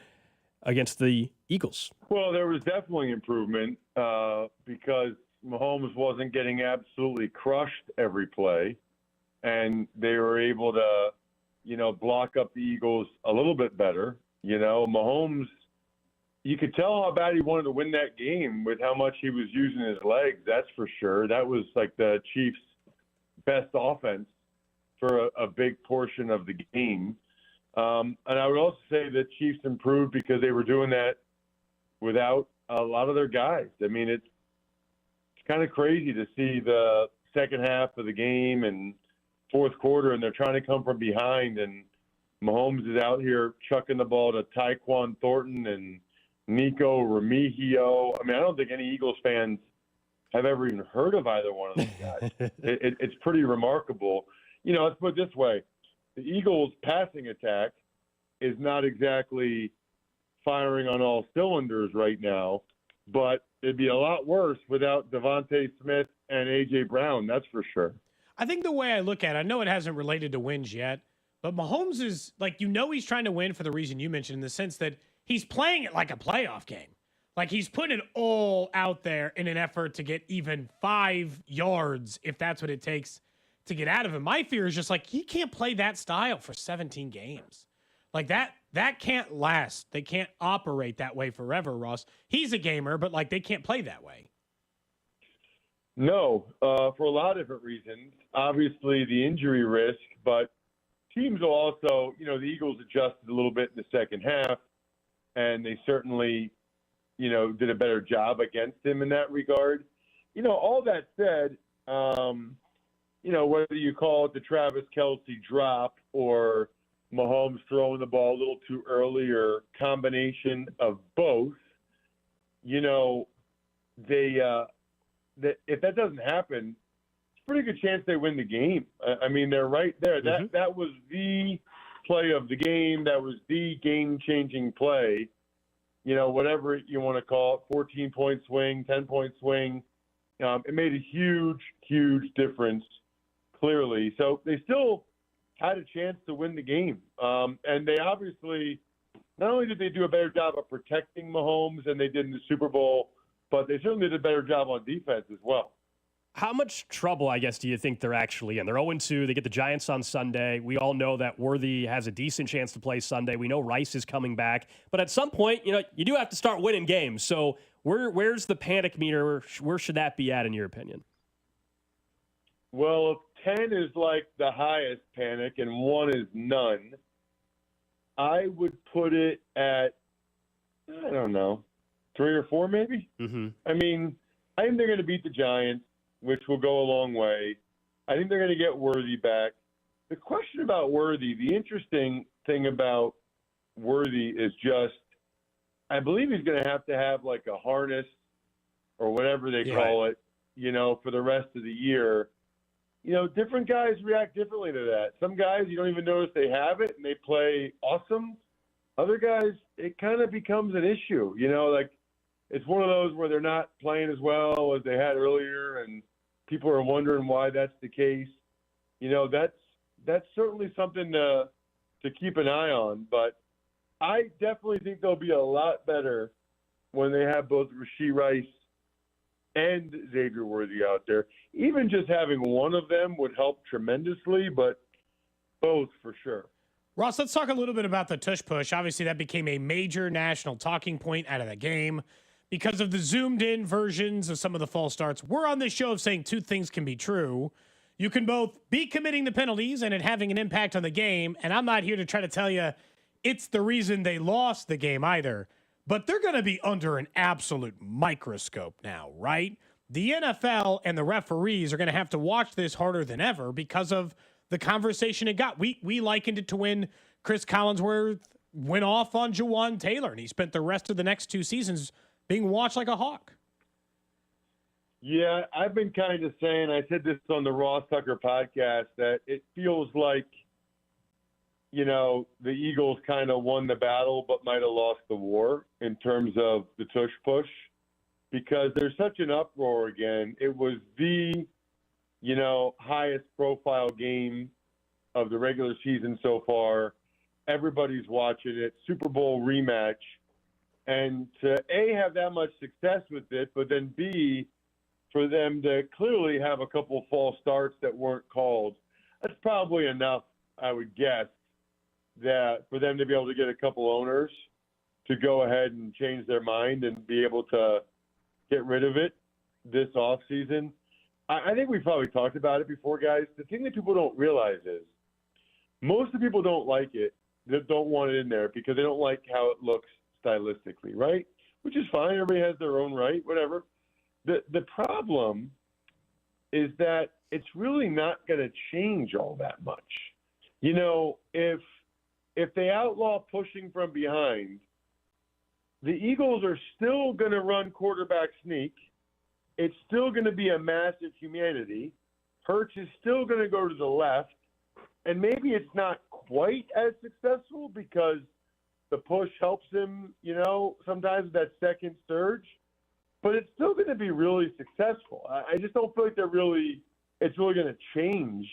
against the Eagles? Well, there was definitely improvement because Mahomes wasn't getting absolutely crushed every play, and they were able to block up the Eagles a little bit better. Mahomes, you could tell how bad he wanted to win that game with how much he was using his legs, that's for sure. That was like the Chiefs' best offense for a big portion of the game. And I would also say the Chiefs improved because they were doing that without a lot of their guys. I mean, it's kind of crazy to see the second half of the game and fourth quarter, and they're trying to come from behind, and Mahomes is out here chucking the ball to Tyquan Thornton and Nico Remigio. I mean, I don't think any Eagles fans have ever even heard of either one of those guys. It's pretty remarkable. Let's put it this way. The Eagles' passing attack is not exactly firing on all cylinders right now, but it'd be a lot worse without Devontae Smith and A.J. Brown, that's for sure. I think the way I look at it, I know it hasn't related to wins yet, but Mahomes is he's trying to win for the reason you mentioned, in the sense that he's playing it like a playoff game. Like he's putting it all out there in an effort to get even 5 yards, if that's what it takes to get out of him. My fear is just he can't play that style for 17 games. Like that can't last. They can't operate that way forever, Ross. He's a gamer, but they can't play that way. No, for a lot of different reasons. Obviously, the injury risk, but teams will also, the Eagles adjusted a little bit in the second half, and they certainly, did a better job against him in that regard. all that said, whether you call it the Travis Kelce drop or Mahomes throwing the ball a little too early or combination of both, if that doesn't happen, it's a pretty good chance they win the game. I mean, they're right there. That was the play of the game. That was the game-changing play. Whatever you want to call it, 14-point swing, 10-point swing. It made a huge, huge difference, clearly. So they still had a chance to win the game. And they obviously, not only did they do a better job of protecting Mahomes than they did in the Super Bowl, but they certainly did a better job on defense as well. How much trouble, I guess, do you think they're actually in? They're 0-2. They get the Giants on Sunday. We all know that Worthy has a decent chance to play Sunday. We know Rice is coming back. But at some point, you do have to start winning games. So where's the panic meter? Where should that be at, in your opinion? Well, if 10 is like the highest panic and 1 is none, I would put it at, I don't know, 3 or 4 maybe? Mm-hmm. I mean, I think they're going to beat the Giants, which will go a long way. I think they're going to get Worthy back. The question about Worthy, the interesting thing about Worthy is just, I believe he's going to have like a harness or whatever they call it, for the rest of the year. Different guys react differently to that. Some guys, you don't even notice they have it and they play awesome. Other guys, it kind of becomes an issue, like it's one of those where they're not playing as well as they had earlier and people are wondering why that's the case. That's certainly something to keep an eye on, but I definitely think they'll be a lot better when they have both Rashee Rice and Xavier Worthy out there. Even just having one of them would help tremendously, but both for sure. Ross, let's talk a little bit about the tush push. Obviously, that became a major national talking point out of the game because of the zoomed-in versions of some of the false starts. We're on this show of saying two things can be true. You can both be committing the penalties and it having an impact on the game, and I'm not here to try to tell you it's the reason they lost the game either. But they're going to be under an absolute microscope now, right? The NFL and the referees are going to have to watch this harder than ever because of the conversation it got. We likened it to when Chris Collinsworth went off on Jawan Taylor, and he spent the rest of the next 2 seasons being watched like a hawk. Yeah, I've been kind of saying, I said this on the Ross Tucker podcast, that it feels like, the Eagles kind of won the battle but might have lost the war in terms of the tush push because there's such an uproar again. It was the, highest profile game of the regular season so far. Everybody's watching it. Super Bowl rematch. And to A, have that much success with it, but then B, for them to clearly have a couple false starts that weren't called, that's probably enough, I would guess, that for them to be able to get a couple owners to go ahead and change their mind and be able to get rid of it this offseason. I think we've probably talked about it before, guys. The thing that people don't realize is most of the people don't like it, that don't want it in there because they don't like how it looks stylistically, right? Which is fine. Everybody has their own right, whatever. The problem is that it's really not going to change all that much. If they outlaw pushing from behind, the Eagles are still going to run quarterback sneak. It's still going to be a massive humanity. Hurts is still going to go to the left. And maybe it's not quite as successful because the push helps him, sometimes with that second surge. But it's still going to be really successful. I just don't feel like it's really going to change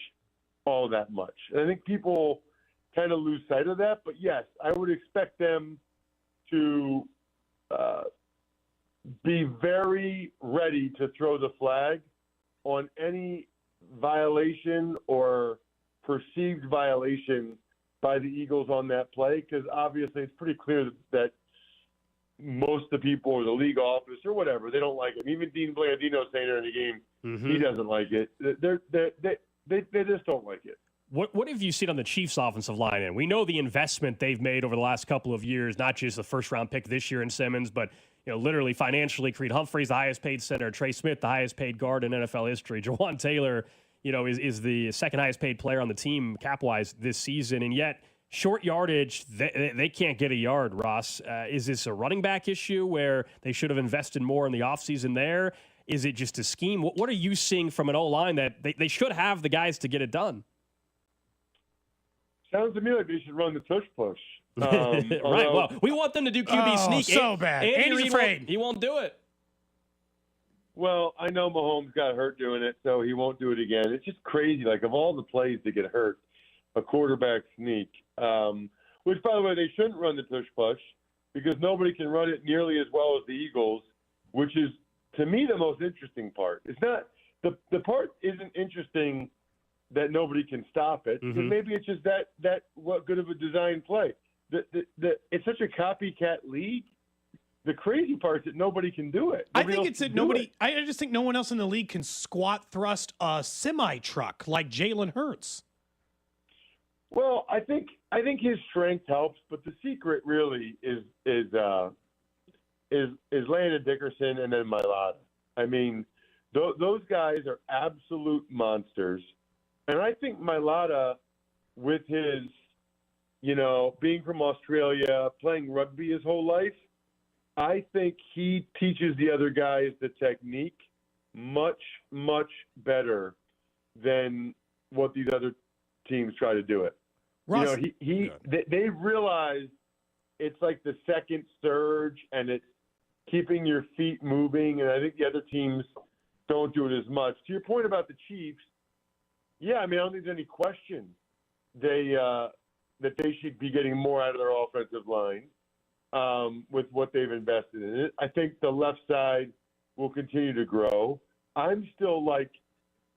all that much. And I think people kind of lose sight of that. But yes, I would expect them to be very ready to throw the flag on any violation or perceived violation by the Eagles on that play, because obviously it's pretty clear that most of the people or the league office or whatever, they don't like it. Even Dean Blandino saying during the game, he doesn't like it. They just don't like it. What have you seen on the Chiefs' offensive line? And we know the investment they've made over the last couple of years, not just the first-round pick this year in Simmons, but literally financially, Creed Humphrey's the highest paid center, Trey Smith, the highest paid guard in NFL history. Jawan Taylor, is the second highest paid player on the team cap-wise this season. And yet, short yardage, they can't get a yard, Ross. Is this a running back issue where they should have invested more in the offseason there? Is it just a scheme? What are you seeing from an O-line that they should have the guys to get it done? Sounds to me like they should run the tush push. Right. Well, we want them to do QB sneak. So bad. Andy's afraid. He won't do it. Well, I know Mahomes got hurt doing it, so he won't do it again. It's just crazy. Like, of all the plays to get hurt, a quarterback sneak, which, by the way, they shouldn't run the tush push because nobody can run it nearly as well as the Eagles, which is, to me, the most interesting part. It's not the part isn't interesting that nobody can stop it. Mm-hmm. Maybe it's just that what good of a design play. It's such a copycat league. The crazy part is that nobody can do it. I think it's that nobody. I just think no one else in the league can squat thrust a semi truck like Jalen Hurts. Well, I think his strength helps, but the secret really is Landon Dickerson and then Mailata. I mean, those guys are absolute monsters, and I think Mailata, with his, being from Australia, playing rugby his whole life, I think he teaches the other guys the technique much, much better than what these other teams try to do it. Russ, they realize it's like the second surge and it's keeping your feet moving, and I think the other teams don't do it as much. To your point about the Chiefs, yeah, I mean, I don't think there's any question that they should be getting more out of their offensive line with what they've invested in it. I think the left side will continue to grow. I'm still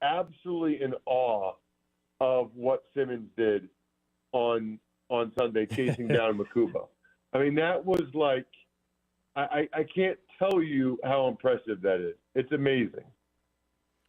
absolutely in awe of what Simmons did on Sunday, chasing down Makuba. I mean, that was I can't tell you how impressive that is. It's amazing.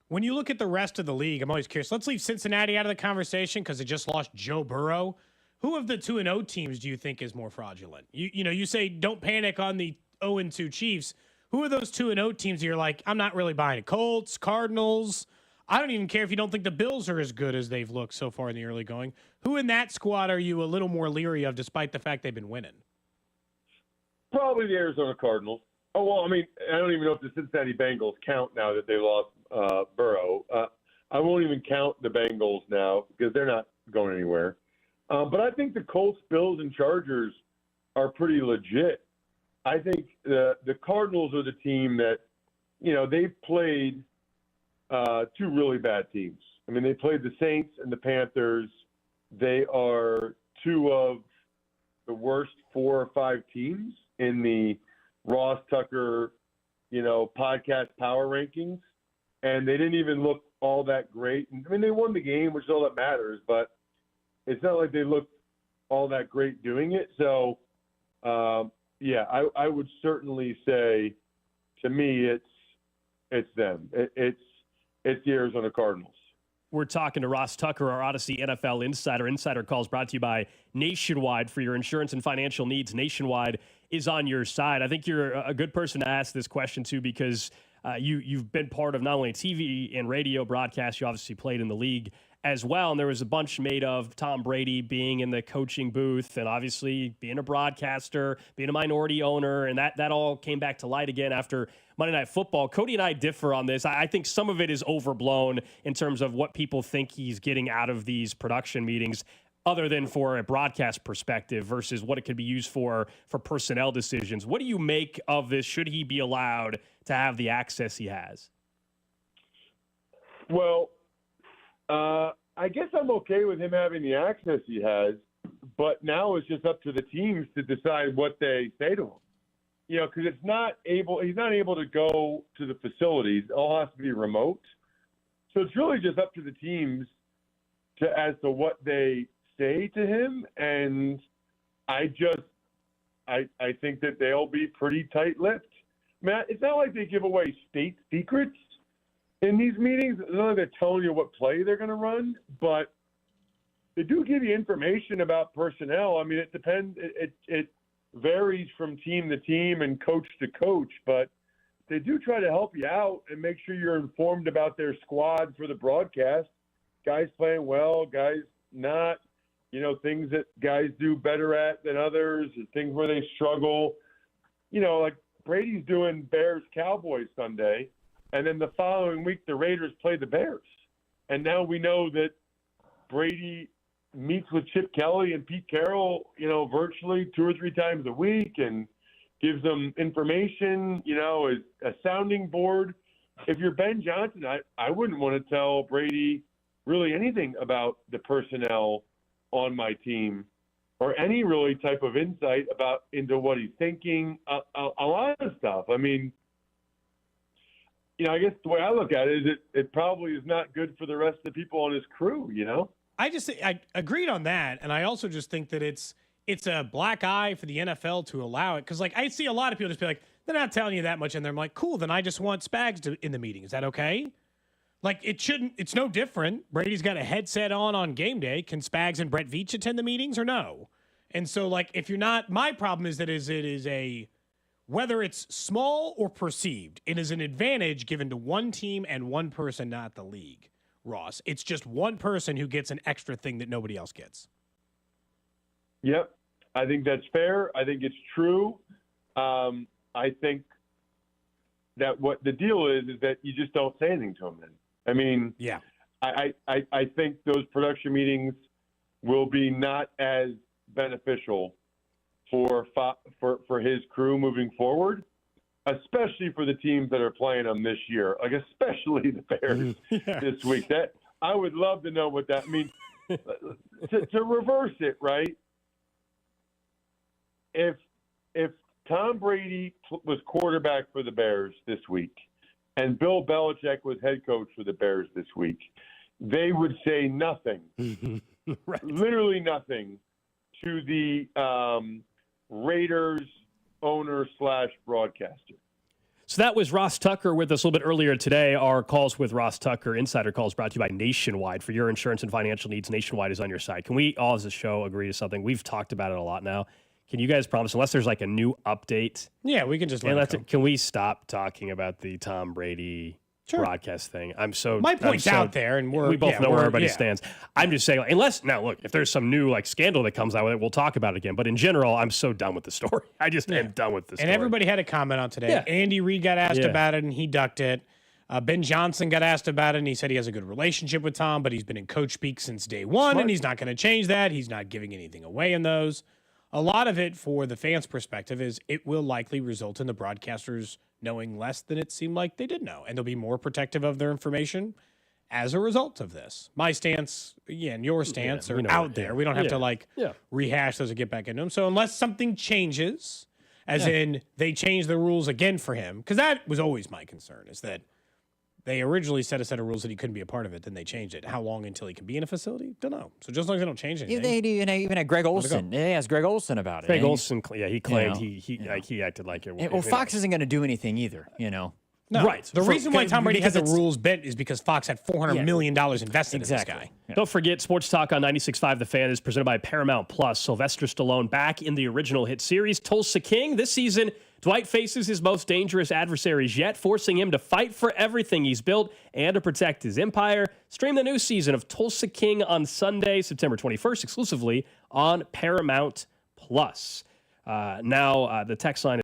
When you look at the rest of the league, I'm always curious. Let's leave Cincinnati out of the conversation because they just lost Joe Burrow. Who of the 2-0 teams do you think is more fraudulent? You say don't panic on the 0-2 Chiefs. Who are those 2-0 teams that you're like, I'm not really buying it? Colts, Cardinals. I don't even care if you don't think the Bills are as good as they've looked so far in the early going. Who in that squad are you a little more leery of despite the fact they've been winning? Probably the Arizona Cardinals. Oh, well, I mean, I don't even know if the Cincinnati Bengals count now that they lost Burrow. I won't even count the Bengals now because they're not going anywhere. But I think the Colts, Bills, and Chargers are pretty legit. I think the Cardinals are the team that, they've played two really bad teams. I mean, they played the Saints and the Panthers. They are two of the worst 4 or 5 teams in the Ross Tucker, podcast power rankings. And they didn't even look all that great. I mean, they won the game, which is all that matters, but it's not like they looked all that great doing it. So, I would certainly say, to me, it's them. It's the Arizona Cardinals. We're talking to Ross Tucker, our Odyssey NFL Insider. Insider Calls brought to you by Nationwide. For your insurance and financial needs, Nationwide is on your side. I think you're a good person to ask this question to because you've been part of not only TV and radio broadcasts, you obviously played in the league as well. And there was a bunch made of Tom Brady being in the coaching booth and obviously being a broadcaster, being a minority owner. And that all came back to light again after Monday Night Football. Cody and I differ on this. I think some of it is overblown in terms of what people think he's getting out of these production meetings, other than for a broadcast perspective versus what it could be used for personnel decisions. What do you make of this? Should he be allowed to have the access he has? Well, I guess I'm okay with him having the access he has, but now it's just up to the teams to decide what they say to him. Because he's not able to go to the facilities. It all has to be remote. So it's really just up to the teams as to what they say to him. And I think that they'll be pretty tight-lipped. Matt, it's not like they give away state secrets in these meetings. It's not like they're telling you what play they're going to run, but they do give you information about personnel. I mean, it depends. varies from team to team and coach to coach, but they do try to help you out and make sure you're informed about their squad for the broadcast. Guys playing well, guys not, things that guys do better at than others, things where they struggle. Like Brady's doing Bears-Cowboys Sunday, and then the following week the Raiders play the Bears. And now we know that Brady meets with Chip Kelly and Pete Carroll, virtually 2 or 3 times a week and gives them information, as a sounding board. If you're Ben Johnson, I wouldn't want to tell Brady really anything about the personnel on my team or any really type of insight into what he's thinking, a lot of stuff. I mean, I guess the way I look at it is it probably is not good for the rest of the people on his crew, I agreed on that, and I also just think that it's a black eye for the NFL to allow it, because I see a lot of people just be like, they're not telling you that much, and they're like, cool, then I just want Spags in the meeting. Is that okay? It's no different. Brady's got a headset on game day. Can Spags and Brett Veach attend the meetings or no? And so if you're not, my problem is that it is whether it's small or perceived, it is an advantage given to one team and one person, not the league. Ross, it's just one person who gets an extra thing that nobody else gets. Yep. I think that's fair. I think it's true. I think that what the deal is that you just don't say anything to him then. I mean, yeah. I think those production meetings will be not as beneficial for his crew moving forward, especially for the teams that are playing them this year, especially the Bears this week. That I would love to know what that means. to reverse it, right? If Tom Brady was quarterback for the Bears this week and Bill Belichick was head coach for the Bears this week, they would say nothing, right. Literally nothing, to the Raiders owner/broadcaster. So that was Ross Tucker with us a little bit earlier today. Our calls with Ross Tucker, Insider Calls, brought to you by Nationwide. For your insurance and financial needs, Nationwide is on your side. Can we all as a show agree to something? We've talked about it a lot now. Can you guys promise, unless there's a new update? Yeah, we can just let it go. Can we stop talking about the Tom Brady broadcast thing? My point's out there, and we both know where everybody stands. I'm just saying, if there's some new scandal that comes out with it, we'll talk about it again. But in general, I'm so done with the story. I just am done with the story. And everybody had a comment on today. Yeah. Andy Reid got asked about it, and he ducked it. Ben Johnson got asked about it, and he said he has a good relationship with Tom, but he's been in coach speak since day one, and he's not going to change that. He's not giving anything away in those. A lot of it, for the fans' perspective, is it will likely result in the broadcasters knowing less than it seemed like they did know, and they'll be more protective of their information as a result of this. My stance, and your stance are out there. We don't have to rehash those and get back into them. So unless something changes, as in they change the rules again for him, because that was always my concern, is that they originally set a set of rules that he couldn't be a part of it, then they changed it. How long until he can be in a facility? Don't know. So just as long as they don't change anything. Even had Greg Olson. They asked Greg Olson about it. Greg Olson, he claimed he acted like it. Well, Fox isn't going to do anything either, No. Right. The reason why Tom Brady had the rules bent is because Fox had $400 million invested in this guy. Yeah. Don't forget, Sports Talk on 96.5 The Fan is presented by Paramount Plus. Sylvester Stallone back in the original hit series, Tulsa King. This season, Dwight faces his most dangerous adversaries yet, forcing him to fight for everything he's built and to protect his empire. Stream the new season of Tulsa King on Sunday, September 21st, exclusively on Paramount Plus. Now, the text line